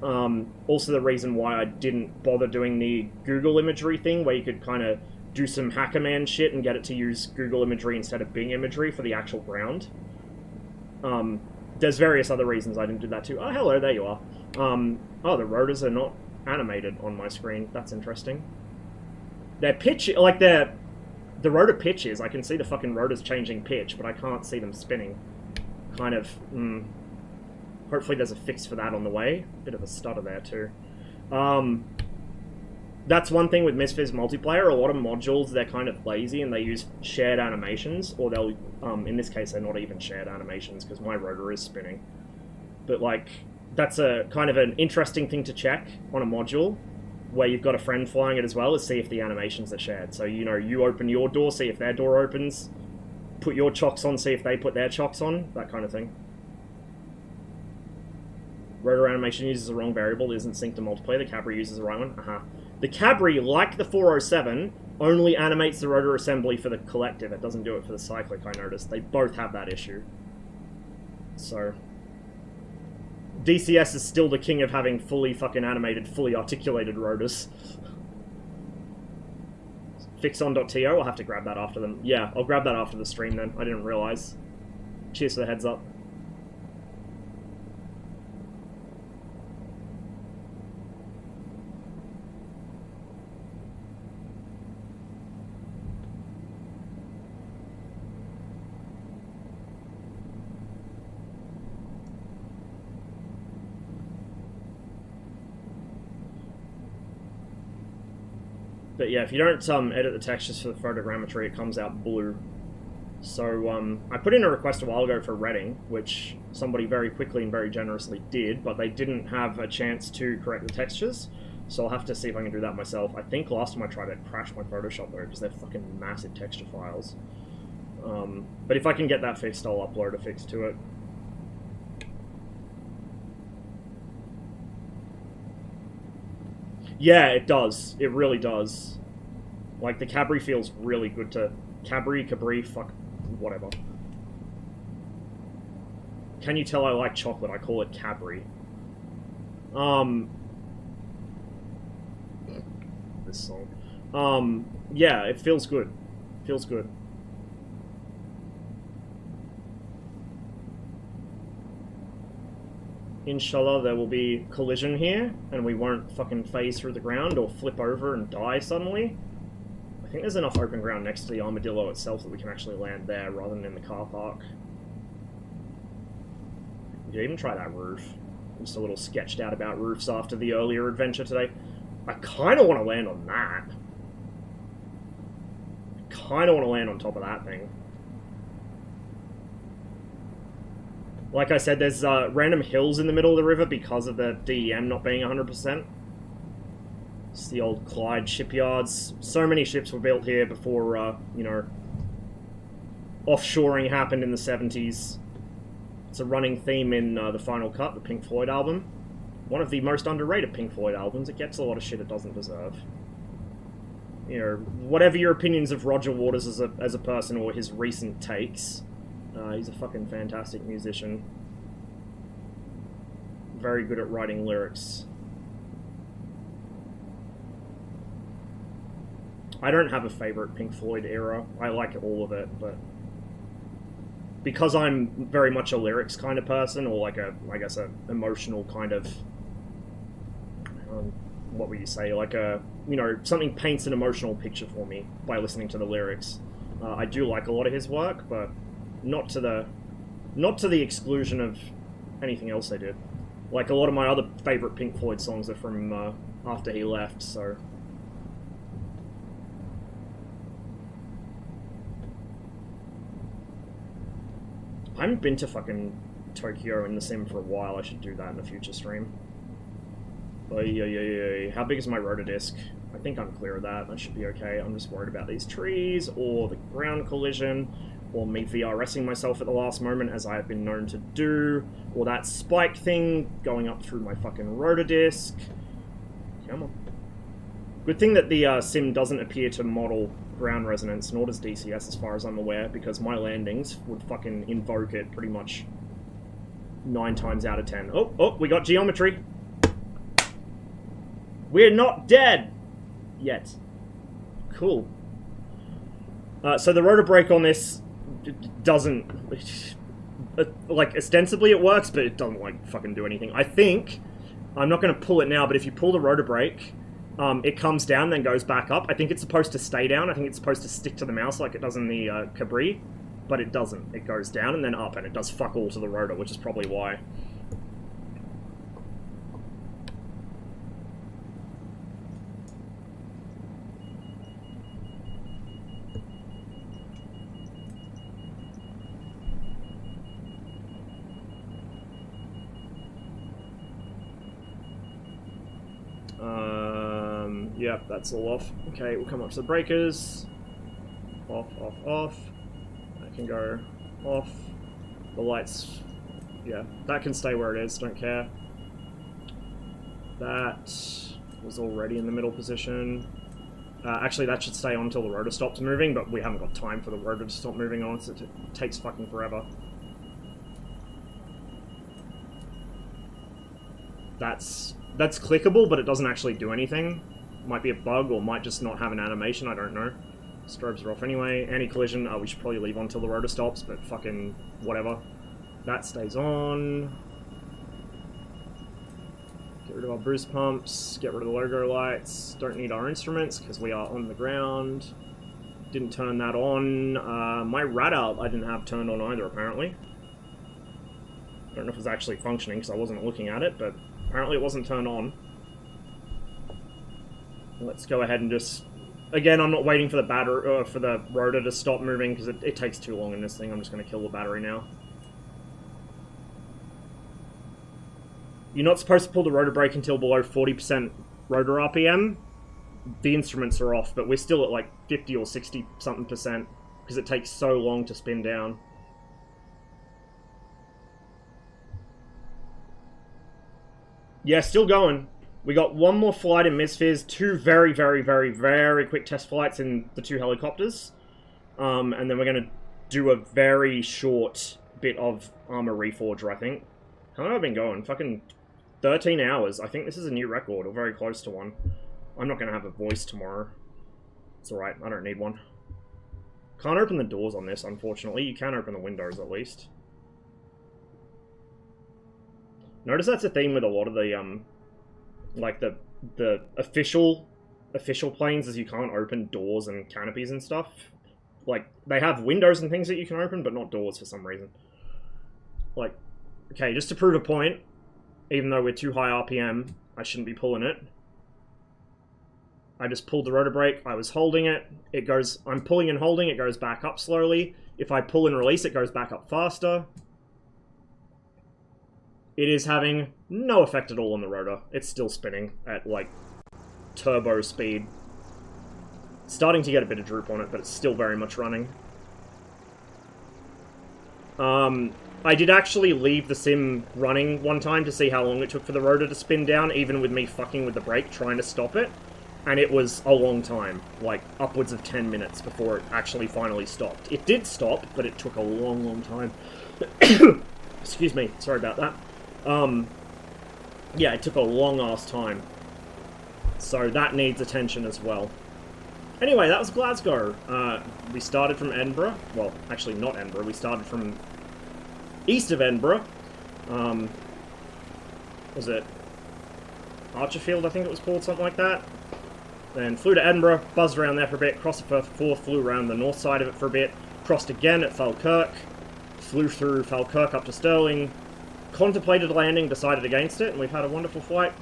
also the reason why I didn't bother doing the Google imagery thing, where you could kind of do some hackerman shit and get it to use Google imagery instead of Bing imagery for the actual ground. There's various other reasons I didn't do that too. Oh, hello, there you are. Oh, the rotors are not animated on my screen. That's interesting. Their pitch, like the rotor pitches, I can see the fucking rotors changing pitch, but I can't see them spinning. Kind of, hopefully there's a fix for that on the way. Bit of a stutter there too. That's one thing with MSFS multiplayer. A lot of modules, they're kind of lazy and they use shared animations, or they'll, in this case, they're not even shared animations because my rotor is spinning. But like, that's a kind of an interesting thing to check on a module where you've got a friend flying it as well, is see if the animations are shared. So, you know, you open your door, see if their door opens, put your chocks on, see if they put their chocks on, that kind of thing. Rotor animation uses the wrong variable, it isn't synced to multiplayer. The Cabri uses the right one. The Cabri, like the 407, only animates the rotor assembly for the collective. It doesn't do it for the cyclic, I noticed. They both have that issue. So DCS is still the king of having fully fucking animated, fully articulated rotors. Fixon.to, I'll have to grab that after them. Yeah, I'll grab that after the stream then. I didn't realize. Cheers for the heads up. But yeah, if you don't edit the textures for the photogrammetry, it comes out blue. So I put in a request a while ago for redding, which somebody very quickly and very generously did, but they didn't have a chance to correct the textures. So I'll have to see if I can do that myself. I think last time I tried it crashed my Photoshop though, because they're fucking massive texture files. But if I can get that fixed, I'll upload a fix to it. Yeah, it does. It really does. Like, the Cabri feels really good to... Cabri, fuck, whatever. Can you tell I like chocolate? I call it Cabri. This song. Yeah, it feels good. Feels good. Inshallah, there will be collision here, and we won't fucking phase through the ground or flip over and die suddenly. I think there's enough open ground next to the armadillo itself that we can actually land there rather than in the car park. Did you even try that roof? I'm just a little sketched out about roofs after the earlier adventure today. I kind of want to land on that. I kind of want to land on top of that thing. Like I said, there's random hills in the middle of the river because of the DEM not being 100%. It's the old Clyde shipyards. So many ships were built here before, you know, offshoring happened in the 70s. It's a running theme in The Final Cut, the Pink Floyd album. One of the most underrated Pink Floyd albums. It gets a lot of shit it doesn't deserve. You know, whatever your opinions of Roger Waters as a person or his recent takes, he's a fucking fantastic musician. Very good at writing lyrics. I don't have a favorite Pink Floyd era. I like all of it, but because I'm very much a lyrics kind of person, or like a, I guess, a emotional kind of, what would you say, like a, you know, something paints an emotional picture for me by listening to the lyrics. I do like a lot of his work, but not to the exclusion of anything else they did. Like, a lot of my other favorite Pink Floyd songs are from after he left, so. I haven't been to fucking Tokyo in the sim for a while. I should do that in a future stream. How big is my rotor disc? I think I'm clear of that. That should be okay. I'm just worried about these trees, or the ground collision, or me VRSing myself at the last moment, as I have been known to do, or that spike thing going up through my fucking rotor disc. Come on. Good thing that the sim doesn't appear to model ground resonance, nor does DCS as far as I'm aware, because my landings would fucking invoke it pretty much 9 times out of 10. Oh, we got geometry. We're not dead yet. Cool. So the rotor brake on this doesn't, like, ostensibly it works, but it doesn't, like, fucking do anything. I think, I'm not going to pull it now, but if you pull the rotor brake, it comes down, then goes back up. I think it's supposed to stay down. I think it's supposed to stick to the mouse like it does in the Cabri, but it doesn't. It goes down and then up, and it does fuck all to the rotor, which is probably why. Yep, that's all off. Okay, we'll come up to the breakers. Off, off, off. That can go off. The lights, yeah, that can stay where it is, don't care. That was already in the middle position. Actually, that should stay on until the rotor stops moving, but we haven't got time for the rotor to stop moving on, so it takes fucking forever. That's clickable, but it doesn't actually do anything. Might be a bug, or might just not have an animation, I don't know. Strobes are off anyway. Anti-collision, we should probably leave on until the rotor stops, but fucking whatever. That stays on. Get rid of our boost pumps, get rid of the logo lights. Don't need our instruments, because we are on the ground. Didn't turn that on. My radar I didn't have turned on either, apparently. I don't know if it was actually functioning, because I wasn't looking at it, but apparently it wasn't turned on. Let's go ahead and just Again, I'm not waiting for the battery for the rotor to stop moving because it takes too long in this thing. I'm just going to kill the battery now. You're not supposed to pull the rotor brake until below 40% rotor RPM. The instruments are off, but we're still at like 50 or 60 something percent because it takes so long to spin down. Yeah, still going. We got one more flight in MSFS, two very, very, very, very quick test flights in the two helicopters. And then we're going to do a very short bit of ArmA Reforger, I think. How long have I been going? Fucking 13 hours. I think this is a new record, or very close to one. I'm not going to have a voice tomorrow. It's alright, I don't need one. Can't open the doors on this, unfortunately. You can open the windows, at least. Notice that's a theme with a lot of the, like, the official planes, is you can't open doors and canopies and stuff. Like, they have windows and things that you can open, but not doors for some reason. Like, okay, just to prove a point, even though we're too high RPM, I shouldn't be pulling it. I just pulled the rotor brake, I was holding it, it goes, I'm pulling and holding, it goes back up slowly. If I pull and release, it goes back up faster. It is having no effect at all on the rotor. It's still spinning at, like, turbo speed. Starting to get a bit of droop on it, but it's still very much running. I did actually leave the sim running one time to see how long it took for the rotor to spin down, even with me fucking with the brake trying to stop it. And it was a long time, like upwards of 10 minutes before it actually finally stopped. It did stop, but it took a long, long time. Excuse me, sorry about that. Yeah, it took a long-ass time. So that needs attention as well. Anyway, that was Glasgow. We started from Edinburgh. Well, actually not Edinburgh. We started from east of Edinburgh. Was it Archerfield, I think it was called, something like that. Then flew to Edinburgh, buzzed around there for a bit, crossed the Firth Forth, flew around the north side of it for a bit, crossed again at Falkirk, flew through Falkirk up to Stirling, contemplated landing, decided against it, and we've had a wonderful flight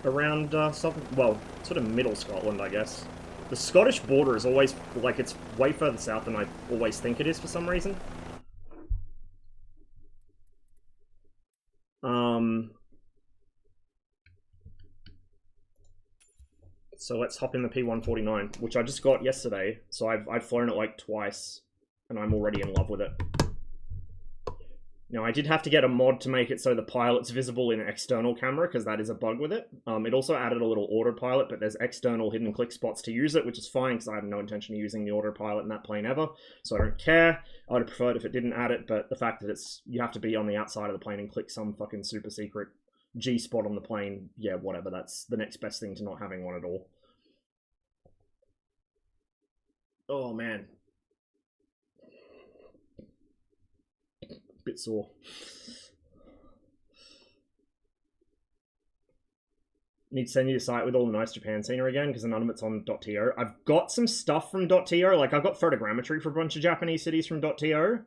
around southern, well, sort of middle Scotland, I guess. The Scottish border is always, like, it's way further south than I always think it is for some reason. So let's hop in the P149, which I just got yesterday, so I've flown it like twice, and I'm already in love with it. Now, I did have to get a mod to make it so the pilot's visible in an external camera, because that is a bug with it. It also added a little autopilot, but there's external hidden click spots to use it, which is fine, because I have no intention of using the autopilot in that plane ever, so I don't care. I would have preferred if it didn't add it, but the fact that you have to be on the outside of the plane and click some fucking super secret G-spot on the plane, yeah, whatever, that's the next best thing to not having one at all. Oh, man. Bit sore. Need to send you the site with all the nice Japan scenery again, because none of it's on .to. I've got some stuff from .to, like I've got photogrammetry for a bunch of Japanese cities from .to,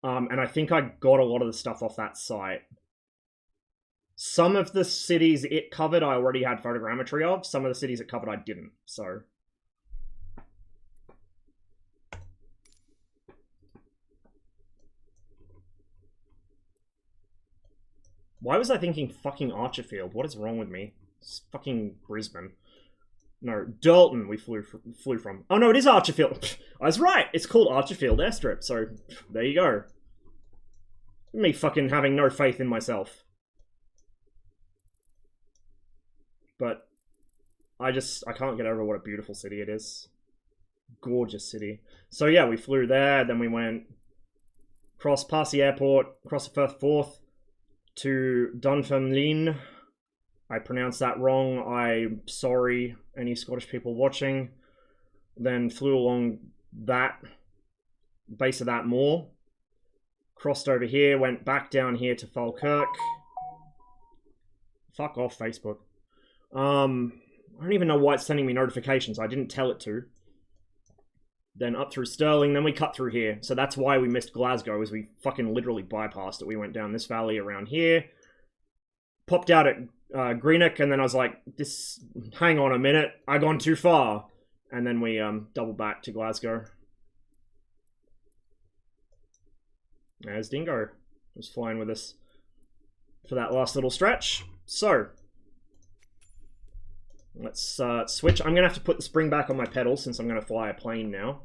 and I think I got a lot of the stuff off that site. Some of the cities it covered I already had photogrammetry of, some of the cities it covered I didn't, so... Why was I thinking fucking Archerfield? What is wrong with me? It's fucking Brisbane. No, Dalton we flew from. Oh no, it is Archerfield. I was right. It's called Archerfield Airstrip, so there you go. Me fucking having no faith in myself. But I can't get over what a beautiful city it is. Gorgeous city. So yeah, we flew there, then we went past the airport, across the Firth Forth, to Dunfermline. I pronounced that wrong. I'm sorry, any Scottish people watching. Then flew along that base of that moor. Crossed over here, went back down here to Falkirk. Fuck off, Facebook. I don't even know why it's sending me notifications. I didn't tell it to. Then up through Stirling, then we cut through here. So that's why we missed Glasgow, is we fucking literally bypassed it. We went down this valley around here, popped out at Greenock, and then I was like, hang on a minute, I gone too far. and then we double back to Glasgow. There's Dingo. Was flying with us for that last little stretch. So let's switch. I'm gonna have to put the spring back on my pedals since I'm gonna fly a plane now.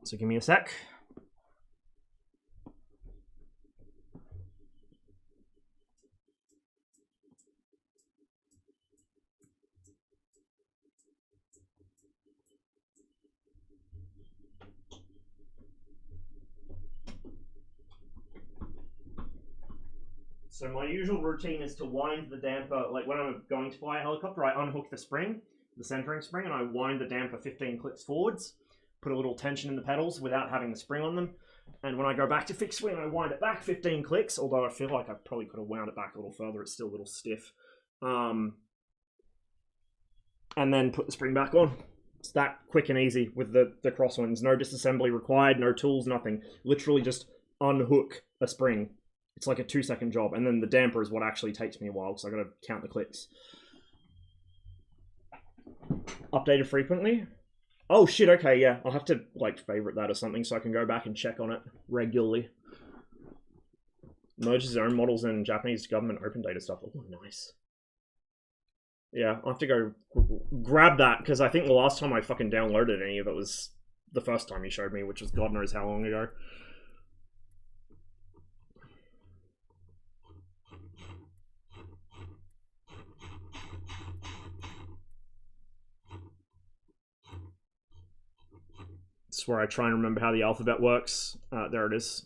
So give me a sec. So my usual routine is to wind the damper, like when I'm going to fly a helicopter, I unhook the spring, the centering spring, and I wind the damper 15 clicks forwards, put a little tension in the pedals without having the spring on them. And when I go back to fixed wing, I wind it back 15 clicks, although I feel like I probably could have wound it back a little further, it's still a little stiff. And then put the spring back on. It's that quick and easy with the crosswinds. No disassembly required, no tools, nothing. Literally just unhook a spring. It's like a 2-second job, and then the damper is what actually takes me a while because I got to count the clicks. Updated frequently? Oh shit! Okay, yeah, I'll have to like favorite that or something so I can go back and check on it regularly. Merges his own models in Japanese government open data stuff. Oh, nice. Yeah, I'll have to go grab that because I think the last time I fucking downloaded any of it was the first time you showed me, which was God knows how long ago. This is where I try and remember how the alphabet works. There it is.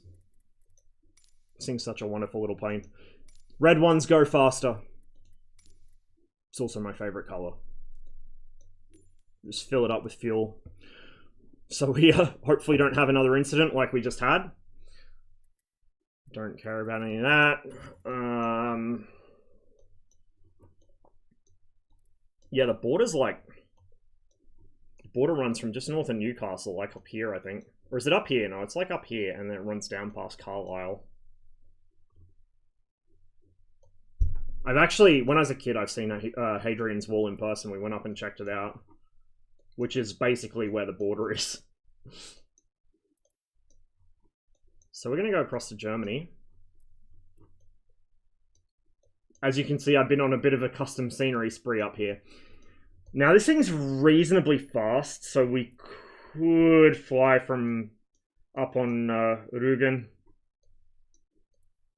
Sings such a wonderful little plane. Red ones go faster. It's also my favorite color. Just fill it up with fuel. So we hopefully don't have another incident like we just had. Don't care about any of that. Yeah, the border's like... The border runs from just north of Newcastle, like up here, I think. Or is it up here? No, it's like up here, and then it runs down past Carlisle. I've actually, when I was a kid, I've seen Hadrian's Wall in person. We went up and checked it out. Which is basically where the border is. So we're going to go across to Germany. As you can see, I've been on a bit of a custom scenery spree up here. Now, this thing's reasonably fast, so we could fly from up on Rügen.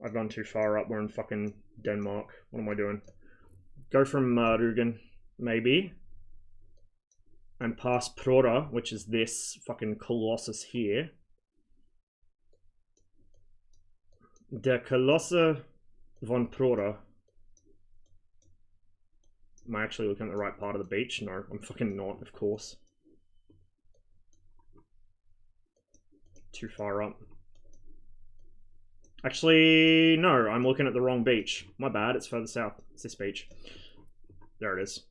I've gone too far up. We're in fucking Denmark. What am I doing? Go from Rügen, maybe. And past Prora, which is this fucking colossus here. Der Kolosse von Prora. Am I actually looking at the right part of the beach? No, I'm fucking not, of course. Too far up. Actually, no, I'm looking at the wrong beach. My bad, it's further south. It's this beach. There it is.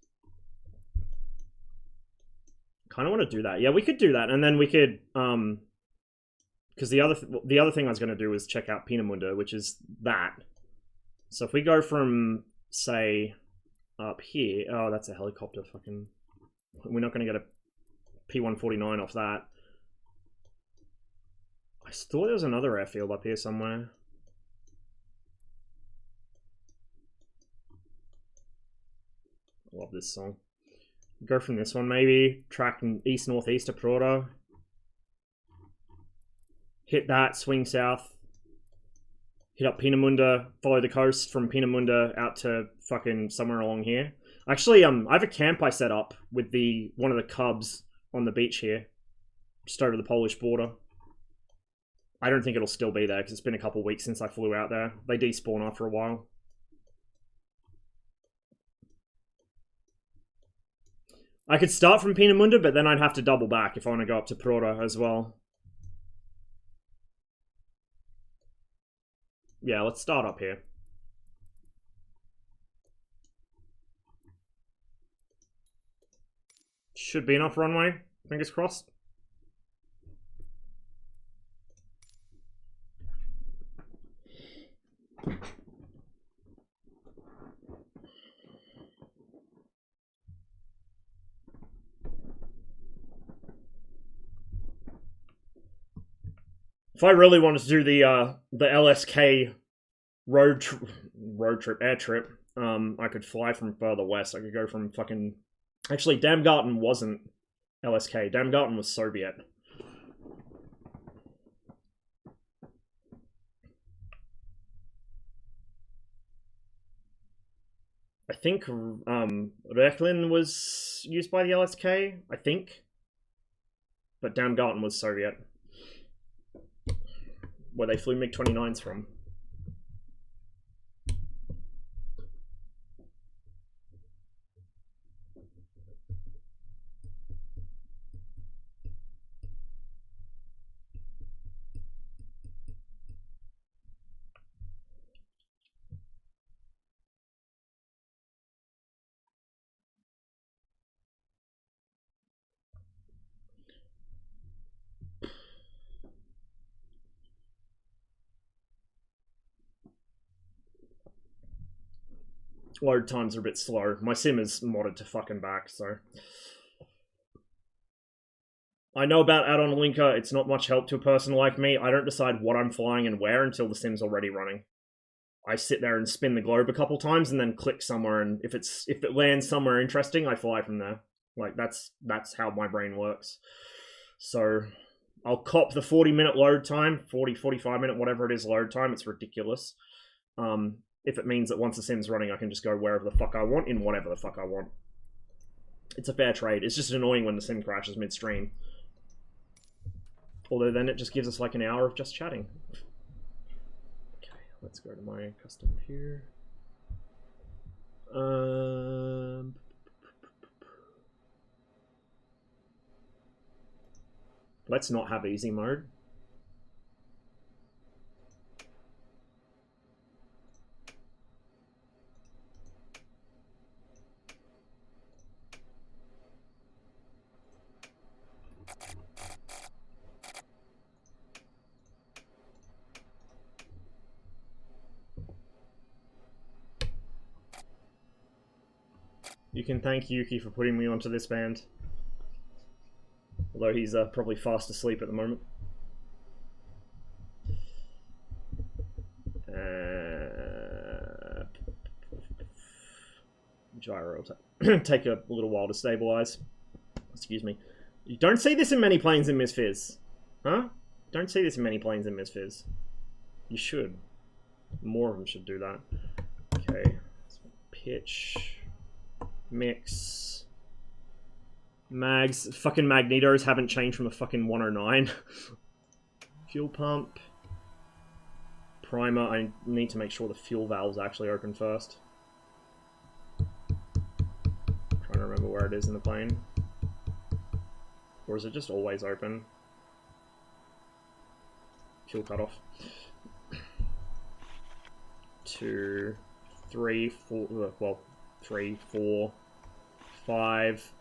Kind of want to do that. Yeah, we could do that, and then we could, because the other thing I was going to do was check out Peenemünde, which is that. So if we go from, say, up here, oh, that's a helicopter. Fucking, we're not going to get a P-149 off that. I thought there was another airfield up here somewhere. I love this song. Go from this one, maybe. Track east-northeast to Prora. Hit that, swing south. Hit up Peenemünde, follow the coast from Peenemünde out to fucking somewhere along here. Actually, I have a camp I set up with one of the cubs on the beach here. Just over the Polish border. I don't think it'll still be there because it's been a couple weeks since I flew out there. They despawn after a while. I could start from Peenemünde, but then I'd have to double back if I want to go up to Prora as well. Yeah, let's start up here. Should be enough runway, fingers crossed. If I really wanted to do the LSK air trip, I could fly from further west. I could go from fucking... Actually, Damgarten wasn't LSK. Damgarten was Soviet. I think Rechlin was used by the LSK, I think. But Damgarten was Soviet. Where they flew MiG-29s from. Load times are a bit slow. My sim is modded to fucking back, so... I know about add-on linker, it's not much help to a person like me. I don't decide what I'm flying and where until the sim's already running. I sit there and spin the globe a couple times and then click somewhere, and if it lands somewhere interesting, I fly from there. Like, that's how my brain works. So, I'll cop the 40-minute load time, 45-minute, whatever it is load time, it's ridiculous. If it means that once the sim's running, I can just go wherever the fuck I want, in whatever the fuck I want. It's a fair trade. It's just annoying when the sim crashes midstream. Although then it just gives us like an hour of just chatting. Okay, let's go to my custom here. Let's not have easy mode. You can thank Yuki for putting me onto this band. Although he's probably fast asleep at the moment. Gyro will take a little while to stabilize. Excuse me. You don't see this in many planes in Misfizz. Huh? Don't see this in many planes in Misfizz. You should. More of them should do that. Okay. Pitch. Mix. Mags. Fucking magnetos haven't changed from a fucking 109. Fuel pump. Primer. I need to make sure the fuel valve's actually open first. Trying to remember where it is in the plane. Or is it just always open? Fuel cutoff. 2, 3, 4, well, 3, 4, 5.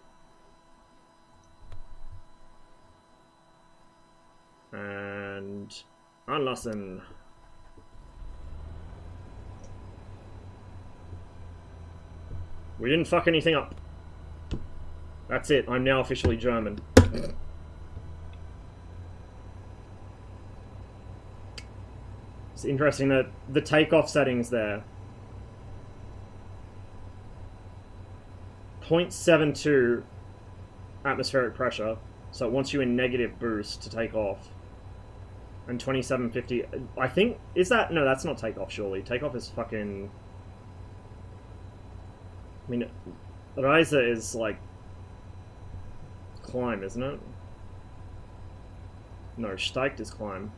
And unlassen. We didn't fuck anything up. That's it. I'm now officially German. It's interesting that the takeoff settings there. 0.72 atmospheric pressure, so it wants you in negative boost to take off. And 2750, I think, is that, no, that's not takeoff surely. Takeoff is fucking, I mean, Reise is like climb, isn't it? No, steigt is climb.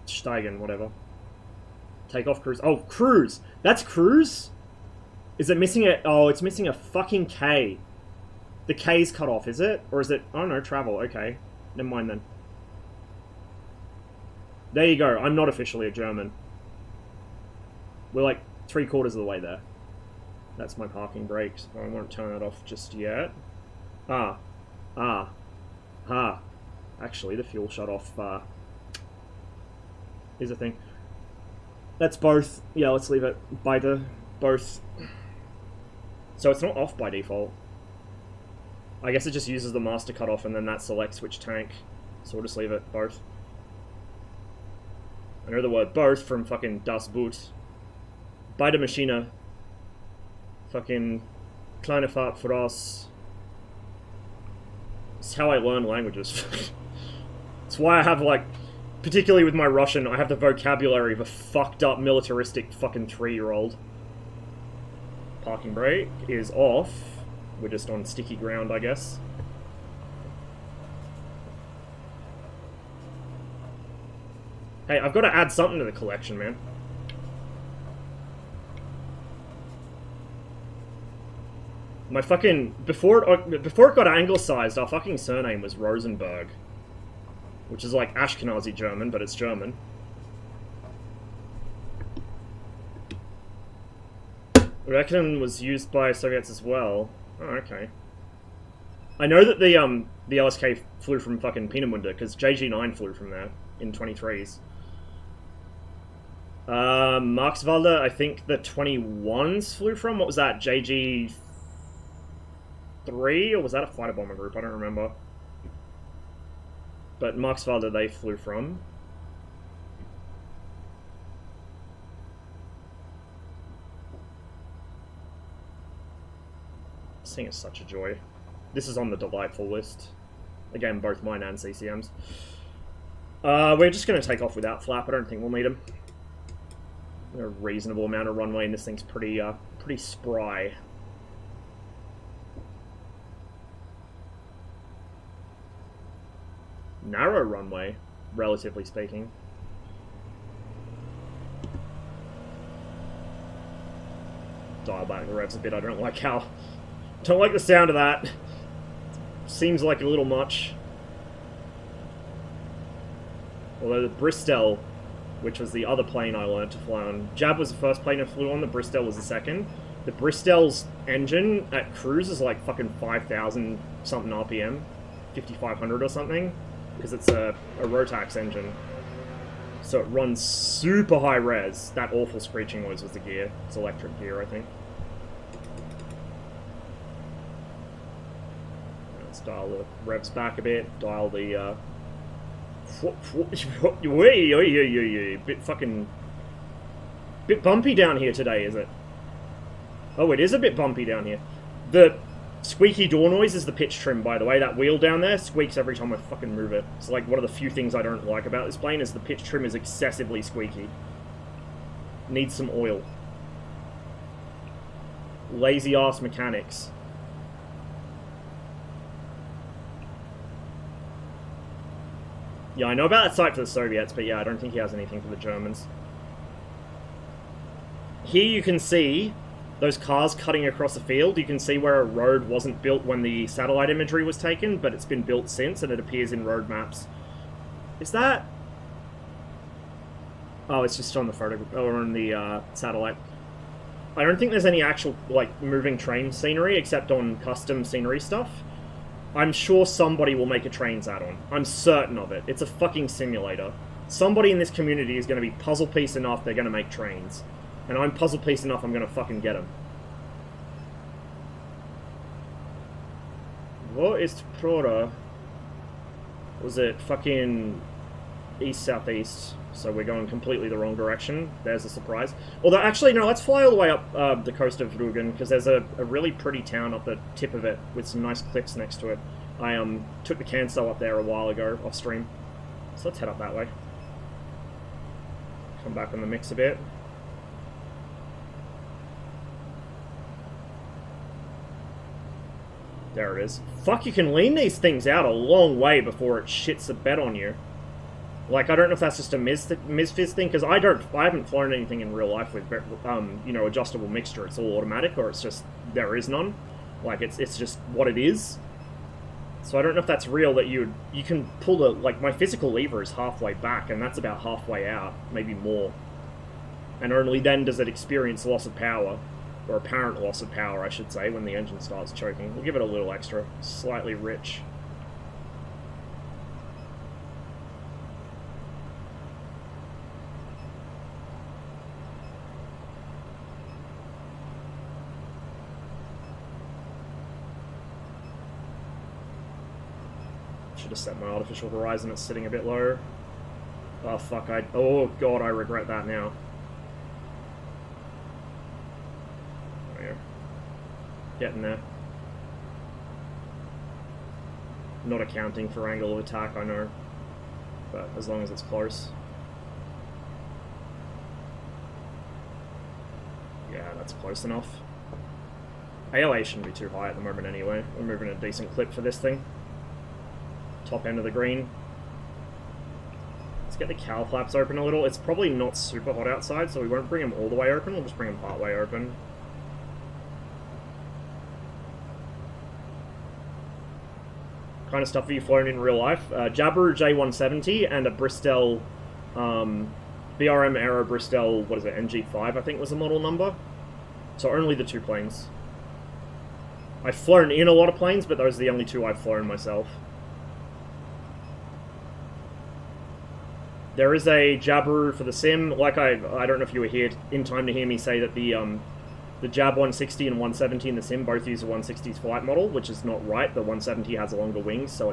Steigen, whatever. Takeoff, cruise. Oh, cruise! That's cruise? Is it missing a... Oh, it's missing a fucking K. The K's cut off, is it? Or is it... Oh, no, travel. Okay. Never mind then. There you go. I'm not officially a German. We're like 3/4 of the way there. That's my parking brakes. I won't turn that off just yet. Actually, the fuel shut off is a thing. That's both. Yeah, let's leave it by the both. So it's not off by default. I guess it just uses the master cutoff and then that selects which tank. So we'll just leave it both. I know the word both from fucking Das Boot. Beide Maschine. Fucking kleine Fahrt voraus. It's how I learn languages. It's why I have, like, particularly with my Russian, I have the vocabulary of a fucked up militaristic fucking 3-year-old. Parking brake is off. We're just on sticky ground, I guess. Hey, I've got to add something to the collection, man. My fucking... Before it got anglicized, our fucking surname was Rosenberg. Which is like Ashkenazi German, but it's German. Reckon was used by Soviets as well. Oh, okay. I know that the LSK flew from fucking Peenemünde, because JG9 flew from there in 23s. Markswalde, I think the 21s flew from. What was that? JG3? Or was that a fighter bomber group? I don't remember. But Markswalde they flew from. This thing is such a joy. This is on the delightful list. Again, both mine and CCM's. We're just going to take off without flap. I don't think we'll need them. A reasonable amount of runway, and this thing's pretty spry. Narrow runway, relatively speaking. Dial back the revs a bit. I don't like the sound of that. Seems like a little much. Although the Bristol, which was the other plane I learned to fly on. Jab was the first plane I flew on, the Bristol was the second. The Bristol's engine at cruise is like fucking 5,000 something RPM, 5,500 or something, because it's a Rotax engine. So it runs super high res. That awful screeching noise was the gear. It's electric gear, I think. Let's dial the revs back a bit, dial the bit bumpy down here today, is it? Oh, it is a bit bumpy down here. The squeaky door noise is the pitch trim, by the way. That wheel down there squeaks every time I fucking move it. It's like one of the few things I don't like about this plane is the pitch trim is excessively squeaky. Needs some oil. Lazy ass mechanics. Yeah, I know about that site for the Soviets, but yeah, I don't think he has anything for the Germans. Here you can see those cars cutting across the field. You can see where a road wasn't built when the satellite imagery was taken, but it's been built since, and it appears in road maps. Is that... Oh, it's just on the photo, or on the satellite. I don't think there's any actual, like, moving train scenery, except on custom scenery stuff. I'm sure somebody will make a trains add-on. I'm certain of it. It's a fucking simulator. Somebody in this community is going to be puzzle piece enough they're going to make trains. And I'm puzzle piece enough I'm going to fucking get them. What is Prora? Was it fucking east-southeast? So we're going completely the wrong direction. There's a surprise. Although, actually, no, let's fly all the way up the coast of Rügen, because there's a really pretty town up the tip of it with some nice cliffs next to it. I took the Cancel up there a while ago, off stream. So let's head up that way. Come back on the mix a bit. There it is. Fuck, you can lean these things out a long way before it shits the bed on you. Like, I don't know if that's just a Misfits thing, because I haven't flown anything in real life with, you know, adjustable mixture. It's all automatic, or it's just, there is none. Like, it's just what it is. So I don't know if that's real, that you can pull the, like, my physical lever is halfway back, and that's about halfway out, maybe more. And only then does it experience loss of power, or apparent loss of power, I should say, when the engine starts choking. We'll give it a little extra, slightly rich. Should have set my artificial horizon, it's sitting a bit low. Oh fuck, oh god, I regret that now. There we go. Getting there. Not accounting for angle of attack, I know. But as long as it's close. Yeah, that's close enough. AOA shouldn't be too high at the moment anyway. We're moving a decent clip for this thing. Top end of the green. Let's get the cowl flaps open a little. It's probably not super hot outside, so we won't bring them all the way open. We'll just bring them part way open. Kind of stuff have you flown in real life? Jabiru J170 and a Bristol BRM Aero Bristol, what is it, NG5 I think was the model number. So only the 2 planes. I've flown in a lot of planes, but those are the only 2 I've flown myself. There is a Jabiru for the sim. Like I don't know if you were here in time to hear me say that the Jab 160 and 170 in the sim both use a 160's flight model, which is not right. The 170 has longer wings, so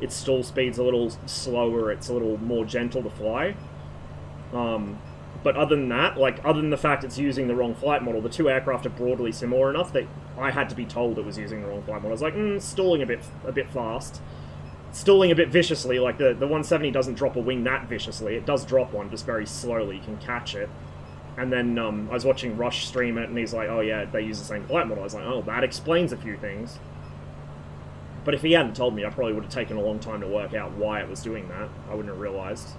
its stall speed's a little slower. It's a little more gentle to fly. But other than that, like, other than the fact it's using the wrong flight model, the 2 aircraft are broadly similar enough that I had to be told it was using the wrong flight model. I was like, stalling a bit fast. Stalling a bit viciously, like, the 170 doesn't drop a wing that viciously. It does drop one, just very slowly. You can catch it. And then, I was watching Rush stream it, and he's like, oh yeah, they use the same flight model. I was like, oh, that explains a few things. But if he hadn't told me, I probably would have taken a long time to work out why it was doing that. I wouldn't have realized.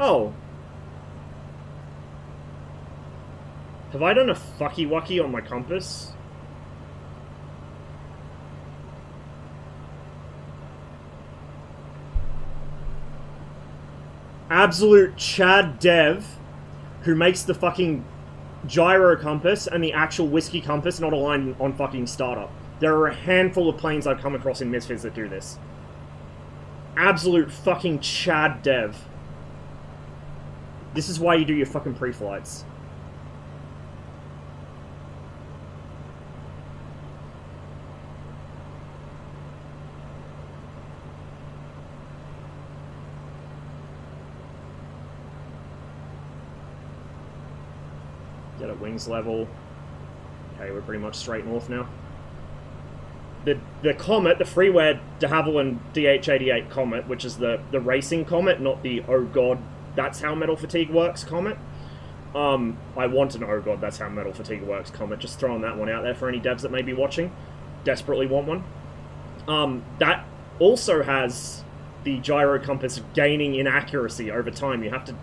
Oh. Have I done a fucky-wucky on my compass? Absolute Chad Dev, who makes the fucking gyro compass and the actual whiskey compass not aligned on fucking startup. There are a handful of planes I've come across in Misfits that do this. Absolute fucking Chad Dev. This is why you do your fucking pre-flights. Get at wings level. Okay, we're pretty much straight north now. The Comet, the Freeware de Havilland DH-88 Comet, which is the racing Comet, not the oh god, that's how metal fatigue works Comet. I want an oh god, that's how metal fatigue works Comet. Just throwing that one out there for any devs that may be watching. Desperately want one. That also has the gyro compass gaining in accuracy over time. You have to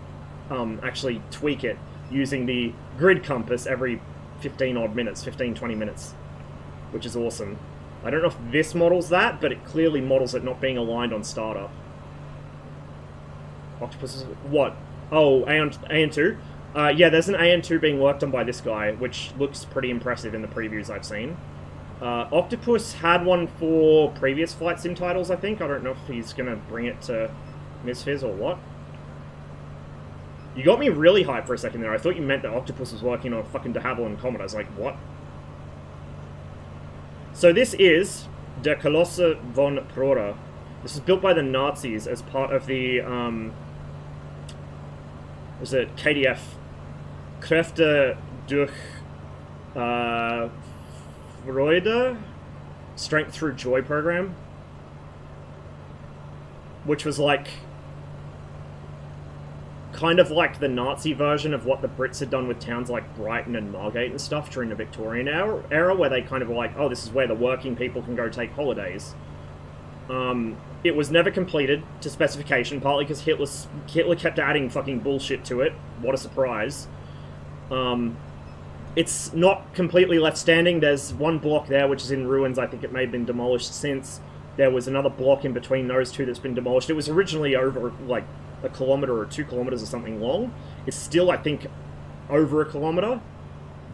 actually tweak it using the grid compass every 15-odd minutes, 15-20 minutes, which is awesome. I don't know if this models that, but it clearly models it not being aligned on startup. Octopus is... what? Oh, AN2? Yeah, there's an AN2 being worked on by this guy, which looks pretty impressive in the previews I've seen. Octopus had one for previous flight sim titles, I think. I don't know if he's going to bring it to Misfizz or what. You got me really hyped for a second there. I thought you meant that Octopus was working on a fucking de Havilland Comet. I was like, what? So this is Der Kolosse von Prora. This was built by the Nazis as part of the, was it KDF? Kräfte durch Freude? Strength Through Joy program. Which was like... kind of like the Nazi version of what the Brits had done with towns like Brighton and Margate and stuff during the Victorian era, where they kind of were like, oh, this is where the working people can go take holidays. It was never completed to specification, partly because Hitler kept adding fucking bullshit to it. What a surprise. It's not completely left standing. There's one block there which is in ruins. I think it may have been demolished since. There was another block in between those two that's been demolished. It was originally over, like, a kilometer or 2 kilometers or something long. It's still, I think, over a kilometer,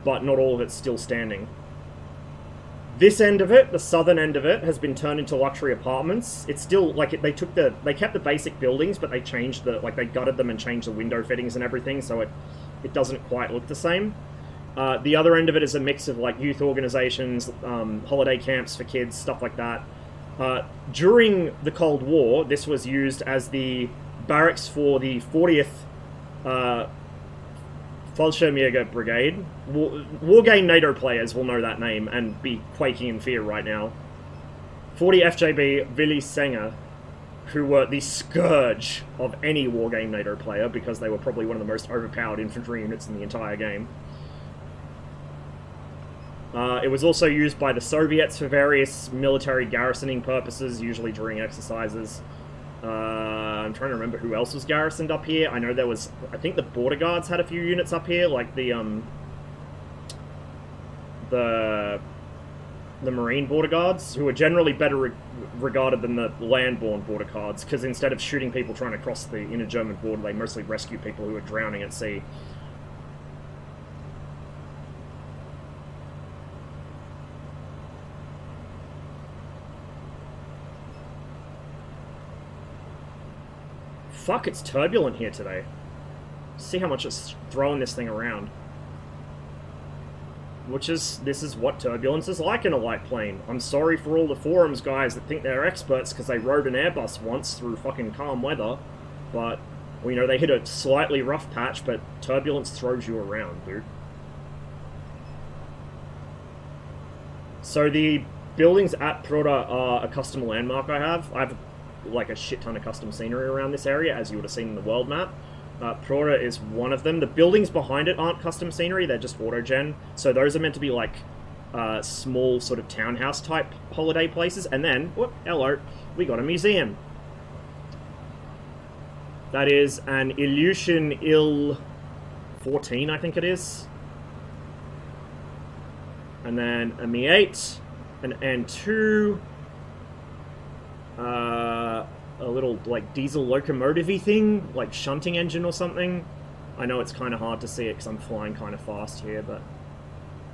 but not all of it's still standing. This end of it, the southern end of it, has been turned into luxury apartments. It's still, like, they kept the basic buildings, but they changed they gutted them and changed the window fittings and everything, so it doesn't quite look the same. The other end of it is a mix of like youth organizations, holiday camps for kids, stuff like that. During the Cold War, this was used as the barracks for the 40th Fallschirmjäger Brigade. Wargame NATO players will know that name and be quaking in fear right now. 40 FJB Willy Sanger, who were the scourge of any Wargame NATO player because they were probably one of the most overpowered infantry units in the entire game. It was also used by the Soviets for various military garrisoning purposes, usually during exercises. I'm trying to remember who else was garrisoned up here. I know there was... I think the Border Guards had a few units up here, like the Marine Border Guards, who were generally better regarded than the land-borne Border Guards, because instead of shooting people trying to cross the inner-German border, they mostly rescue people who were drowning at sea. Fuck, it's turbulent here today. See how much it's throwing this thing around. This is what turbulence is like in a light plane. I'm sorry for all the forums guys that think they're experts because they rode an Airbus once through fucking calm weather. But, well, you know, they hit a slightly rough patch, but turbulence throws you around, dude. So the buildings at Proda are a custom landmark I have. I have like a shit ton of custom scenery around this area, as you would have seen in the world map. Proda is one of them. The buildings behind it aren't custom scenery, they're just auto-gen. So those are meant to be like small sort of townhouse type holiday places. And then, whoop, hello, we got a museum. That is an Ilyushin Il-14, I think it is. And then a Mi-8, an N2, a little, like, diesel locomotive-y thing, like shunting engine or something. I know it's kind of hard to see it because I'm flying kind of fast here, but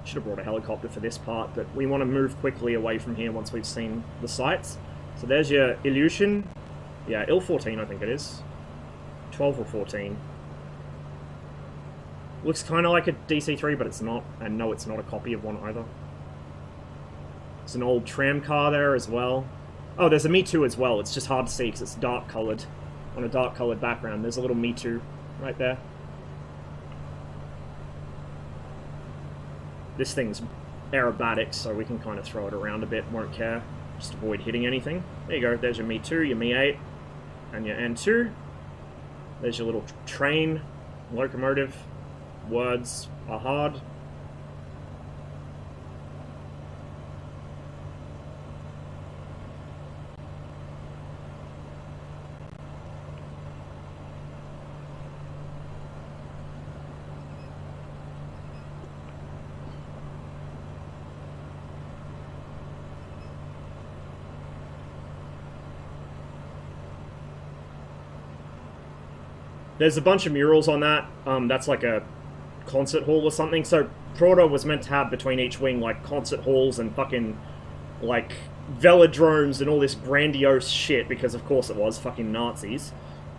should have brought a helicopter for this part, but we want to move quickly away from here once we've seen the sights. So there's your Ilyushin. Yeah, Il-14 I think it is. 12 or 14. Looks kind of like a DC-3, but it's not, and no, it's not a copy of one either. There's an old tram car there as well. Oh, there's a Me Too as well. It's just hard to see because it's dark-coloured. On a dark-coloured background, there's a little Me Too right there. This thing's aerobatic, so we can kind of throw it around a bit, won't care. Just avoid hitting anything. There you go, there's your Me Too, your Mi-8, and your N2. There's your little train, locomotive. Words are hard. There's a bunch of murals on that. That's like a concert hall or something. So Proto was meant to have between each wing like concert halls and fucking like velodromes and all this grandiose shit because of course it was fucking Nazis.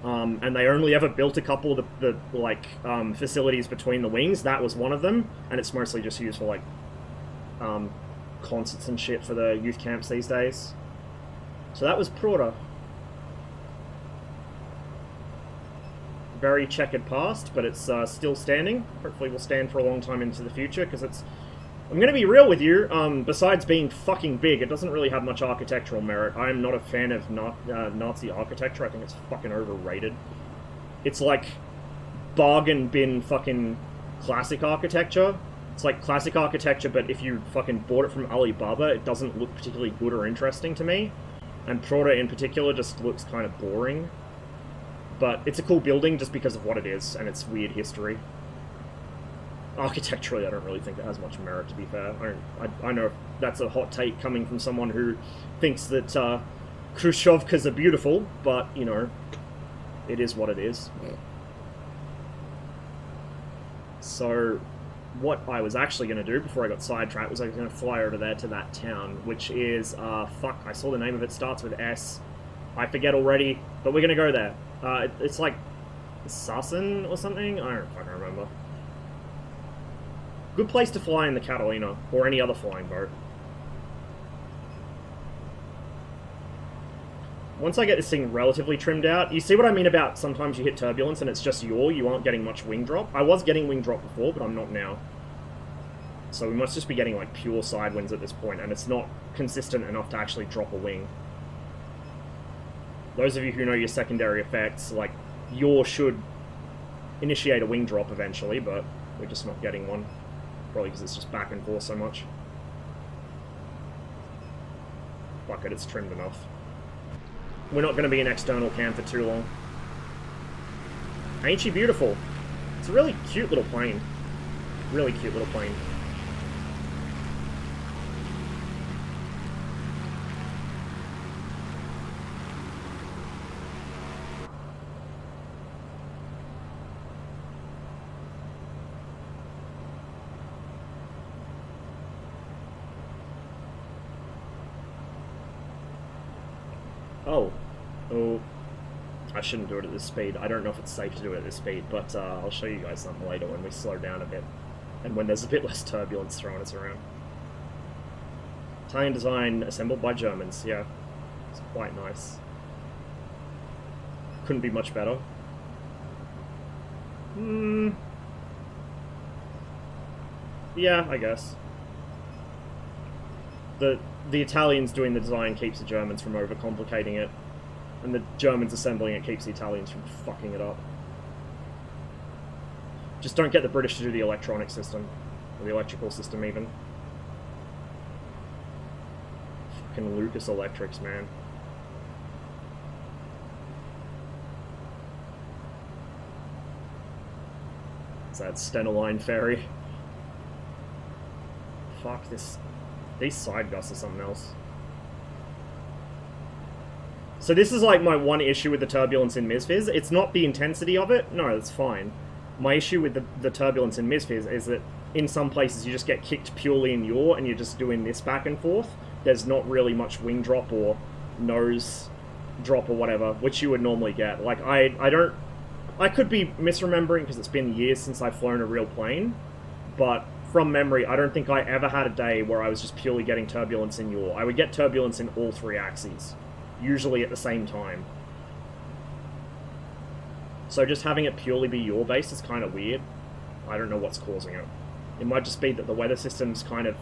And they only ever built a couple of the facilities between the wings. That was one of them, and it's mostly just used for like concerts and shit for the youth camps these days. So that was Proto. Very checkered past, but it's still standing. Hopefully will stand for a long time into the future, because it's... I'm going to be real with you, besides being fucking big, it doesn't really have much architectural merit. I am not a fan of Nazi architecture. I think it's fucking overrated. It's like bargain bin fucking classic architecture. It's like classic architecture, but if you fucking bought it from Alibaba, it doesn't look particularly good or interesting to me. And Proto in particular just looks kind of boring. But it's a cool building just because of what it is, and its weird history. Architecturally, I don't really think it has much merit, to be fair. I know that's a hot take coming from someone who thinks that Khrushchevkas are beautiful, but, you know, it is what it is. So, what I was actually going to do before I got sidetracked was I was going to fly over there to that town, which is, fuck, I saw the name of it, starts with S. I forget already, but we're going to go there. It's like Sassen or something? I don't fucking remember. Good place to fly in the Catalina, or any other flying boat. Once I get this thing relatively trimmed out, you see what I mean about sometimes you hit turbulence and it's just you aren't getting much wing drop? I was getting wing drop before, but I'm not now. So we must just be getting like pure side winds at this point, and it's not consistent enough to actually drop a wing. Those of you who know your secondary effects, like, yaw should initiate a wing drop eventually, but we're just not getting one. Probably because it's just back and forth so much. Fuck it, it's trimmed enough. We're not going to be in external cam for too long. Ain't she beautiful? It's a really cute little plane. Really cute little plane. Oh. Oh. I shouldn't do it at this speed. I don't know if it's safe to do it at this speed, but I'll show you guys something later when we slow down a bit. And when there's a bit less turbulence throwing us around. Italian design assembled by Germans, yeah. It's quite nice. Couldn't be much better. Yeah, I guess. The Italians doing the design keeps the Germans from overcomplicating it, and the Germans assembling it keeps the Italians from fucking it up. Just don't get the British to do the electronic system, or the electrical system even. Fucking Lucas Electrics, man. It's that Stenoline ferry. Fuck this. These side gusts are something else. So this is like my one issue with the turbulence in MSFS. It's not the intensity of it. No, it's fine. My issue with the turbulence in MSFS is that in some places you just get kicked purely in yaw and you're just doing this back and forth. There's not really much wing drop or nose drop or whatever, which you would normally get. Like, I could be misremembering because it's been years since I've flown a real plane, but from memory, I don't think I ever had a day where I was just purely getting turbulence in yaw. I would get turbulence in all three axes, usually at the same time. So just having it purely be yaw-based is kind of weird. I don't know what's causing it. It might just be that the weather system's kind of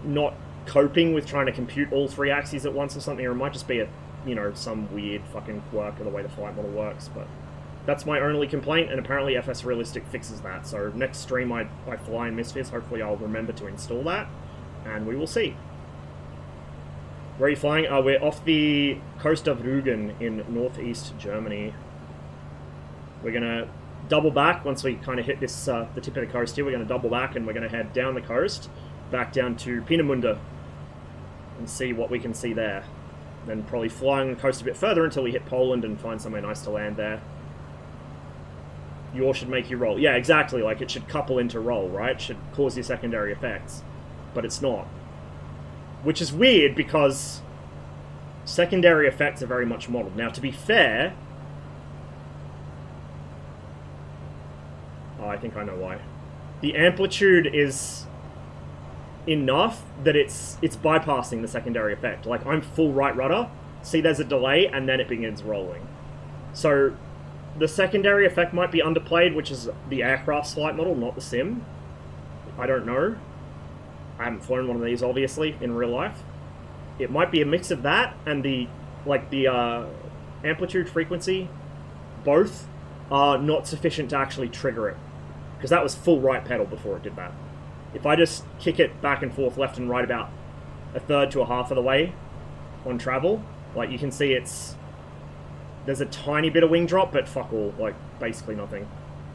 not coping with trying to compute all three axes at once or something, or it might just be a, you know, some weird fucking quirk of the way the flight model works, but that's my only complaint, and apparently FS Realistic fixes that. So next stream I fly in MSFS, hopefully I'll remember to install that, and we will see. Where are you flying? We're off the coast of Rügen in northeast Germany. We're going to double back once we kind of hit this the tip of the coast here. We're going to double back, and we're going to head down the coast, back down to Peenemünde, and see what we can see there. Then probably flying the coast a bit further until we hit Poland and find somewhere nice to land there. Yaw should make you roll. Yeah, exactly. Like, it should couple into roll, right? It should cause your secondary effects. But it's not. Which is weird, because secondary effects are very much modeled. Now, to be fair... Oh, I think I know why. The amplitude is enough that it's bypassing the secondary effect. Like, I'm full right rudder, see there's a delay, and then it begins rolling. So... the secondary effect might be underplayed, which is the aircraft's flight model, not the sim. I don't know. I haven't flown one of these, obviously, in real life. It might be a mix of that and the amplitude, frequency, both are not sufficient to actually trigger it. Because that was full right pedal before it did that. If I just kick it back and forth, left and right about a third to a half of the way on travel, like, you can see there's a tiny bit of wing drop, but fuck all. Like, basically nothing.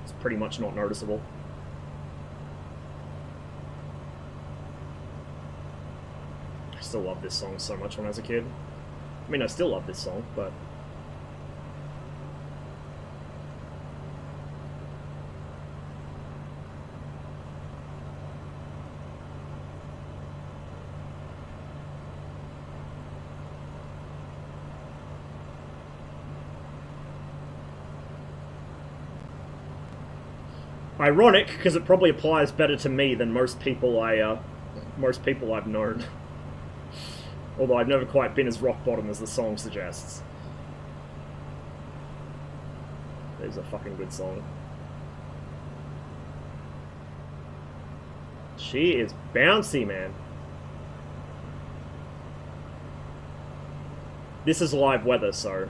It's pretty much not noticeable. I still love this song so much when I was a kid. I mean, I still love this song, but... Ironic, because it probably applies better to me than most people I've known. Although I've never quite been as rock bottom as the song suggests. It's a fucking good song. She is bouncy, man. This is live weather, so...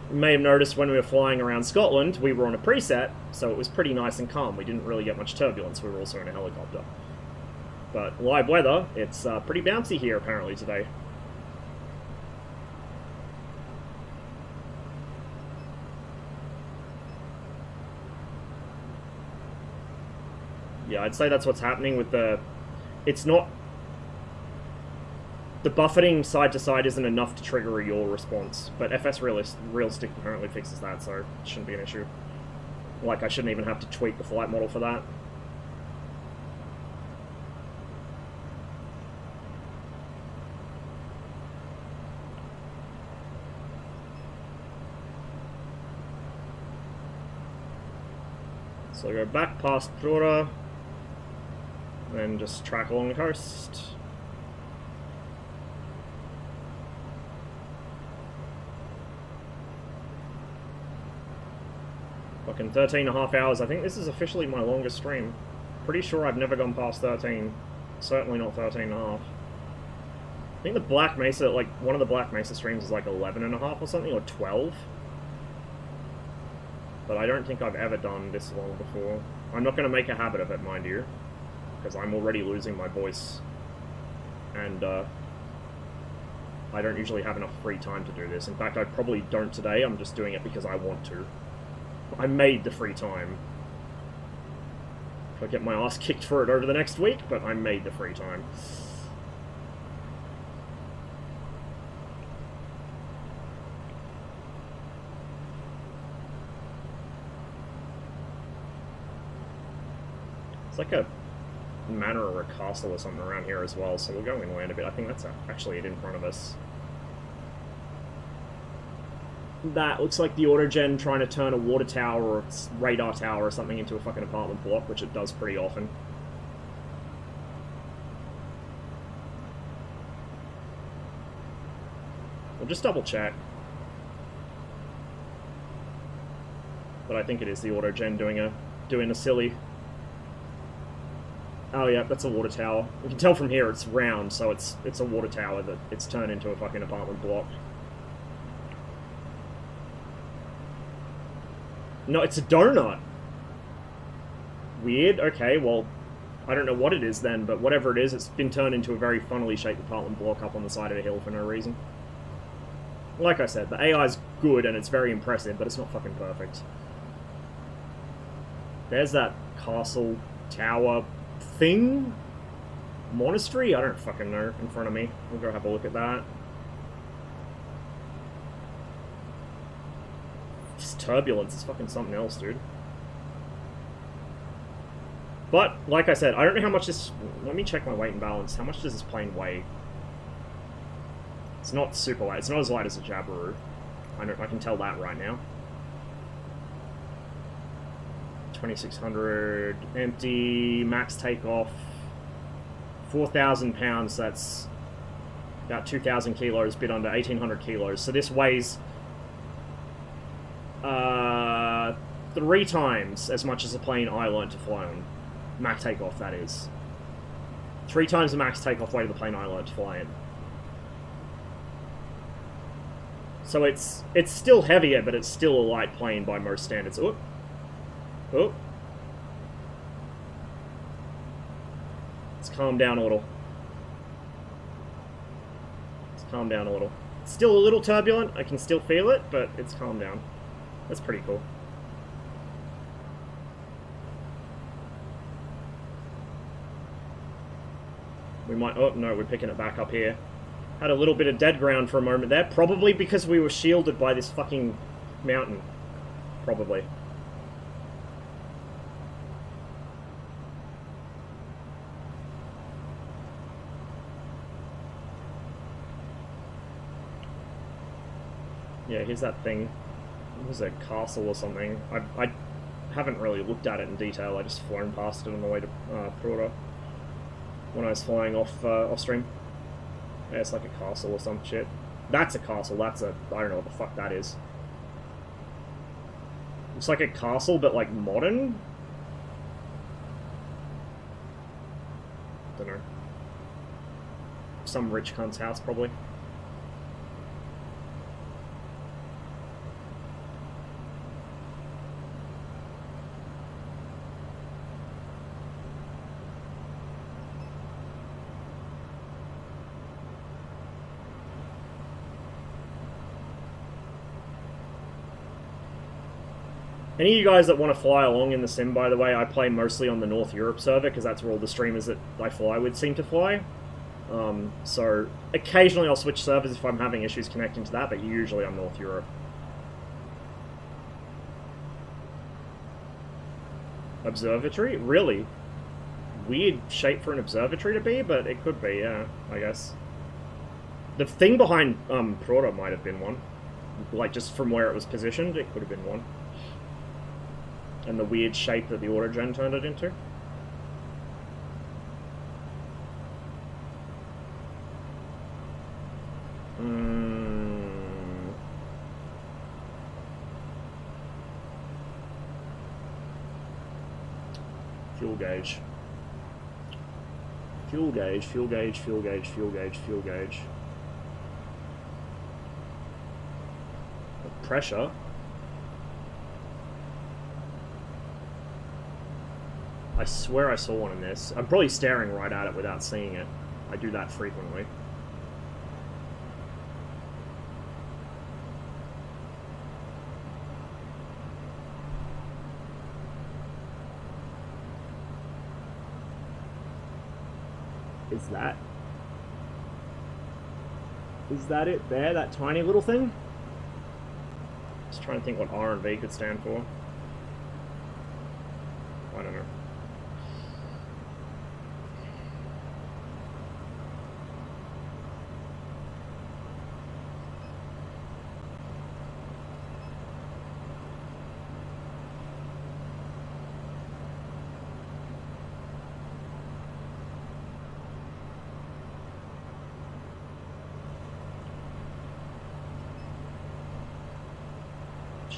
You may have noticed when we were flying around Scotland, we were on a preset, so it was pretty nice and calm. We didn't really get much turbulence. We were also in a helicopter. But live weather, it's pretty bouncy here apparently today. Yeah, I'd say that's what's happening with the... It's not... The buffeting side to side isn't enough to trigger a yaw response, but FS Realistic apparently fixes that, so it shouldn't be an issue. Like, I shouldn't even have to tweak the flight model for that. So go back past Flora, then just track along the coast. Fucking 13.5 hours. I think this is officially my longest stream. Pretty sure I've never gone past 13. Certainly not 13.5. I think the Black Mesa, like, one of the Black Mesa streams is like 11.5 or something, or 12. But I don't think I've ever done this long before. I'm not going to make a habit of it, mind you, because I'm already losing my voice. And, I don't usually have enough free time to do this. In fact, I probably don't today. I'm just doing it because I want to. I made the free time. If I get my ass kicked for it over the next week, but I made the free time. It's like a manor or a castle or something around here as well, so we'll go inland a bit. I think that's actually it in front of us. That looks like the autogen trying to turn a water tower or a radar tower or something into a fucking apartment block, which it does pretty often. We'll just double check. But I think it is the autogen doing a silly. Oh yeah, that's a water tower. You can tell from here it's round, so it's a water tower that it's turned into a fucking apartment block. No, it's a donut. Weird. Okay, well, I don't know what it is then, but whatever it is, it's been turned into a very funnily shaped apartment block up on the side of a hill for no reason. Like I said, the AI's good and it's very impressive, but it's not fucking perfect. There's that castle tower thing? Monastery? I don't fucking know in front of me. We'll go have a look at that. This turbulence is fucking something else, dude. But, like I said, I don't know how much this... Let me check my weight and balance. How much does this plane weigh? It's not super light. It's not as light as a Jabiru. I can tell that right now. 2,600 empty, max takeoff, 4,000 pounds, that's about 2,000 kilos, bit under 1,800 kilos. So this weighs 3 times as much as the plane I learned to fly on. Max takeoff, that is. 3 times the max takeoff weight of the plane I learned to fly in. So it's still heavier, but it's still a light plane by most standards. Oop. Oh. Let's calm down a little. Let's calm down a little. It's still a little turbulent. I can still feel it, but it's calmed down. That's pretty cool. We might... Oh, no, we're picking it back up here. Had a little bit of dead ground for a moment there. Probably because we were shielded by this fucking mountain. Probably. Yeah, here's that thing. It was a castle or something. I haven't really looked at it in detail. I just flown past it on the way to Prora when I was flying off stream. Yeah, it's like a castle or some shit. That's a castle. That's a... I don't know what the fuck that is. It's like a castle, but like modern? Don't know. Some rich cunt's house, probably. Any of you guys that want to fly along in the sim, by the way, I play mostly on the North Europe server, because that's where all the streamers that I fly with seem to fly. So, occasionally I'll switch servers if I'm having issues connecting to that, but usually I'm North Europe. Observatory? Really? Weird shape for an observatory to be, but it could be, yeah, I guess. The thing behind Prora might have been one. Like, just from where it was positioned, it could have been one. And the weird shape that the autogen turned it into. Fuel gauge. Fuel gauge, fuel gauge, fuel gauge, fuel gauge, fuel gauge. Pressure. I swear I saw one in this. I'm probably staring right at it without seeing it. I do that frequently. Is that it there? That tiny little thing? Just trying to think what R and V could stand for. I don't know.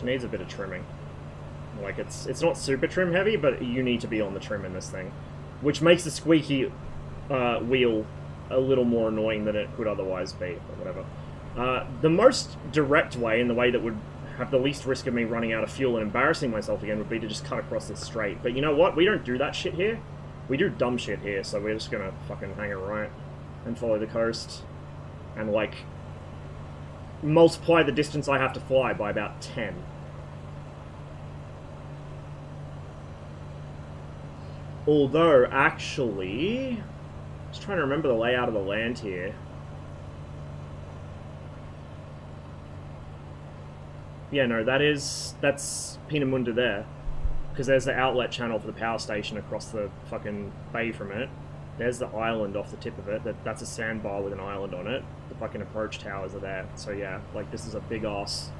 Needs a bit of trimming. Like, it's not super trim heavy, but you need to be on the trim in this thing, which makes the squeaky wheel a little more annoying than it could otherwise be, but whatever. The most direct way, and the way that would have the least risk of me running out of fuel and embarrassing myself again, would be to just cut across this straight. But you know what? We don't do that shit here. We do dumb shit here, so we're just gonna fucking hang it right and follow the coast and, like, multiply the distance I have to fly by about 10. Although, actually... just trying to remember the layout of the land here. Yeah, no, that's Peenemünde there. Because there's the outlet channel for the power station across the fucking bay from it. There's the island off the tip of it. That's a sandbar with an island on it. The fucking approach towers are there. So yeah, like, this is a big ass...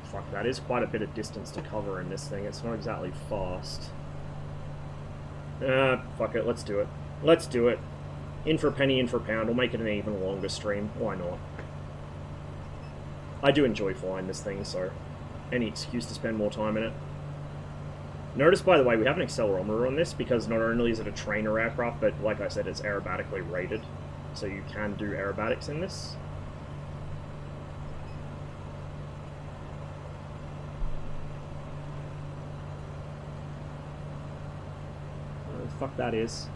fuck, that is quite a bit of distance to cover in this thing. It's not exactly fast. Fuck it, let's do it. Let's do it. In for a penny, in for a pound. We'll make it an even longer stream. Why not? I do enjoy flying this thing, so any excuse to spend more time in it. Notice, by the way, we have an accelerometer on this, because not only is it a trainer aircraft, but like I said, it's aerobatically rated. So you can do aerobatics in this. What the fuck that is?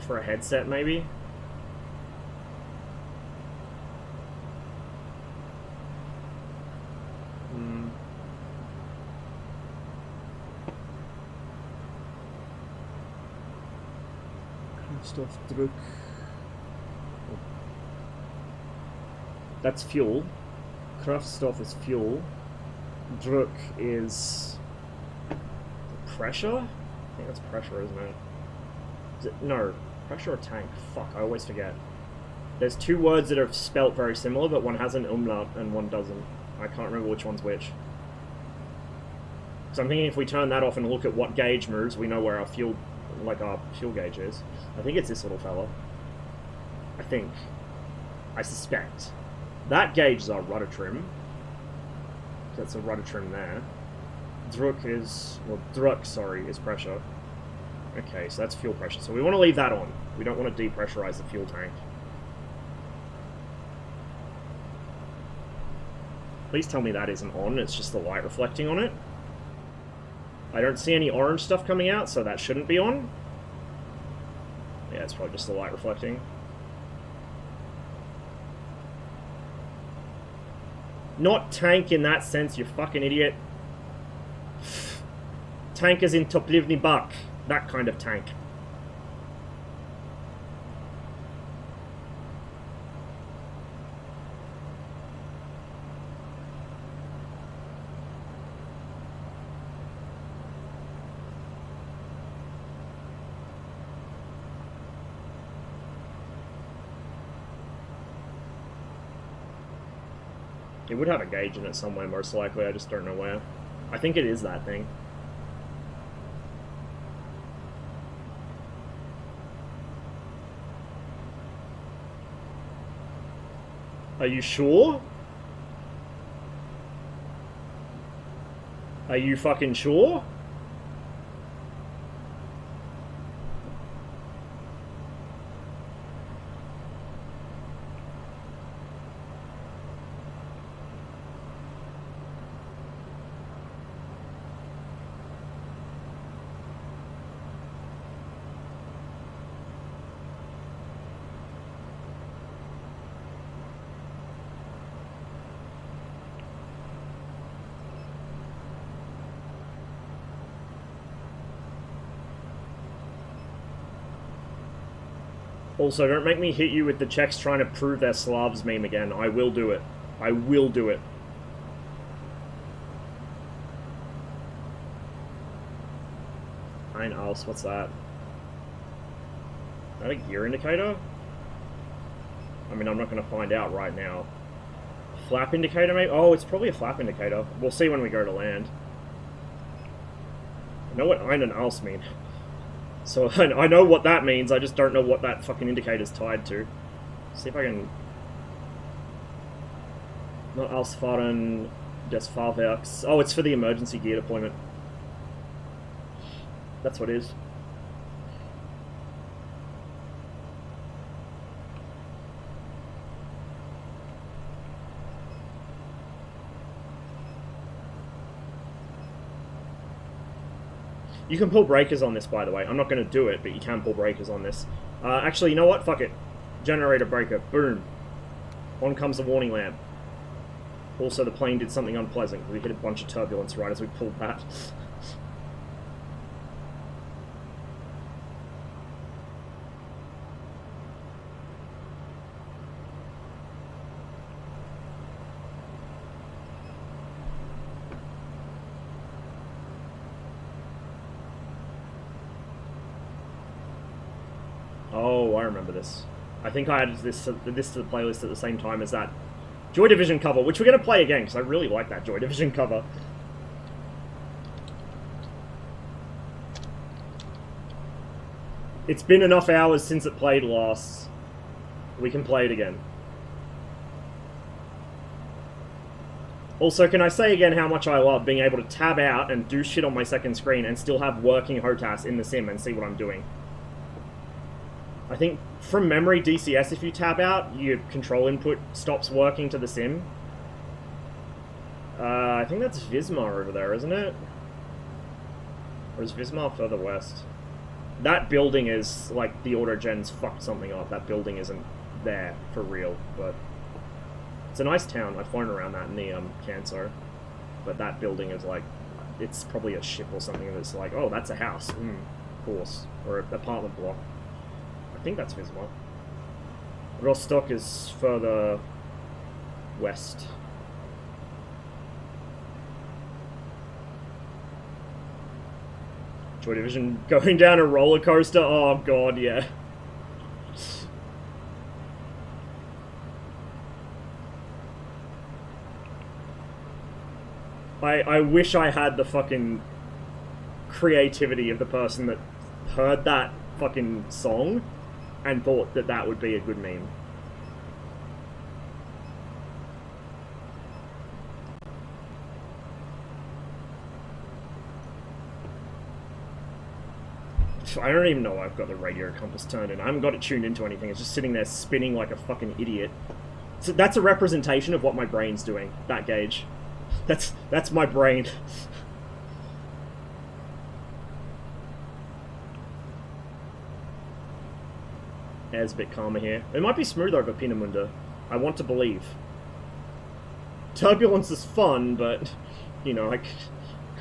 For a headset, maybe? Kraftstoffdruck. That's fuel. Kraftstoff is fuel. Druck is pressure? I think that's pressure, isn't it? Is it? No. Pressure or tank? Fuck, I always forget. There's two words that are spelt very similar, but one has an umlaut and one doesn't. I can't remember which one's which. So I'm thinking if we turn that off and look at what gauge moves, we know where our fuel, our fuel gauge is. I think it's this little fella. I think. I suspect. That gauge is our rudder trim. That's a rudder trim there. Druk is, is pressure. Okay, so that's fuel pressure. So we want to leave that on. We don't want to depressurize the fuel tank. Please tell me that isn't on, it's just the light reflecting on it. I don't see any orange stuff coming out, so that shouldn't be on. Yeah, it's probably just the light reflecting. Not tank in that sense, you fucking idiot. Tank as in Toplivny Bak. That kind of tank. It would have a gauge in it somewhere, most likely. I just don't know where. I think it is that thing. Are you sure? Are you fucking sure? Also, don't make me hit you with the Czechs trying to prove they're Slavs meme again. I will do it. I will do it. Ein Aus, what's that? Is that a gear indicator? I mean, I'm not going to find out right now. Flap indicator, maybe? Oh, it's probably a flap indicator. We'll see when we go to land. I know what Ein and Aus mean. So I know what that means, I just don't know what that fucking indicator's tied to. See if I can... Not Ausfahren des Fahrwerks. Oh, it's for the emergency gear deployment. That's what it is. You can pull breakers on this, by the way. I'm not going to do it, but you can pull breakers on this. Actually, you know what? Fuck it. Generator breaker. Boom. On comes the warning lamp. Also, the plane did something unpleasant. We hit a bunch of turbulence right as we pulled that. Oh, I remember this. I think I added this to the playlist at the same time as that Joy Division cover, which we're going to play again, because I really like that Joy Division cover. It's been enough hours since it played last. We can play it again. Also, can I say again how much I love being able to tab out and do shit on my second screen and still have working HOTAS in the sim and see what I'm doing. I think, from memory, DCS, if you tab out, your control input stops working to the sim. I think that's Vismar over there, isn't it? Or is Vismar further west? That building is, like, the autogens fucked something up. That building isn't there for real, but... It's a nice town. I've flown around that in the, Canso. But that building is, like... It's probably a ship or something that's like, oh, that's a house. Of course. Or an apartment block. I think that's Vismar. Rostock is further west. Joy Division going down a roller coaster? Oh god, yeah. I wish I had the fucking creativity of the person that heard that fucking song and thought that that would be a good meme. I don't even know I've got the radio compass turned in. I haven't got it tuned into anything. It's just sitting there spinning like a fucking idiot. So that's a representation of what my brain's doing, that gauge. That's my brain. Air's a bit calmer here. It might be smooth over Peenemünde. I want to believe. Turbulence is fun, but, you know, I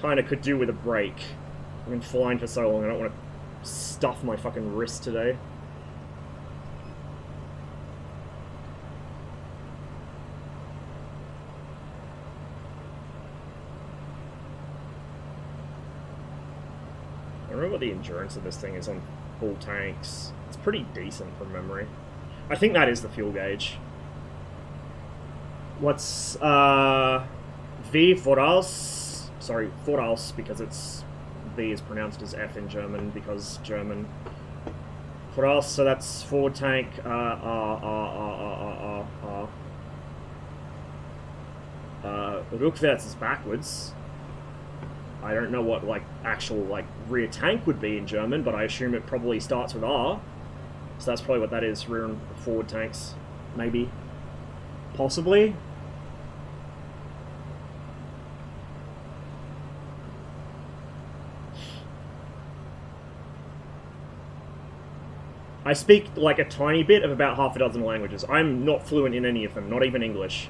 kind of could do with a break. I've been flying for so long, I don't want to stuff my fucking wrist today. I don't know what the endurance of this thing is on full tanks. It's pretty decent from memory. I think that is the fuel gauge. What's, V Voraus? Sorry, Voraus, because it's V is pronounced as F in German, because German. Voraus, so that's forward tank, Rückwärts is backwards. I don't know what, like, actual, like, rear tank would be in German, but I assume it probably starts with R. So that's probably what that is, rear and forward tanks. Maybe. Possibly. I speak, like, a tiny bit of about half a dozen languages. I'm not fluent in any of them, not even English.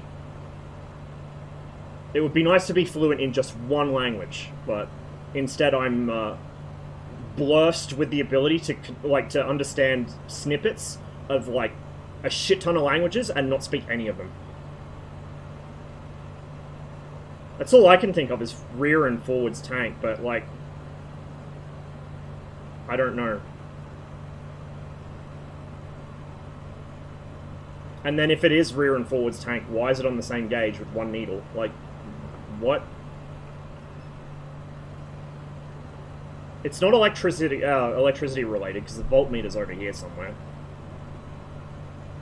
It would be nice to be fluent in just one language, but instead I'm blessed with the ability to understand snippets of, like, a shit ton of languages and not speak any of them. That's all I can think of is rear and forwards tank, but, like, I don't know. And then if it is rear and forwards tank, why is it on the same gauge with one needle? Like, what? It's not electricity related, because the voltmeter's over here somewhere.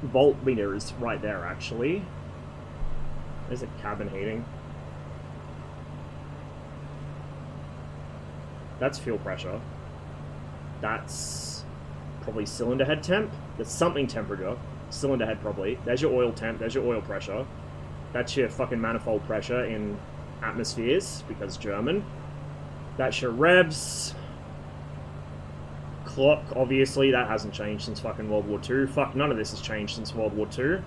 Voltmeter is right there, actually. There's a cabin heating. That's fuel pressure. That's probably cylinder head temp. There's something temperature. Cylinder head, probably. There's your oil temp, there's your oil pressure. That's your fucking manifold pressure in atmospheres, because German. That's your revs. Clock, obviously, that hasn't changed since fucking World War II. Fuck, none of this has changed since World War II.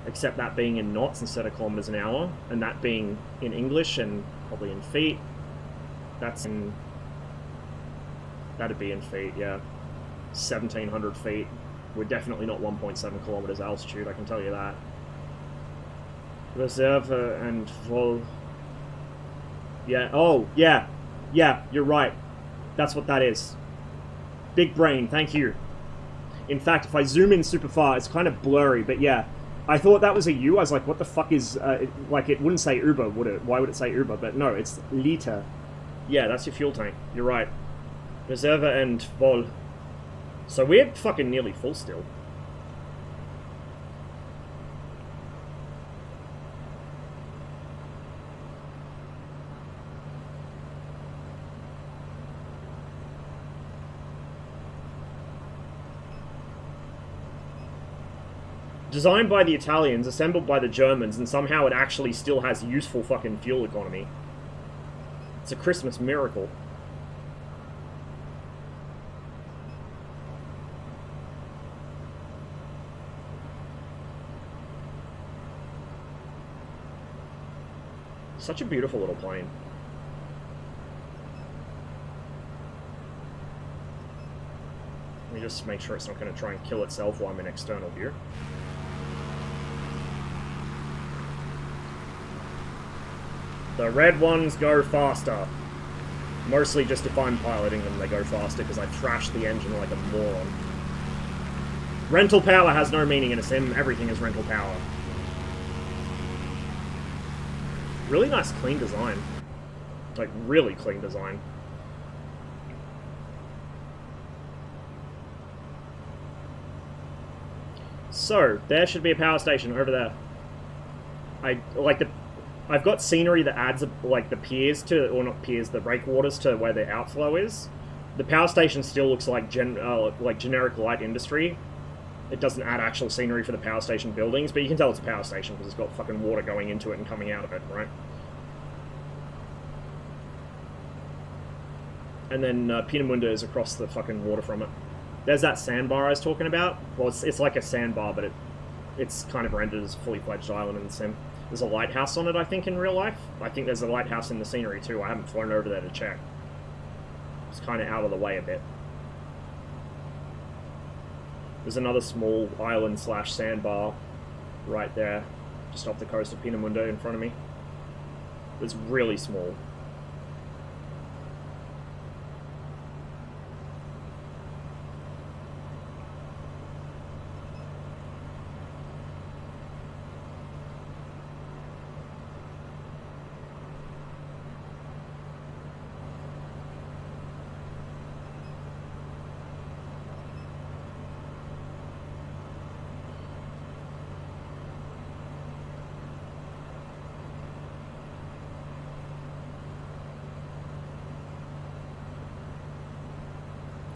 Except that being in knots instead of kilometers an hour, and that being in English and probably in feet. That's in... That'd be in feet, yeah. 1,700 feet. We're definitely not 1.7 kilometers altitude, I can tell you that. Reserve and vol... Yeah, oh, yeah. Yeah, you're right. That's what that is. Big brain, thank you. In fact, if I zoom in super far, it's kind of blurry, but yeah. I thought that was a U. I was like, what the fuck is... like, it wouldn't say Uber, would it? Why would it say Uber? But no, it's Liter. Yeah, that's your fuel tank. You're right. Reserve and vol... So we're fucking nearly full still. Designed by the Italians, assembled by the Germans, and somehow it actually still has useful fucking fuel economy. It's a Christmas miracle. Such a beautiful little plane. Let me just make sure it's not going to try and kill itself while I'm in external view. The red ones go faster. Mostly just if I'm piloting them, they go faster because I thrashed the engine like a moron. Rental power has no meaning in a sim. Everything is rental power. Really nice, clean design. Like, really clean design. So, there should be a power station over there. I've got scenery that adds, like, the piers to, or not piers, the breakwaters to where the outflow is. The power station still looks like generic light industry. It doesn't add actual scenery for the power station buildings, but you can tell it's a power station because it's got fucking water going into it and coming out of it, right? And then Peenemünde is across the fucking water from it. There's that sandbar I was talking about. Well, it's like a sandbar, but it's kind of rendered as a fully fledged island in the sim. There's a lighthouse on it, I think, in real life. I think there's a lighthouse in the scenery too. I haven't flown over there to check. It's kind of out of the way a bit. There's another small island slash sandbar right there, just off the coast of Peenemünde in front of me. It's really small.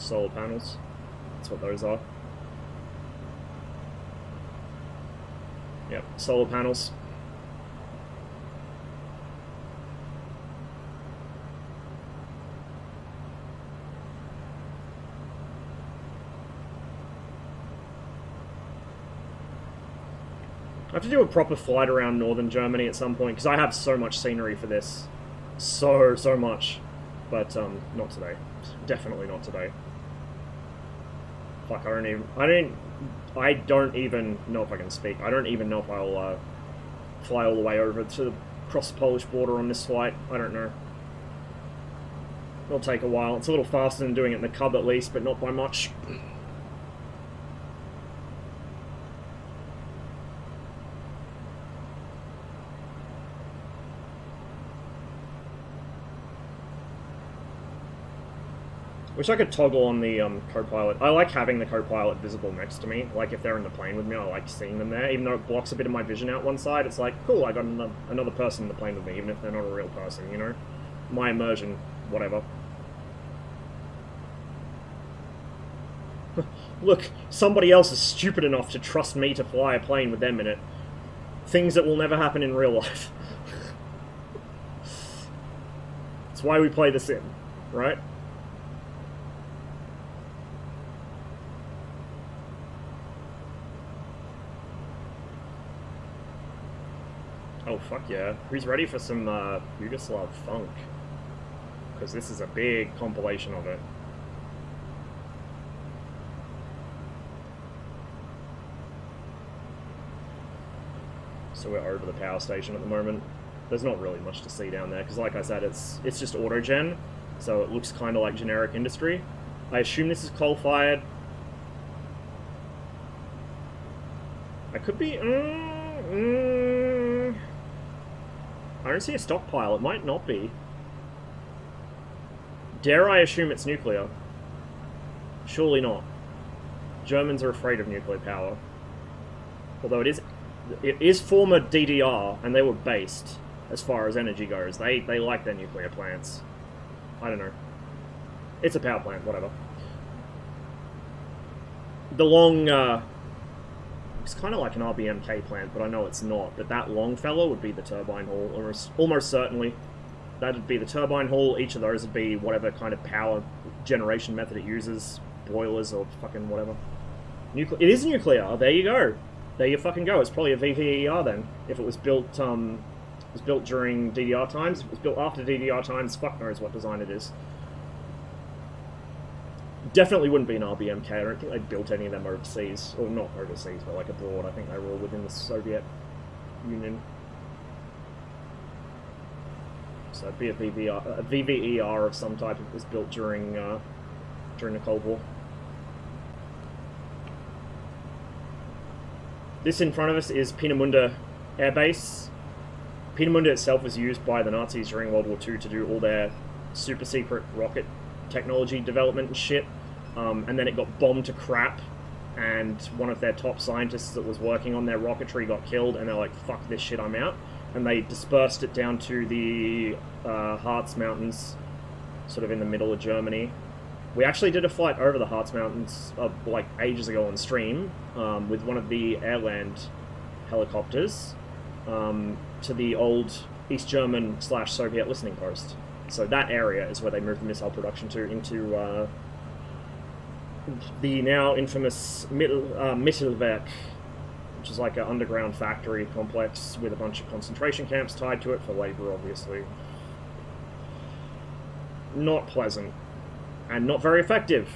Solar panels. That's what those are. Yep, solar panels. I have to do a proper flight around northern Germany at some point, because I have so much scenery for this. So much. But, not today. Definitely not today. Fuck, I don't even know if I can speak. I don't even know if I'll fly all the way over to cross the Polish border on this flight. I don't know. It'll take a while. It's a little faster than doing it in the Cub at least, but not by much. Wish I could toggle on the co-pilot. I like having the co-pilot visible next to me. Like, if they're in the plane with me, I like seeing them there. Even though it blocks a bit of my vision out one side, it's like, cool, I got another person in the plane with me, even if they're not a real person, you know? My immersion, whatever. Look, somebody else is stupid enough to trust me to fly a plane with them in it. Things that will never happen in real life. That's why we play the sim, right? Oh, fuck yeah. Who's ready for some Yugoslav funk? Because this is a big compilation of it. So we're over the power station at the moment. There's not really much to see down there, because like I said, it's just auto-gen, so it looks kind of like generic industry. I assume this is coal-fired. I could be... I don't see a stockpile. It might not be. Dare I assume it's nuclear? Surely not. Germans are afraid of nuclear power. Although it is former DDR, and they were based, as far as energy goes. They like their nuclear plants. I don't know. It's a power plant, whatever. The long, it's kind of like an RBMK plant, but I know it's not. But that long fellow would be the turbine hall, or almost certainly. That'd be the turbine hall. Each of those would be whatever kind of power generation method it uses. Boilers or fucking whatever. It is nuclear. Oh, there you go. There you fucking go. It's probably a VVER then. If it was built, during DDR times. If it was built after DDR times, fuck knows what design it is. Definitely wouldn't be an RBMK. I don't think they built any of them overseas. Or not overseas, but like abroad. I think they were all within the Soviet Union. So it'd be a VVER of some type if it was built during the Cold War. This in front of us is Peenemünde Air Base. Peenemünde itself was used by the Nazis during World War II to do all their super secret rocket technology development and shit. And then it got bombed to crap, and one of their top scientists that was working on their rocketry got killed, and they're like, fuck this shit, I'm out. And they dispersed it down to the Harz Mountains, sort of in the middle of Germany. We actually did a flight over the Harz Mountains like ages ago on stream with one of the Airland helicopters to the old East German / Soviet listening post. So that area is where they moved the missile production to, into the now infamous Mittelwerk, which is like an underground factory complex with a bunch of concentration camps tied to it for labor, obviously. Not pleasant. And not very effective.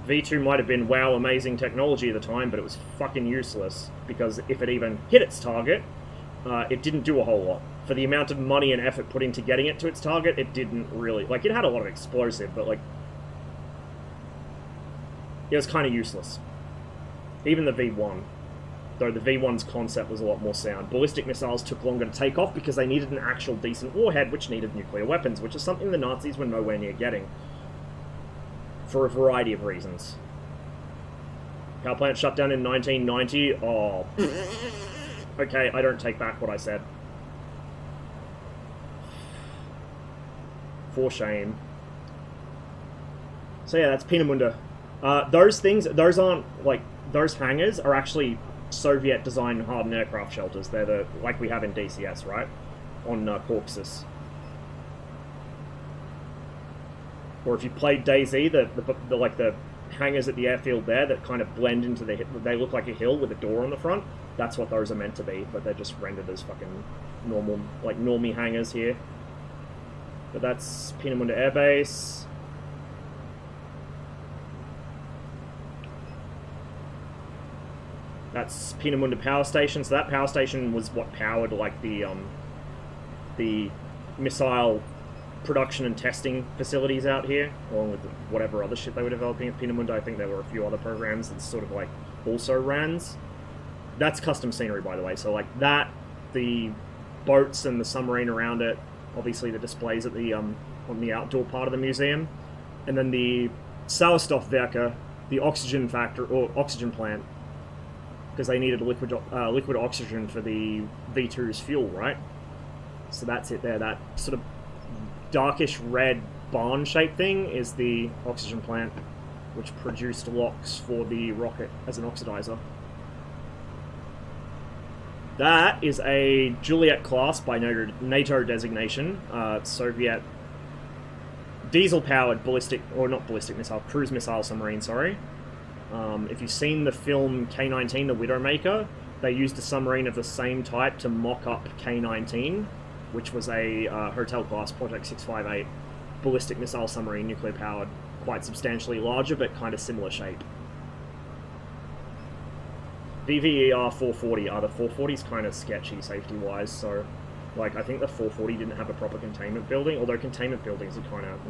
V2 might have been wow, amazing technology at the time, but it was fucking useless, because if it even hit its target, it didn't do a whole lot. For the amount of money and effort put into getting it to its target, it didn't really... Like, it had a lot of explosive, but, like... It was kind of useless. Even the V1. Though the V1's concept was a lot more sound. Ballistic missiles took longer to take off because they needed an actual decent warhead, which needed nuclear weapons, which is something the Nazis were nowhere near getting. For a variety of reasons. Power plant shut down in 1990. Oh. Okay, I don't take back what I said. For shame. So yeah, that's Peenemünde. Those things, those aren't, like, those hangars are actually Soviet-designed hardened aircraft shelters. They're the, like we have in DCS, right? On Caucasus. Or if you played DayZ, the like the hangars at the airfield there that kind of blend into the, they look like a hill with a door on the front. That's what those are meant to be, but they're just rendered as fucking normal, like normie hangars here. But that's Peenemünde Air Base. That's Peenemünde Power Station. So that power station was what powered like the missile production and testing facilities out here, along with whatever other shit they were developing at Peenemünde. I think there were a few other programs that sort of like also rans. That's custom scenery, by the way. So like that, the boats and the submarine around it, obviously the displays at the on the outdoor part of the museum, and then the Sauerstoffwerke, the oxygen factory or oxygen plant, because they needed liquid oxygen for the V2's fuel, right? So that's it there. That sort of darkish red barn-shaped thing is the oxygen plant, which produced LOX for the rocket as an oxidizer. That is a Juliet class by NATO designation, Soviet diesel-powered ballistic, or not ballistic missile, cruise missile submarine, sorry. If you've seen the film K-19, The Widowmaker, they used a submarine of the same type to mock up K-19, which was a Hotel-class Project 658 ballistic missile submarine, nuclear-powered, quite substantially larger, but kind of similar shape. VVER 440, the 440's kind of sketchy safety-wise, so, like, I think the 440 didn't have a proper containment building, although containment buildings are kind of,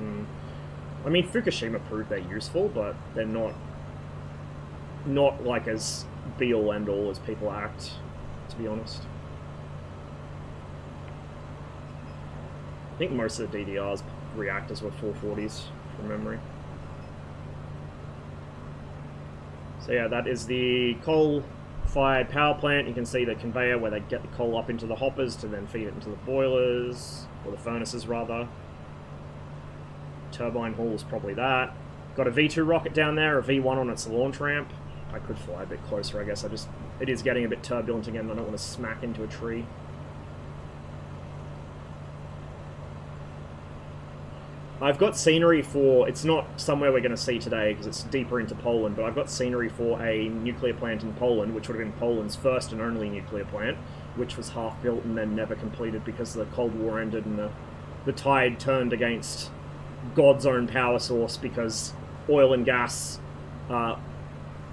I mean, Fukushima proved they're useful, but they're not like as be-all end-all as people act, to be honest. I think most of the DDR's reactors were 440s, from memory. So yeah, that is the coal-fired power plant. You can see the conveyor where they get the coal up into the hoppers to then feed it into the boilers, or the furnaces rather. Turbine hall is probably that. Got a V2 rocket down there, a V1 on its launch ramp. I could fly a bit closer, I guess. It is getting a bit turbulent again. I don't want to smack into a tree. I've got scenery for, it's not somewhere we're going to see today because it's deeper into Poland, but I've got scenery for a nuclear plant in Poland, which would have been Poland's first and only nuclear plant, which was half built and then never completed because the Cold War ended and the tide turned against God's own power source because oil and gas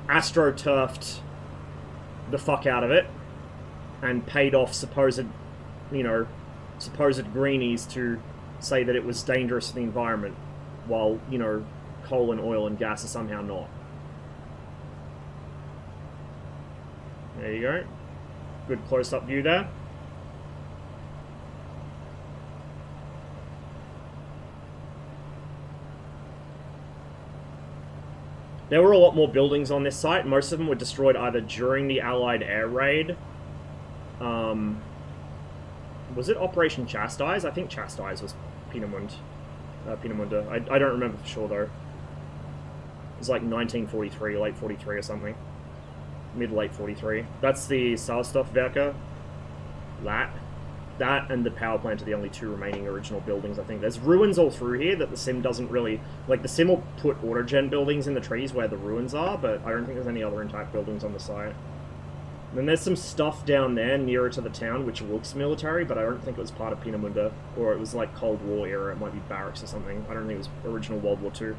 astroturfed the fuck out of it and paid off supposed greenies to say that it was dangerous for the environment, while, coal and oil and gas are somehow not. There you go. Good close-up view there. There were a lot more buildings on this site. Most of them were destroyed either during the Allied air raid. Was it Operation Chastise? I think Chastise was Peenemünde. I don't remember for sure, though. It was like 1943, late 43 or something. Mid-late 43. That's the Sauerstoffwerke. That and the power plant are the only two remaining original buildings, I think. There's ruins all through here that the sim doesn't really... Like, the sim will put autogen buildings in the trees where the ruins are, but I don't think there's any other intact buildings on the site. Then there's some stuff down there nearer to the town which looks military, but I don't think it was part of Peenemünde, or it was like Cold War era. It might be barracks or something. I don't think it was original World War II.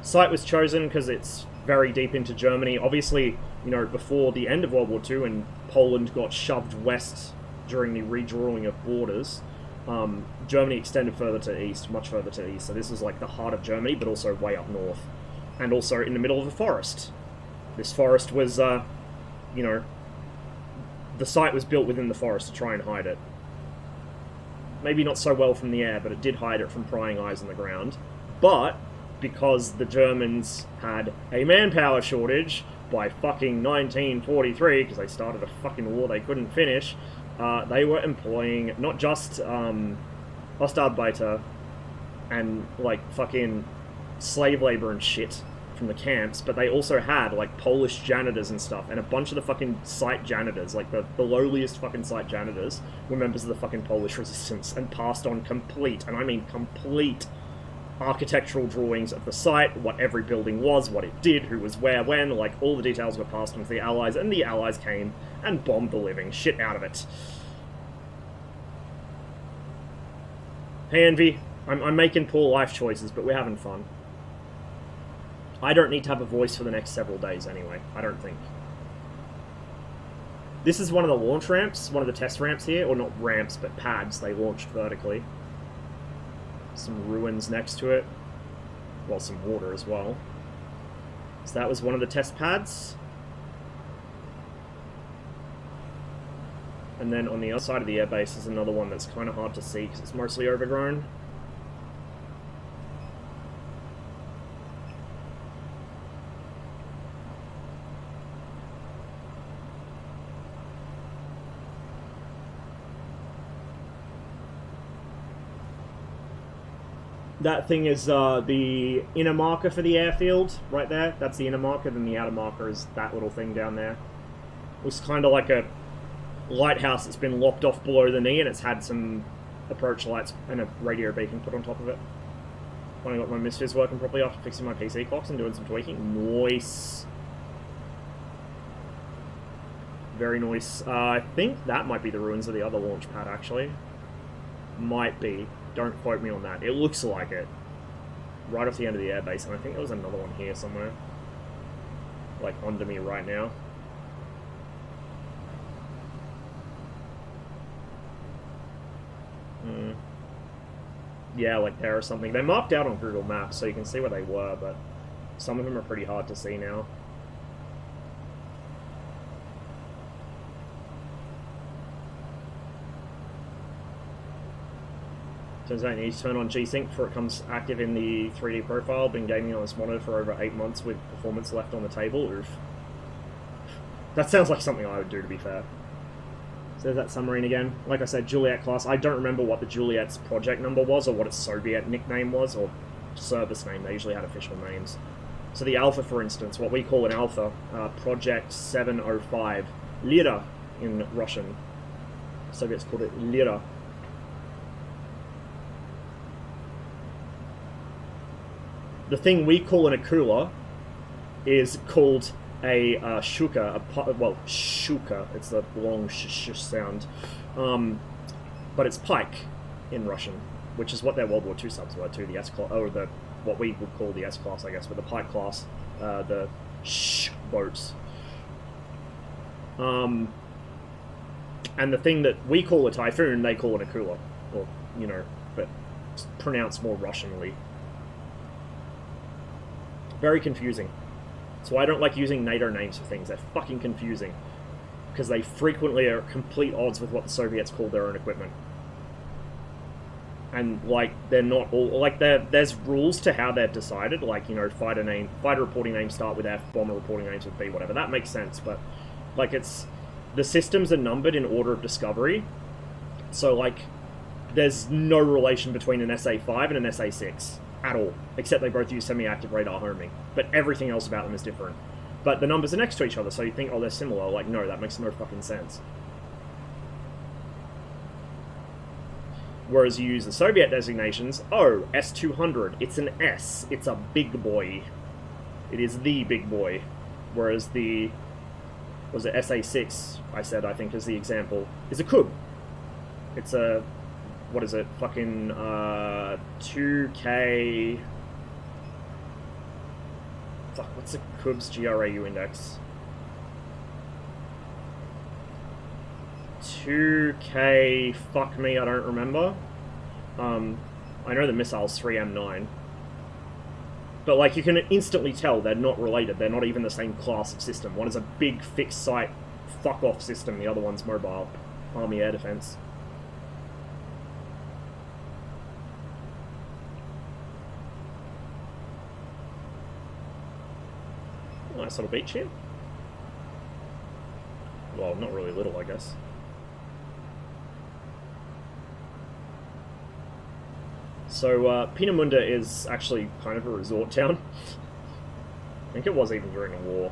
Site was chosen because it's very deep into Germany. Obviously, you know, before the end of World War II and Poland got shoved west during the redrawing of borders, Germany extended further to east, much further to east. So this is like the heart of Germany, but also way up north. And also in the middle of a forest. This forest was, you know, the site was built within the forest to try and hide it. Maybe not so well from the air, but it did hide it from prying eyes on the ground. But because the Germans had a manpower shortage by fucking 1943, because they started a fucking war they couldn't finish, they were employing not just Ostarbeiter and like fucking slave labor and shit from the camps, but they also had like Polish janitors and stuff, and a bunch of the fucking site janitors, like the lowliest fucking site janitors, were members of the fucking Polish resistance and passed on complete, and I mean complete, architectural drawings of the site, what every building was, what it did, who was where, when, like all the details were passed on to the Allies, and the Allies came and bombed the living shit out of it. Hey Envy, I'm making poor life choices, but we're having fun. I don't need to have a voice for the next several days anyway, I don't think. This is one of the launch ramps, one of the test ramps here, or not ramps, but pads they launched vertically. Some ruins next to it. Well, some water as well. So that was one of the test pads. And then on the other side of the airbase is another one that's kind of hard to see because it's mostly overgrown. That thing is the inner marker for the airfield, right there. That's the inner marker, then the outer marker is that little thing down there. It was kind of like a lighthouse that's been lopped off below the knee, and it's had some approach lights and a radio beacon put on top of it. Finally got my MSFS working properly after fixing my PC clocks and doing some tweaking. Nice. Very nice. I think that might be the ruins of the other launch pad, actually. Might be. Don't quote me on that. It looks like it. Right off the end of the airbase, and I think there was another one here somewhere. Like, under me right now. Yeah, like there or something. They're marked out on Google Maps, so you can see where they were, but some of them are pretty hard to see now. Turns out you need to turn on G-Sync before it comes active in the 3D profile. Been gaming on this monitor for over 8 months with performance left on the table. Oof. That sounds like something I would do, to be fair. So there's that submarine again. Like I said, Juliet class. I don't remember what the Juliet's project number was, or what its Soviet nickname was, or service name. They usually had official names. So the Alpha, for instance, what we call an Alpha, Project 705. Lira in Russian. Soviets called it Lira. The thing we call an Akula is called a shuka, well, shuka, it's the long sh sound, but it's pike in Russian, which is what their World War II subs were too, the S-class, or the, what we would call the S-class, I guess, but the pike class, the sh boats. And the thing that we call a typhoon, they call an Akula, or, you know, but it's pronounced more Russianly. Very confusing. So I don't like using NATO names for things. They're fucking confusing. because they frequently are at complete odds with what the Soviets call their own equipment. And, like, they're not all... Like, there's rules to how they're decided. Like, you know, fighter reporting names start with F, bomber reporting names with B, whatever. That makes sense, but, like, it's... The systems are numbered in order of discovery. So, like, there's no relation between an SA-5 and an SA-6 at all. Except they both use semi-active radar homing. But everything else about them is different. But the numbers are next to each other, so you think, oh, they're similar. Like, no, that makes no fucking sense. Whereas you use the Soviet designations, oh, S-200, it's an S, it's a big boy. It is the big boy. Whereas the, was it SA-6, I said, I think, is the example, is a Kub. It's a, what is it, fucking, 2K... Fuck, what's a Kub's GRAU index? 2K, fuck me, I don't remember. I know the missile's 3M9. But, like, you can instantly tell they're not related. They're not even the same class of system. One is a big, fixed-site, fuck-off system. The other one's mobile. Army air defense. Nice little beach here. Well, not really little, I guess. So, Peenemünde is actually kind of a resort town. I think it was even during the war.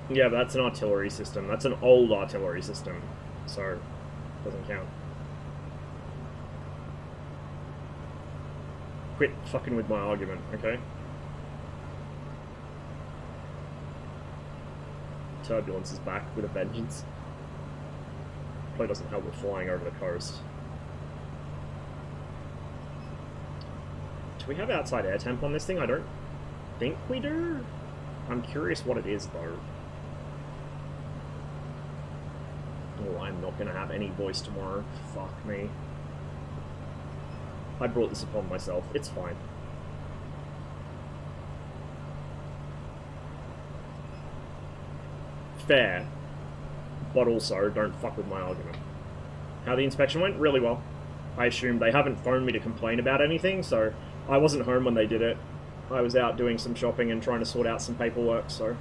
Yeah, but that's an artillery system. That's an old artillery system. So... doesn't count. Quit fucking with my argument, okay? Turbulence is back with a vengeance. Probably doesn't help with flying over the coast. Do we have outside air temp on this thing? I don't think we do. I'm curious what it is, though. Oh, I'm not going to have any voice tomorrow. Fuck me. I brought this upon myself. It's fine. Fair. But also, don't fuck with my argument. How the inspection went? Really well. I assume they haven't phoned me to complain about anything, so I wasn't home when they did it. I was out doing some shopping and trying to sort out some paperwork, so...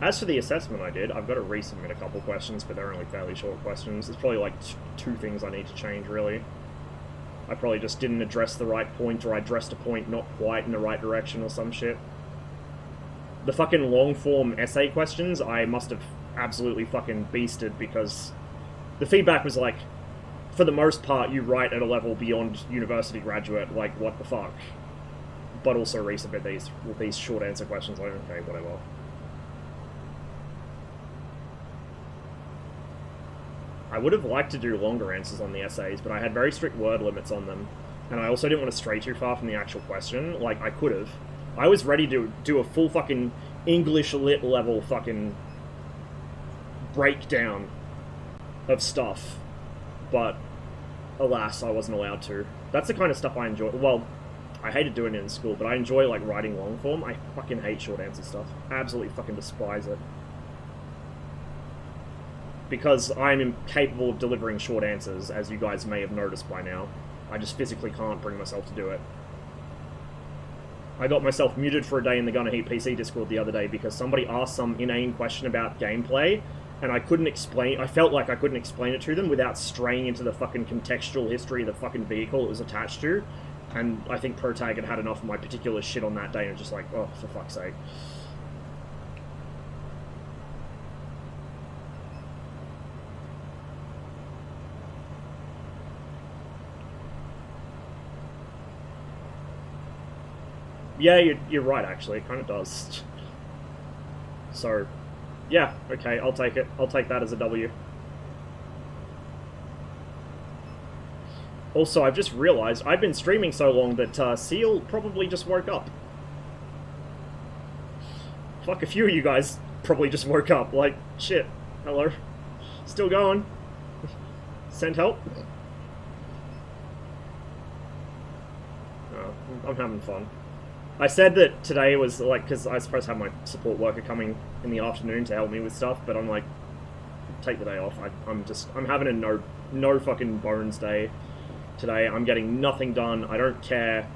As for the assessment I did, I've got to resubmit a couple questions, but they're only fairly short questions. There's probably like two things I need to change, really. I probably just didn't address the right point, or I addressed a point not quite in the right direction or some shit. The fucking long-form essay questions, I must have absolutely fucking beasted, because the feedback was like, for the most part, you write at a level beyond university graduate, like, what the fuck? But also resubmit these short answer questions, like, okay, whatever. I would have liked to do longer answers on the essays, but I had very strict word limits on them, and I also didn't want to stray too far from the actual question. Like, I could have. I was ready to do a full fucking English lit level fucking breakdown of stuff, but alas, I wasn't allowed to. That's the kind of stuff I enjoy. Well, I hated doing it in school, but I enjoy, like, writing long form. I fucking hate short answer stuff. I absolutely fucking despise it. Because I'm incapable of delivering short answers, as you guys may have noticed by now. I just physically can't bring myself to do it. I got myself muted for a day in the Gunner Heat PC Discord the other day because somebody asked some inane question about gameplay, and I couldn't explain... I felt like I couldn't explain it to them without straying into the fucking contextual history of the fucking vehicle it was attached to, and I think Protag had had enough of my particular shit on that day, and was just like, oh, for fuck's sake. Yeah, you're right, actually. It kind of does. So, yeah, okay, I'll take it. I'll take that as a W. Also, I've just realized I've been streaming so long that Seal probably just woke up. Fuck, a few of you guys probably just woke up. Like, shit. Hello. Still going. Send help. Oh, I'm having fun. I said that today was like, because I was supposed to have my support worker coming in the afternoon to help me with stuff, but I'm like, take the day off. I'm having a no fucking bones day today. I'm getting nothing done. I don't care.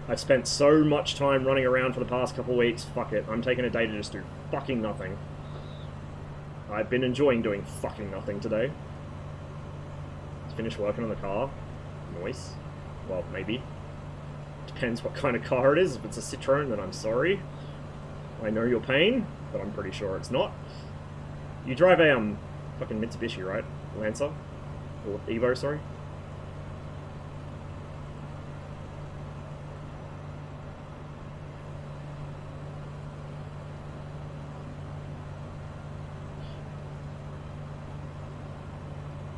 I've spent so much time running around for the past couple weeks. Fuck it. I'm taking a day to just do fucking nothing. I've been enjoying doing fucking nothing today. Finish working on the car. Nice. Well, maybe. Depends what kind of car it is. If it's a Citroen, then I'm sorry. I know your pain, but I'm pretty sure it's not. You drive a, fucking Mitsubishi, right? Lancer? Or Evo, sorry?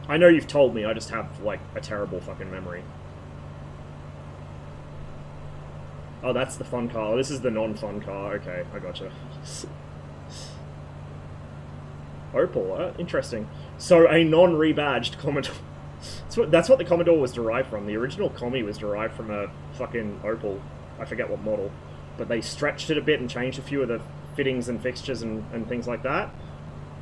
I know you've told me, I just have, like, a terrible fucking memory. Oh, that's the fun car. This is the non-fun car. Okay, I gotcha. Opal, interesting. So, a non-rebadged Commodore. That's what the Commodore was derived from. The original Commie was derived from a fucking Opal. I forget what model. But they stretched it a bit and changed a few of the fittings and fixtures and things like that.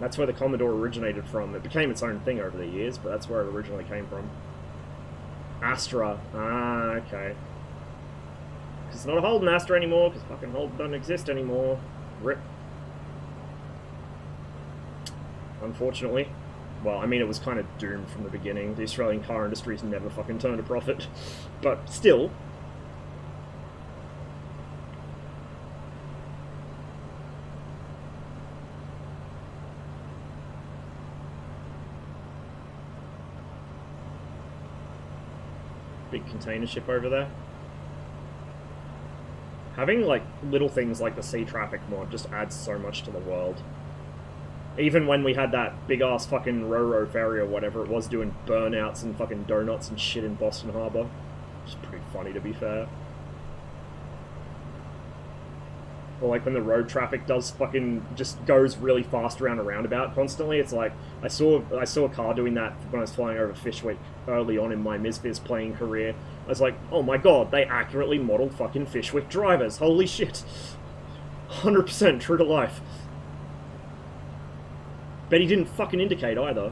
That's where the Commodore originated from. It became its own thing over the years, but that's where it originally came from. Astra. Ah, okay. It's not a Holden Astra anymore, because fucking Holden doesn't exist anymore. RIP. Unfortunately. Well, I mean, it was kind of doomed from the beginning. The Australian car industry's never fucking turned a profit. But still. Big container ship over there. Having, like, little things like the sea traffic mod just adds so much to the world. Even when we had that big-ass fucking Ro-Ro ferry or whatever it was doing burnouts and fucking donuts and shit in Boston Harbor. It's pretty funny, to be fair. Or like when the road traffic does fucking just goes really fast around a roundabout constantly. It's like I saw a car doing that when I was flying over Fishwick early on in my MSFS playing career. I was like, oh my god, they accurately modeled fucking Fishwick drivers. Holy shit. 100% true to life. Bet he didn't fucking indicate either.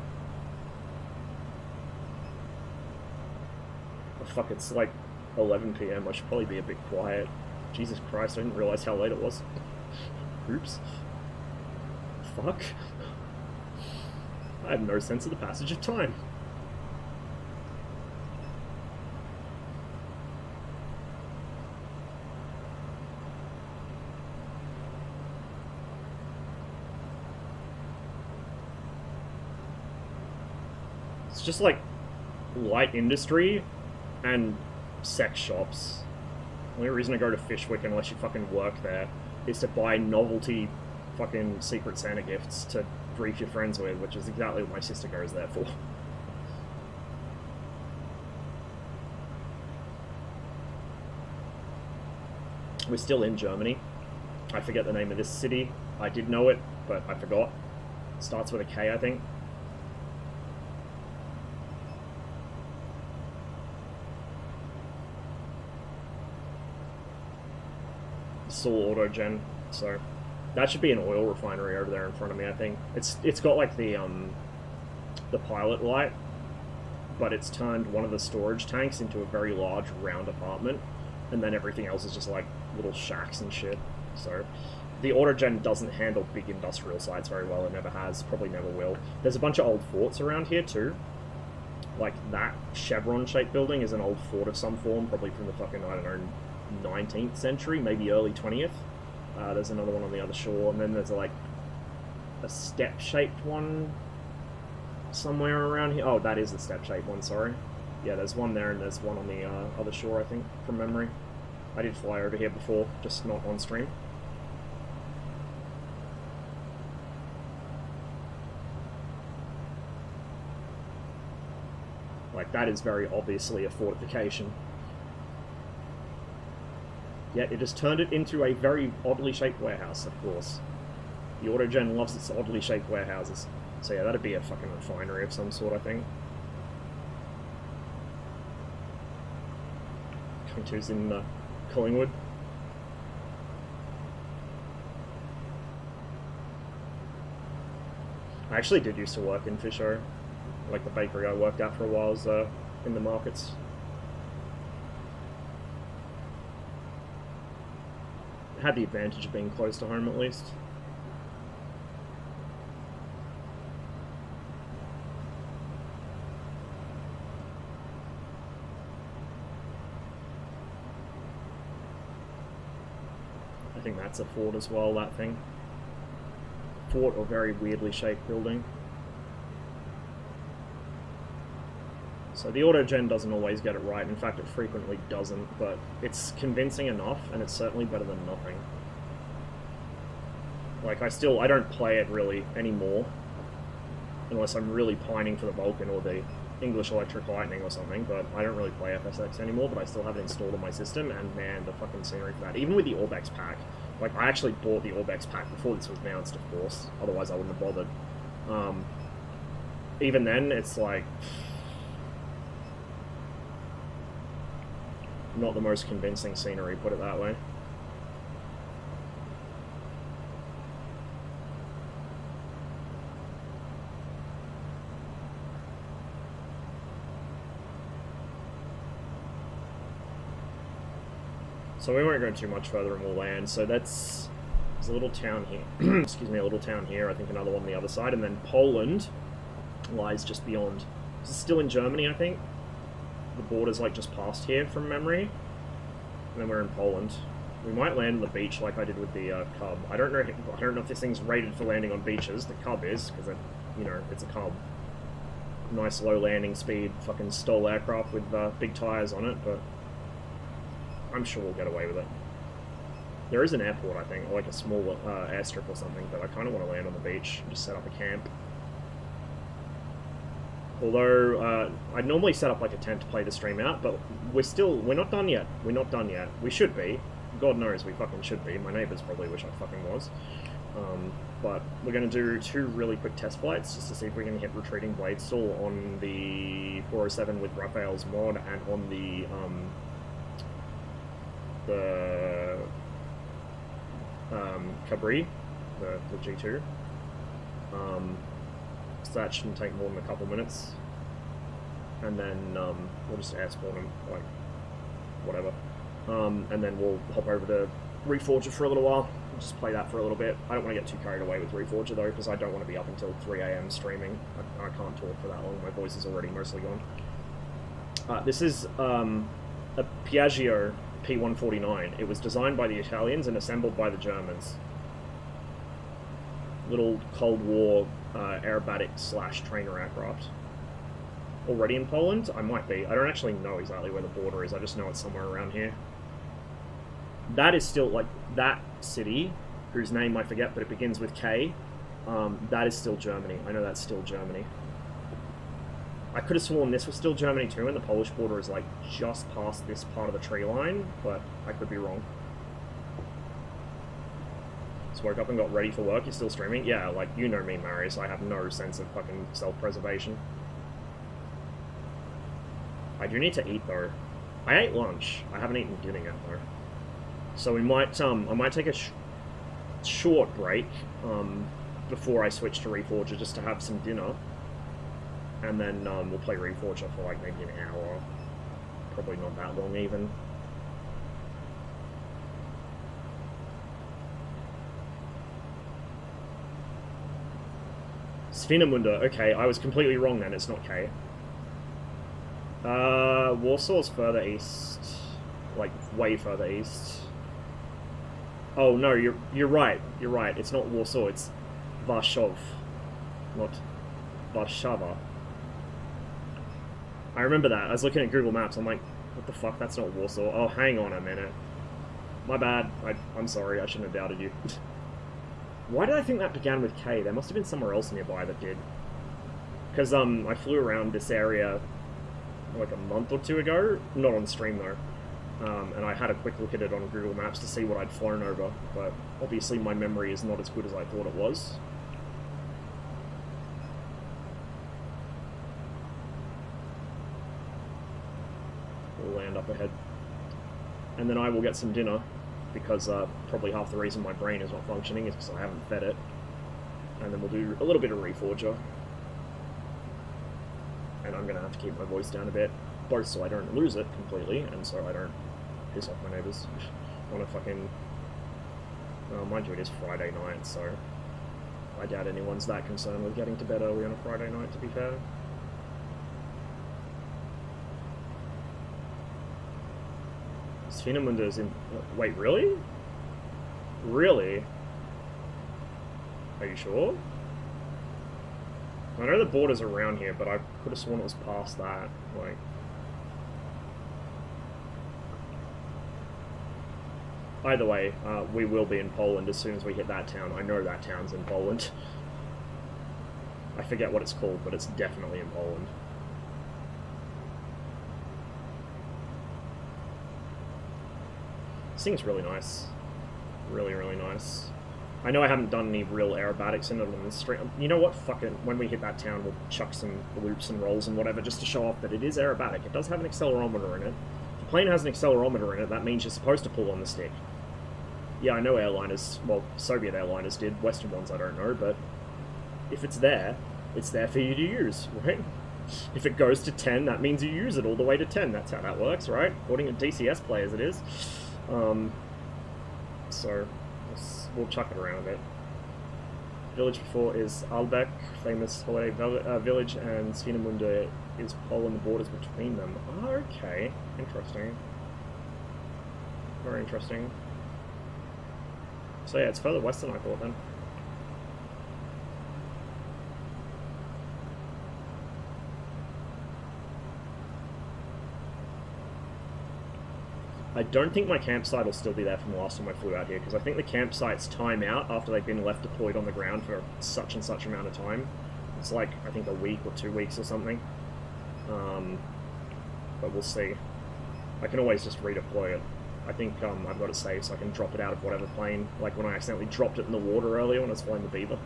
Oh fuck, it's like 11 PM. I should probably be a bit quiet. Jesus Christ, I didn't realize how late it was. Oops. Fuck. I have no sense of the passage of time. It's just like light industry and sex shops. The only reason to go to Fishwick, unless you fucking work there, is to buy novelty fucking Secret Santa gifts to grief your friends with, which is exactly what my sister goes there for. We're still in Germany. I forget the name of this city. I did know it, but I forgot. It starts with a K, I think. All autogen, so that should be an oil refinery over there in front of me. I think it's got like the pilot light, but it's turned one of the storage tanks into a very large round apartment, and then everything else is just like little shacks and shit. So the autogen doesn't handle big industrial sites very well. It never has, probably never will. There's a bunch of old forts around here too. Like that chevron-shaped building is an old fort of some form, probably from the fucking, I don't know, 19th century, maybe early 20th. There's another one on the other shore, and then there's like a step-shaped one somewhere around here. Oh, that is the step-shaped one, sorry. Yeah, there's one there, and there's one on the other shore, I think, from memory. I did fly over here before, just not on stream. Like, that is very obviously a fortification. Yet it has turned it into a very oddly shaped warehouse, of course. The Autogen loves its oddly shaped warehouses. So yeah, that'd be a fucking refinery of some sort, I think. Coming to's in Collingwood. I actually did used to work in Fisher. Like, the bakery I worked at for a while was in the markets. It had the advantage of being close to home, at least. I think that's a fort as well, that thing. Fort or very weirdly shaped building. So the Autogen doesn't always get it right. In fact, it frequently doesn't, but it's convincing enough, and it's certainly better than nothing. Like, I don't play it really anymore, unless I'm really pining for the Vulcan or the English Electric Lightning or something, but I don't really play FSX anymore, but I still have it installed on my system, and man, the fucking scenery for that. Even with the Orbex pack. Like, I actually bought the Orbex pack before this was announced, of course, otherwise I wouldn't have bothered. Even then, it's like... not the most convincing scenery, put it that way. So we won't go too much further and we'll land. So there's a little town here. Excuse me, a little town here. I think another one on the other side. And then Poland lies just beyond. This is still in Germany, I think. The border's like just past here from memory. And then we're in Poland. We might land on the beach like I did with the Cub. I don't know if this thing's rated for landing on beaches. The Cub is, because it, you know, it's a Cub. Nice low landing speed, fucking STOL aircraft with big tires on it, but I'm sure we'll get away with it. There is an airport, I think, or like a small airstrip or something, but I kind of want to land on the beach and just set up a camp. Although, I'd normally set up like a tent to play the stream out, but we're not done yet. We're not done yet. We should be. God knows we fucking should be. My neighbors probably wish I fucking was. But we're going to do 2 really quick test flights, just to see if we can hit retreating blade stall on the 407 with Raphael's mod, and on the Cabri, the G2. So that shouldn't take more than a couple minutes. And then we'll just air spawn him, like, whatever. And then we'll hop over to Reforger for a little while. Just play that for a little bit. I don't want to get too carried away with Reforger though, because I don't want to be up until 3 AM streaming. I can't talk for that long. My voice is already mostly gone. This is a Piaggio P149. It was designed by the Italians and assembled by the Germans. Little Cold War aerobatic / trainer aircraft. Already in Poland? I might be. I don't actually know exactly where the border is. I just know it's somewhere around here. That is still, like, that city, whose name I forget, but it begins with K, that is still Germany. I know that's still Germany. I could have sworn this was still Germany too, and the Polish border is, like, just past this part of the tree line, but I could be wrong. Just woke up and got ready for work. You're still streaming? Yeah, like, you know me, Marius. I have no sense of fucking self-preservation. I do need to eat, though. I ate lunch. I haven't eaten dinner yet, though. So we might, I might take a short break, before I switch to Reforger, just to have some dinner. And then, we'll play Reforger for, like, maybe an hour. Probably not that long, even. Svinemunda. Okay, I was completely wrong then. It's not K. Warsaw's further east. Like, way further east. Oh, no, you're right. You're right. It's not Warsaw, it's Warsaw. Not Warszawa. I remember that. I was looking at Google Maps. I'm like, what the fuck? That's not Warsaw. Oh, hang on a minute. My bad. I'm sorry. I shouldn't have doubted you. Why did I think that began with K? There must have been somewhere else nearby that did. Because, I flew around this area like a month or two ago, not on stream though. And I had a quick look at it on Google Maps to see what I'd flown over, but obviously my memory is not as good as I thought it was. We'll land up ahead. And then I will get some dinner, because probably half the reason my brain is not functioning is because I haven't fed it. And then we'll do a little bit of Reforger. And I'm going to have to keep my voice down a bit, both so I don't lose it completely, and so I don't piss off my neighbours on a fucking... Well, mind you, it is Friday night, so I doubt anyone's that concerned with getting to bed early on a Friday night, to be fair. Svinemunder's in... Wait, really? Really? Are you sure? I know the border's around here, but I could have sworn it was past that. Like... Either way, we will be in Poland as soon as we hit that town. I know that town's in Poland. I forget what it's called, but it's definitely in Poland. This thing's really nice. Really, really nice. I know I haven't done any real aerobatics in it on the street. You know what? Fuck it. When we hit that town, we'll chuck some loops and rolls and whatever just to show off that it is aerobatic. It does have an accelerometer in it. If the plane has an accelerometer in it, that means you're supposed to pull on the stick. Yeah, I know airliners, well, Soviet airliners did. Western ones I don't know, but if it's there for you to use, right? If it goes to 10, that means you use it all the way to 10. That's how that works, right? According to DCS players, it is. So... we'll chuck it around a bit. Village before is Albeck, famous holiday village, and Svinemunde is Poland, the borders between them. Oh, okay. Interesting. Very interesting. So yeah, it's further west than I thought then. I don't think my campsite will still be there from the last time I flew out here, because I think the campsites time out after they've been left deployed on the ground for such and such amount of time. It's like, I think a week or 2 weeks or something. But we'll see. I can always just redeploy it. I think I've got it saved so I can drop it out of whatever plane, like when I accidentally dropped it in the water earlier when I was flying the Beaver.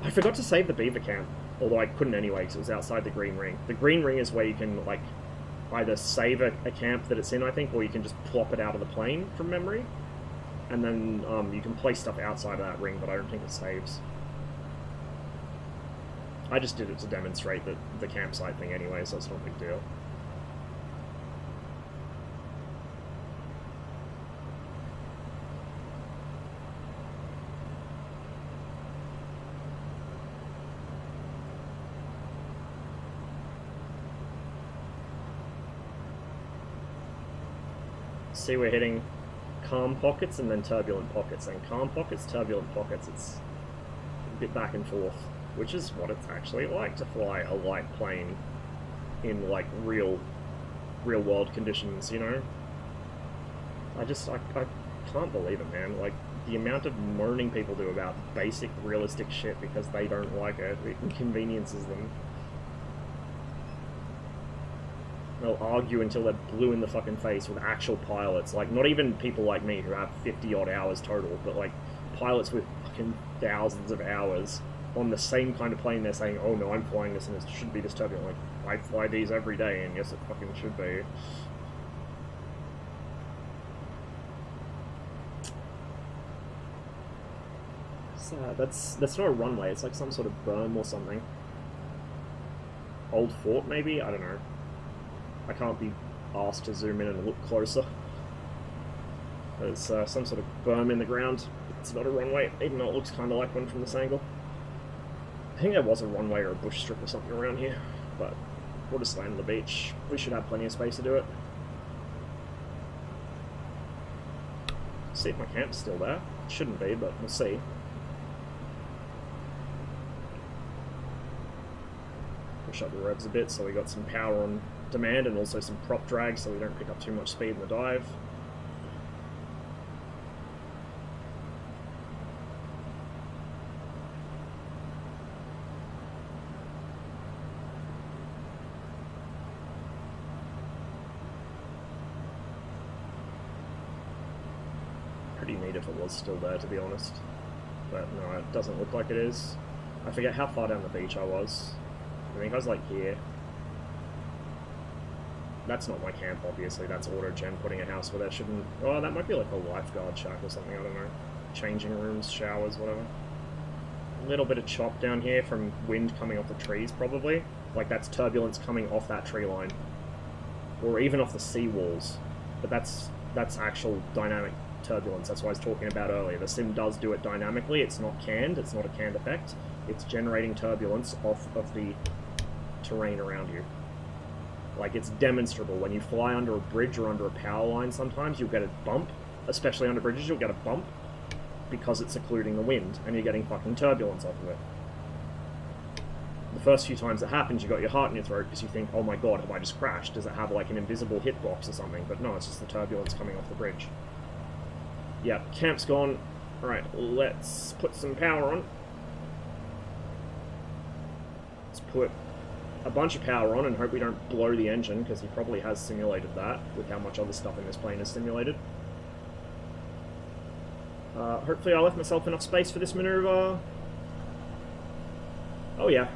I forgot to save the Beaver camp, although I couldn't anyway because it was outside the Green Ring. The Green Ring is where you can, like, either save a camp that it's in, I think, or you can just plop it out of the plane from memory. And then you can place stuff outside of that ring, but I don't think it saves. I just did it to demonstrate the campsite thing anyway, so it's not a big deal. See, we're hitting calm pockets and then turbulent pockets, and calm pockets, turbulent pockets. It's a bit back and forth, which is what it's actually like to fly a light plane in like real world conditions, you know? I can't believe it, man. Like, the amount of moaning people do about basic realistic shit because they don't like it, it inconveniences them. They'll argue until they're blue in the fucking face with actual pilots. Like, not even people like me who have 50-odd hours total, but, like, pilots with fucking thousands of hours on the same kind of plane. They're saying, oh, no, I'm flying this and it shouldn't be this turbulent. Like, I fly these every day, and yes, it fucking should be. So, that's not a runway. It's like some sort of berm or something. Old fort, maybe? I don't know. I can't be asked to zoom in and look closer. There's some sort of berm in the ground. It's not a runway, even though it looks kind of like one from this angle. I think there was a runway or a bush strip or something around here, but we'll just land on the beach. We should have plenty of space to do it. See if my camp's still there. It shouldn't be, but we'll see. Push up the revs a bit so we got some power on demand and also some prop drag so we don't pick up too much speed in the dive. was still there, to be honest. But no, it doesn't look like it is. I forget how far down the beach I was. I think I was like here. That's not my camp, obviously. That's AutoGen putting a house where there shouldn't... Oh, that might be like a lifeguard shack or something, I don't know. Changing rooms, showers, whatever. A little bit of chop down here from wind coming off the trees, probably. Like, that's turbulence coming off that tree line. Or even off the sea walls. But that's actual dynamic turbulence. That's what I was talking about earlier. The sim does do it dynamically. It's not canned. It's not a canned effect. It's generating turbulence off of the terrain around you. Like, it's demonstrable. When you fly under a bridge or under a power line sometimes, you'll get a bump. Especially under bridges, you'll get a bump because it's occluding the wind, and you're getting fucking turbulence off of it. The first few times it happens, you got your heart in your throat because you think, oh my god, have I just crashed? Does it have, like, an invisible hitbox or something? But no, it's just the turbulence coming off the bridge. Yeah, camp's gone. Alright, let's put some power on. Let's put a bunch of power on and hope we don't blow the engine, because he probably has simulated that with how much other stuff in this plane is simulated. Hopefully I left myself enough space for this maneuver. Oh yeah.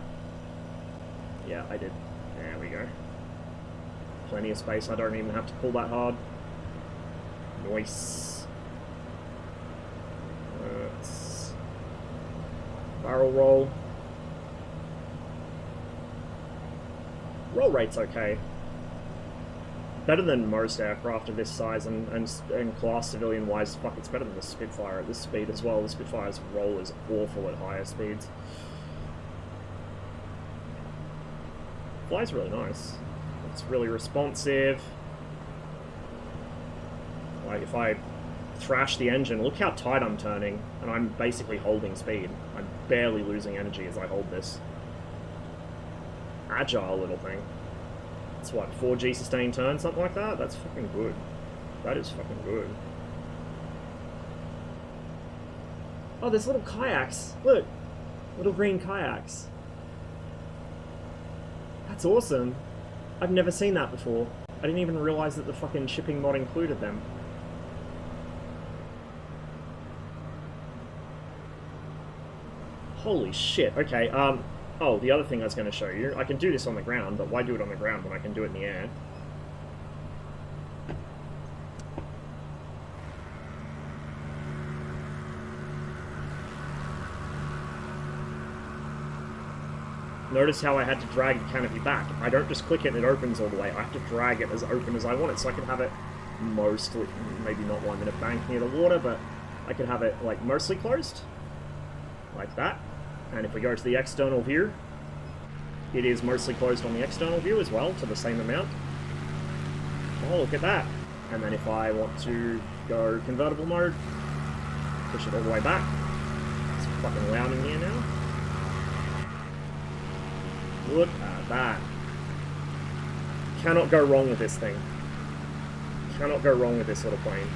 Yeah, I did. There we go. Plenty of space, I don't even have to pull that hard. Nice. Let's barrel roll. Roll rate's okay. Better than most aircraft of this size and class civilian-wise. Fuck, it's better than the Spitfire at this speed as well. The Spitfire's roll is awful at higher speeds. Flies really nice. It's really responsive. Like, if I thrash the engine, look how tight I'm turning, and I'm basically holding speed. I'm barely losing energy as I hold this. Agile little thing. It's what, 4G sustained turn, something like that? That's fucking good. That is fucking good. Oh, there's little kayaks. Look. Little green kayaks. That's awesome. I've never seen that before. I didn't even realize that the fucking shipping mod included them. Holy shit. Okay, oh, the other thing I was going to show you. I can do this on the ground, but why do it on the ground when I can do it in the air? Notice how I had to drag the canopy back. I don't just click it and it opens all the way. I have to drag it as open as I want it, so I can have it mostly, maybe not one in a bank near the water, but I can have it like mostly closed. Like that. And if we go to the external view, it is mostly closed on the external view as well, to the same amount. Oh, look at that. And then if I want to go convertible mode, push it all the way back. It's fucking loud in here now. Look at that. Cannot go wrong with this thing. Cannot go wrong with this little plane.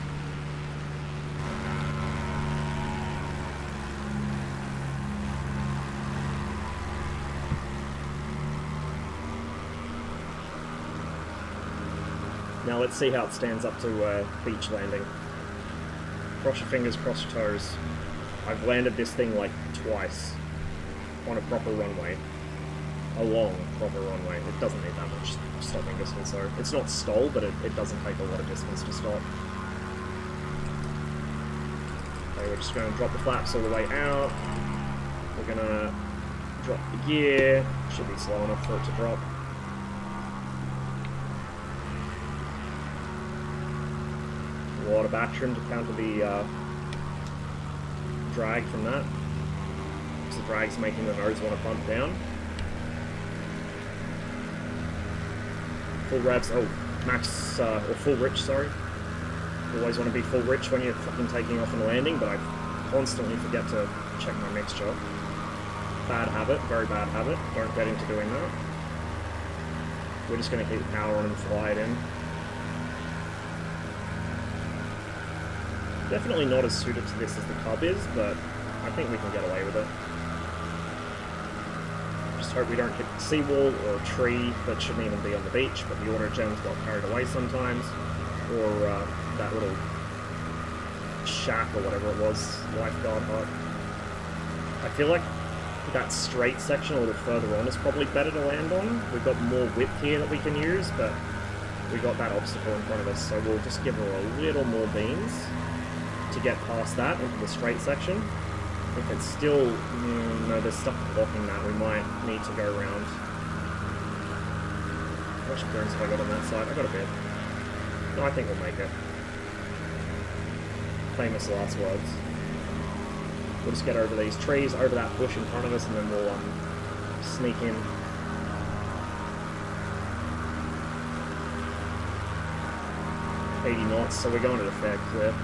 Now let's see how it stands up to beach landing. Cross your fingers, cross your toes. I've landed this thing like twice on a proper runway. A long, proper runway. It doesn't need that much stopping distance, so it's not stall, but it doesn't take a lot of distance to stop. Okay, we're just going to drop the flaps all the way out. We're going to drop the gear. Should be slow enough for it to drop. A lot of back trim to counter the drag from that. Because the drag's making the nose want to bump down. Full revs, oh, max, or full rich, sorry. You always want to be full rich when you're fucking taking off and landing, but I constantly forget to check my mixture. Bad habit, very bad habit. Don't get into doing that. We're just going to keep power on and fly it in. Definitely not as suited to this as the Cub is, but I think we can get away with it. Just hope we don't hit the seawall or a tree that shouldn't even be on the beach, but the auto-gens got carried away sometimes, or that little shack or whatever it was, lifeguard hut. I feel like that straight section a little further on is probably better to land on. We've got more width here that we can use, but we got that obstacle in front of us, so we'll just give her a little more beams to get past that into the straight section. If it's still... no, there's stuff blocking that. We might need to go around. How much clearance have I got on that side? I got a bit. No, I think we'll make it. Famous last words. We'll just get over these trees, over that bush in front of us, and then we'll sneak in. .80 knots, so we're going at a fair clip.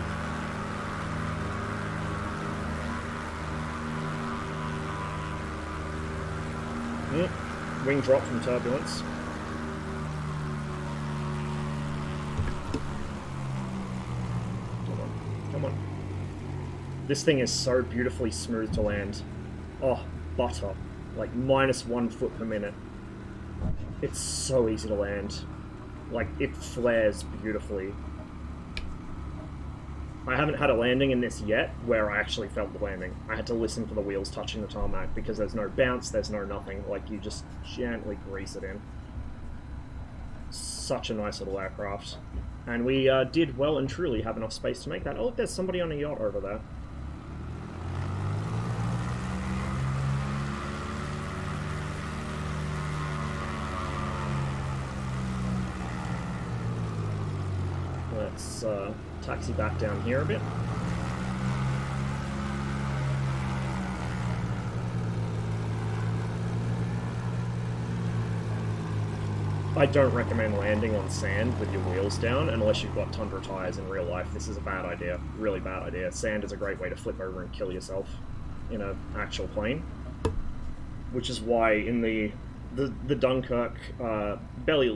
Wing drop from turbulence. Come on. This thing is so beautifully smooth to land. Oh, butter. Like, -1 foot per minute. It's so easy to land. Like, it flares beautifully. I haven't had a landing in this yet where I actually felt the landing. I had to listen for the wheels touching the tarmac because there's no bounce, there's no nothing. Like, you just gently grease it in. Such a nice little aircraft. And we did well and truly have enough space to make that. Oh, look, there's somebody on a yacht over there. Let's taxi back down here a bit. I don't recommend landing on sand with your wheels down unless you've got tundra tires in real life. This is a bad idea. Really bad idea. Sand is a great way to flip over and kill yourself in an actual plane. Which is why in the Dunkirk not belly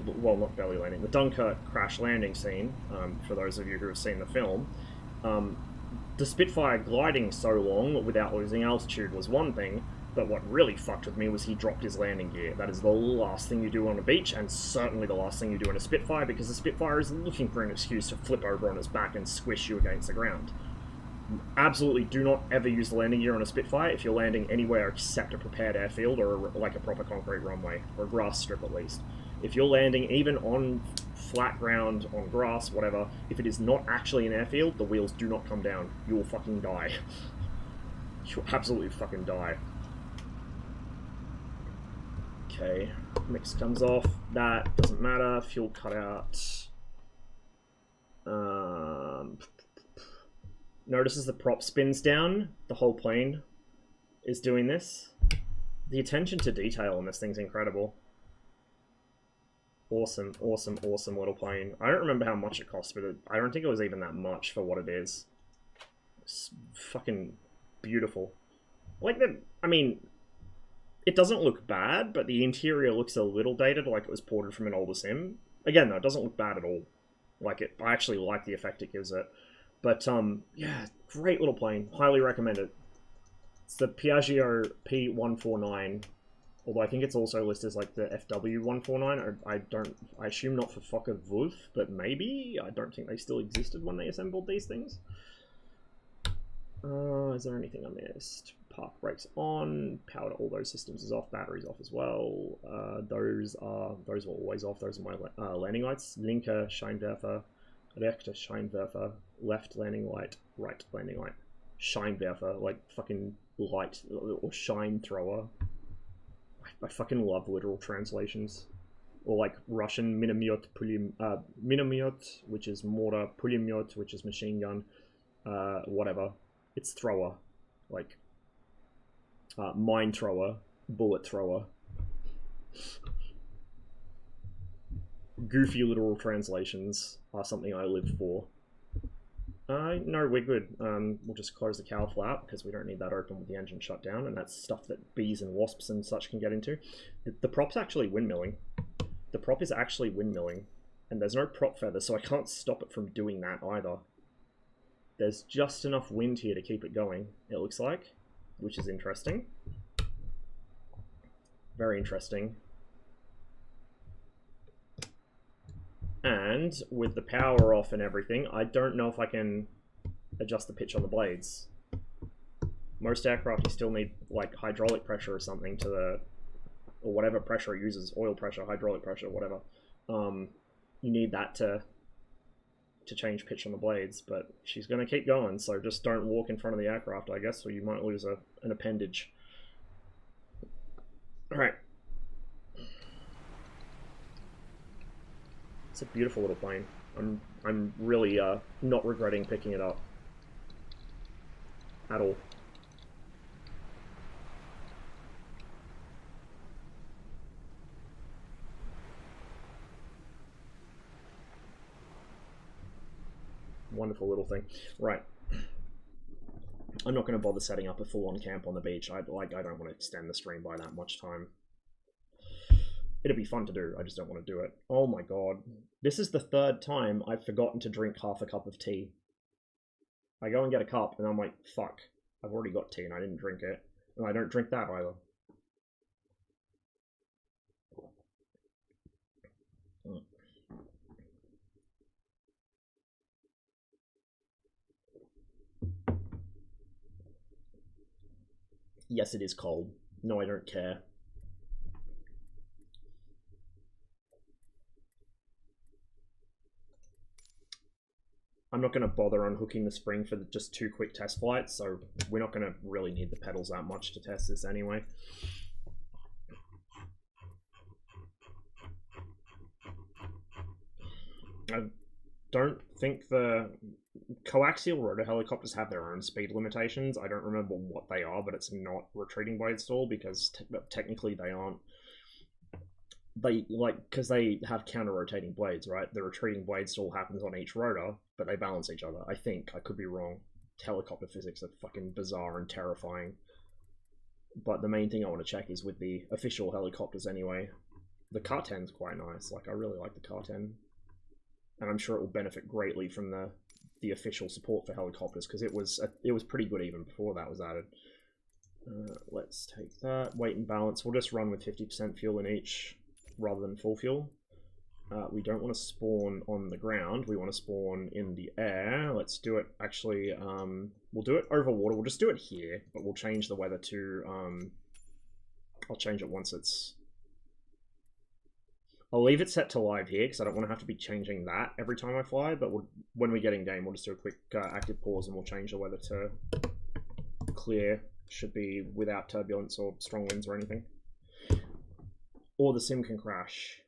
landing, the Dunkirk crash landing scene, for those of you who have seen the film, the Spitfire gliding so long without losing altitude was one thing, but what really fucked with me was he dropped his landing gear. That is the last thing you do on a beach, and certainly the last thing you do in a Spitfire, because the Spitfire is looking for an excuse to flip over on its back and squish you against the ground. Absolutely do not ever use the landing gear on a Spitfire if you're landing anywhere except a prepared airfield or like a proper concrete runway, or a grass strip at least. If you're landing even on flat ground, on grass, whatever, if it is not actually an airfield, the wheels do not come down. You will fucking die. You'll absolutely fucking die. Okay, mix comes off. That doesn't matter. Fuel cut out. Notice as the prop spins down, the whole plane is doing this. The attention to detail on this thing's incredible. Awesome, awesome, awesome little plane. I don't remember how much it cost, but I don't think it was even that much for what it is. It's fucking beautiful. Like I mean, it doesn't look bad, but the interior looks a little dated, like it was ported from an older sim. Again, though, it doesn't look bad at all. Like it, I actually like the effect it gives it. But, yeah, great little plane. Highly recommend it. It's the Piaggio P149. Although I think it's also listed as, like, the FW149. I assume not for Fokker-Wulf, but maybe? I don't think they still existed when they assembled these things. Is there anything I missed? Park brakes on. Power to all those systems is off. Batteries off as well. Those were always off. Those are my landing lights. Linker Scheinwerfer. Rechter Scheinwerfer, left landing light, right landing light. Scheinwerfer, like fucking light, or shine thrower. I fucking love literal translations. Or like Russian Minomyot, Minomyot, which is mortar, Pulemyot, which is machine gun, whatever. It's thrower. Like, mine thrower, bullet thrower. Goofy literal translations are something I live for. No, we're good. We'll just close the cowl flap because we don't need that open with the engine shut down, and that's stuff that bees and wasps and such can get into. The prop's actually windmilling. The prop is actually windmilling, and there's no prop feather, so I can't stop it from doing that either. There's just enough wind here to keep it going, it looks like, which is interesting. Very interesting. And with the power off and everything, I don't know if I can adjust the pitch on the blades. Most aircraft you still need like hydraulic pressure or something to the, or whatever pressure it uses, oil pressure, hydraulic pressure, whatever. You need that to change pitch on the blades, but she's going to keep going, so just don't walk in front of the aircraft, I guess, or you might lose an appendage. Alright. It's a beautiful little plane. I'm really not regretting picking it up. At all. Wonderful little thing. Right. I'm not going to bother setting up a full-on camp on the beach. I don't want to extend the stream by that much time. It'd be fun to do, I just don't want to do it. Oh my god. This is the third time I've forgotten to drink half a cup of tea. I go and get a cup, and I'm like, fuck. I've already got tea, and I didn't drink it. And I don't drink that either. Yes, it is cold. No, I don't care. I'm not going to bother unhooking the spring for just 2 quick test flights, so we're not going to really need the pedals that much to test this anyway. I don't think the coaxial rotor helicopters have their own speed limitations. I don't remember what they are, but it's not retreating blade stall, because technically they aren't. Because they have counter-rotating blades, right? The retreating blade stall happens on each rotor, but they balance each other. I think. I could be wrong. Helicopter physics are fucking bizarre and terrifying. But the main thing I want to check is with the official helicopters anyway. The Car 10's quite nice. Like, I really like the Car 10. And I'm sure it will benefit greatly from the official support for helicopters, because it was pretty good even before that was added. Let's take that. Weight and balance. We'll just run with 50% fuel in each, rather than full fuel. We don't want to spawn on the ground. We want to spawn in the air. Let's do it, actually, we'll do it over water. We'll just do it here, but we'll change the weather to, I'll change it once it's... I'll leave it set to live here, because I don't want to have to be changing that every time I fly, but when we get in game, we'll just do a quick active pause, and we'll change the weather to clear. Should be without turbulence or strong winds or anything. Or the sim can crash.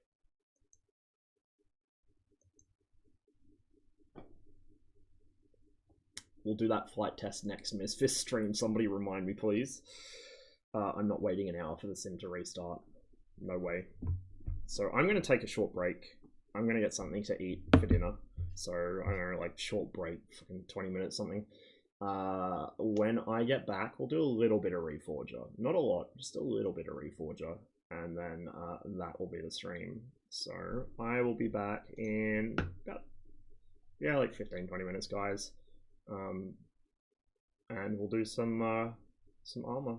We'll do that flight test next MSFS stream. Somebody remind me, please. I'm not waiting an hour for the sim to restart. No way. So I'm going to take a short break. I'm going to get something to eat for dinner. So, I don't know, like, short break, fucking 20 minutes, something. When I get back, we'll do a little bit of Reforger. Not a lot, just a little bit of Reforger. And then that will be the stream. So I will be back in about, yeah, like 15-20 minutes, guys. And we'll do some ArmA.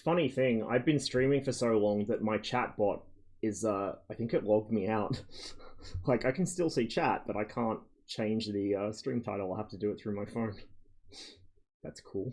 funny thing, I've been streaming for so long that my chat bot is, I think it logged me out. Like, I can still see chat, but I can't change the stream title. I'll have to do it through my phone. That's cool.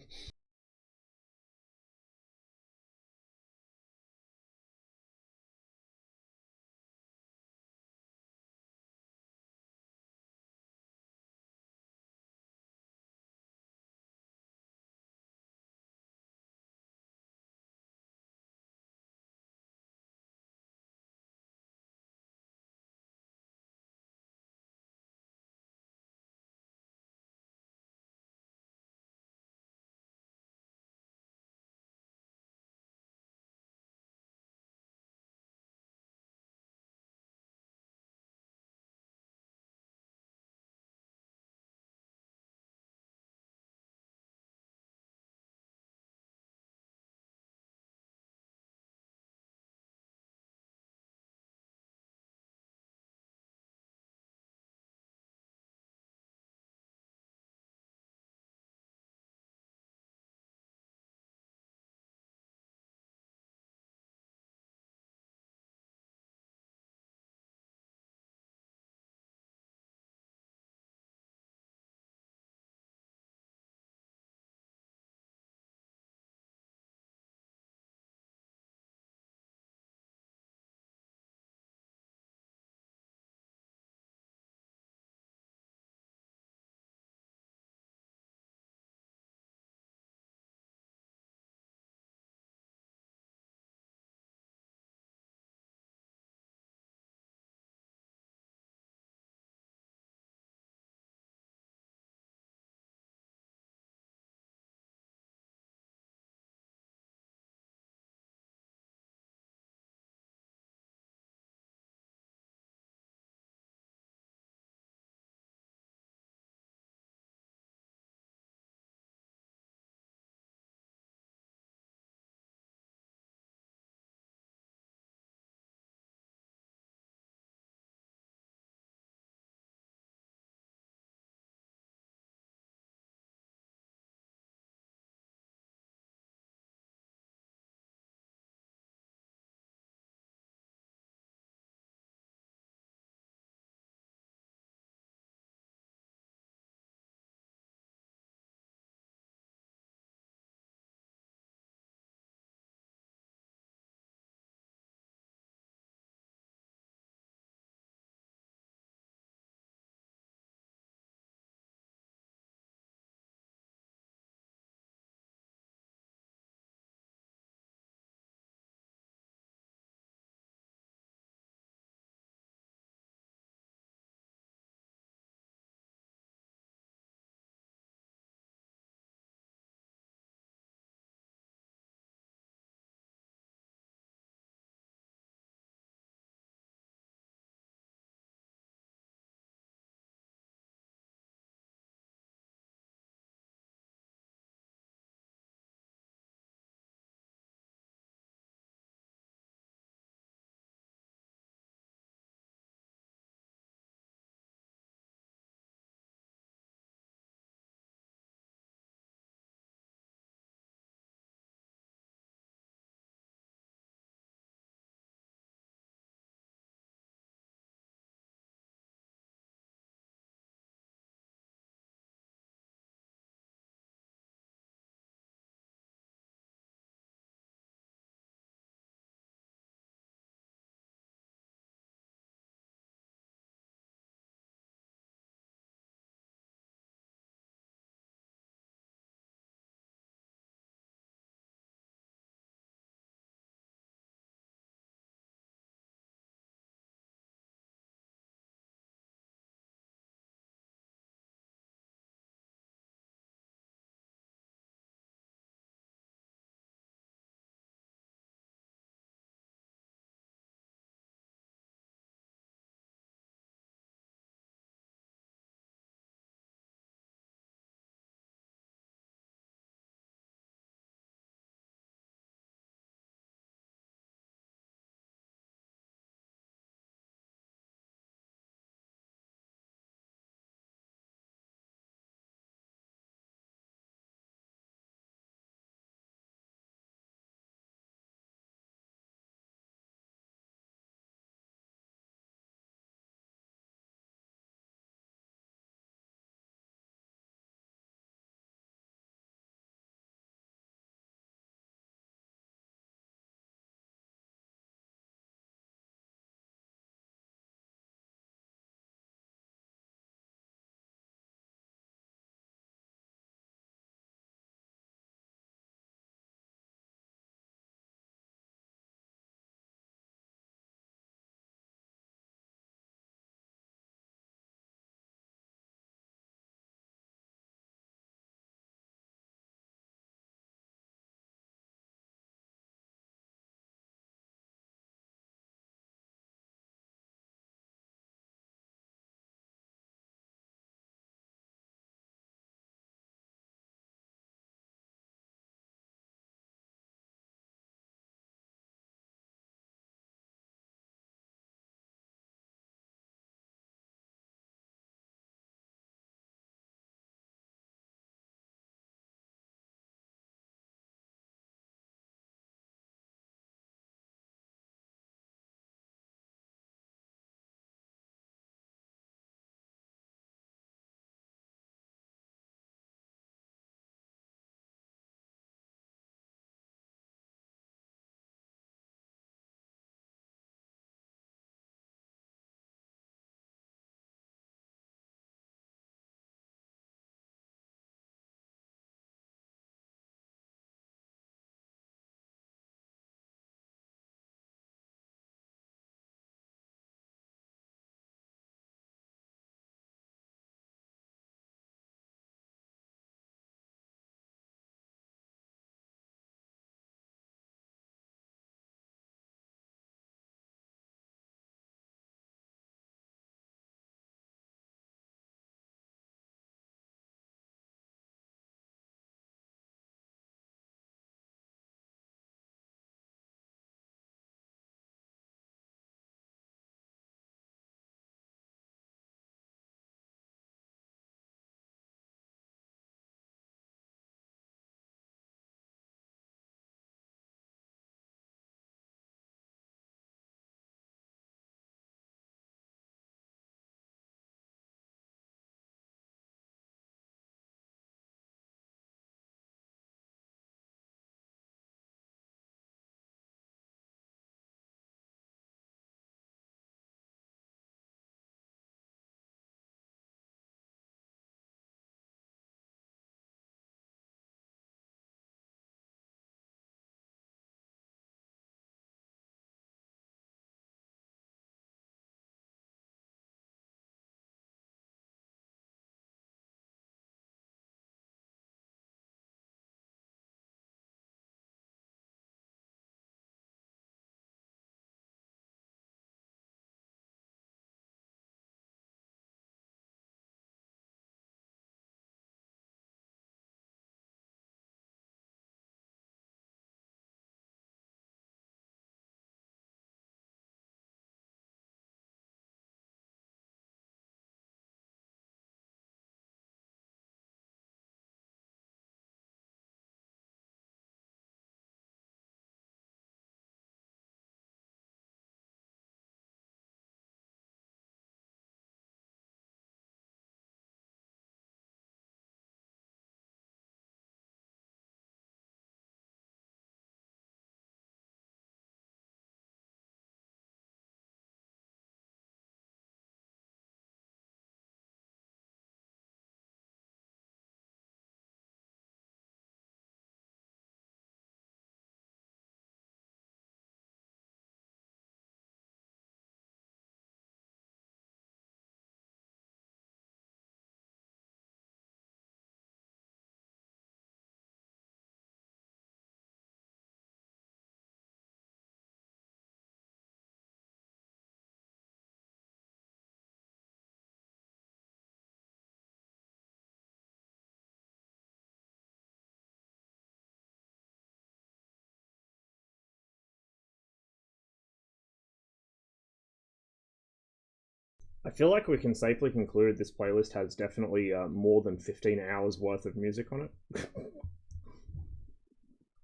I feel like we can safely conclude this playlist has definitely more than 15 hours worth of music on it.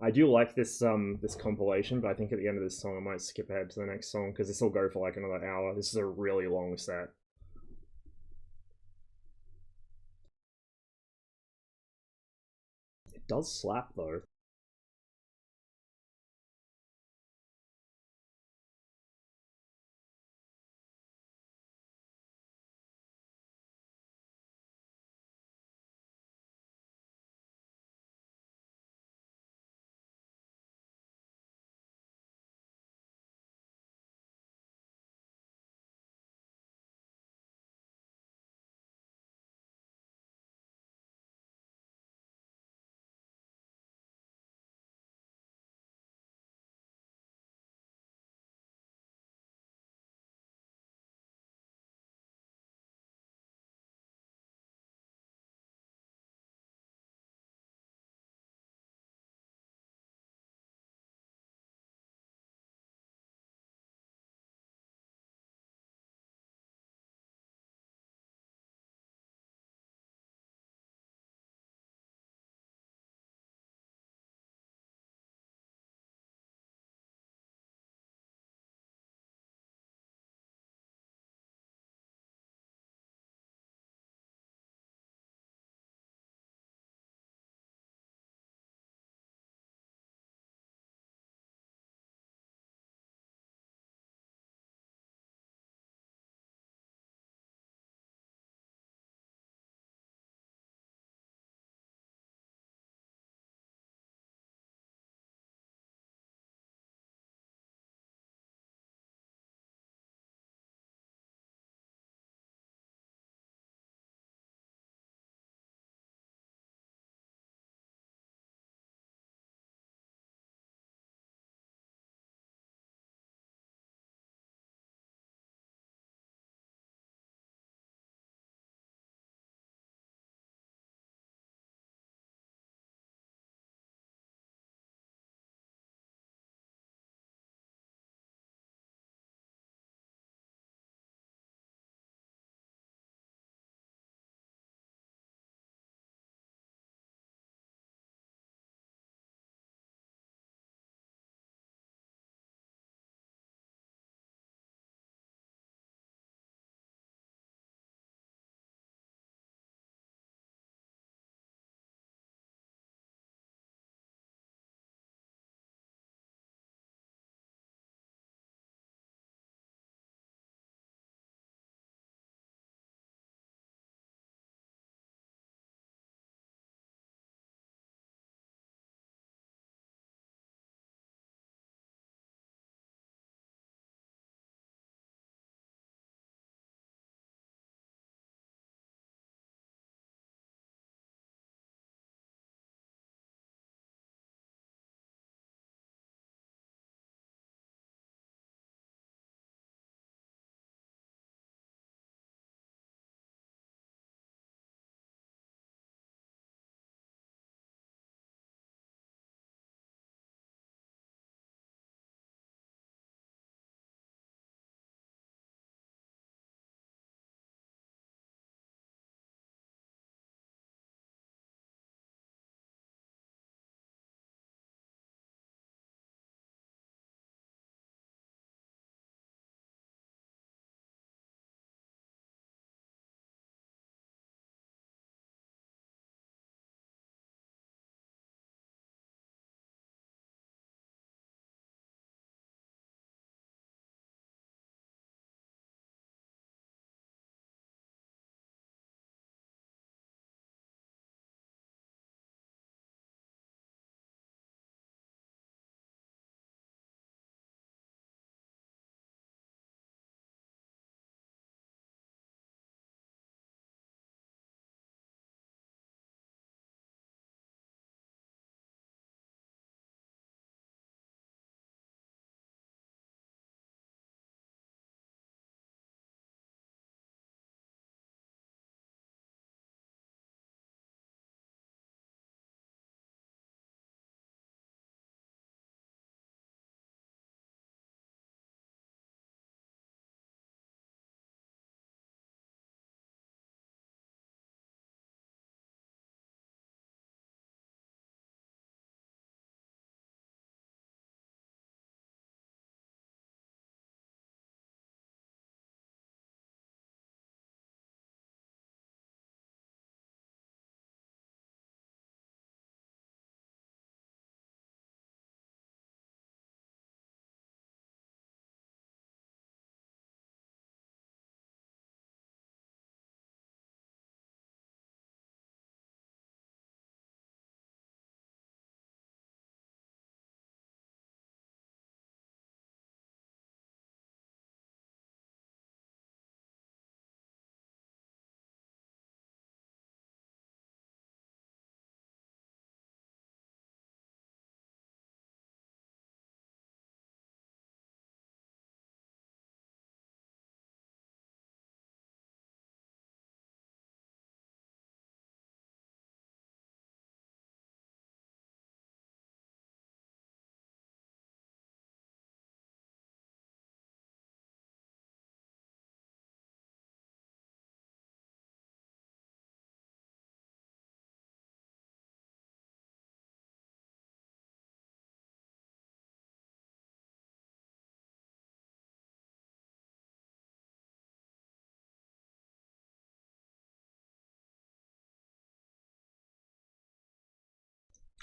I do like this compilation, but I think at the end of this song I might skip ahead to the next song because this will go for like another hour. This is a really long set. It does slap though.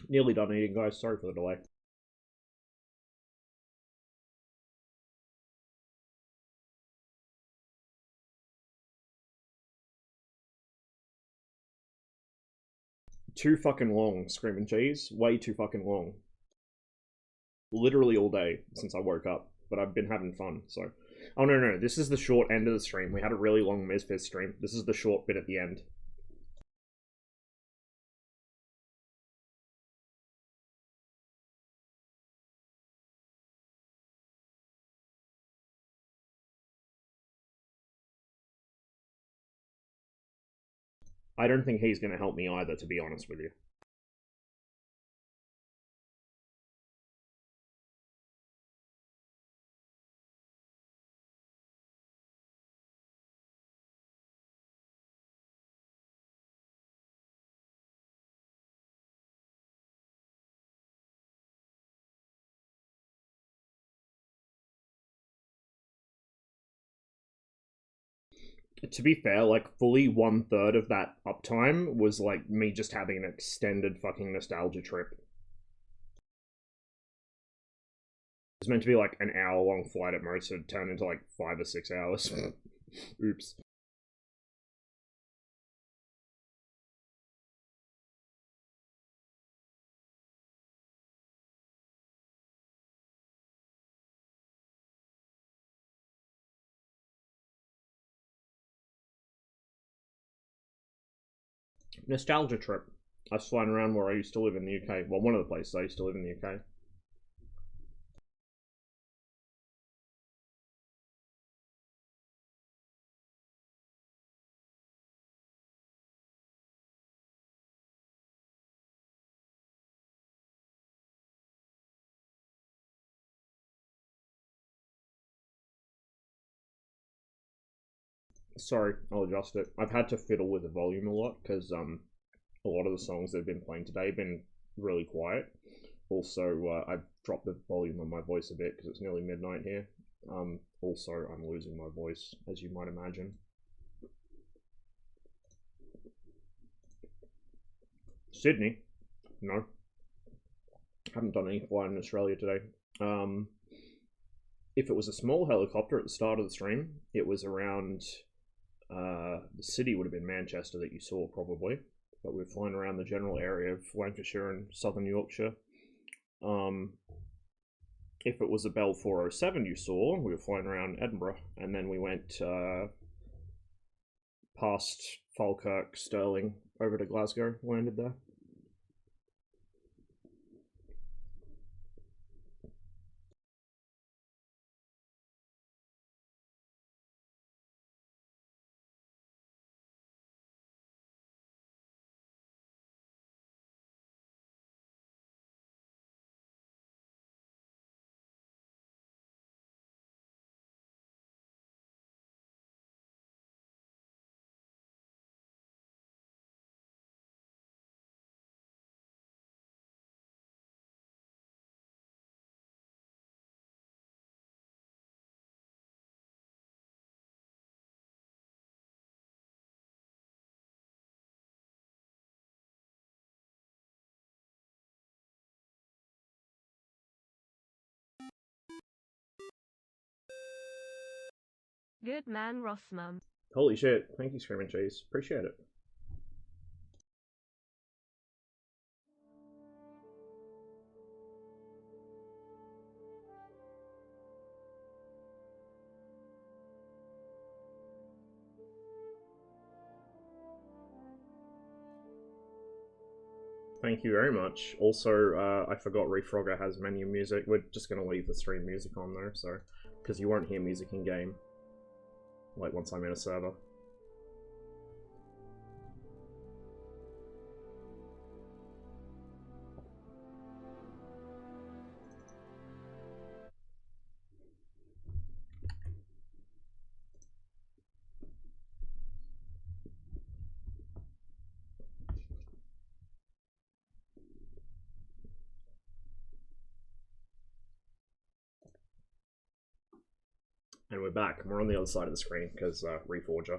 Nearly done eating, guys. Sorry for the delay. Too fucking long, Screaming Cheese. Way too fucking long. Literally all day since I woke up, but I've been having fun, so. Oh, no, this is the short end of the stream. We had a really long Misfits stream. This is the short bit at the end. I don't think he's going to help me either, to be honest with you. To be fair, like, fully 1/3 of that uptime was, like, me just having an extended fucking nostalgia trip. It was meant to be, like, an hour-long flight at most, so it turned into, like, 5 or 6 hours. Oops. Nostalgia trip. I was flying around where I used to live in the UK. Well, one of the places I used to live in the UK. Sorry, I'll adjust it. I've had to fiddle with the volume a lot because a lot of the songs that have been playing today have been really quiet. Also, I've dropped the volume on my voice a bit because it's nearly midnight here. Also, I'm losing my voice, as you might imagine. Sydney? No. Haven't done any flying in Australia today. If it was a small helicopter at the start of the stream, it was around the city would have been Manchester that you saw probably, but we're flying around the general area of Lancashire and southern Yorkshire. If it was a Bell 407 you saw, we were flying around Edinburgh, and then we went past Falkirk, Stirling, over to Glasgow, landed there. Good man, Rossmum. Holy shit, thank you, Screaming Cheese. Appreciate it. Thank you very much. Also, I forgot Reforger has menu music. We're just going to leave the stream music on though, so because you won't hear music in game, like once I'm in a server. And we're back. We're on the other side of the screen because Reforger.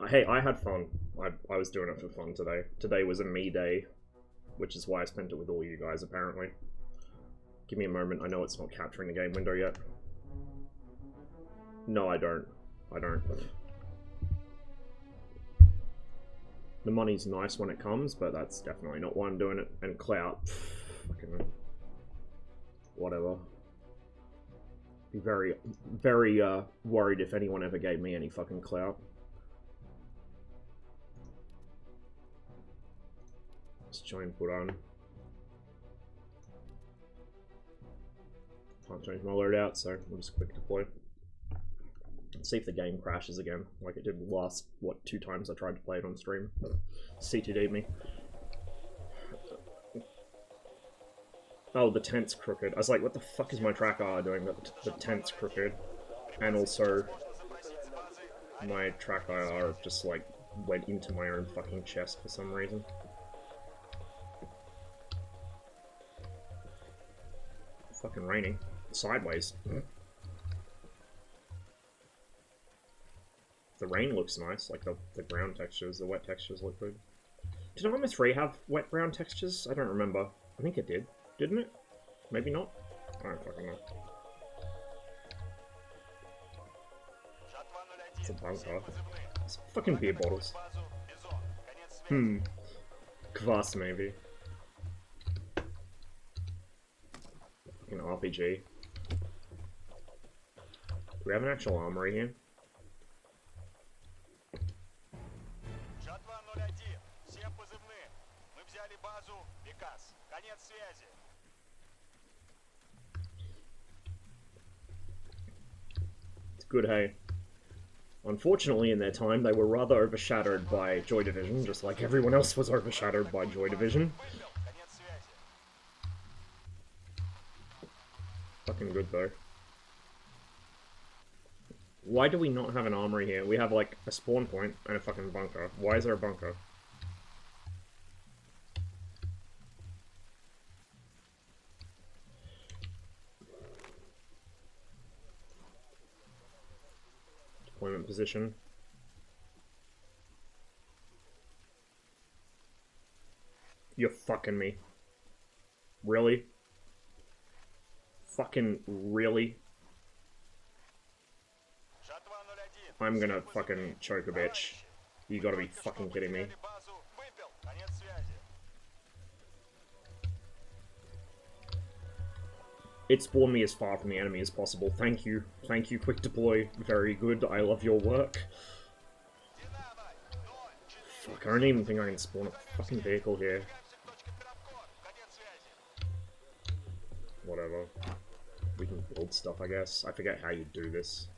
Hey, I had fun. I was doing it for fun today. Today was a me day, which is why I spent it with all you guys, apparently. Give me a moment. I know it's not capturing the game window yet. No, I don't. I don't. The money's nice when it comes, but that's definitely not why I'm doing it. And clout, fucking whatever. Be very, very worried if anyone ever gave me any fucking clout. Let's join put on. Can't change my loadout, so we'll just quick deploy. Let's see if the game crashes again, like it did last, what, 2 times I tried to play it on stream. CTD'd me. Oh, the tent's crooked. I was like, what the fuck is my tracker doing that the tent's crooked? And also, my track IR just like went into my own fucking chest for some reason. It's fucking raining. Sideways. The rain looks nice, like the ground textures, the wet textures look good. Did ArmA 3 have wet ground textures? I don't remember. I think it did. Didn't it? Maybe not? I don't fucking know. It's a bunker. It's fucking beer bottles. Kvass maybe. Fucking RPG. Do we have an actual armory here? It's good, hey. Unfortunately, in their time, they were rather overshadowed by Joy Division, just like everyone else was overshadowed by Joy Division. Fucking good, though. Why do we not have an armory here? We have, like, a spawn point and a fucking bunker. Why is there a bunker? Deployment position. You're fucking me. Really? Fucking really? I'm gonna fucking choke a bitch. You gotta be fucking kidding me. It spawned me as far from the enemy as possible. Thank you. Thank you, quick deploy. Very good. I love your work. Fuck, I don't even think I can spawn a fucking vehicle here. Whatever. We can build stuff, I guess. I forget how you do this.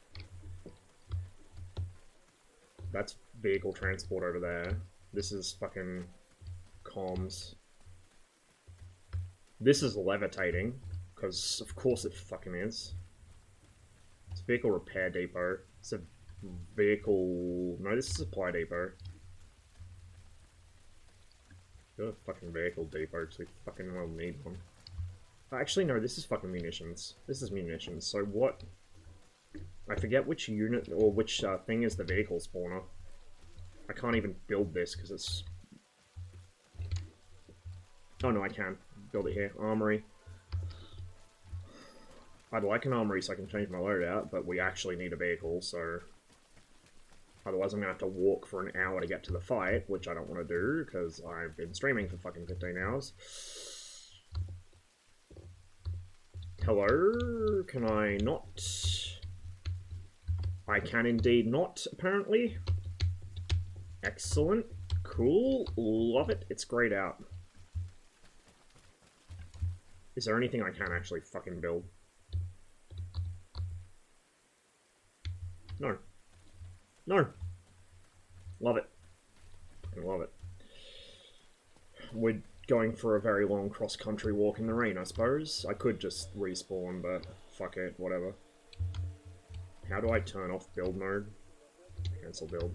That's vehicle transport over there. This is fucking comms. This is levitating, because of course it fucking is. It's a vehicle repair depot. It's a vehicle... No, this is a supply depot. Got a fucking vehicle depot, because we fucking well need one. Actually, no, this is fucking munitions. This is munitions, so what... I forget which unit, or which thing is the vehicle spawner. I can't even build this, because it's... Oh no, I can. Build it here. Armory. I'd like an armory so I can change my loadout, but we actually need a vehicle, so... Otherwise I'm gonna have to walk for an hour to get to the fight, which I don't want to do, because I've been streaming for fucking 15 hours. Hello? Can I not... I can indeed not, apparently. Excellent. Cool. Love it. It's grayed out. Is there anything I can actually fucking build? No. No. Love it. I love it. We're going for a very long cross-country walk in the rain, I suppose. I could just respawn, but fuck it, whatever. How do I turn off build mode? Cancel build.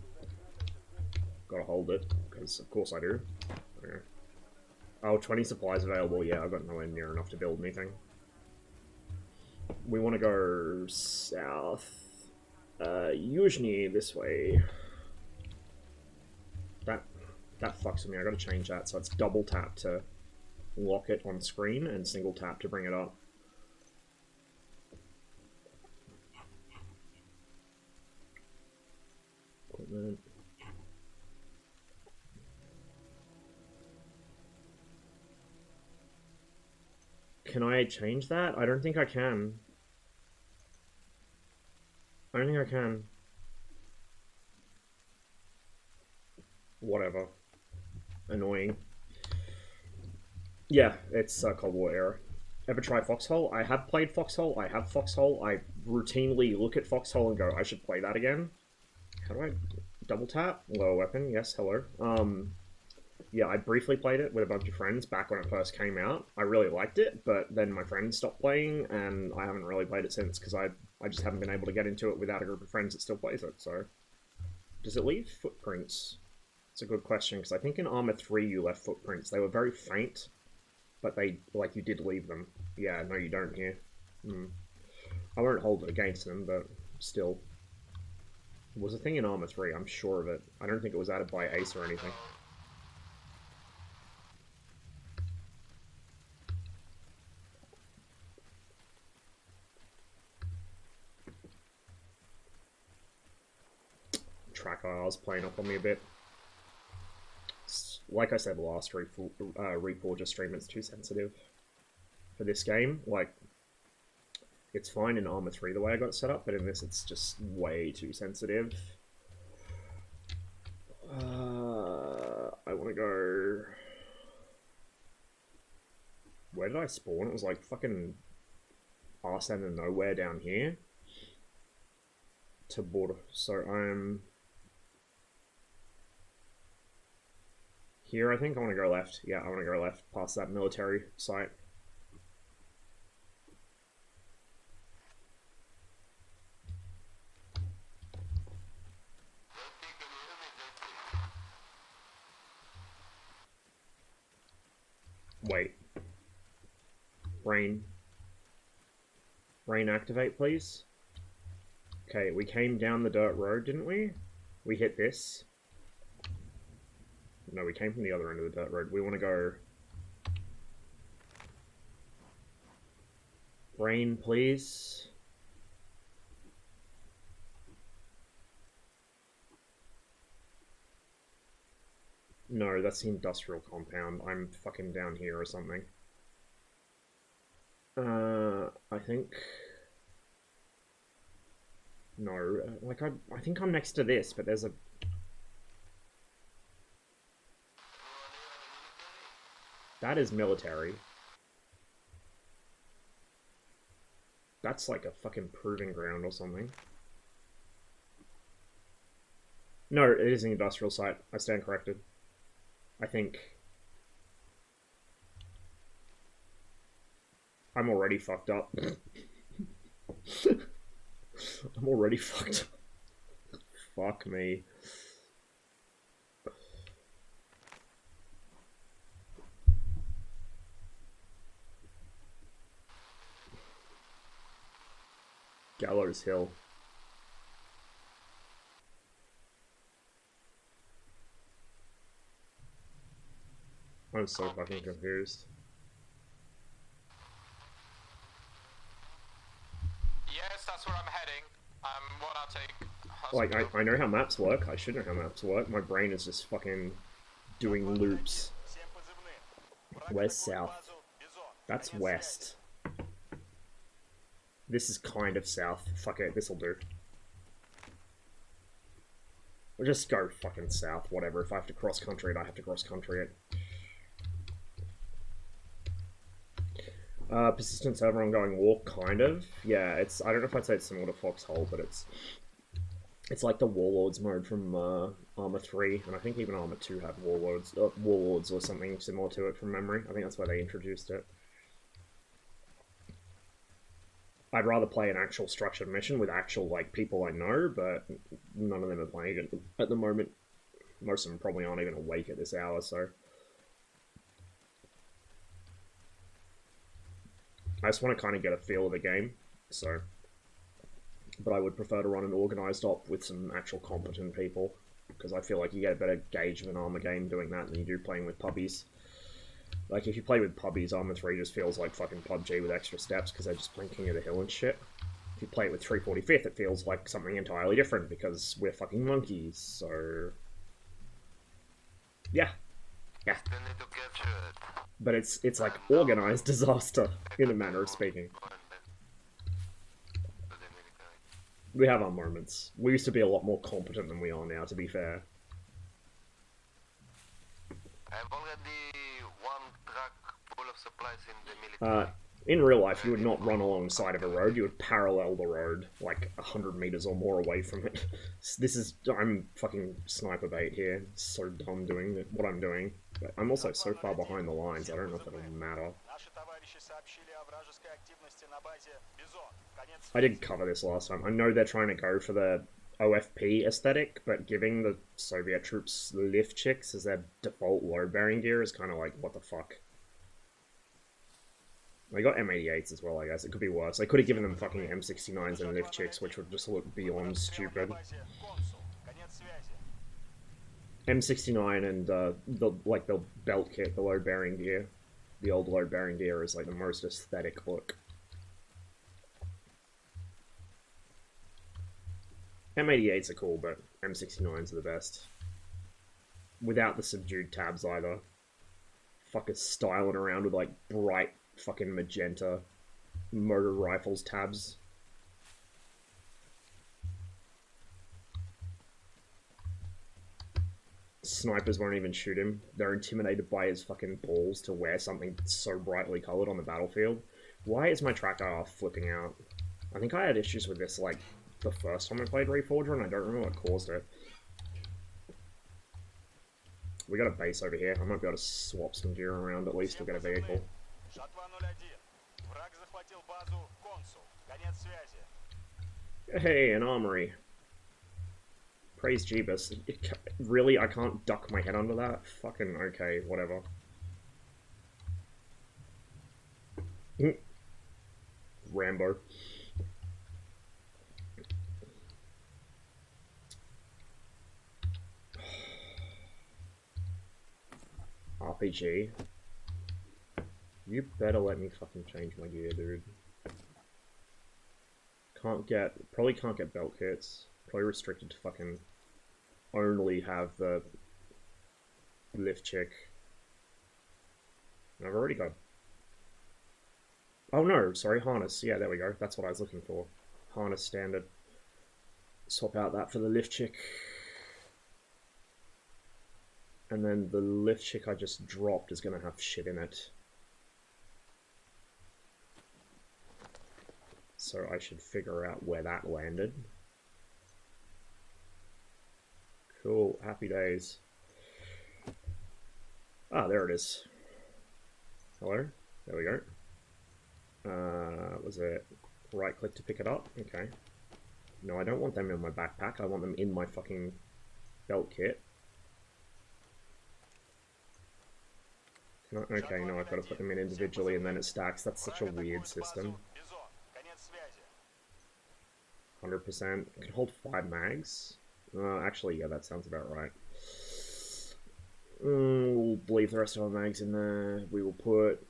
Gotta hold it, because of course I do. Okay. Oh, 20 supplies available. Yeah, I've got nowhere near enough to build anything. We want to go south. Usually this way. That fucks with me. I gotta change that so it's double tap to lock it on screen and single tap to bring it up. Equipment. Can I change that? I don't think I can. I don't think I can. Whatever. Annoying. Yeah, it's Cold War era. Ever try Foxhole? I have played Foxhole. I have Foxhole. I routinely look at Foxhole and go, I should play that again. How do I double tap? Lower weapon. Yes, hello. Yeah, I briefly played it with a bunch of friends back when it first came out. I really liked it, but then my friends stopped playing, and I haven't really played it since because I just haven't been able to get into it without a group of friends that still plays it. So, does it leave footprints? It's a good question because I think in ArmA 3 you left footprints. They were very faint, but they you did leave them. Yeah, no, you don't here. I won't hold it against them, but still. It was a thing in ArmA 3. I'm sure of it. I don't think it was added by Ace or anything. Tracker is playing up on me a bit. Like I said last Reforger stream, it's too sensitive for this game. Like, it's fine in ArmA 3 the way I got it set up, but in this it's just way too sensitive. I want to go... Where did I spawn? It was like fucking arse end of nowhere down here. To border. So I'm... Here, I think. I want to go left. Yeah, I want to go left past that military site. Wait. Rain. Rain activate, please. Okay, we came down the dirt road, didn't we? We hit this. No, we came from the other end of the dirt road. We want to go... Rain, please. No, that's the industrial compound. I'm fucking down here or something. I think... No, like I think I'm next to this, but there's a... That is military. That's like a fucking proving ground or something. No, it is an industrial site. I stand corrected. I think... I'm already fucked up. I'm already fucked up. Fuck me. Gallows Hill. I'm so fucking confused. Yes, that's where I'm heading. I'm wanna take Like, I know how maps work. I should know how maps work. My brain is just fucking doing loops. Where's south? That's west. This is kind of south. Fuck it, this'll do. We'll just go fucking south, whatever. If I have to cross country it, I have to cross country it. Persistent server ongoing war, kind of. Yeah, it's... I don't know if I'd say it's similar to Foxhole, but it's like the Warlords mode from ArmA 3, and I think even ArmA 2 had Warlords or something similar to it from memory. I think that's where they introduced it. I'd rather play an actual structured mission with actual, like, people I know, but none of them are playing it at the moment. Most of them probably aren't even awake at this hour, so... I just want to kind of get a feel of the game, so... But I would prefer to run an organised op with some actual competent people. because I feel like you get a better gauge of an ArmA game doing that than you do playing with puppies. Like, if you play with puppies, ArmA 3 just feels like fucking PUBG with extra steps because they're just playing King of the Hill and shit. If you play it with 345th, it feels like something entirely different because we're fucking monkeys, so... Yeah. Yeah. Still need to capture it. But it's like organized disaster, in a manner of speaking. We have our moments. We used to be a lot more competent than we are now, to be fair. I've already one truck full of supplies in the military. In real life, you would not run alongside of a road, you would parallel the road, like 100 meters or more away from it. I'm fucking sniper bait here. It's so dumb doing what I'm doing. But I'm also so far behind the lines, I don't know if it'll matter. I did cover this last time. I know they're trying to go for the OFP aesthetic, but giving the Soviet troops lift chicks as their default load-bearing gear is kind of like, what the fuck? They got M88s as well, I guess. It could be worse. They could have given them fucking M69s and lift chicks, which would just look beyond stupid. M69 and the belt kit, the load-bearing gear. The old load-bearing gear is like the most aesthetic look. M88s are cool, but M69s are the best. Without the subdued tabs either. Fuckers styling around with like bright fucking magenta motor rifles tabs. Snipers won't even shoot him. They're intimidated by his fucking balls to wear something so brightly colored on the battlefield. Why is my tracker flipping out? I think I had issues with this like the first time I played Reforger, and I don't remember what caused it. We got a base over here. I might be able to swap some gear around at least to get a vehicle. Hey, an armory. Praise Jeebus. Really? I can't duck my head under that? Fucking okay, whatever. Rambo. RPG. You better let me fucking change my gear, dude. Probably can't get belt kits. Probably restricted to fucking only have the lift check. I've already got... Oh no, sorry, harness. Yeah, there we go. That's what I was looking for. Harness standard. Swap out that for the lift check. And then the lift check I just dropped is going to have shit in it. So I should figure out where that landed. Cool, happy days. Ah, there it is. Hello? There we go. Was it right click to pick it up? Okay. No, I don't want them in my backpack. I want them in my fucking belt kit. Okay, no, I've got to put them in individually and then it stacks. That's such a weird system. 100%. It can hold 5 mags. Actually, yeah, that sounds about right. We'll leave the rest of our mags in there. We will put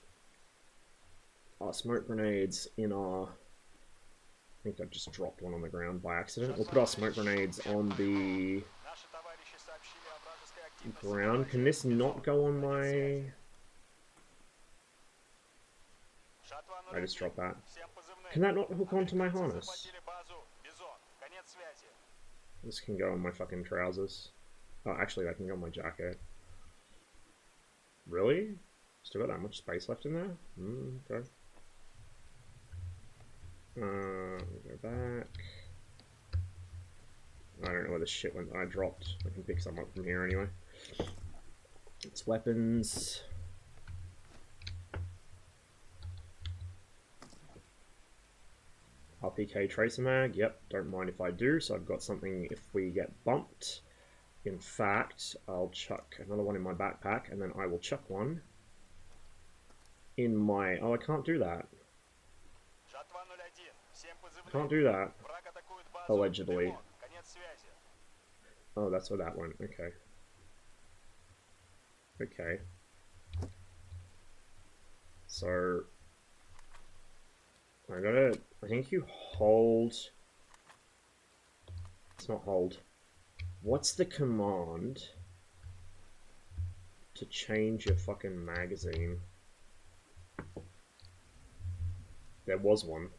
our smoke grenades in our... I think I just dropped one on the ground by accident. We'll put our smoke grenades on the ground. Can this not go on my... I just dropped that. Can that not hook onto my harness? This can go on my fucking trousers. Oh, actually, that can go on my jacket. Really? Still got that much space left in there? Okay. Go back. I don't know where the shit went that I dropped. I can pick some up from here anyway. It's weapons. RPK tracer mag, yep, don't mind if I do, so I've got something if we get bumped. In fact, I'll chuck another one in my backpack, and then I will chuck one in my... Oh, I can't do that. Can't do that. Allegedly. Oh, that's where that went. Okay. Okay. So I think you hold. It's not hold. What's the command to change your fucking magazine? There was one.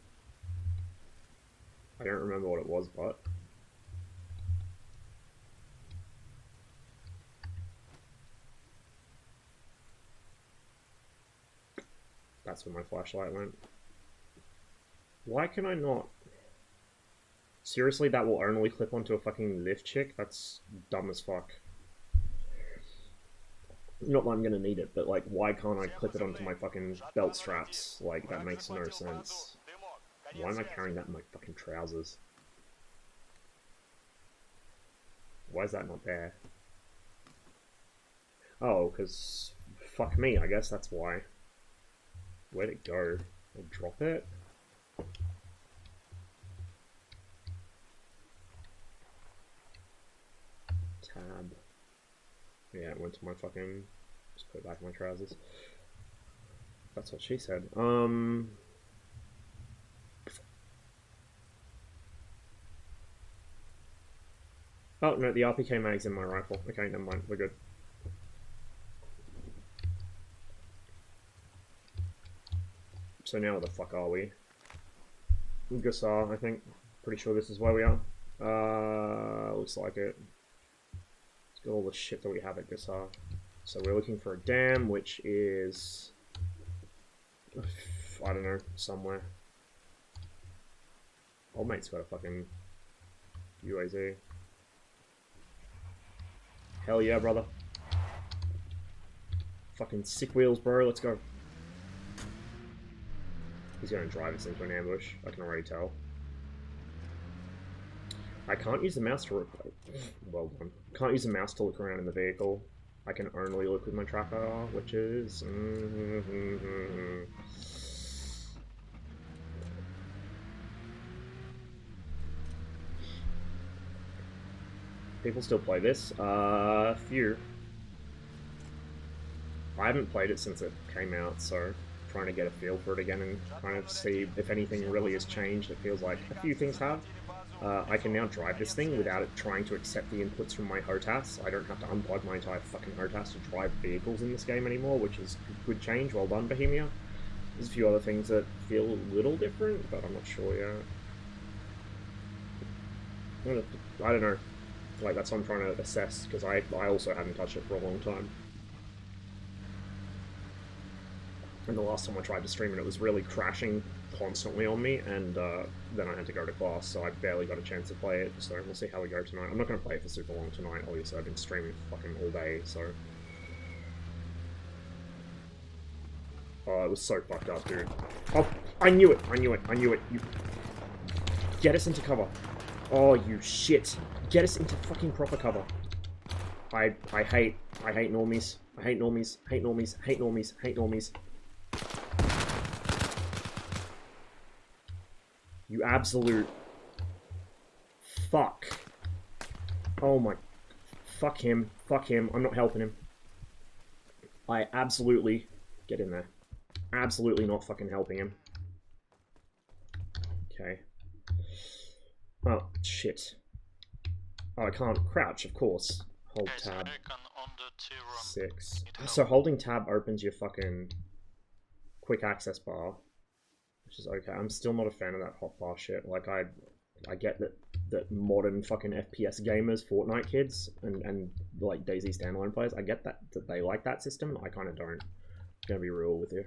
I don't remember what it was, but that's where my flashlight went. Why can I not? Seriously, that will only clip onto a fucking lift chick? That's dumb as fuck. Not that I'm gonna need it, but like, why can't I clip it onto my fucking belt straps? Like, that makes no sense. Why am I carrying that in my fucking trousers? Why is that not there? Oh, because fuck me, I guess that's why. Where'd it go? I'll drop it? Tab. Yeah, it went to my fucking... Just put it back in my trousers. That's what she said. Oh, no, the RPK mag's in my rifle. Okay, never mind, we're good. So now where the fuck are we? Gusar, I think. Pretty sure this is where we are. Looks like it. Let's get all the shit that we have at Gusar. So we're looking for a dam, which is... I don't know, somewhere. Old mate's got a fucking UAZ. Hell yeah, brother. Fucking sick wheels, bro, let's go. He's gonna drive us into an ambush, I can already tell. I can't use the mouse to look... Well done. Can't use the mouse to look around in the vehicle. I can only look with my tracker, which is... People still play this? Few. I haven't played it since it came out, so trying to get a feel for it again and kind of see if anything really has changed. It feels like a few things have. I can now drive this thing without it trying to accept the inputs from my HOTAS. I don't have to unplug my entire fucking HOTAS to drive vehicles in this game anymore, which is a good change. Well done, Bohemia. There's a few other things that feel a little different, but I'm not sure yet. I don't know. Like, that's what I'm trying to assess, because I also haven't touched it for a long time. And the last time I tried to stream it, it was really crashing constantly on me, and then I had to go to class, so I barely got a chance to play it, so we'll see how we go tonight. I'm not going to play it for super long tonight, obviously. I've been streaming fucking all day, so... Oh, it was so fucked up, dude. Oh, I knew it! I knew it! I knew it! You... Get us into cover! Oh, you shit! Get us into fucking proper cover! I hate normies. I hate normies. Hate normies. Hate normies. Hate normies. You absolute... Fuck. Oh my... Fuck him. Fuck him. I'm not helping him. I absolutely... Get in there. Absolutely not fucking helping him. Okay. Oh, shit. Oh, I can't crouch, of course. Hold tab. 6. So holding tab opens your fucking quick access bar. Which is okay. I'm still not a fan of that hotbar shit. Like, I get that modern fucking FPS gamers, Fortnite kids, and like DayZ standalone players, I get that they like that system. I kind of don't. I'm gonna be real with you.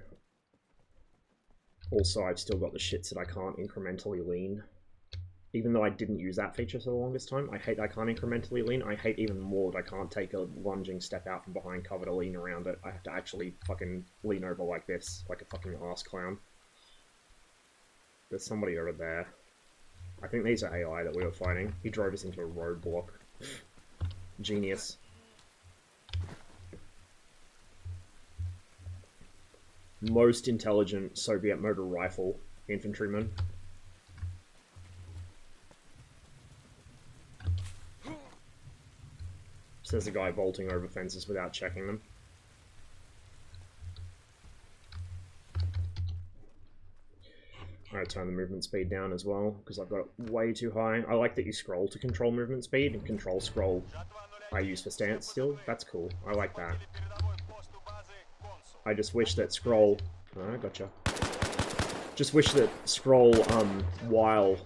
Also, I've still got the shits that I can't incrementally lean. Even though I didn't use that feature for the longest time, I hate I can't incrementally lean. I hate even more that I can't take a lunging step out from behind cover to lean around it. I have to actually fucking lean over like this, like a fucking ass clown. There's somebody over there. I think these are AI that we were fighting. He drove us into a roadblock. Genius. Most intelligent Soviet motor rifle infantryman. Says the guy vaulting over fences without checking them. I'm going to turn the movement speed down as well, because I've got it way too high. I like that you scroll to control movement speed, and control scroll I use for stance still. That's cool. I like that. I just wish that scroll... Oh, gotcha. Just wish that scroll, while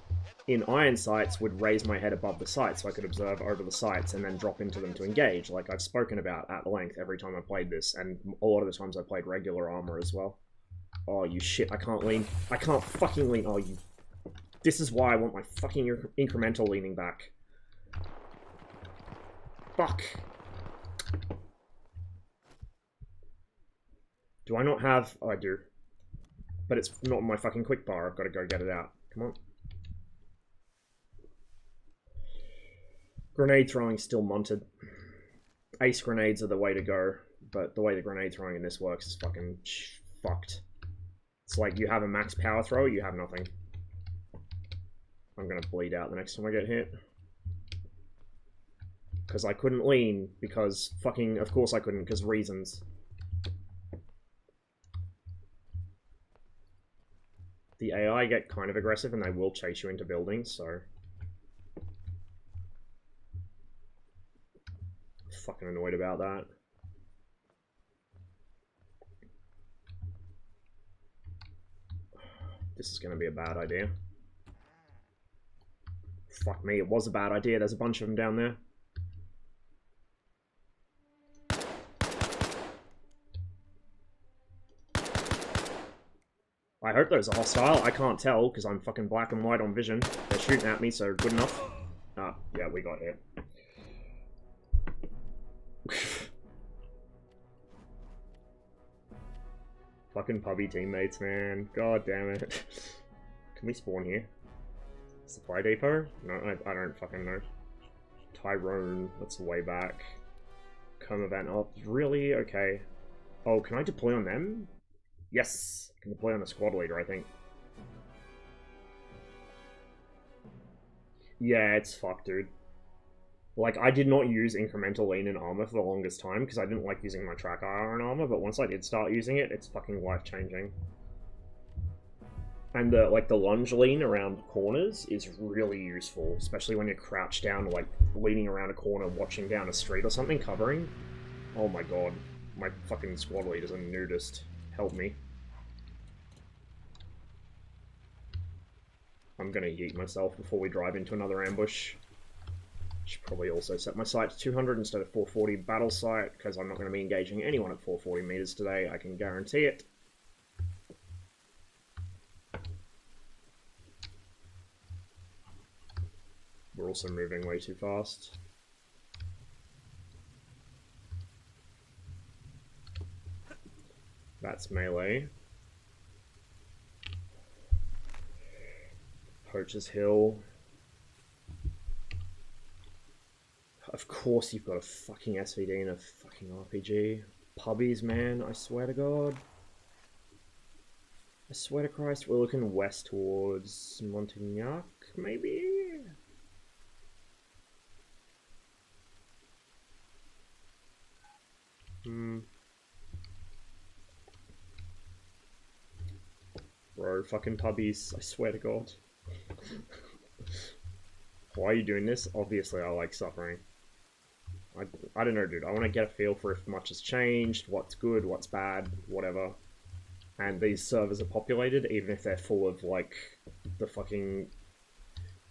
in iron sights, would raise my head above the sights so I could observe over the sights and then drop into them to engage, like I've spoken about at length every time I played this, and a lot of the times I played regular armor as well. Oh, you shit, I can't lean. I can't fucking lean. Oh, you... This is why I want my fucking incremental leaning back. Fuck. Do I not have... Oh, I do. But it's not in my fucking quick bar. I've got to go get it out. Come on. Grenade throwing still munted. Ace grenades are the way to go, but the way the grenade throwing in this works is fucking fucked. It's like you have a max power throw, you have nothing. I'm gonna bleed out the next time I get hit. Because I couldn't lean, because fucking... Of course I couldn't, because reasons. The AI get kind of aggressive and they will chase you into buildings, so... Fucking annoyed about that. This is going to be a bad idea. Fuck me, it was a bad idea. There's a bunch of them down there. I hope those are hostile. I can't tell because I'm fucking black and white on vision. They're shooting at me, so good enough. Ah, yeah, we got hit. Fucking pubby teammates, man. God damn it. Can we spawn here? Supply depot? No, I don't fucking know. Tyrone, that's way back. Come event up. Really? Okay. Oh, can I deploy on them? Yes! I can deploy on the squad leader, I think. Yeah, it's fucked, dude. Like, I did not use incremental lean in armor for the longest time because I didn't like using my track iron armor, but once I did start using it, it's fucking life-changing. And the lunge lean around corners is really useful, especially when you're crouched down, like, leaning around a corner, watching down a street or something, covering. Oh my god. My fucking squad leader's a nudist. Help me. I'm gonna yeet myself before we drive into another ambush. Should probably also set my sight to 200 instead of 440 battle sight, because I'm not going to be engaging anyone at 440 meters today, I can guarantee it. We're also moving way too fast. That's melee. Poacher's Hill. Of course you've got a fucking SVD and a fucking RPG. Pubbies, man, I swear to God. I swear to Christ, we're looking west towards Montignac, maybe? Bro, fucking pubbies, I swear to God. Why are you doing this? Obviously I like suffering. I don't know, dude. I want to get a feel for if much has changed, what's good, what's bad, whatever. And these servers are populated, even if they're full of, like, the fucking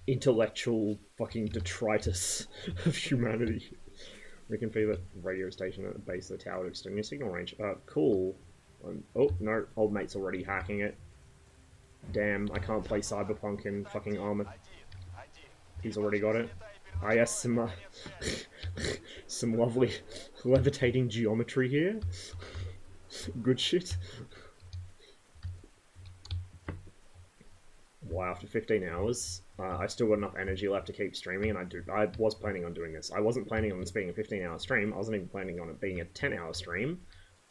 intellectual fucking detritus of humanity. We can feel the radio station at the base of the tower to extend your signal range. Cool. Oh, no. Old mate's already hacking it. Damn, I can't play Cyberpunk in fucking armor. He's already got it. I yes, some lovely levitating geometry here. Good shit. Wow, after 15 hours, I still got enough energy left to keep streaming, and I was planning on doing this. I wasn't planning on this being a 15-hour stream. I wasn't even planning on it being a 10-hour stream.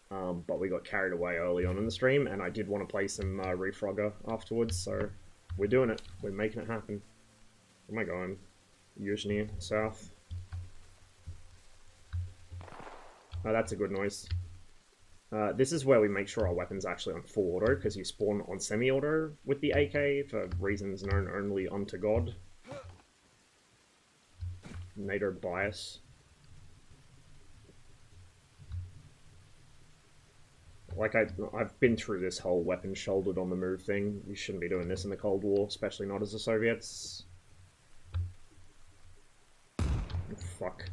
But we got carried away early on in the stream, and I did want to play some Reforger afterwards, so we're doing it. We're making it happen. Where am I going? Yuzhny, south. Oh, that's a good noise. This is where we make sure our weapon's actually on full auto, because you spawn on semi-auto with the AK for reasons known only unto God. NATO bias. Like, I've been through this whole weapon shouldered on the move thing. You shouldn't be doing this in the Cold War, especially not as the Soviets. Fuck.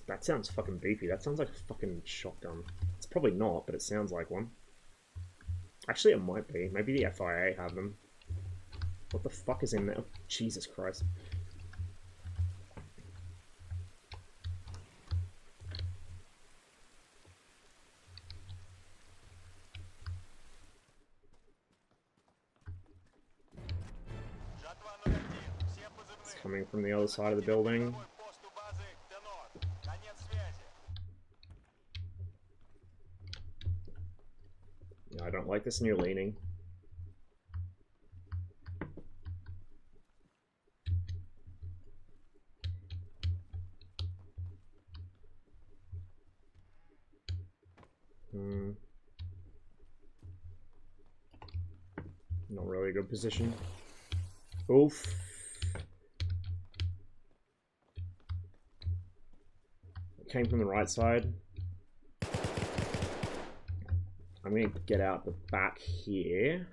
That sounds fucking beefy. That sounds like a fucking shotgun. It's probably not, but it sounds like one. Actually, it might be. Maybe the FIA have them. What the fuck is in there? Oh, Jesus Christ. It's coming from the other side of the building. Yeah, I don't like this new leaning. Not really a good position. Oof. It came from the right side. I'm going to get out the back here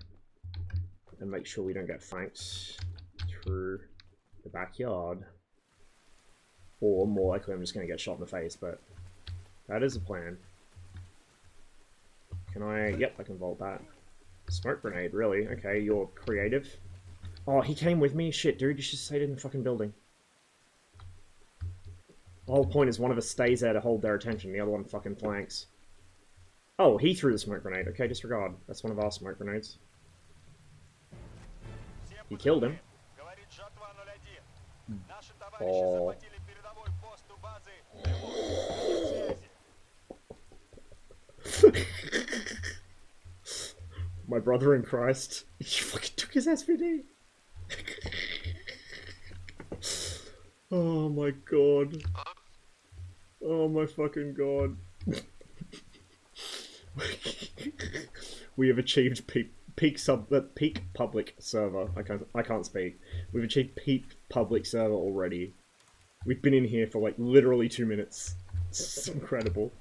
and make sure we don't get flanked through the backyard. Or more likely I'm just going to get shot in the face, but that is a plan. Can I? Yep, I can vault that. Smoke grenade, really? Okay, you're creative. Oh, he came with me? Shit, dude, you should stay in the fucking building. The whole point is one of us stays there to hold their attention, the other one fucking flanks. Oh, he threw the smoke grenade. Okay, disregard. That's one of our smoke grenades. He killed him. Oh. My brother in Christ. He fucking took his SVD. Oh my god. Oh my fucking god. We have achieved peak public server. I can't speak. We've achieved peak public server already. We've been in here for like literally 2 minutes. It's incredible.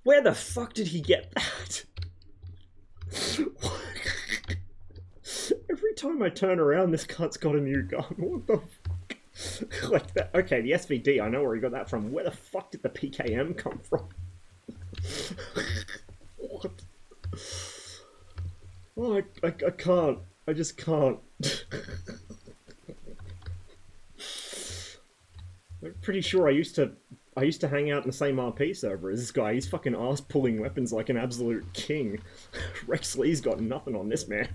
Where the fuck did he get that? Every time I turn around, this cunt's got a new gun. What the fuck? Like that. Okay, the SVD, I know where he got that from. Where the fuck did the PKM come from? What? Oh, I can't. I just can't. I'm pretty sure I used to hang out in the same RP server as this guy. He's fucking ass pulling weapons like an absolute king. Rex Lee's got nothing on this man.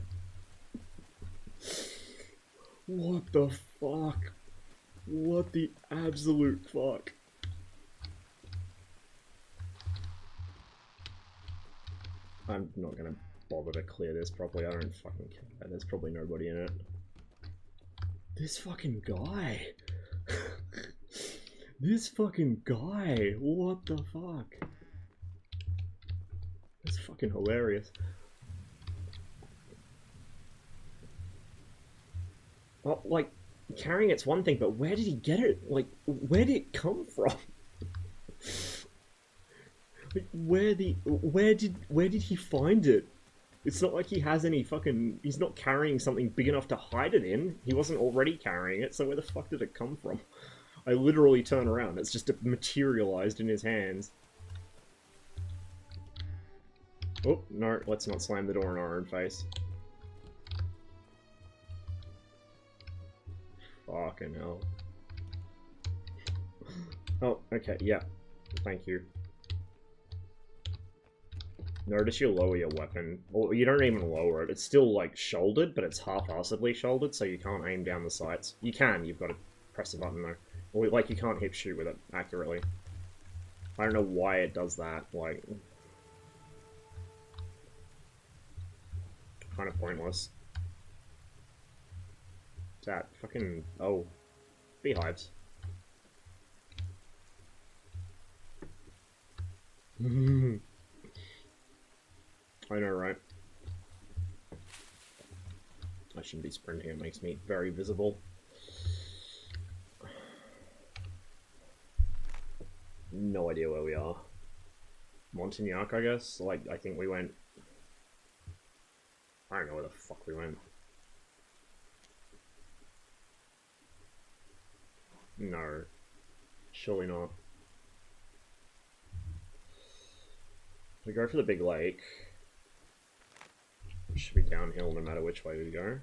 What the fuck? What the absolute fuck? I'm not gonna bother to clear this properly. I don't fucking care. There's probably nobody in it. This fucking guy. This fucking guy. What the fuck? That's fucking hilarious. Well, like, carrying it's one thing, but where did he get it? Like, where did it come from? Like, where did he find it? It's not like he has any fucking... He's not carrying something big enough to hide it in. He wasn't already carrying it, so where the fuck did it come from? I literally turn around. It's just materialized in his hands. Oh, no, let's not slam the door in our own face. Fucking hell. Oh, okay, yeah. Thank you. Notice you lower your weapon. Or you don't even lower it. It's still, like, shouldered, but it's half-assedly shouldered, so you can't aim down the sights. You can, you've got to press the button, though. Or, like, you can't hip shoot with it accurately. I don't know why it does that, like... Kind of pointless. What's that? Fucking... Oh. Beehives. I know, right? I shouldn't be sprinting, it makes me very visible. No idea where we are. Montagnac, I guess? Like, I think we went... I don't know where the fuck we went. No. Surely not. We go for the big lake. It should be downhill no matter which way we go.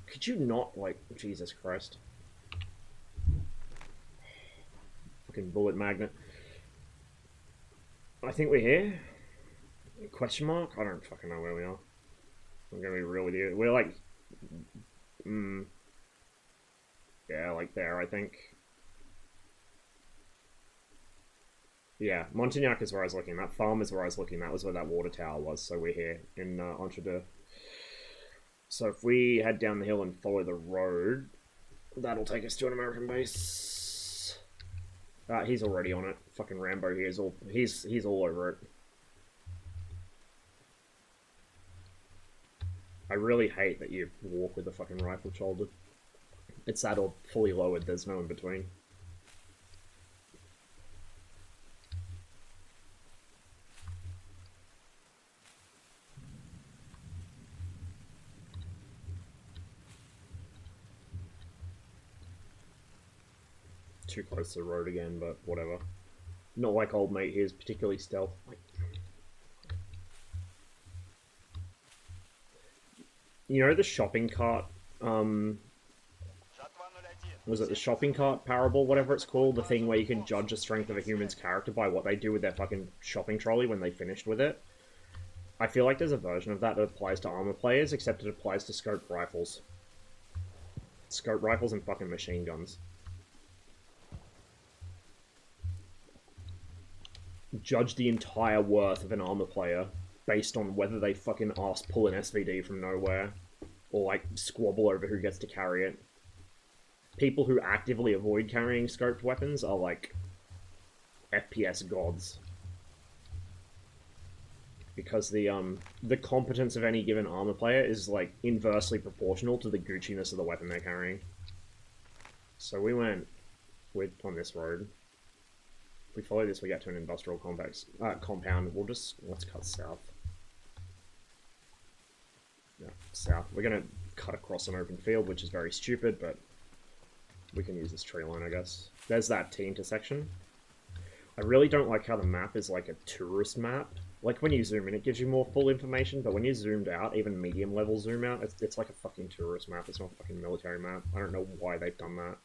Could you not, like, Jesus Christ. Fucking bullet magnet. I think we're here. Question mark? I don't fucking know where we are. I'm gonna be real with you. We're like... yeah, like there, I think. Yeah, Montagnac is where I was looking. That farm is where I was looking. That was where that water tower was. So we're here in Entre Deux. So if we head down the hill and follow the road, that'll take us to an American base. He's already on it. Fucking Rambo here is all... He's all over it. I really hate that you walk with a fucking rifle shouldered. It's that or fully lowered, there's no in between. Too close to the road again, but whatever. Not like old mate here is particularly stealth. You know the shopping cart, was it the shopping cart parable, whatever it's called? The thing where you can judge the strength of a human's character by what they do with their fucking shopping trolley when they finished with it. I feel like there's a version of that that applies to armor players, except it applies to scoped rifles. Scope rifles and fucking machine guns. Judge the entire worth of an armor player based on whether they fucking ass pull an SVD from nowhere, or like squabble over who gets to carry it. People who actively avoid carrying scoped weapons are like FPS gods. Because the competence of any given armor player is like inversely proportional to the Gucci-ness of the weapon they're carrying. So we're on this road. If we follow this, we get to an industrial compound. Let's cut south. Yeah, south. We're gonna cut across an open field, which is very stupid, but we can use this tree line, I guess. There's that T intersection. I really don't like how the map is like a tourist map. Like when you zoom in, it gives you more full information, but when you zoomed out, even medium level zoom out, it's like a fucking tourist map. It's not a fucking military map. I don't know why they've done that.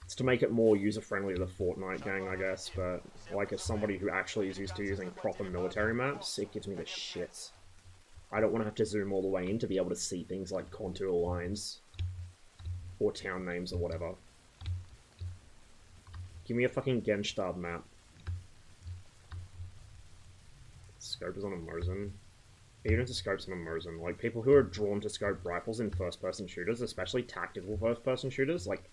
It's to make it more user-friendly to the Fortnite gang, I guess, but like as somebody who actually is used to using proper military maps, it gives me the shits. I don't want to have to zoom all the way in to be able to see things like contour lines or town names or whatever. Give me a fucking Genstab map. Scope is on a Mosin. Even if the scope's on a Mosin, like people who are drawn to scope rifles in first-person shooters, especially tactical first-person shooters, like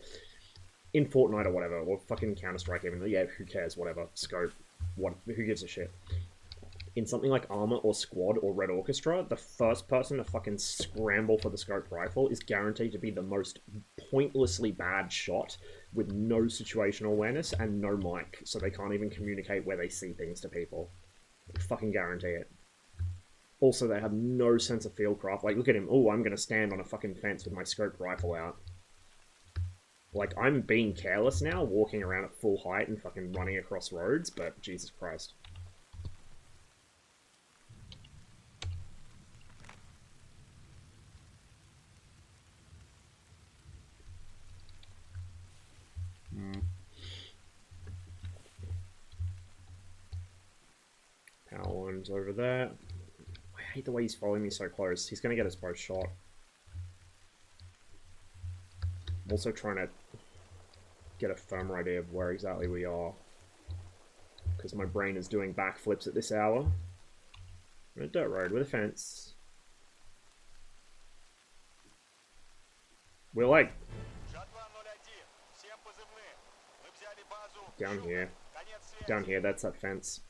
in Fortnite or whatever, or fucking Counter-Strike even, yeah, who cares, whatever, scope, who gives a shit. In something like ArmA or Squad or Red Orchestra, the first person to fucking scramble for the scoped rifle is guaranteed to be the most pointlessly bad shot with no situational awareness and no mic, so they can't even communicate where they see things to people. I fucking guarantee it. Also, they have no sense of fieldcraft. Like, look at him. Oh, I'm gonna stand on a fucking fence with my scoped rifle out. Like, I'm being careless now, walking around at full height and fucking running across roads, but Jesus Christ. Power line's over there. I hate the way he's following me so close. He's gonna get us both shot. I'm also trying to get a firmer idea of where exactly we are, because my brain is doing backflips at this hour. On a dirt road with a fence. We're like down here. Down here, that's that fence.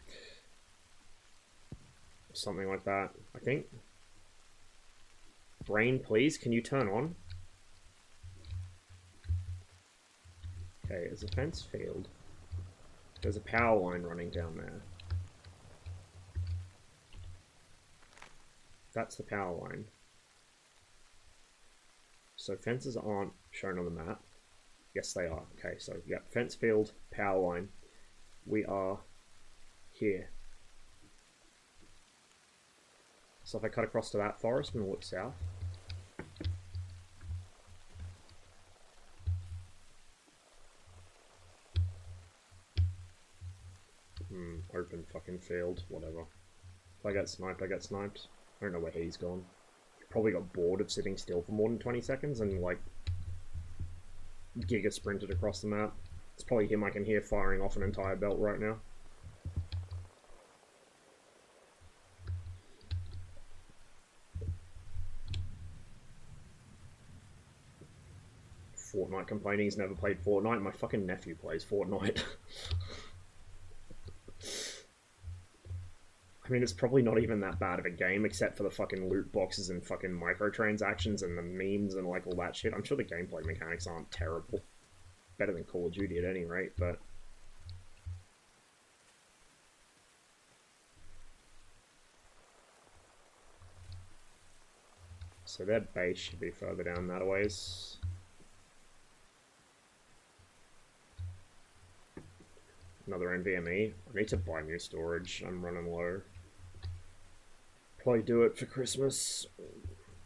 Something like that, I think. Brain, please, can you turn on? Okay, is the fence failed? There's a power line running down there. That's the power line. So fences aren't shown on the map. Yes, they are. Okay, so yeah, fence field, power line. We are here. So if I cut across to that forest and look south. Open fucking field, whatever. If I get sniped, I get sniped. I don't know where he's gone. Probably got bored of sitting still for more than 20 seconds and like giga sprinted across the map. It's probably him I can hear firing off an entire belt right now. Fortnite complaining he's never played Fortnite. My fucking nephew plays Fortnite. I mean, it's probably not even that bad of a game, except for the fucking loot boxes and fucking microtransactions and the memes and like all that shit. I'm sure the gameplay mechanics aren't terrible. Better than Call of Duty at any rate, but... So their base should be further down that ways. Another NVMe. I need to buy new storage. I'm running low. Probably do it for Christmas.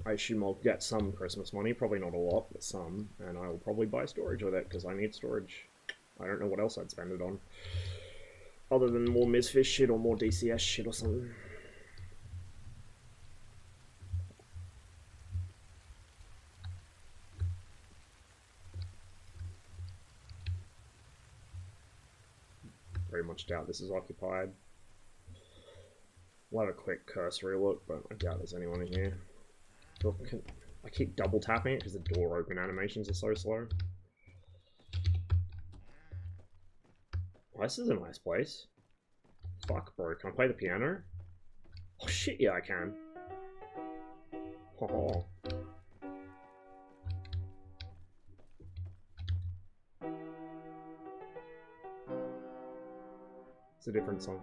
I assume I'll get some Christmas money. Probably not a lot, but some. And I will probably buy storage with it, because I need storage. I don't know what else I'd spend it on. Other than more MSFS shit or more DCS shit or something. Very much doubt this is occupied. We'll have a quick cursory look, but I doubt there's anyone in here. Look, I keep double tapping it because the door open animations are so slow. Oh, this is a nice place. Fuck, bro. Can I play the piano? Oh shit, yeah, I can. Oh. It's a different song.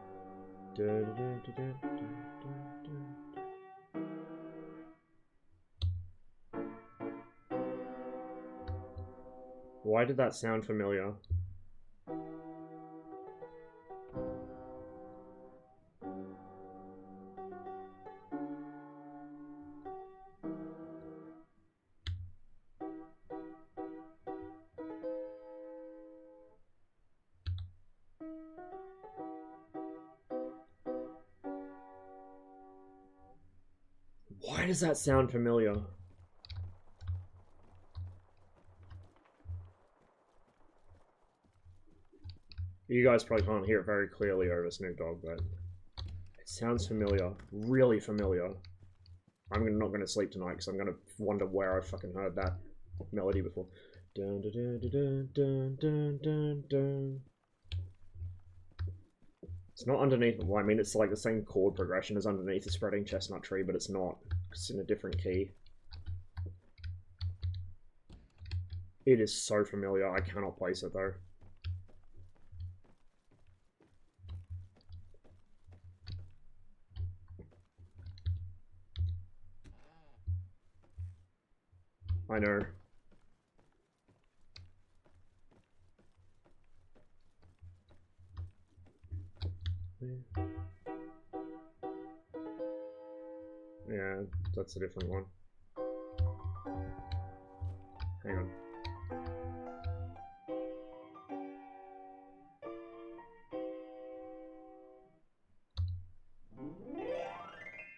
Why did that sound familiar? Why does that sound familiar? You guys probably can't hear it very clearly over Snoop Dogg, but it sounds familiar. Really familiar. I'm not going to sleep tonight because I'm going to wonder where I fucking heard that melody before. Dun, dun, dun, dun, dun, dun, dun, dun. It's not underneath, well, I mean, it's like the same chord progression as underneath the spreading chestnut tree, but it's not. It's in a different key. It is so familiar, I cannot place it though. I know. Yeah, that's a different one. Hang on.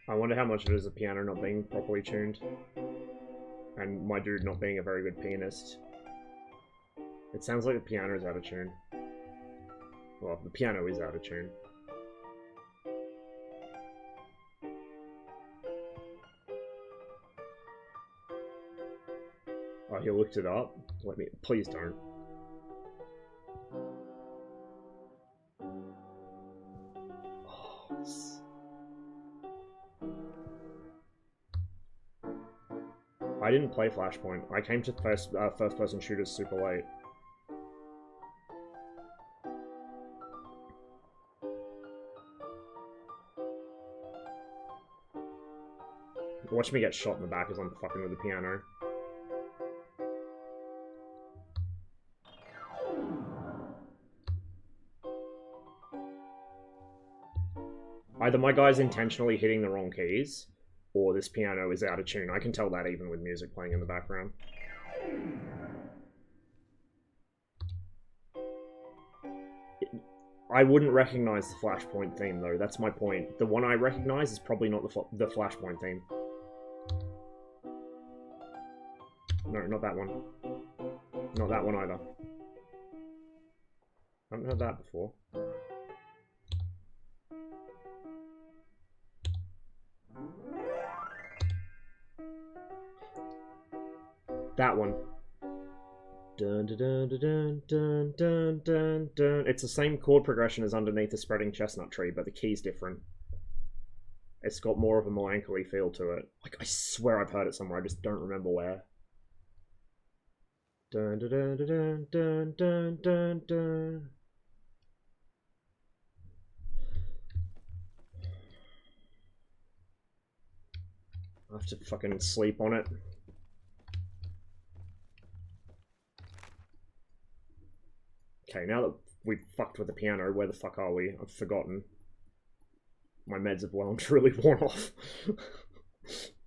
I wonder how much of it is a piano not being properly tuned. And my dude not being a very good pianist. It sounds like the piano's out of tune. Well, the piano is out of tune. Oh, he looked it up? Let me... Please don't. Oh, I didn't play Flashpoint. I came to first-person shooters super late. Watch me get shot in the back as I'm fucking with the piano. Either my guy's intentionally hitting the wrong keys, or this piano is out of tune. I can tell that even with music playing in the background. I wouldn't recognize the Flashpoint theme, though. That's my point. The one I recognize is probably not the Flashpoint theme. No, not that one. Not that one either. I haven't heard that before. That one. Dun, dun, dun, dun, dun, dun, dun, dun. It's the same chord progression as Underneath the Spreading Chestnut Tree, but the key's different. It's got more of a melancholy feel to it. Like, I swear I've heard it somewhere, I just don't remember where. Dun, dun, dun, dun, dun, dun, dun, dun. I have to fucking sleep on it. Okay, now that we've fucked with the piano, where the fuck are we? I've forgotten. My meds have well and truly worn off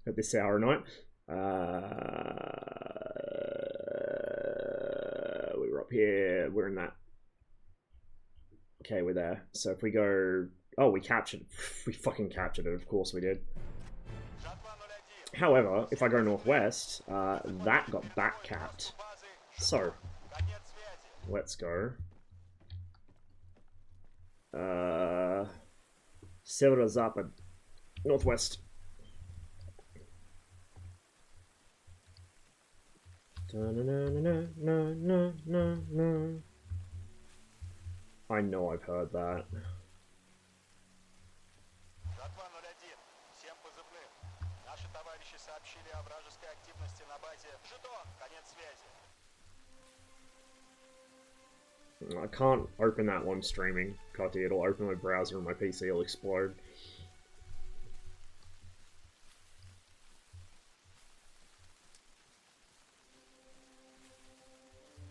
at this hour of night. We were up here. We're in that. Okay, we're there. So if we go... Oh, we captured... We fucking captured it. Of course we did. However, if I go northwest, that got back capped. So... Let's go. Severozapad. Northwest. I know I've heard that. I can't open that while I'm streaming, Cotty. It'll open my browser and my PC will explode.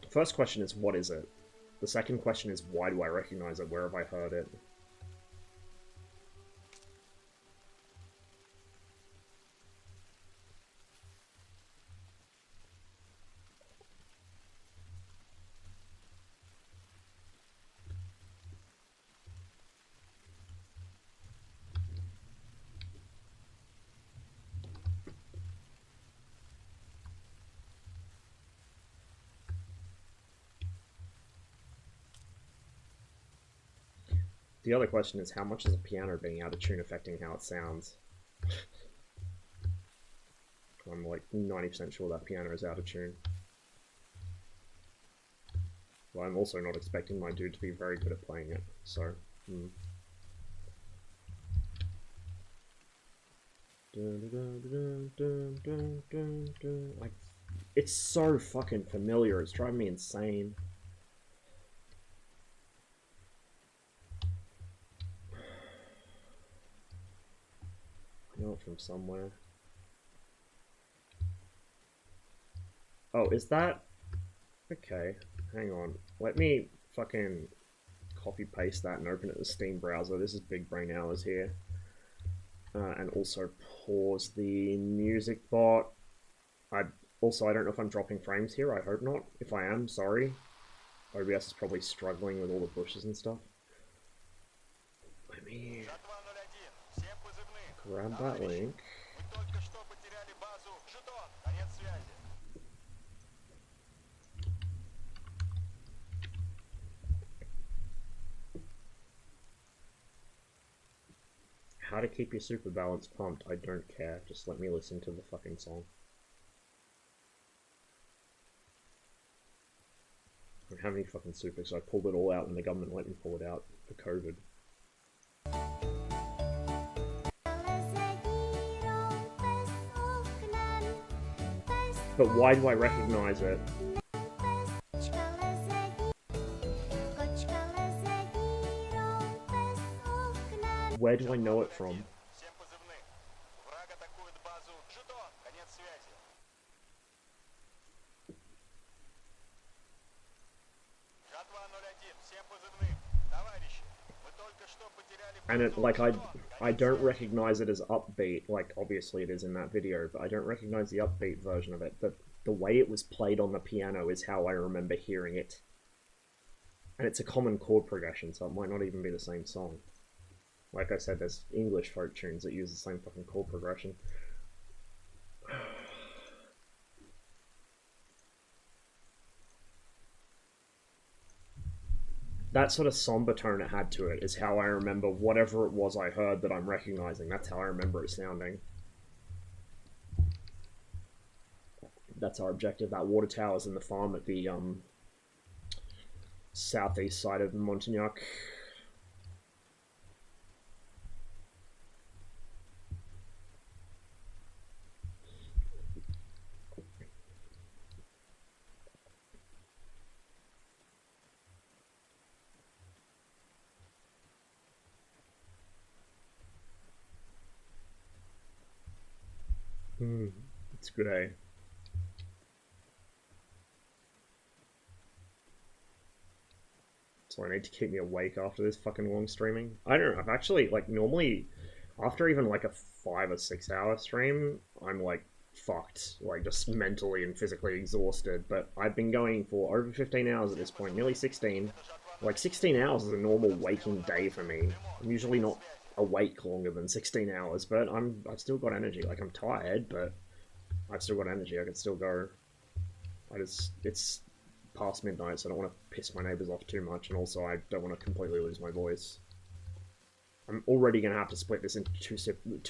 The first question is, what is it? The second question is, why do I recognize it? Where have I heard it? The other question is, how much is a piano being out of tune affecting how it sounds? I'm like 90% sure that piano is out of tune. But I'm also not expecting my dude to be very good at playing it, so... Like, it's so fucking familiar, it's driving me insane. I know it from somewhere. Oh, is that... Okay, hang on. Let me fucking copy paste that and open it in the Steam browser. This is Big Brain Hours here. And also pause the music bot. I don't know if I'm dropping frames here. I hope not. If I am, sorry. OBS is probably struggling with all the bushes and stuff. Let me grab that link. How to keep your super balance pumped. I don't care. Just let me listen to the fucking song. I don't have any fucking super, so I pulled it all out when the government let me pull it out for COVID. But why do I recognize it? Where do I know it from? And it, like, I don't recognize it as upbeat, like, obviously it is in that video, but I don't recognize the upbeat version of it. The way it was played on the piano is how I remember hearing it. And it's a common chord progression, so it might not even be the same song. Like I said, there's English folk tunes that use the same fucking chord progression. That sort of somber tone it had to it is how I remember whatever it was I heard that I'm recognizing. That's how I remember it sounding. That's our objective. That water tower's in the farm at the southeast side of Montagnac. It's good, eh? So I need to keep me awake after this fucking long streaming. I don't know, I've actually, like, normally, after even, like, a 5 or 6 hour stream, I'm, like, fucked. Like, just mentally and physically exhausted. But I've been going for over 15 hours at this point, nearly 16. Like, 16 hours is a normal waking day for me. I'm usually not awake longer than 16 hours, but I've still got energy. Like, I'm tired, but I've still got energy. I can still go. It's past midnight, so I don't want to piss my neighbors off too much, and also I don't want to completely lose my voice. I'm already going to have to split this into two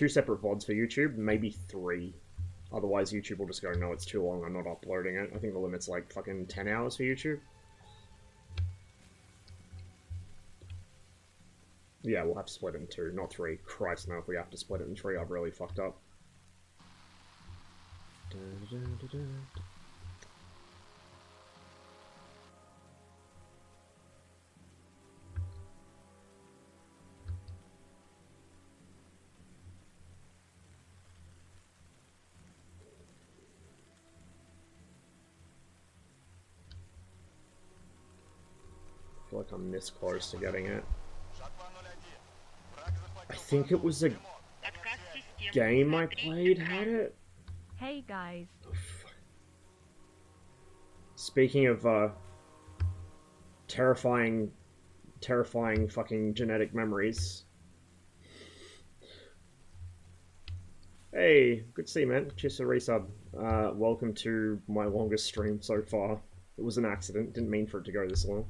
separate VODs for YouTube, maybe 3. Otherwise, YouTube will just go, no, it's too long, I'm not uploading it. I think the limit's like fucking 10 hours for YouTube. Yeah, we'll have to split it in 2, not 3. Christ, no, if we have to split it in 3, I've really fucked up. I feel like I'm this close to getting it. I think it was a game I played had it. Hey guys. Oh, speaking of terrifying fucking genetic memories. Hey, good to see you, man. Cheers for the resub. Welcome to my longest stream so far. It was an accident, didn't mean for it to go this long.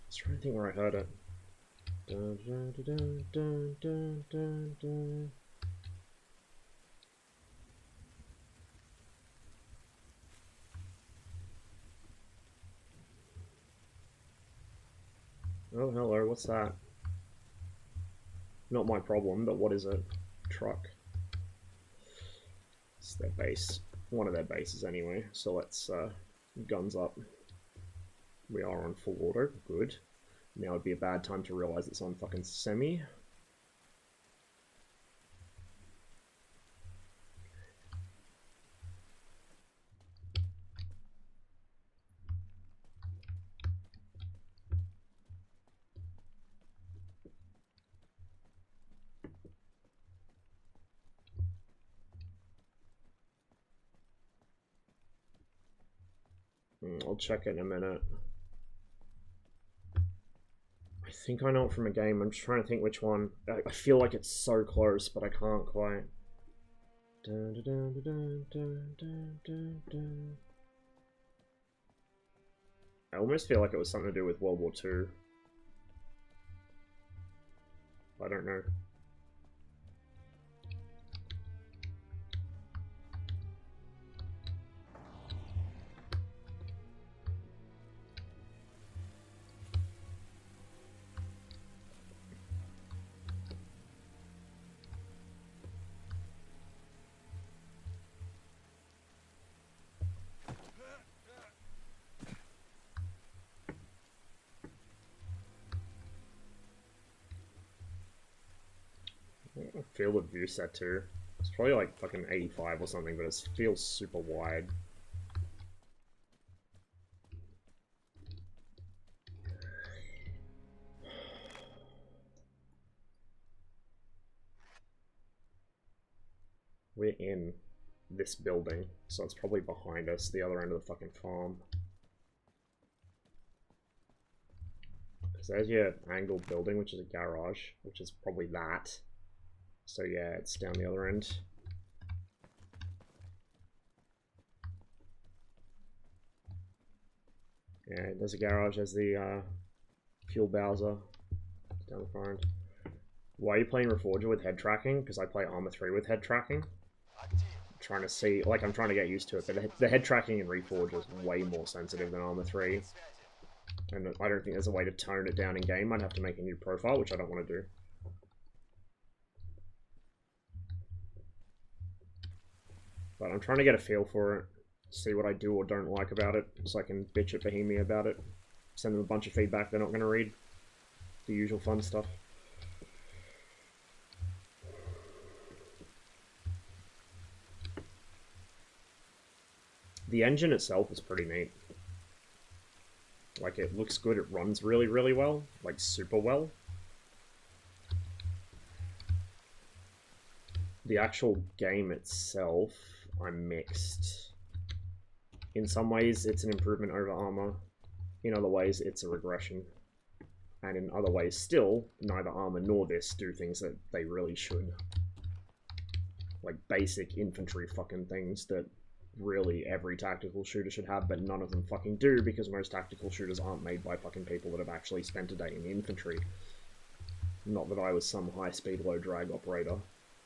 I was trying to think where I heard it. Dun, dun, dun, dun, dun, dun, dun. Oh, hello, what's that? Not my problem, but what is it? Truck. It's their base. One of their bases anyway, so let's guns up. We are on full auto, good. Now would be a bad time to realize it's on fucking semi. I'll check it in a minute. I think I know it from a game. I'm just trying to think which one. I feel like it's so close, but I can't quite. Dun, dun, dun, dun, dun, dun, dun, dun. I almost feel like it was something to do with World War II. I don't know. I feel the view set too. It's probably like fucking 85 or something, but it feels super wide. We're in this building, so it's probably behind us, the other end of the fucking farm. Because there's your angled building, which is a garage, which is probably that. So yeah, it's down the other end. Yeah, there's a garage, there's the fuel Bowser down the far end. Why are you playing Reforger with head tracking? Because I play ArmA 3 with head tracking. I'm trying to see, like, I'm trying to get used to it, but the head tracking in Reforger is way more sensitive than ArmA 3. And I don't think there's a way to tone it down in game. I'd have to make a new profile, which I don't want to do. But I'm trying to get a feel for it, see what I do or don't like about it, so I can bitch at Bohemia about it, send them a bunch of feedback they're not going to read. The usual fun stuff. The engine itself is pretty neat. Like, it looks good, it runs really, really well. Like, super well. The actual game itself, I'm mixed. In some ways, it's an improvement over ArmA. In other ways, it's a regression. And in other ways, still, neither ArmA nor this do things that they really should. Like, basic infantry fucking things that really every tactical shooter should have, but none of them fucking do, because most tactical shooters aren't made by fucking people that have actually spent a day in the infantry. Not that I was some high-speed, low-drag operator,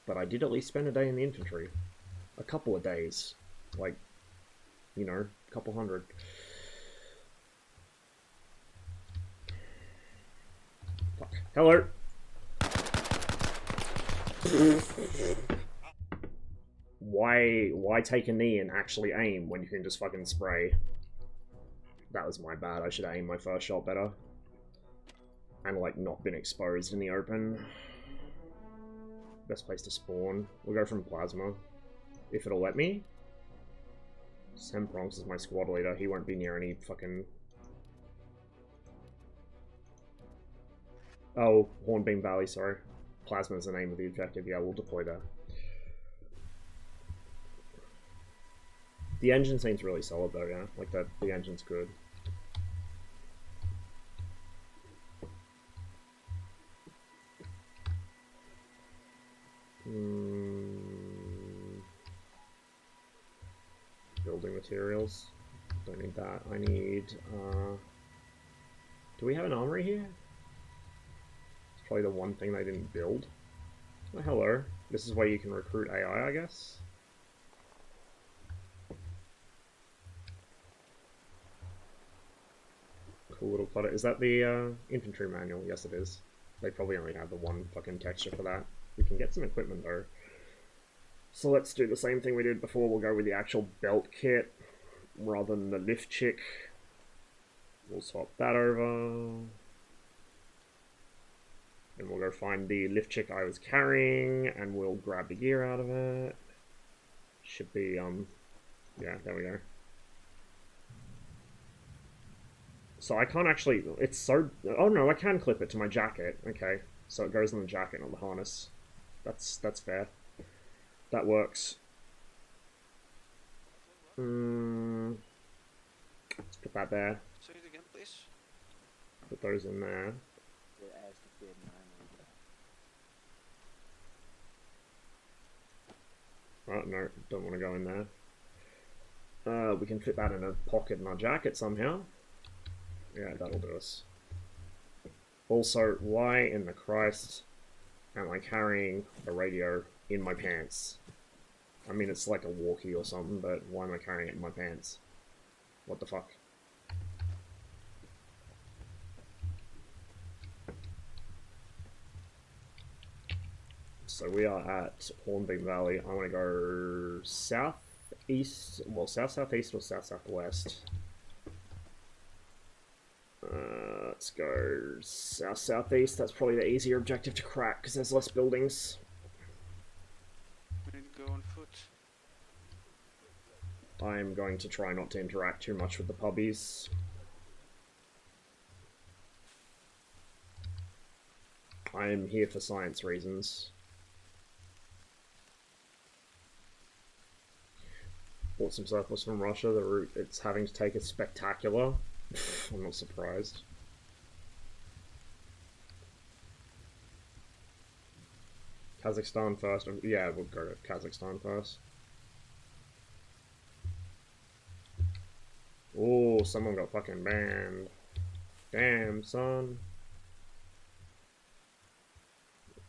but I did at least spend a day in the infantry. A couple of days. Like, you know, a couple hundred. Fuck. Hello! Why take a knee and actually aim when you can just fucking spray? That was my bad. I should have aimed my first shot better. And, like, not been exposed in the open. Best place to spawn. We'll go from Plasma. If it'll let me. Sam Bronx is my squad leader. He won't be near any fucking... Oh, Hornbeam Valley, sorry. Plasma is the name of the objective. Yeah, we'll deploy there. The engine seems really solid though, yeah. Like, the engine's good. Building materials. Don't need that. I need, do we have an armory here? It's probably the one thing they didn't build. Oh, hello. This is where you can recruit AI, I guess. Cool little clutter. Is that the infantry manual? Yes, it is. They probably only have the one fucking texture for that. We can get some equipment though. So let's do the same thing we did before. We'll go with the actual belt kit rather than the lift chick. We'll swap that over. And we'll go find the lift chick I was carrying and we'll grab the gear out of it. Should be, yeah, there we go. So I can't actually, it's so, oh no, I can clip it to my jacket. Okay, so it goes on the jacket, not the harness. That's fair. That works. Let's put that there. Say it again, please. Put those in there. Oh, no, don't want to go in there. We can fit that in a pocket in our jacket somehow. Yeah, that'll do us. Also, why in the Christ am I carrying a radio in my pants? I mean, it's like a walkie or something, but why am I carrying it in my pants? What the fuck? So we are at Hornbeam Valley. I want to go southeast, well, south-southeast or south-southwest. Let's go south-southeast. That's probably the easier objective to crack because there's less buildings. We need to go on foot. I'm going to try not to interact too much with the pubbies. I am here for science reasons. Bought some surplus from Russia. The route it's having to take is spectacular. I'm not surprised. Kazakhstan first. Yeah, we'll go to Kazakhstan first. Oh, someone got fucking banned. Damn, son.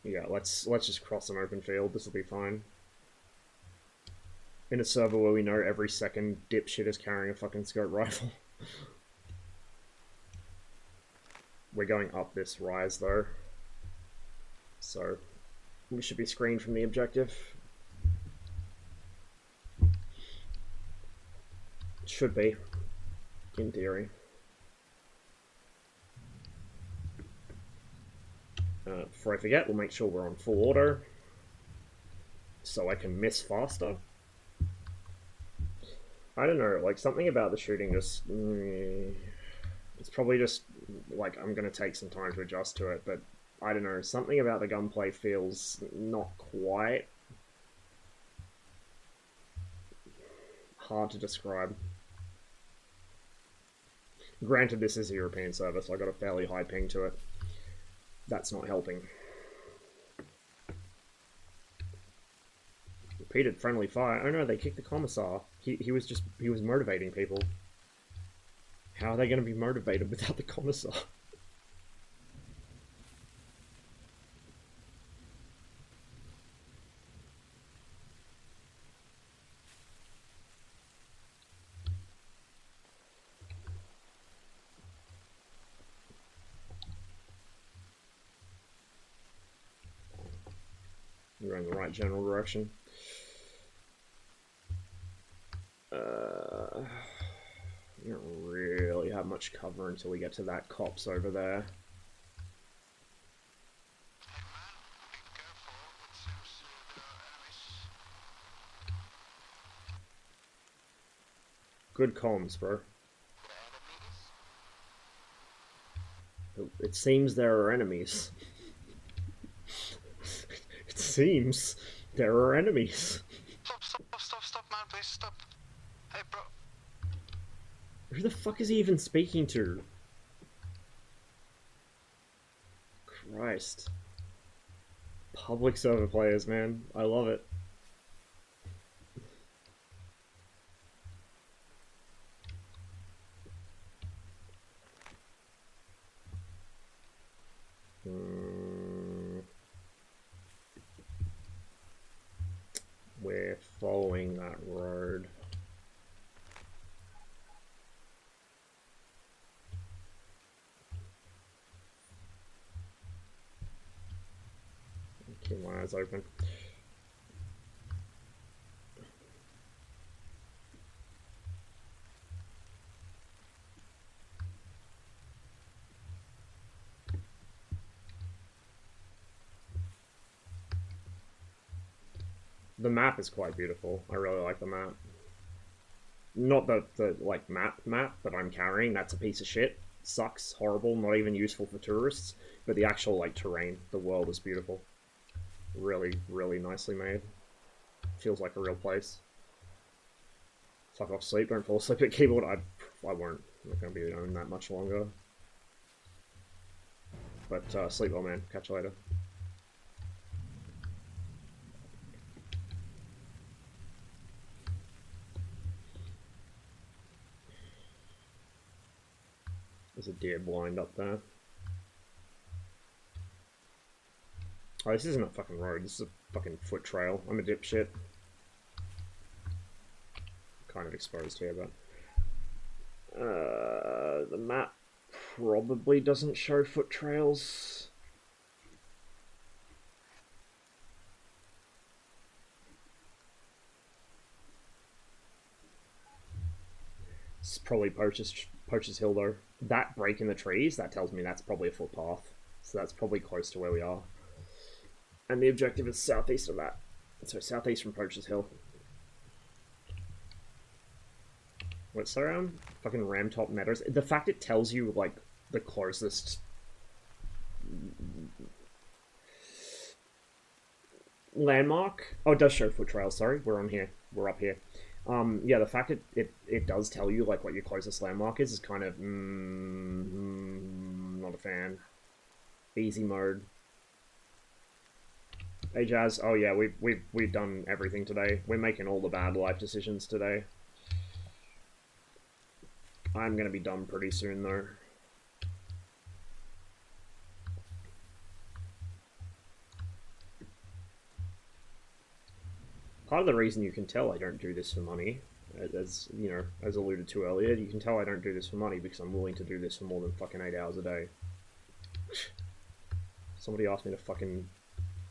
Yeah, let's just cross an open field. This will be fine. In a server where we know every second dipshit is carrying a fucking scope rifle. We're going up this rise though, so we should be screened from the objective. Should be, in theory. Before I forget, we'll make sure we're on full auto, so I can miss faster. I don't know, like something about the shooting just... it's probably just, like, I'm going to take some time to adjust to it, but I don't know, something about the gunplay feels not quite hard to describe. Granted, this is a European server, so I got a fairly high ping to it. That's not helping. Repeated friendly fire. Oh no, they kicked the commissar. He was motivating people. How are they going to be motivated without the commissar? You're in the right general direction. We don't really have much cover until we get to that copse over there. Good comms, bro. It seems there are enemies. It seems there are enemies. Stop, man, please stop. Hey, bro. Who the fuck is he even speaking to? Christ. Public server players, man. I love it. We're following that road. Keep my eyes open. The map is quite beautiful. I really like the map. Not the like map that I'm carrying. That's a piece of shit. Sucks. Horrible. Not even useful for tourists. But the actual like terrain, the world is beautiful. Really, really nicely made. Feels like a real place. Fuck off, sleep. Don't fall asleep at keyboard. I won't. I'm not gonna be on that much longer. But sleep well, man. Catch you later. There's a deer blind up there. Oh, this isn't a fucking road. This is a fucking foot trail. I'm a dipshit. Kind of exposed here, but... the map probably doesn't show foot trails. It's probably Poacher's Hill, though. That break in the trees, that tells me that's probably a footpath. So that's probably close to where we are. And the objective is southeast of that. So southeast from Poacher's Hill. What's around? Fucking Ramtop Meadows. The fact it tells you, like, the closest... landmark? Oh, it does show foot trails, sorry. We're on here. We're up here. Yeah, the fact it does tell you, like, what your closest landmark is kind of... not a fan. Easy mode. Hey, Jazz. Oh, yeah, we've done everything today. We're making all the bad life decisions today. I'm gonna be done pretty soon, though. Part of the reason you can tell I don't do this for money, as you know, as alluded to earlier, you can tell I don't do this for money because I'm willing to do this for more than fucking 8 hours a day. Somebody asked me to fucking,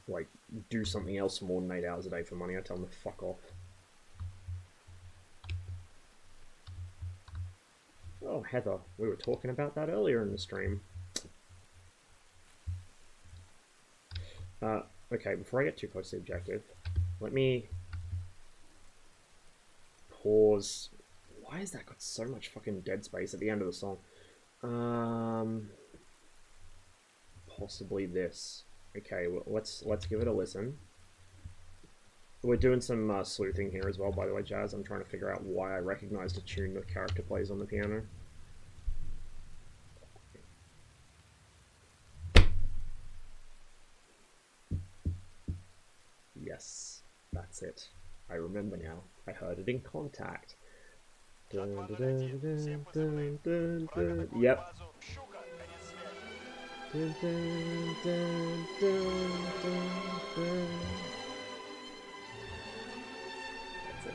like, do something else for more than 8 hours a day for money, I tell them to fuck off. Oh, Heather, we were talking about that earlier in the stream. Okay, before I get too close to the objective, let me pause. Why has that got so much fucking dead space at the end of the song? Possibly this. Okay, well, let's give it a listen. We're doing some sleuthing here as well, by the way, Jazz. I'm trying to figure out why I recognized a tune the character plays on the piano. Yes, that's it. I remember now. I heard it in Contact. Dun, dun, dun, dun, dun, dun, dun. Yep. Dun, dun, dun, dun, dun, dun. That's it.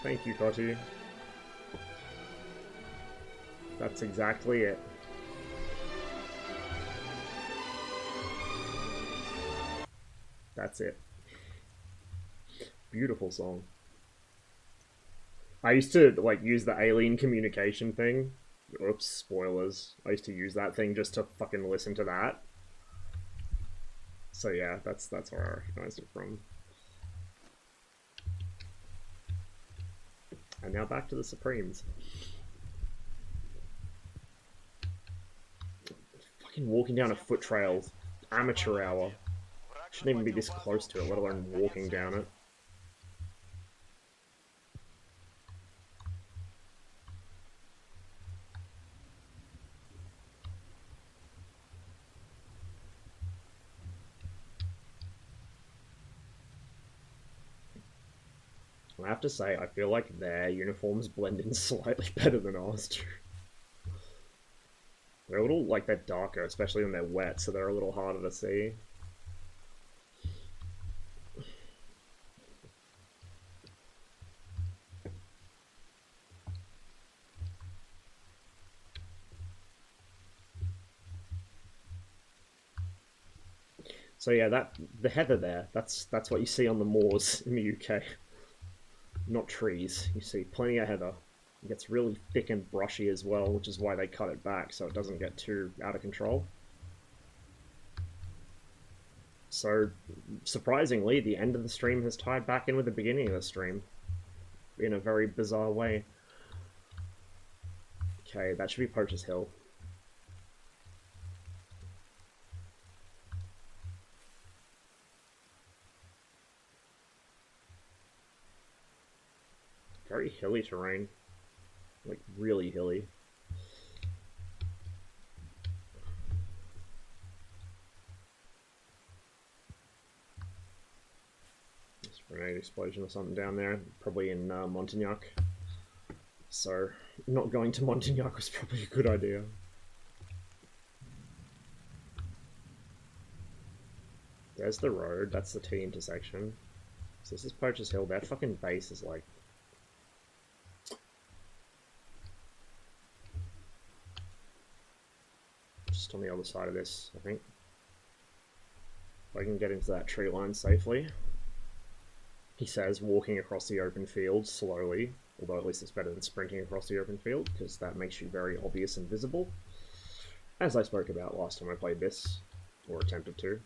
Thank you, Cotty. That's exactly it. That's it. Beautiful song. I used to, like, use the alien communication thing. Oops, spoilers. I used to use that thing just to fucking listen to that. So yeah, that's where I recognized it from. And now back to the Supremes. Fucking walking down a foot trail. Amateur hour. Shouldn't even be this close to it, let alone walking down it. I have to say, I feel like their uniforms blend in slightly better than ours do. They're a little, like, they're darker, especially when they're wet, so they're a little harder to see. So yeah, the heather there, that's what you see on the moors in the UK. Not trees. You see plenty of heather. It gets really thick and brushy as well, which is why they cut it back so it doesn't get too out of control. So, surprisingly, the end of the stream has tied back in with the beginning of the stream. In a very bizarre way. Okay, that should be Poacher's Hill. Very hilly terrain. Like, really hilly. Let's Grenade explosion or something down there, probably in Montagnac. So, not going to Montagnac was probably a good idea. There's the road, that's the T intersection. So this is Poacher's Hill, that fucking base is like... just on the other side of this, I think. If I can get into that tree line safely. He says, walking across the open field slowly, although at least it's better than sprinting across the open field, because that makes you very obvious and visible. As I spoke about last time I played this, or attempted to.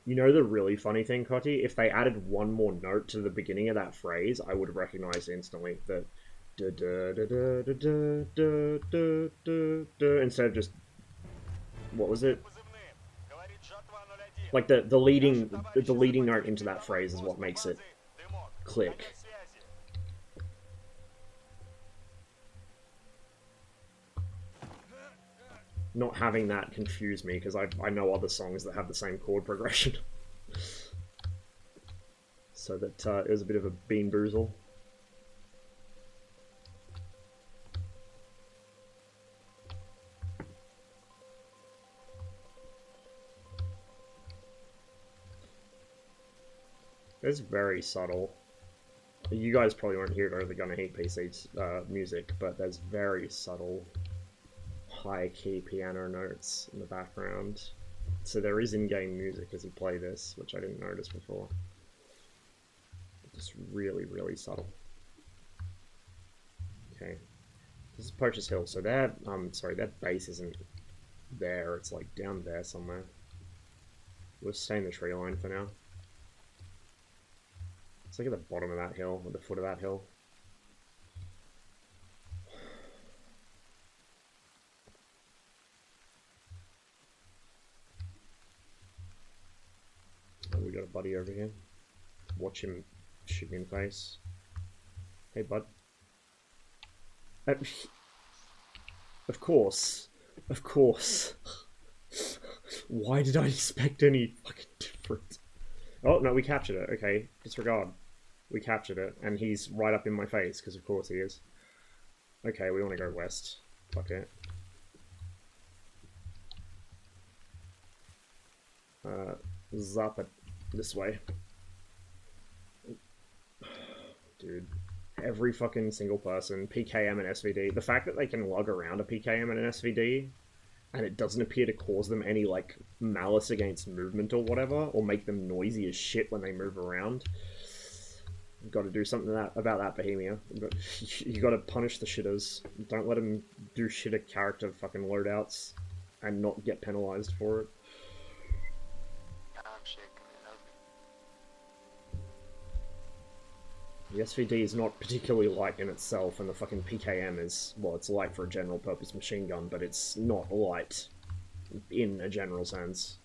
You know the really funny thing, Cotty? If they added one more note to the beginning of that phrase, I would recognize instantly that instead of just, what was it? Like the leading note into that phrase is what makes it click. Not having that confuse me, because I know other songs that have the same chord progression. So that it was a bit of a bean boozle. It's very subtle. You guys probably won't hear it over the Gunna Heat PC's music, but there's very subtle high-key piano notes in the background. So there is in-game music as you play this, which I didn't notice before. Just really, really subtle. Okay. This is Poacher's Hill, so that, sorry, that base isn't there, it's like down there somewhere. We'll stay in the tree line for now. Let's look at the bottom of that hill, or the foot of that hill. Oh, we got a buddy over here. Watch him shoot me in the face. Hey, bud. Of course. Of course. Why did I expect any fucking different? Oh, no, we captured it. Okay, disregard. We captured it, and he's right up in my face, because of course he is. Okay, we want to go west. Fuck it. Zap it this way. Dude. Every fucking single person, PKM and SVD. The fact that they can lug around a PKM and an SVD, and it doesn't appear to cause them any, like, malice against movement or whatever, or make them noisy as shit when they move around. You've got to do something about that, Bohemia. You got to punish the shitters. Don't let them do shitter character fucking loadouts and not get penalized for it. The SVD is not particularly light in itself, and the fucking PKM is, well, it's light for a general purpose machine gun, but it's not light in a general sense.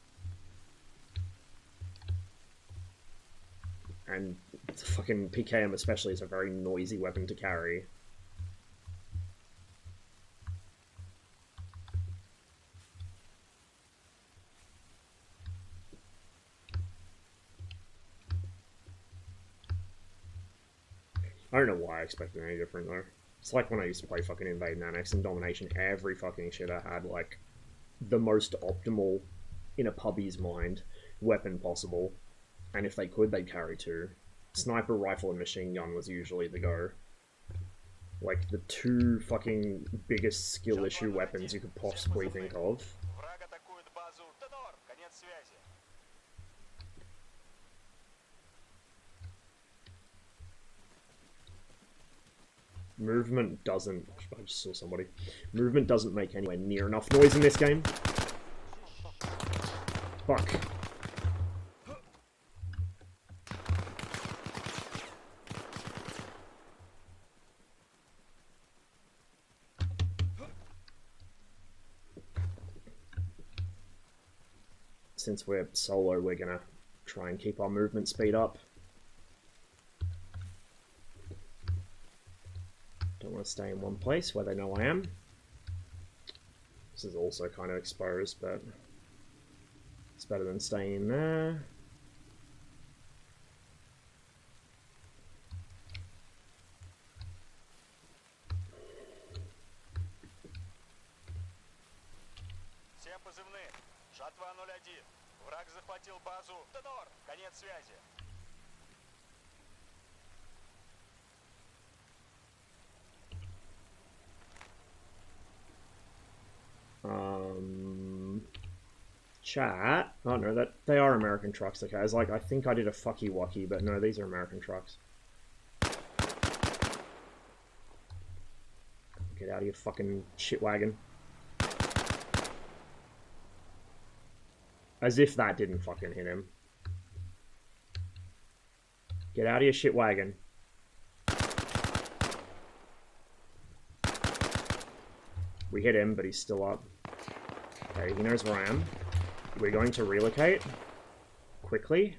And the fucking PKM especially is a very noisy weapon to carry. I don't know why I expected any different though. It's like when I used to play fucking Invade and Annex and Domination, every fucking shitter had like the most optimal, in a puppy's mind, weapon possible. And if they could, they'd carry two. Sniper rifle and machine gun was usually the go. Like the two fucking biggest skill issue weapons you could possibly think of. Movement doesn't... I just saw somebody. Movement doesn't make anywhere near enough noise in this game. Fuck. Since we're solo, we're gonna try and keep our movement speed up. Don't want to stay in one place where they know I am. This is also kind of exposed, but it's better than staying in there. Все позывные. Жатва 01. Враг захватил базу. Тенор. Конец связи. Chat. Oh no, that they are American trucks. Okay, I was like, I think I did a fucky wucky, but no, these are American trucks. Get out of your fucking shit wagon. As if that didn't fucking hit him. Get out of your shit wagon. We hit him, but he's still up. Okay, he knows where I am. We're going to relocate quickly.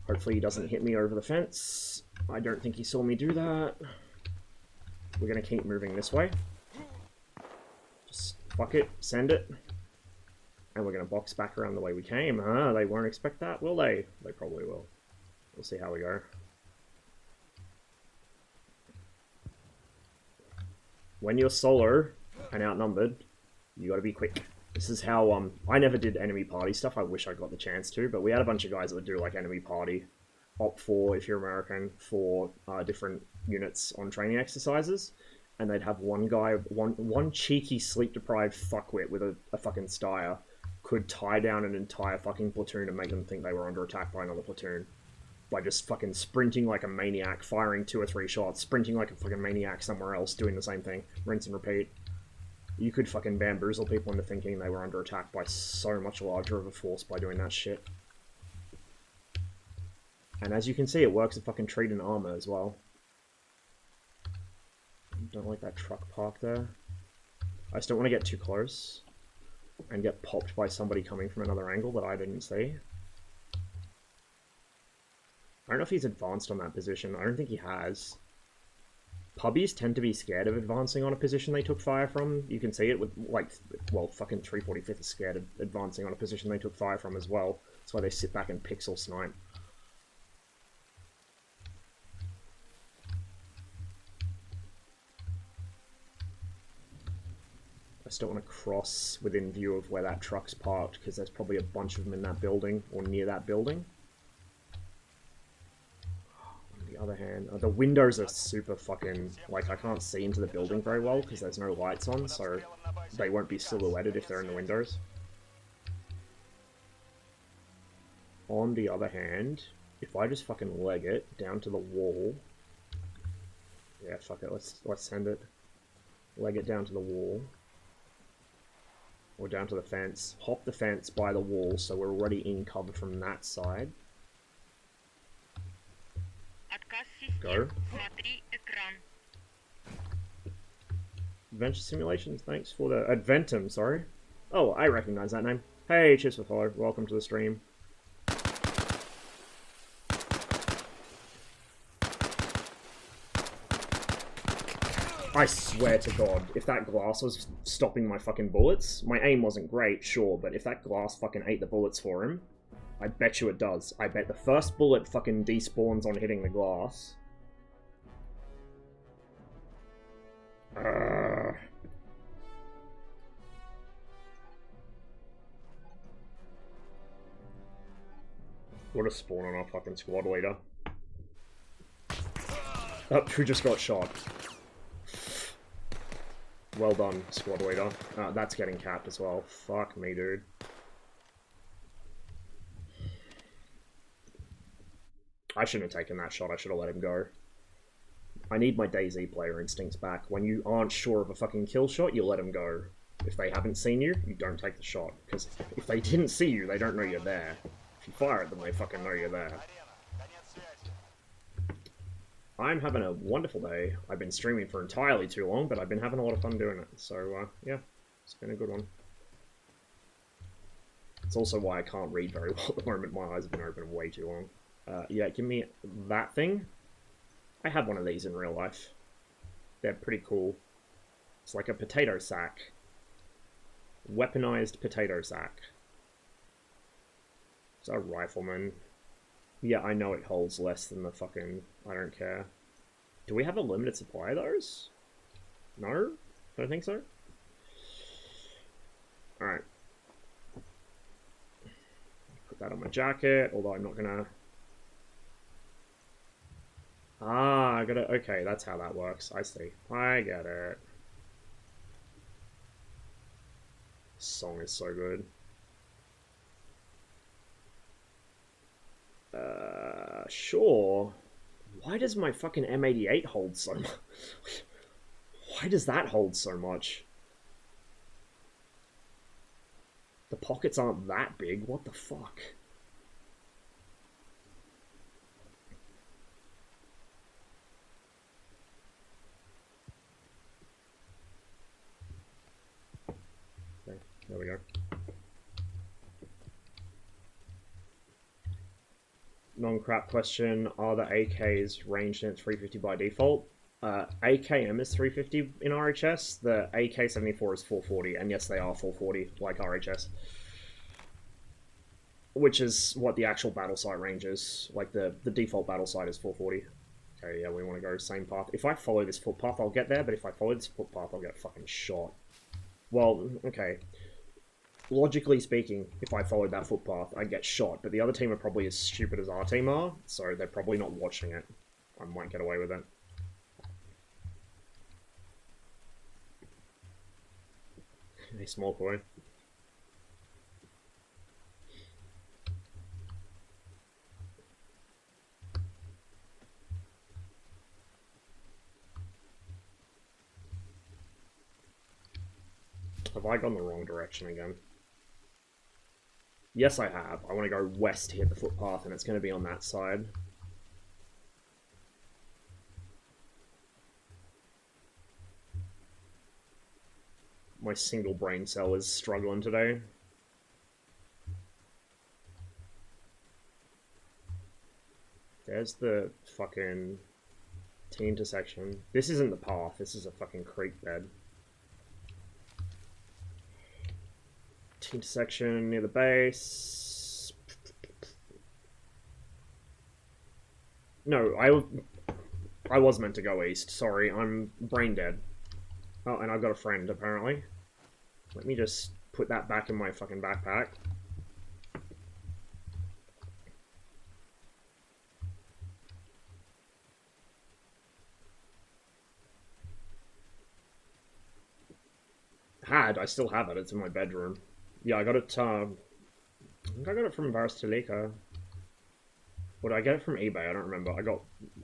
Hopefully he doesn't hit me over the fence. I don't think he saw me do that. We're going to keep moving this way. Just fuck it, send it. And we're going to box back around the way we came. They won't expect that, will they? They probably will. We'll see how we go. When you're solo and outnumbered, you got to be quick. This is how, I never did enemy party stuff. I wish I got the chance to, but we had a bunch of guys that would do, like, enemy party. Op 4, if you're American, for different units on training exercises. And they'd have one guy, one cheeky sleep-deprived fuckwit with a fucking Steyr could tie down an entire fucking platoon and make them think they were under attack by another platoon. By just fucking sprinting like a maniac, firing 2 or 3 shots, sprinting like a fucking maniac somewhere else, doing the same thing. Rinse and repeat. You could fucking bamboozle people into thinking they were under attack by so much larger of a force by doing that shit. And as you can see, it works at fucking treat and armor as well. Don't like that truck park there. I just don't want to get too close and get popped by somebody coming from another angle that I didn't see. I don't know if he's advanced on that position. I don't think he has. Pubbies tend to be scared of advancing on a position they took fire from. You can see it with, like, well, fucking 345th is scared of advancing on a position they took fire from as well. That's why they sit back and pixel snipe. I just don't want to cross within view of where that truck's parked, because there's probably a bunch of them in that building, or near that building. On the other hand, the windows are super fucking, like, I can't see into the building very well, because there's no lights on, so they won't be silhouetted if they're in the windows. On the other hand, if I just fucking leg it down to the wall... Yeah, fuck it, let's send it. Leg it down to the wall. Or down to the fence. Hop the fence by the wall, so we're already in cover from that side. Go. Adventure Simulations, thanks for the... Adventum, sorry. Oh, I recognize that name. Hey, cheers for follow. Welcome to the stream. I swear to God, if that glass was stopping my fucking bullets, my aim wasn't great, sure, but if that glass fucking ate the bullets for him, I bet you it does. I bet the first bullet fucking despawns on hitting the glass. What a spawn on our fucking squad leader. Oh, who just got shot? Well done, squad leader. That's getting capped as well. Fuck me, dude. I shouldn't have taken that shot. I should have let him go. I need my DayZ player instincts back. When you aren't sure of a fucking kill shot, you let them go. If they haven't seen you, you don't take the shot. Because if they didn't see you, they don't know you're there. If you fire at them, they fucking know you're there. I'm having a wonderful day. I've been streaming for entirely too long, but I've been having a lot of fun doing it. So, yeah, it's been a good one. It's also why I can't read very well at the moment. My eyes have been open way too long. Yeah, give me that thing. I have one of these in real life. They're pretty cool. It's like a potato sack. Weaponized potato sack. It's a rifleman. Yeah, I know it holds less than the fucking... I don't care. Do we have a limited supply of those? No? I don't think so. Alright. Put that on my jacket, although I'm not gonna... Ah, I gotta... Okay, that's how that works. I see. I get it. This song is so good. Sure. Why does my fucking M88 hold so much? Why does that hold so much? The pockets aren't that big. What the fuck? Okay, there we go. Non-crap question, are the AKs ranged in at 350 by default? AKM is 350 in RHS, the AK-74 is 440, and yes, they are 440, like RHS. Which is what the actual battle site range is. Like, the default battle site is 440. Okay, yeah, we want to go same path. If I follow this footpath, I'll get there, but if I follow this footpath, I'll get fucking shot. Well, okay. Logically speaking, if I followed that footpath, I'd get shot, but the other team are probably as stupid as our team are, so they're probably not watching it. I might get away with it. Hey, small boy. Have I gone the wrong direction again? Yes, I have. I want to go west to hit the footpath, and it's going to be on that side. My single brain cell is struggling today. There's the fucking T intersection. This isn't the path, this is a fucking creek bed. T intersection near the base. No, I was meant to go east. Sorry, I'm brain dead. Oh, and I've got a friend, apparently. Let me just put that back in my fucking backpack. I still have it. It's in my bedroom. Yeah, I got it, I think I got it from Varastelica. Or did I get it from eBay? I don't remember.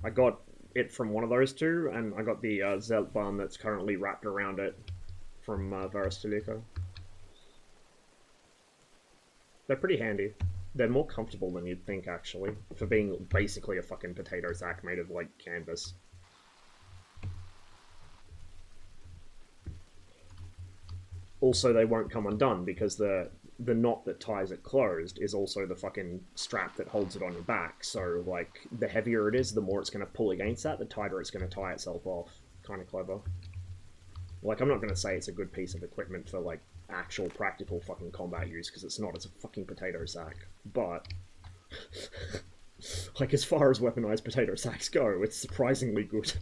I got it from one of those two, and I got the Zelt bun that's currently wrapped around it from Varastelica. They're pretty handy. They're more comfortable than you'd think, actually, for being basically a fucking potato sack made of, like, canvas. Also, they won't come undone, because the knot that ties it closed is also the fucking strap that holds it on your back. So, like, the heavier it is, the more it's going to pull against that, the tighter it's going to tie itself off. Kind of clever. Like, I'm not going to say it's a good piece of equipment for, like, actual practical fucking combat use, because it's not. It's a fucking potato sack. But, like, as far as weaponized potato sacks go, it's surprisingly good.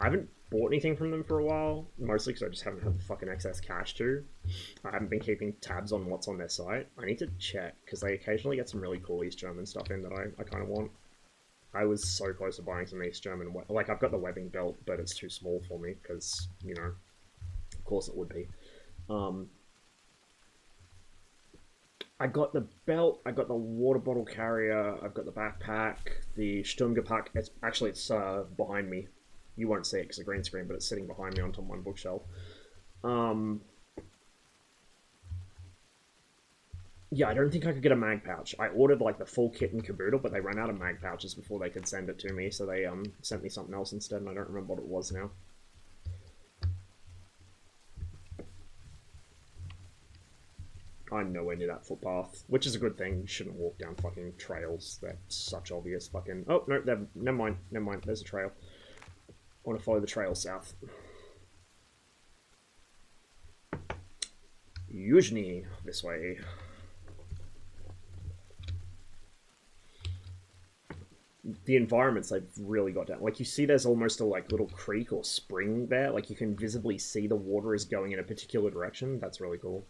I haven't bought anything from them for a while, mostly because I just haven't had the fucking excess cash to. I haven't been keeping tabs on what's on their site. I need to check, because they occasionally get some really cool East German stuff in that I kind of want. I was so close to buying some East German, like, I've got the webbing belt, but it's too small for me, because, you know, of course it would be. I got the belt, I got the water bottle carrier, I've got the backpack, the Sturmgepäck, it's behind me. You won't see it because it's a green screen, but it's sitting behind me on top of my bookshelf. Yeah, I don't think I could get a mag pouch. I ordered, like, the full kit and caboodle, but they ran out of mag pouches before they could send it to me, so they sent me something else instead, and I don't remember what it was now. I'm nowhere near that footpath, which is a good thing. You shouldn't walk down fucking trails. They're such obvious fucking... Oh, no, never mind, there's a trail. I want to follow the trail south. Yuzhny, this way. The environments they've really got down. Like, you see there's almost a, like, little creek or spring there. Like, you can visibly see the water is going in a particular direction. That's really cool.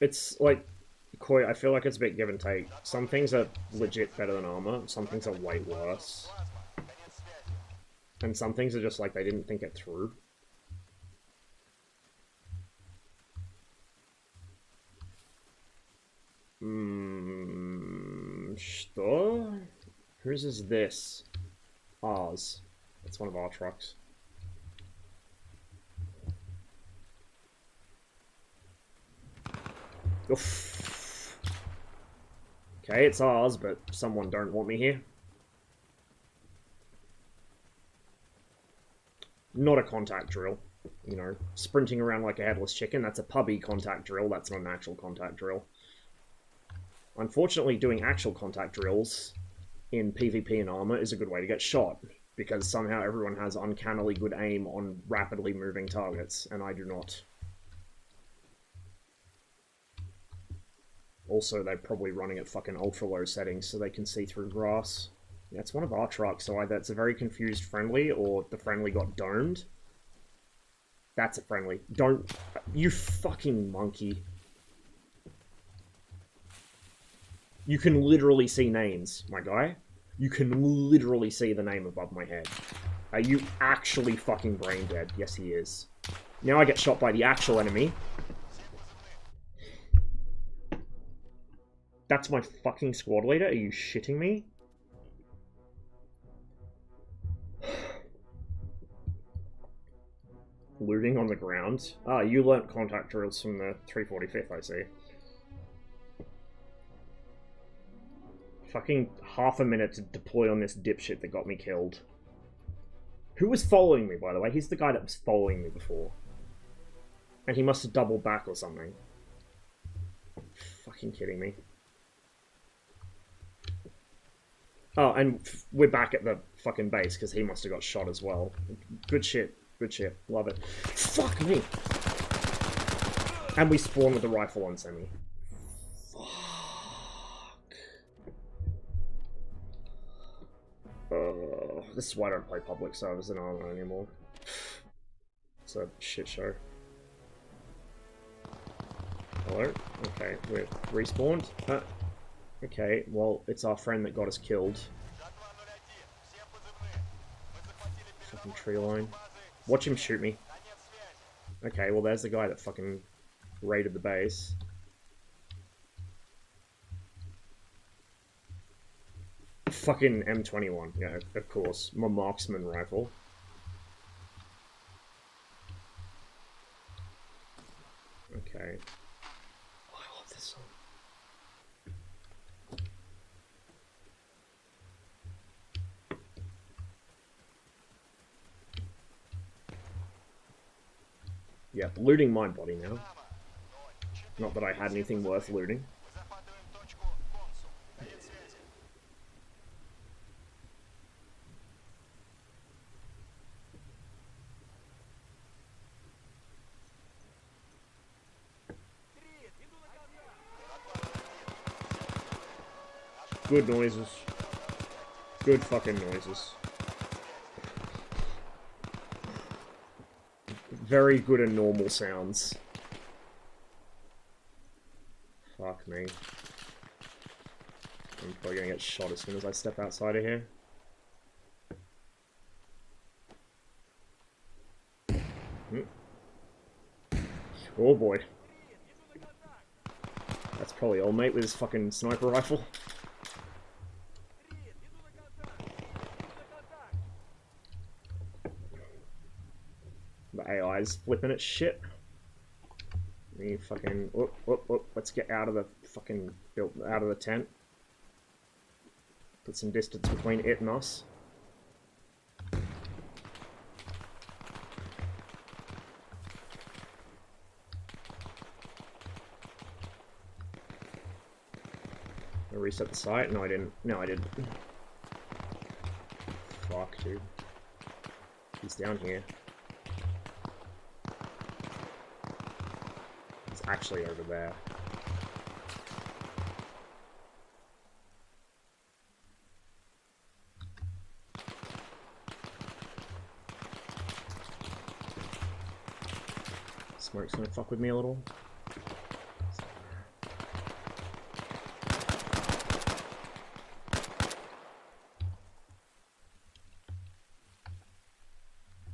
It's, like, Koi, I feel like it's a bit give and take. Some things are legit better than ArmA. Some things are way worse. And some things are just, like, they didn't think it through. Что? Whose is this? Ours. It's one of our trucks. Oof. Okay, it's ours, but someone don't want me here. Not a contact drill. You know, sprinting around like a headless chicken, that's a pubby contact drill, that's not an actual contact drill. Unfortunately, doing actual contact drills in PvP and ArmA is a good way to get shot, because somehow everyone has uncannily good aim on rapidly moving targets, and I do not. Also, they're probably running at fucking ultra-low settings so they can see through grass. Yeah, it's one of our trucks, so either it's a very confused friendly, or the friendly got domed. That's a friendly. Don't... You fucking monkey. You can literally see names, my guy. You can literally see the name above my head. Are you actually fucking brain dead? Yes, he is. Now I get shot by the actual enemy. That's my fucking squad leader? Are you shitting me? Looting on the ground? Ah, you learnt contact drills from the 345th, I see. Fucking half a minute to deploy on this dipshit that got me killed. Who was following me, by the way? He's the guy that was following me before. And he must have doubled back or something. Fucking kidding me. Oh, and we're back at the fucking base, because he must have got shot as well. Good shit. Good shit. Love it. Fuck me! And we spawn with the rifle on semi. This is why I don't play public servers in ArmA anymore. It's a shit show. Hello? Okay, we're respawned. Okay, well, it's our friend that got us killed. Fucking tree line. Watch him shoot me. Okay, well, there's the guy that fucking raided the base. Fucking M21, yeah, of course. My marksman rifle. Okay. Oh, I love this song. Yeah, looting my body now. Not that I had anything worth looting. Good noises. Good fucking noises. Very good and normal sounds. Fuck me. I'm probably gonna get shot as soon as I step outside of here. Oh boy. That's probably old mate with his fucking sniper rifle. The AI's flipping its shit. Me fucking... let's get out of the fucking... out of the tent. Put some distance between it and us. reset the site? No, I didn't. No, I didn't. Fuck, dude. He's down here. He's actually over there. Smoke's gonna fuck with me a little.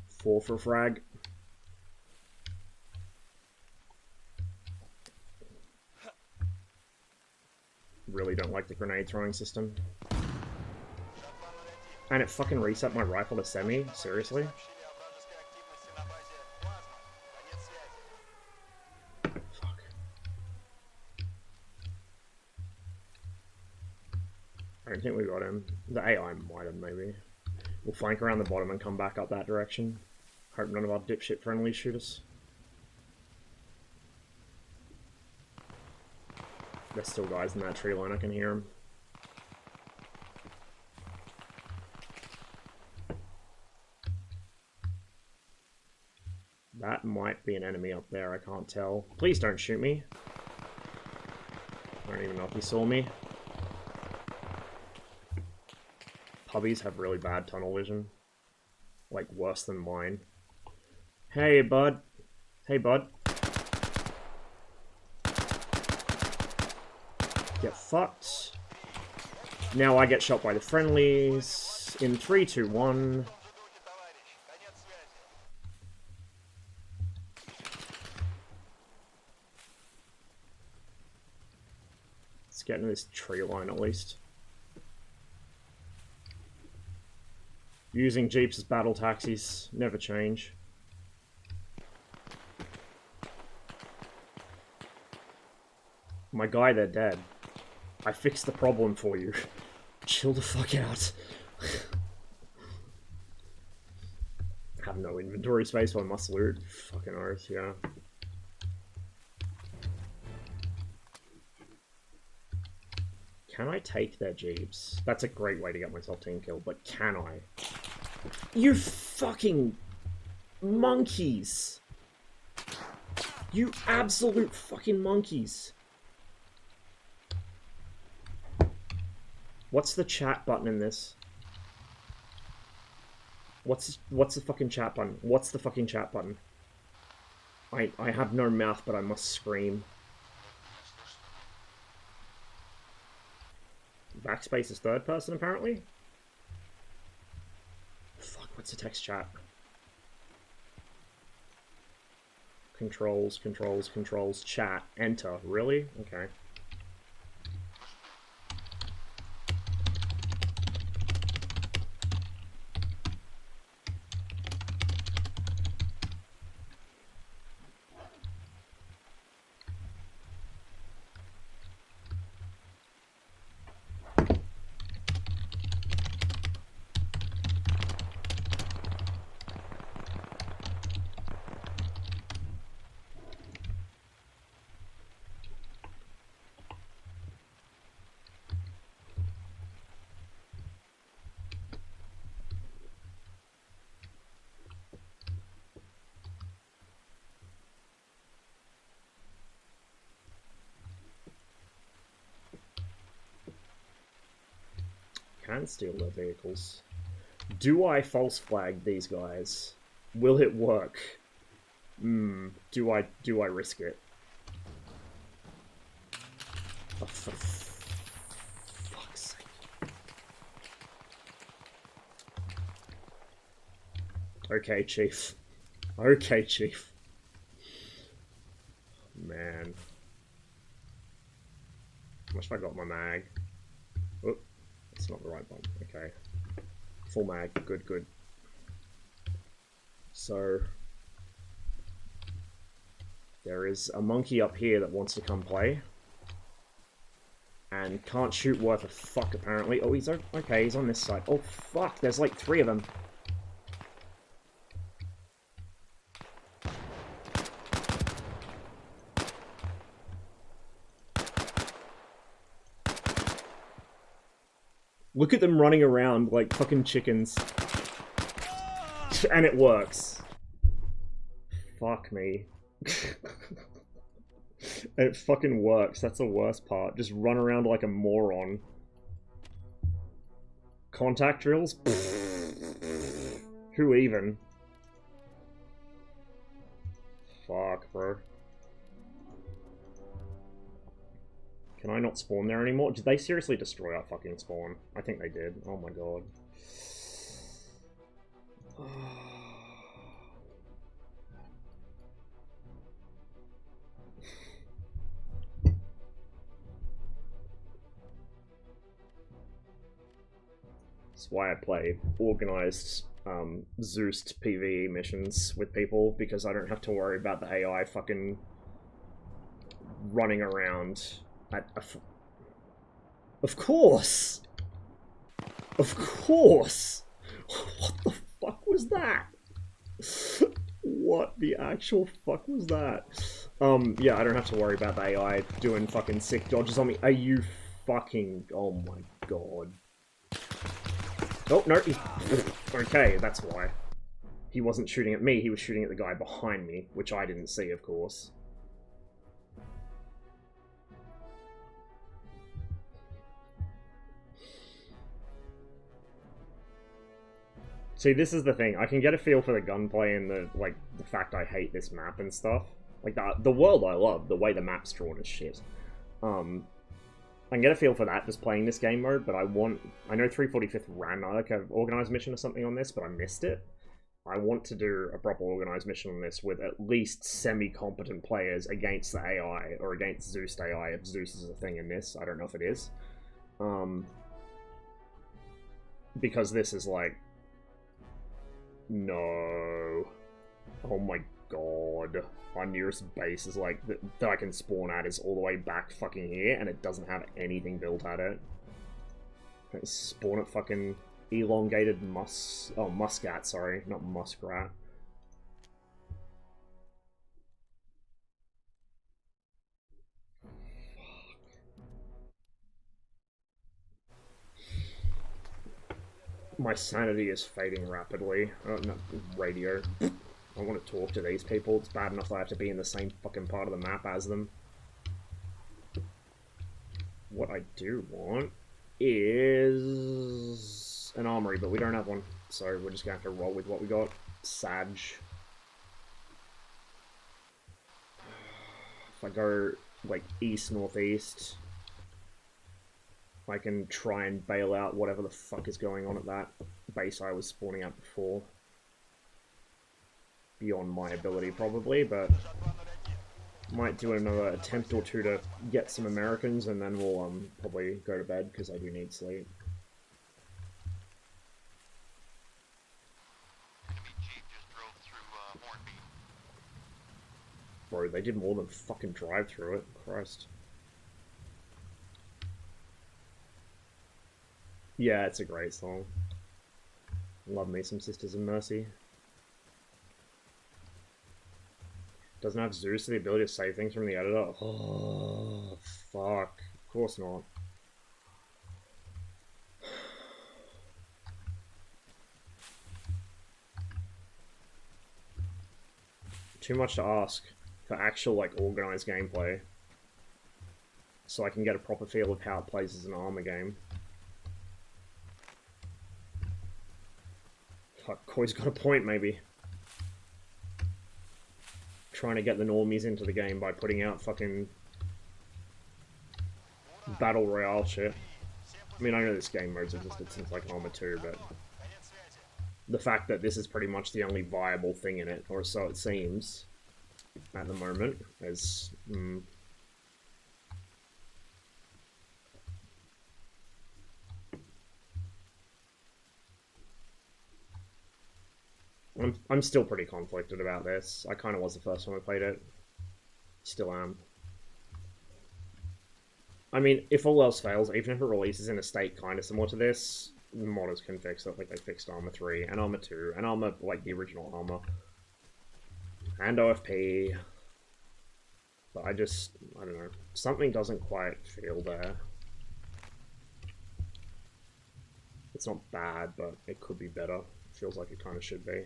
Four for frag. Really don't like the grenade throwing system. And it fucking reset my rifle to semi? Seriously? Fuck. I don't think we got him. The AI might have, maybe. We'll flank around the bottom and come back up that direction. Hope none of our dipshit friendlies shoot us. There's still guys in that tree line, I can hear them. That might be an enemy up there, I can't tell. Please don't shoot me. I don't even know if he saw me. Puppies have really bad tunnel vision. Like, worse than mine. Hey, bud. Hey, bud. Get fucked. Now I get shot by the friendlies. In 3, 2, 1. Let's get into this tree line at least. Using jeeps as battle taxis. Never change. My guy, they're dead. I fixed the problem for you. Chill the fuck out. Have no inventory space, so I must loot. Fucking oath, yeah. Can I take their jeeps? That's a great way to get myself team killed, but can I? You fucking monkeys! You absolute fucking monkeys! What's the chat button in this? What's the fucking chat button? What's the fucking chat button? I have no mouth, but I must scream. Backspace is third person, apparently? Fuck, what's the text chat? Controls, controls, controls, chat, enter. Really? Okay. Can steal their vehicles. Do I false flag these guys? Will it work? Do I risk it? Oh, for fuck's sake. Okay, Chief. Okay, Chief. Man. How much have I got in my mag? Oh. It's not the right one. Okay. Full mag. Good, good. So, there is a monkey up here that wants to come play. And can't shoot worth a fuck, apparently. Oh, he's okay, he's on this side. Oh, fuck, there's like 3 of them. Look at them running around like fucking chickens. And it works. Fuck me. It fucking works. That's the worst part. Just run around like a moron. Contact drills? Who even? Fuck, bro. Can I not spawn there anymore? Did they seriously destroy our fucking spawn? I think they did. Oh my god. That's why I play organized Zeus PvE missions with people, because I don't have to worry about the AI fucking running around at Of course! Of course! What the fuck was that? What the actual fuck was that? Yeah, I don't have to worry about the AI doing fucking sick dodges on me. Are you fucking... Oh my god. Oh, no. Okay, that's why. He wasn't shooting at me, he was shooting at the guy behind me, which I didn't see, of course. See, this is the thing. I can get a feel for the gunplay and the fact I hate this map and stuff. Like, the world I love, the way the map's drawn is shit. I can get a feel for that just playing this game mode, but I know 345th ran like an organized mission or something on this, but I missed it. I want to do a proper organized mission on this with at least semi-competent players against the AI, or against Zeus AI, if Zeus is a thing in this. I don't know if it is. Because this is like... No. Oh my god. Our nearest base is like, that I can spawn at is all the way back fucking here, and it doesn't have anything built at it. Spawn at fucking elongated muscat, sorry, not muskrat. My sanity is fading rapidly. Oh, no, radio. I want to talk to these people. It's bad enough that I have to be in the same fucking part of the map as them. What I do want is an armory, but we don't have one. So we're just going to have to roll with what we got. Sag. If I go, like, east-northeast, I can try and bail out whatever the fuck is going on at that base I was spawning at before. Beyond my ability, probably, but might do another attempt or two to get some Americans, and then we'll probably go to bed, because I do need sleep. Bro, they did more than fucking drive through it. Christ. Yeah, it's a great song. Love me some Sisters of Mercy. Doesn't have Zeus the ability to save things from the editor? Oh, fuck. Of course not. Too much to ask for actual, like, organized gameplay. So I can get a proper feel of how it plays as an ArmA game. Fuck, Koi's got a point, maybe. Trying to get the normies into the game by putting out fucking battle royale shit. I mean, I know this game mode's existed since like ArmA 2, but the fact that this is pretty much the only viable thing in it, or so it seems at the moment, is I'm still pretty conflicted about this. I kind of was the first time I played it. Still am. I mean, if all else fails, even if it releases in a state kind of similar to this, modders can fix it. Like, they fixed ArmA 3, and ArmA 2, and ArmA, like, the original ArmA. And OFP. But I don't know. Something doesn't quite feel there. It's not bad, but it could be better. Feels like it kind of should be.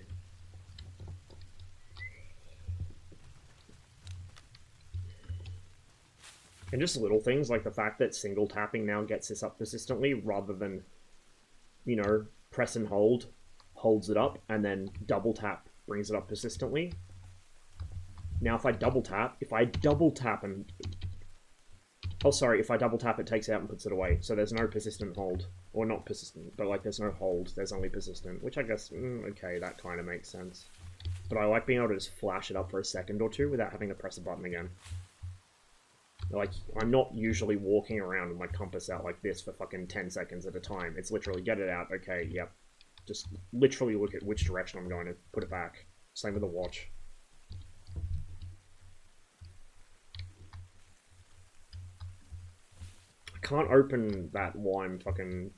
And just little things like the fact that single tapping now gets this up persistently rather than, you know, press and hold, holds it up, and then double tap brings it up persistently. Now if I double tap and... Oh, sorry, if I double tap, it takes it out and puts it away. So there's no persistent hold. Or not persistent, but like there's no hold, there's only persistent. Which I guess, okay, that kind of makes sense. But I like being able to just flash it up for a second or two without having to press a button again. Like, I'm not usually walking around with my compass out like this for fucking 10 seconds at a time. It's literally, get it out, okay, yep. Just literally look at which direction I'm going to put it back. Same with the watch. I can't open that while I'm fucking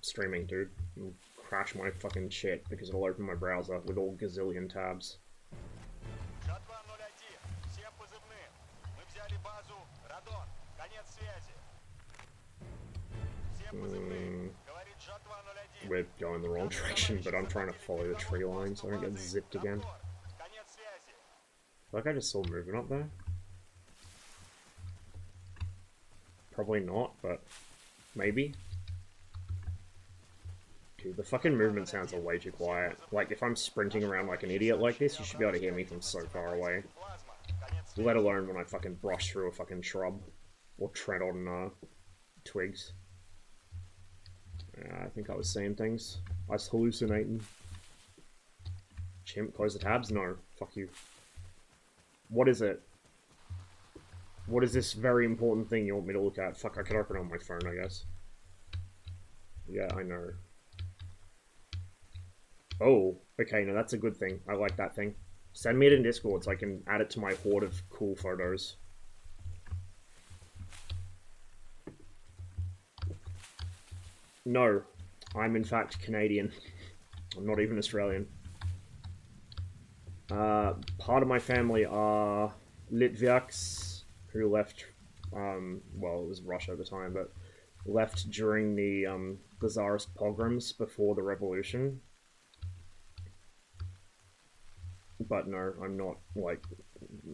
streaming, dude. It'll crash my fucking shit because it'll open my browser with all gazillion tabs. We're going the wrong direction, but I'm trying to follow the tree line so I don't get zipped again. Like I just saw movement up there. Probably not, but maybe. Dude, the fucking movement sounds are way too quiet. Like, if I'm sprinting around like an idiot like this, you should be able to hear me from so far away. Let alone when I fucking brush through a fucking shrub. Or tread on, twigs. I think I was seeing things. I was hallucinating. Chimp, close the tabs? No. Fuck you. What is it? What is this very important thing you want me to look at? Fuck, I could open it on my phone, I guess. Yeah, I know. Oh, okay, no, that's a good thing. I like that thing. Send me it in Discord so I can add it to my horde of cool photos. No, I'm in fact Canadian. I'm not even Australian. Part of my family are Litviaks, who left, well, it was Russia at the time, but left during the Tsarist pogroms before the revolution. But no, I'm not, like,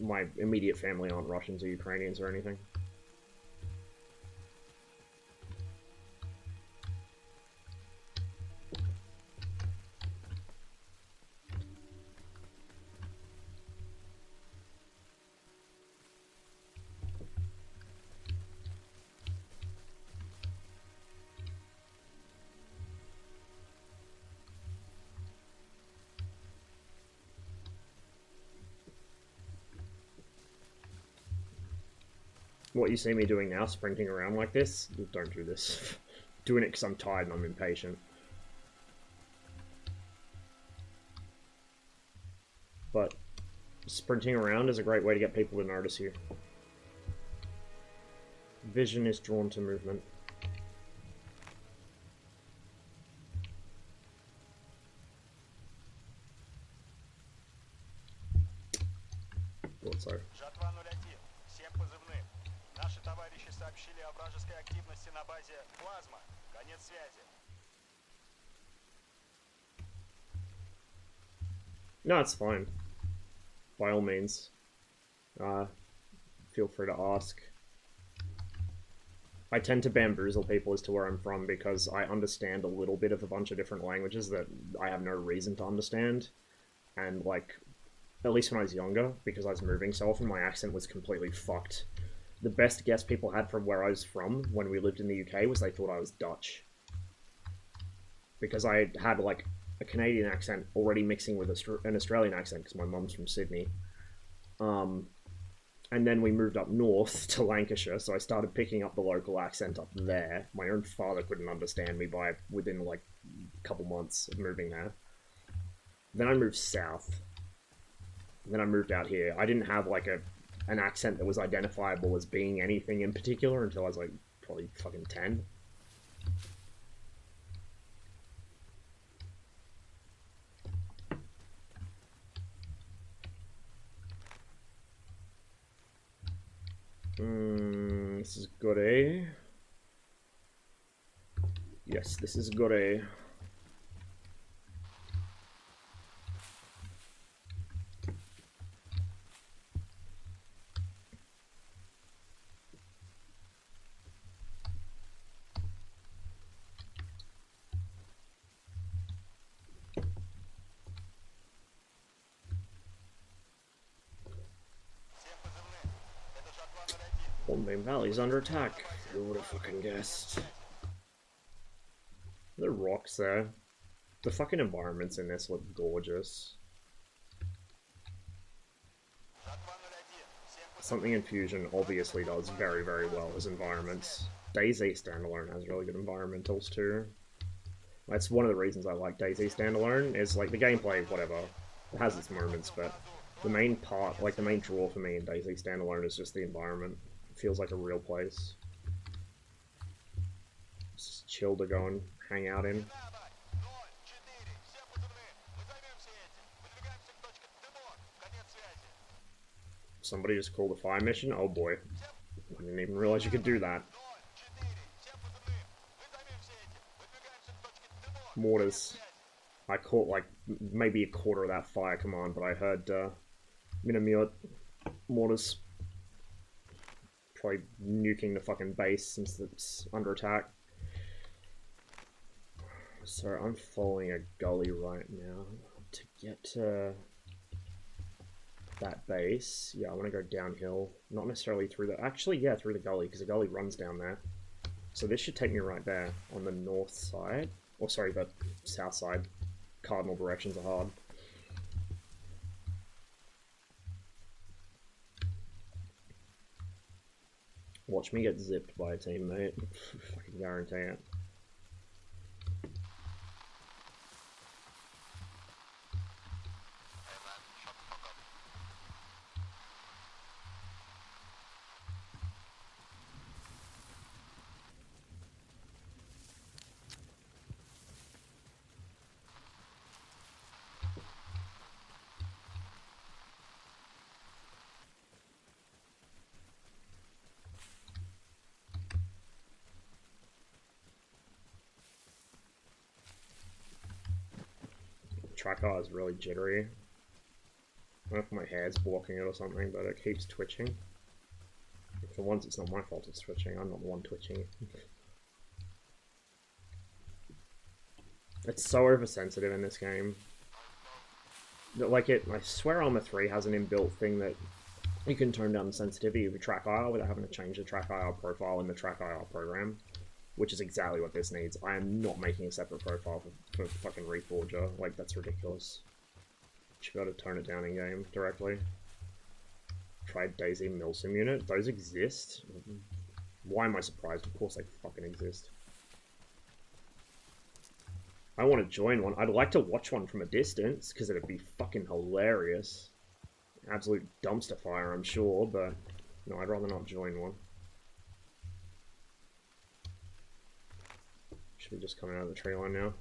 my immediate family aren't Russians or Ukrainians or anything. What you see me doing now, sprinting around like this, don't do this. Doing it because I'm tired and I'm impatient. But sprinting around is a great way to get people to notice you. Vision is drawn to movement. Thought so. Наши товарищи сообщили о вражеской активности на базе «Плазма». Конец связи. No, it's fine. By all means. Feel free to ask. I tend to bamboozle people as to where I'm from because I understand a little bit of a bunch of different languages that I have no reason to understand. And, like, at least when I was younger, because I was moving so often, my accent was completely fucked. The best guess people had from where I was from when we lived in the UK was they thought I was Dutch. Because I had, like, a Canadian accent already mixing with an Australian accent because my mum's from Sydney. And then we moved up north to Lancashire, so I started picking up the local accent up there. My own father couldn't understand me by within, like, a couple months of moving there. Then I moved south. Then I moved out here. I didn't have, like, an accent that was identifiable as being anything in particular until I was, like, probably fucking 10. This is good, eh? Yes, this is Gore. Всем позывным. Это Жатва 01. Hornbeam Valley's under attack. Who would have fucking guessed? The rocks there. The fucking environments in this look gorgeous. Жатва 01. Всем позывным. Something in Fusion obviously does very, very well as environments. DayZ Standalone has really good environmentals too. That's one of the reasons I like DayZ Standalone, is like the gameplay, whatever, it has its moments, but the main part, like the main draw for me in DayZ Standalone is just the environment. It feels like a real place. It's chill to go and hang out in. Динамо 04. Всем позывным. Мы займемся этим. Выдвигаемся к точке Тимур. Конец связи. Somebody just called a fire mission? Oh boy. I didn't even realize you could do that. 04. Всем позывным. Мы займемся этим. Выдвигаемся к точке Тимур. Mortars. I caught like maybe a quarter of that fire command, but I heard Minamute mortars probably nuking the fucking base since it's under attack. So I'm following a gully right now to get to that base. Yeah, I want to go downhill, not necessarily through the, actually yeah, through the gully, because the gully runs down there. So this should take me right there on the north side, or sorry, the south side. Cardinal directions are hard. Watch me get zipped by a teammate. Fucking guarantee it. Hey man, shut the fuck up. Tracker is really jittery. I don't know if my hair's blocking it or something, but it keeps twitching. For once, it's not my fault it's twitching. I'm not the one twitching it. It's so oversensitive in this game. Like I swear ArmA 3 has an inbuilt thing that you can turn down the sensitivity of your track IR without having to change the track IR profile in the track IR program, which is exactly what this needs. I am not making a separate profile for fucking Reforger. Like, that's ridiculous. Should be able to turn it down in game directly. Tried DayZ Milsim unit. Those exist. Why am I surprised? Of course they fucking exist. I want to join one. I'd like to watch one from a distance, because it'd be fucking hilarious. Absolute dumpster fire, I'm sure, but no, I'd rather not join one. Should be just coming out of the tree line now.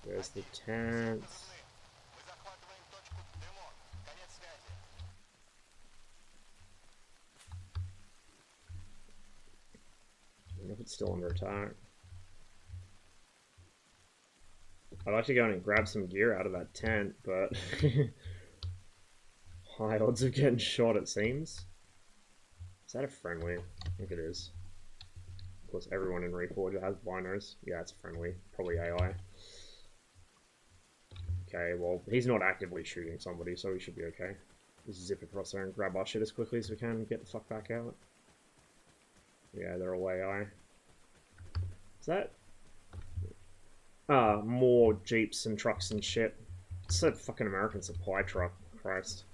There's the tents. Мы захватываем точку Тимур. Конец связи. I don't know if it's still under attack. I'd like to go in and grab some gear out of that tent, but high odds of getting shot, it seems. Is that a friendly? I think it is. Of course, everyone in Reforger has binos. Yeah, it's a friendly. Probably AI. Okay, well, he's not actively shooting somebody, so we should be okay. Just zip across there and grab our shit as quickly as we can and get the fuck back out. Yeah, they're all AI. Is that... more jeeps and trucks and shit. It's a fucking American supply truck. Christ.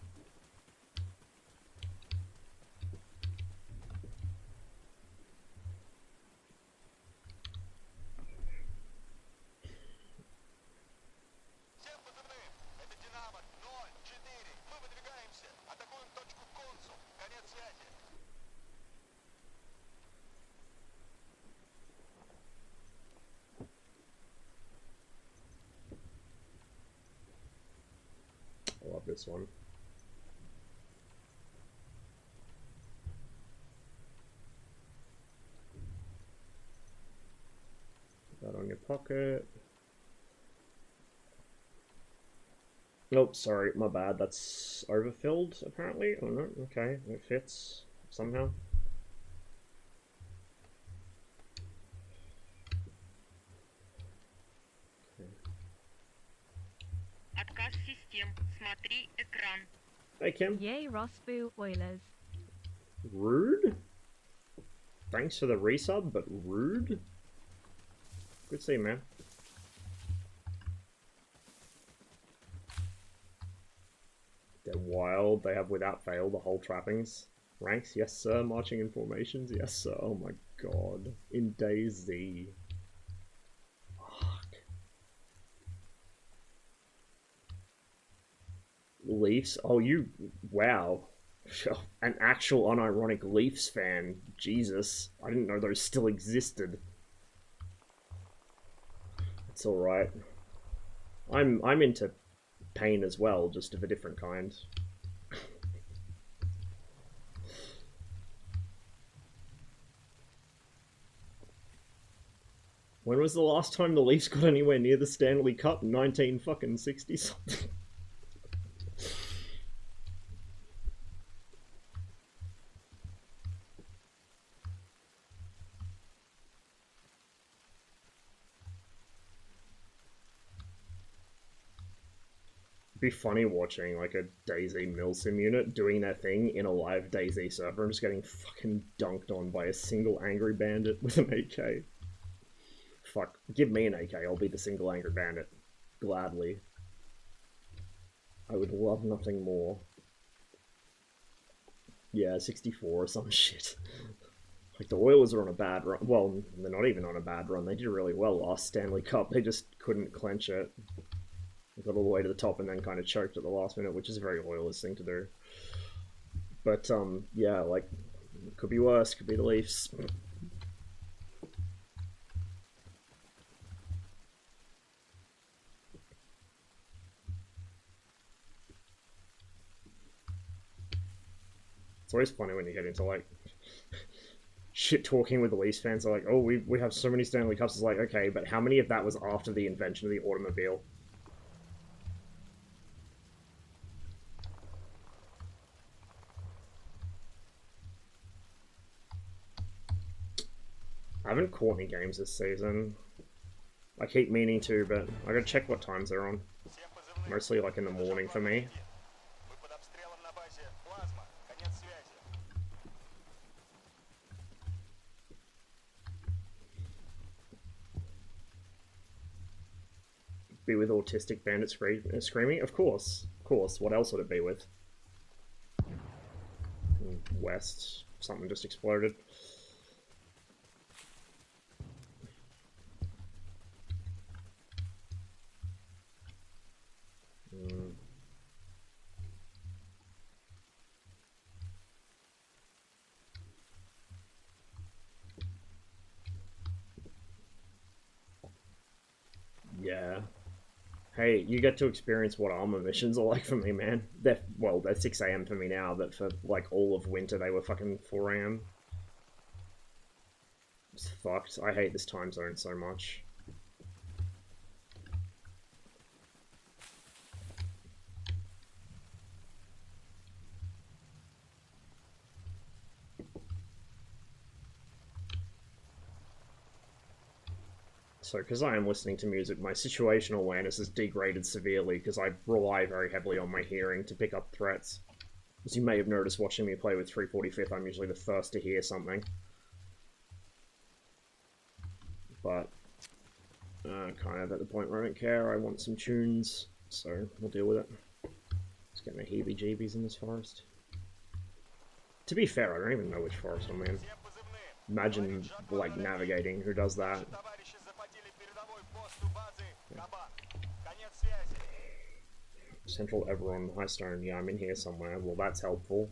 Всем позывным. Это Динамо 04. Мы выдвигаемся. Атакуем точку Консул. Конец связи. I love this one. Go in your pocket. Nope, sorry, my bad. That's overfilled, apparently. Oh no, okay, it fits somehow. Отказ систем. Смотри экран. Hey, Kim. Yay, Rosbu Oilers. Rude? Thanks for the resub, but rude? Good to see you, man. They're wild. They have, without fail, the whole trappings. Ranks? Yes, sir. Marching in formations? Yes, sir. Oh my god. In DayZ. Fuck. Leafs? Oh, you... Wow. An actual unironic Leafs fan. Jesus. I didn't know those still existed. It's alright. I'm into pain as well, just of a different kind. When was the last time the Leafs got anywhere near the Stanley Cup? 1960 something. Be funny watching like a DayZ Milsim unit doing their thing in a live DayZ server and just getting fucking dunked on by a single angry bandit with an AK. Fuck, give me an AK, I'll be the single angry bandit. Gladly. I would love nothing more. Yeah, 64 or some shit. Like, the Oilers are on a bad run. Well, they're not even on a bad run. They did really well last Stanley Cup. They just couldn't clench it. Got all the way to the top and then kind of choked at the last minute, which is a very Oilers thing to do. But, yeah, like, could be worse, could be the Leafs. It's always funny when you get into, like, shit talking with the Leafs fans. They're like, oh, we have so many Stanley Cups. It's like, okay, but how many of that was after the invention of the automobile? I haven't caught any games this season. I keep meaning to, but I gotta check what times they're on. Mostly like in the morning for me. Be with autistic bandits screaming? Of course. Of course. What else would it be with? West. Something just exploded. Yeah. Hey, you get to experience what ArmA missions are like for me, man. They're 6 AM for me now, but for, like, all of winter they were fucking 4 AM. It's fucked. I hate this time zone so much. So, because I am listening to music, my situational awareness is degraded severely because I rely very heavily on my hearing to pick up threats. As you may have noticed watching me play with 345th, I'm usually the first to hear something. But, kind of at the point where I don't care, I want some tunes, so we'll deal with it. Just getting the heebie-jeebies in this forest. To be fair, I don't even know which forest I'm in. Imagine, like, navigating, who does that? Central Everon, Highstone, yeah, I'm in here somewhere. Well, that's helpful.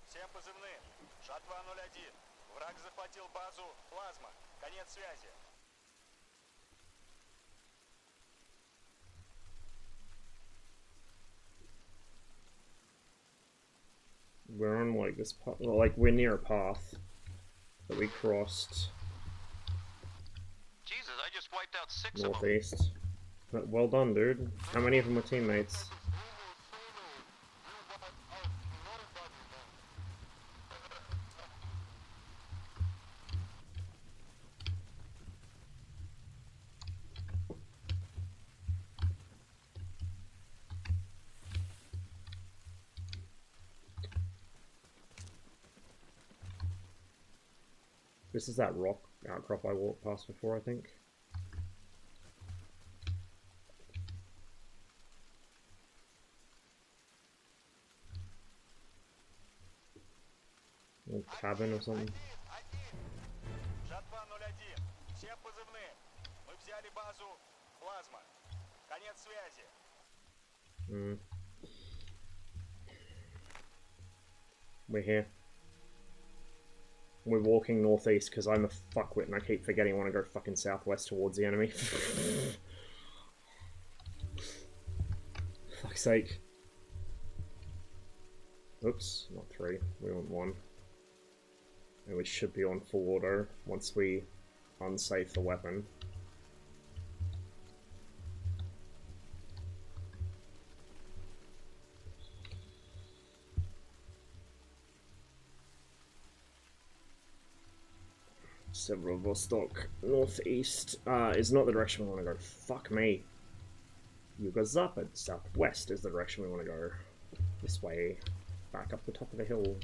Всем позывным. Жатва 01. Враг захватил базу. Плазма. Конец связи. we're on like this path, well, like we're near a path that we crossed Jesus, I just wiped out 6 of them. northeast. But well done, dude. How many of them were teammates? This is that rock outcrop I walked past before, I think. Little cabin or something. Жатва 01. Все позывные. Мы взяли базу Плазма. Конец связи. We're here. We're walking northeast because I'm a fuckwit and I keep forgetting I want to go fucking southwest towards the enemy. Fuck's sake. Oops, not 3. We want 1. And we should be on full auto once we unsafe the weapon. Severovostok northeast is not the direction we want to go. Fuck me. Yugo-Zapad, southwest is the direction we want to go. This way, back up the top of the hill.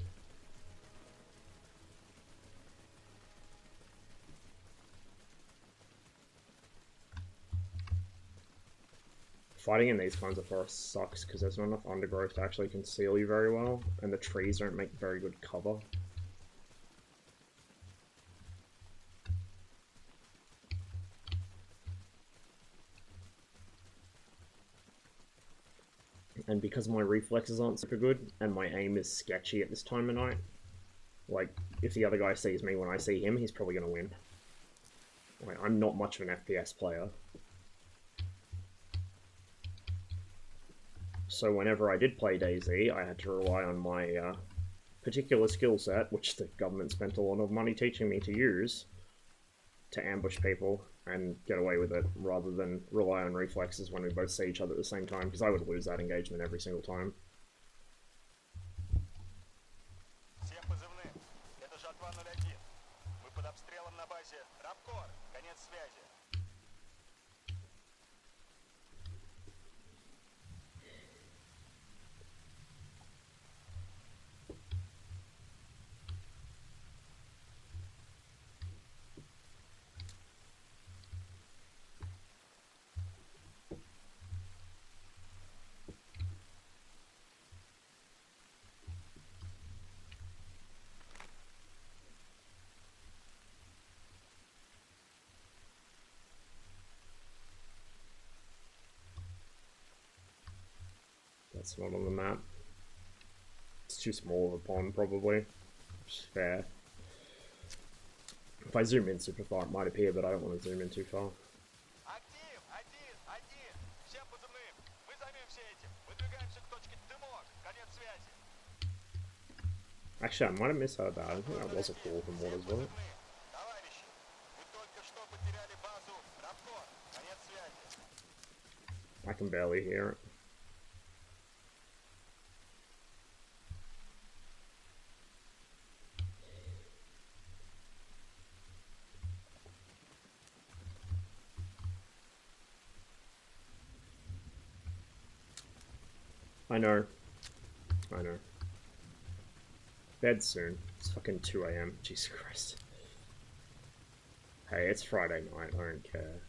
Fighting in these kinds of forests sucks because there's not enough undergrowth to actually conceal you very well, and the trees don't make very good cover. And because my reflexes aren't super good, and my aim is sketchy at this time of night, like, if the other guy sees me when I see him, he's probably gonna win. Like, I'm not much of an FPS player. So whenever I did play DayZ, I had to rely on my particular skill set, which the government spent a lot of money teaching me to use, to ambush people and get away with it, rather than rely on reflexes when we both see each other at the same time, because I would lose that engagement every single time. Все позывные. Это Жатва 01. Мы под обстрелом на базе Reforger. Конец связи. That's not on the map. It's too small of a pond, probably. Which is fair. If I zoom in super far, it might appear, but I don't want to zoom in too far. Актив! 1-1! Все позывные. Мы займемся этим. Выдвигаемся к точке Дымок. Конец связи. Actually, I might have misheard that. I think that was a call from what as well. Товарищи, вы только что потеряли базу Reforger. Конец связи. I can barely hear it. I know. Bed soon. It's fucking 2 AM. Jesus Christ. Hey, it's Friday night. I don't care.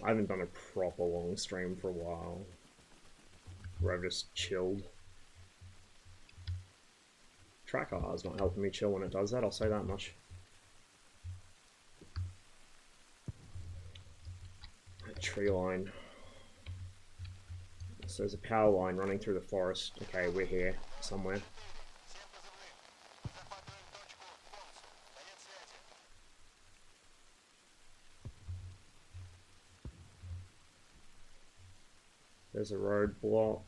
I haven't done a proper long stream for a while, where I've just chilled. Tracker is not helping me chill when it does that, I'll say that much. Tree line. So there's a power line running through the forest. Okay, we're here somewhere. There's a roadblock.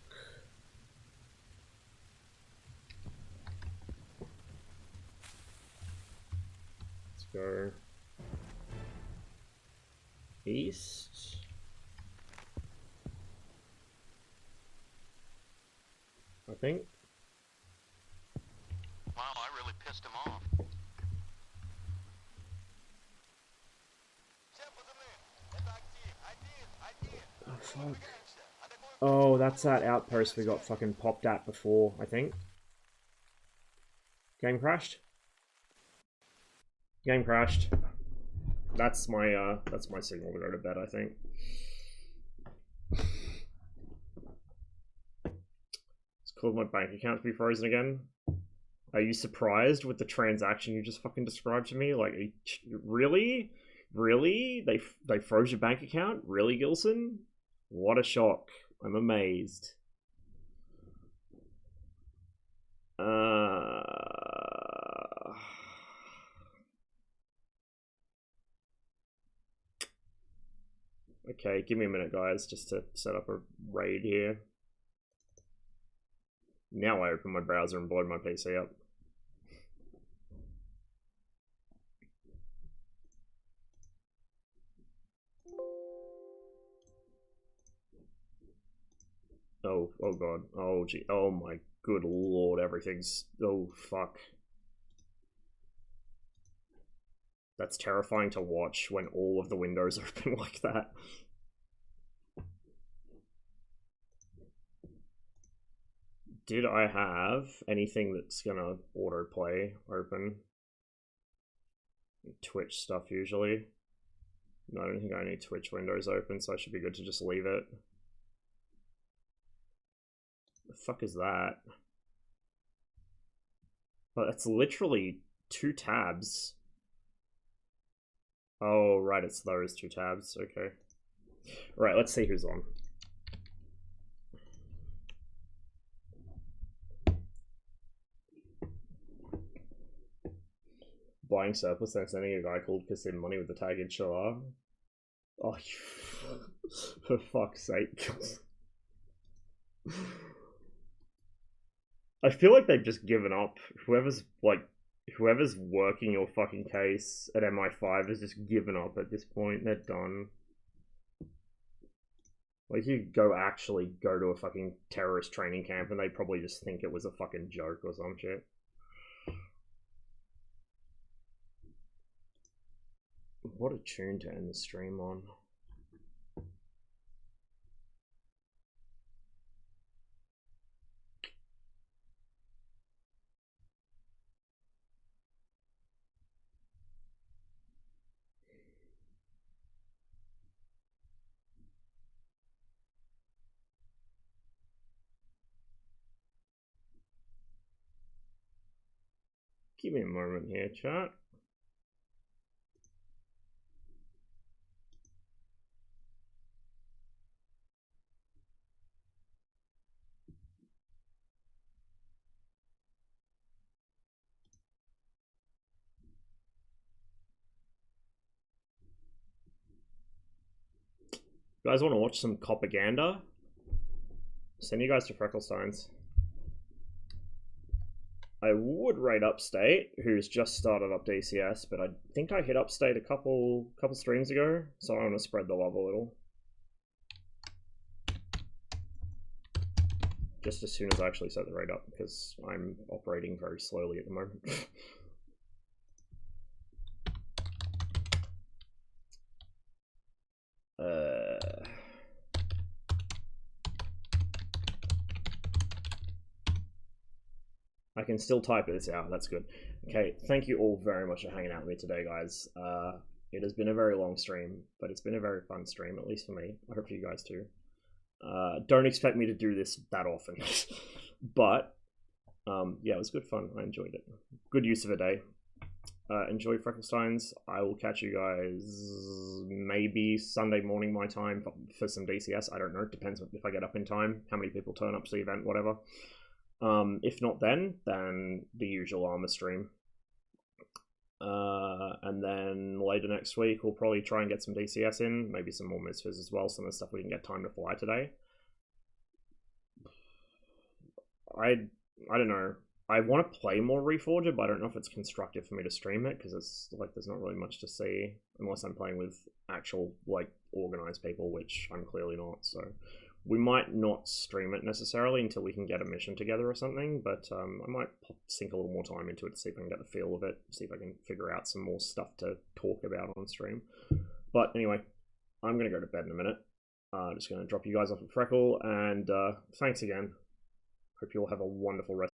Let's go east. I think. Wow, I really pissed him off. Oh, fuck. Oh, that's that outpost we got fucking popped at before, I think. Game crashed? Game crashed. That's my signal to go to bed, I think. It's called my bank account to be frozen again. Are you surprised with the transaction you just fucking described to me? Like, really? Really? They froze your bank account? Really, Gilson? What a shock. I'm amazed. Okay, give me a minute, guys, just to set up a raid here. Now I open my browser and blow my PC up. Oh god. Oh gee. Oh my good lord, everything's... Oh fuck. That's terrifying to watch when all of the windows open like that. Did I have anything that's gonna autoplay open? Twitch stuff usually. No, I don't think I need Twitch windows open, so I should be good to just leave it. The fuck is that? Oh, that's literally 2 tabs. Oh, right, it's those 2 tabs. Okay. Right, let's see who's on. Buying surplus and sending a guy called Kasim money with the tag inshallah. Oh, for fuck's sake. I feel like they've just given up. Whoever's working your fucking case at MI5 has just given up at this point. They're done. Like, you actually go to a fucking terrorist training camp and they probably just think it was a fucking joke or some shit. What a tune to end the stream on. Give me a moment here, chat. You guys want to watch some propaganda? Send you guys to Frecklesteins. I would rate Upstate, who's just started up DCS, but I think I hit Upstate a couple streams ago, so I want to spread the love a little. Just as soon as I actually set the rate up, because I'm operating very slowly at the moment. I can still type this out, that's good. Okay, thank you all very much for hanging out with me today, guys. It has been a very long stream, but it's been a very fun stream, at least for me. I hope for you guys too. Don't expect me to do this that often. But, yeah, it was good fun. I enjoyed it. Good use of a day. Enjoy Frecklesteins. I will catch you guys maybe Sunday morning my time for some DCS. I don't know. It depends if I get up in time, how many people turn up to the event, whatever. If not then the usual ArmA stream. And then later next week, we'll probably try and get some DCS in, maybe some more MSFS as well, some of the stuff we didn't get time to fly today. I don't know. I want to play more Reforger, but I don't know if it's constructive for me to stream it, because it's like there's not really much to see unless I'm playing with actual like organized people, which I'm clearly not. So we might not stream it necessarily until we can get a mission together or something, but I might sink a little more time into it to see if I can get the feel of it, see if I can figure out some more stuff to talk about on stream. But anyway, I'm going to go to bed in a minute. Just going to drop you guys off at Freckle, and thanks again. Hope you all have a wonderful rest.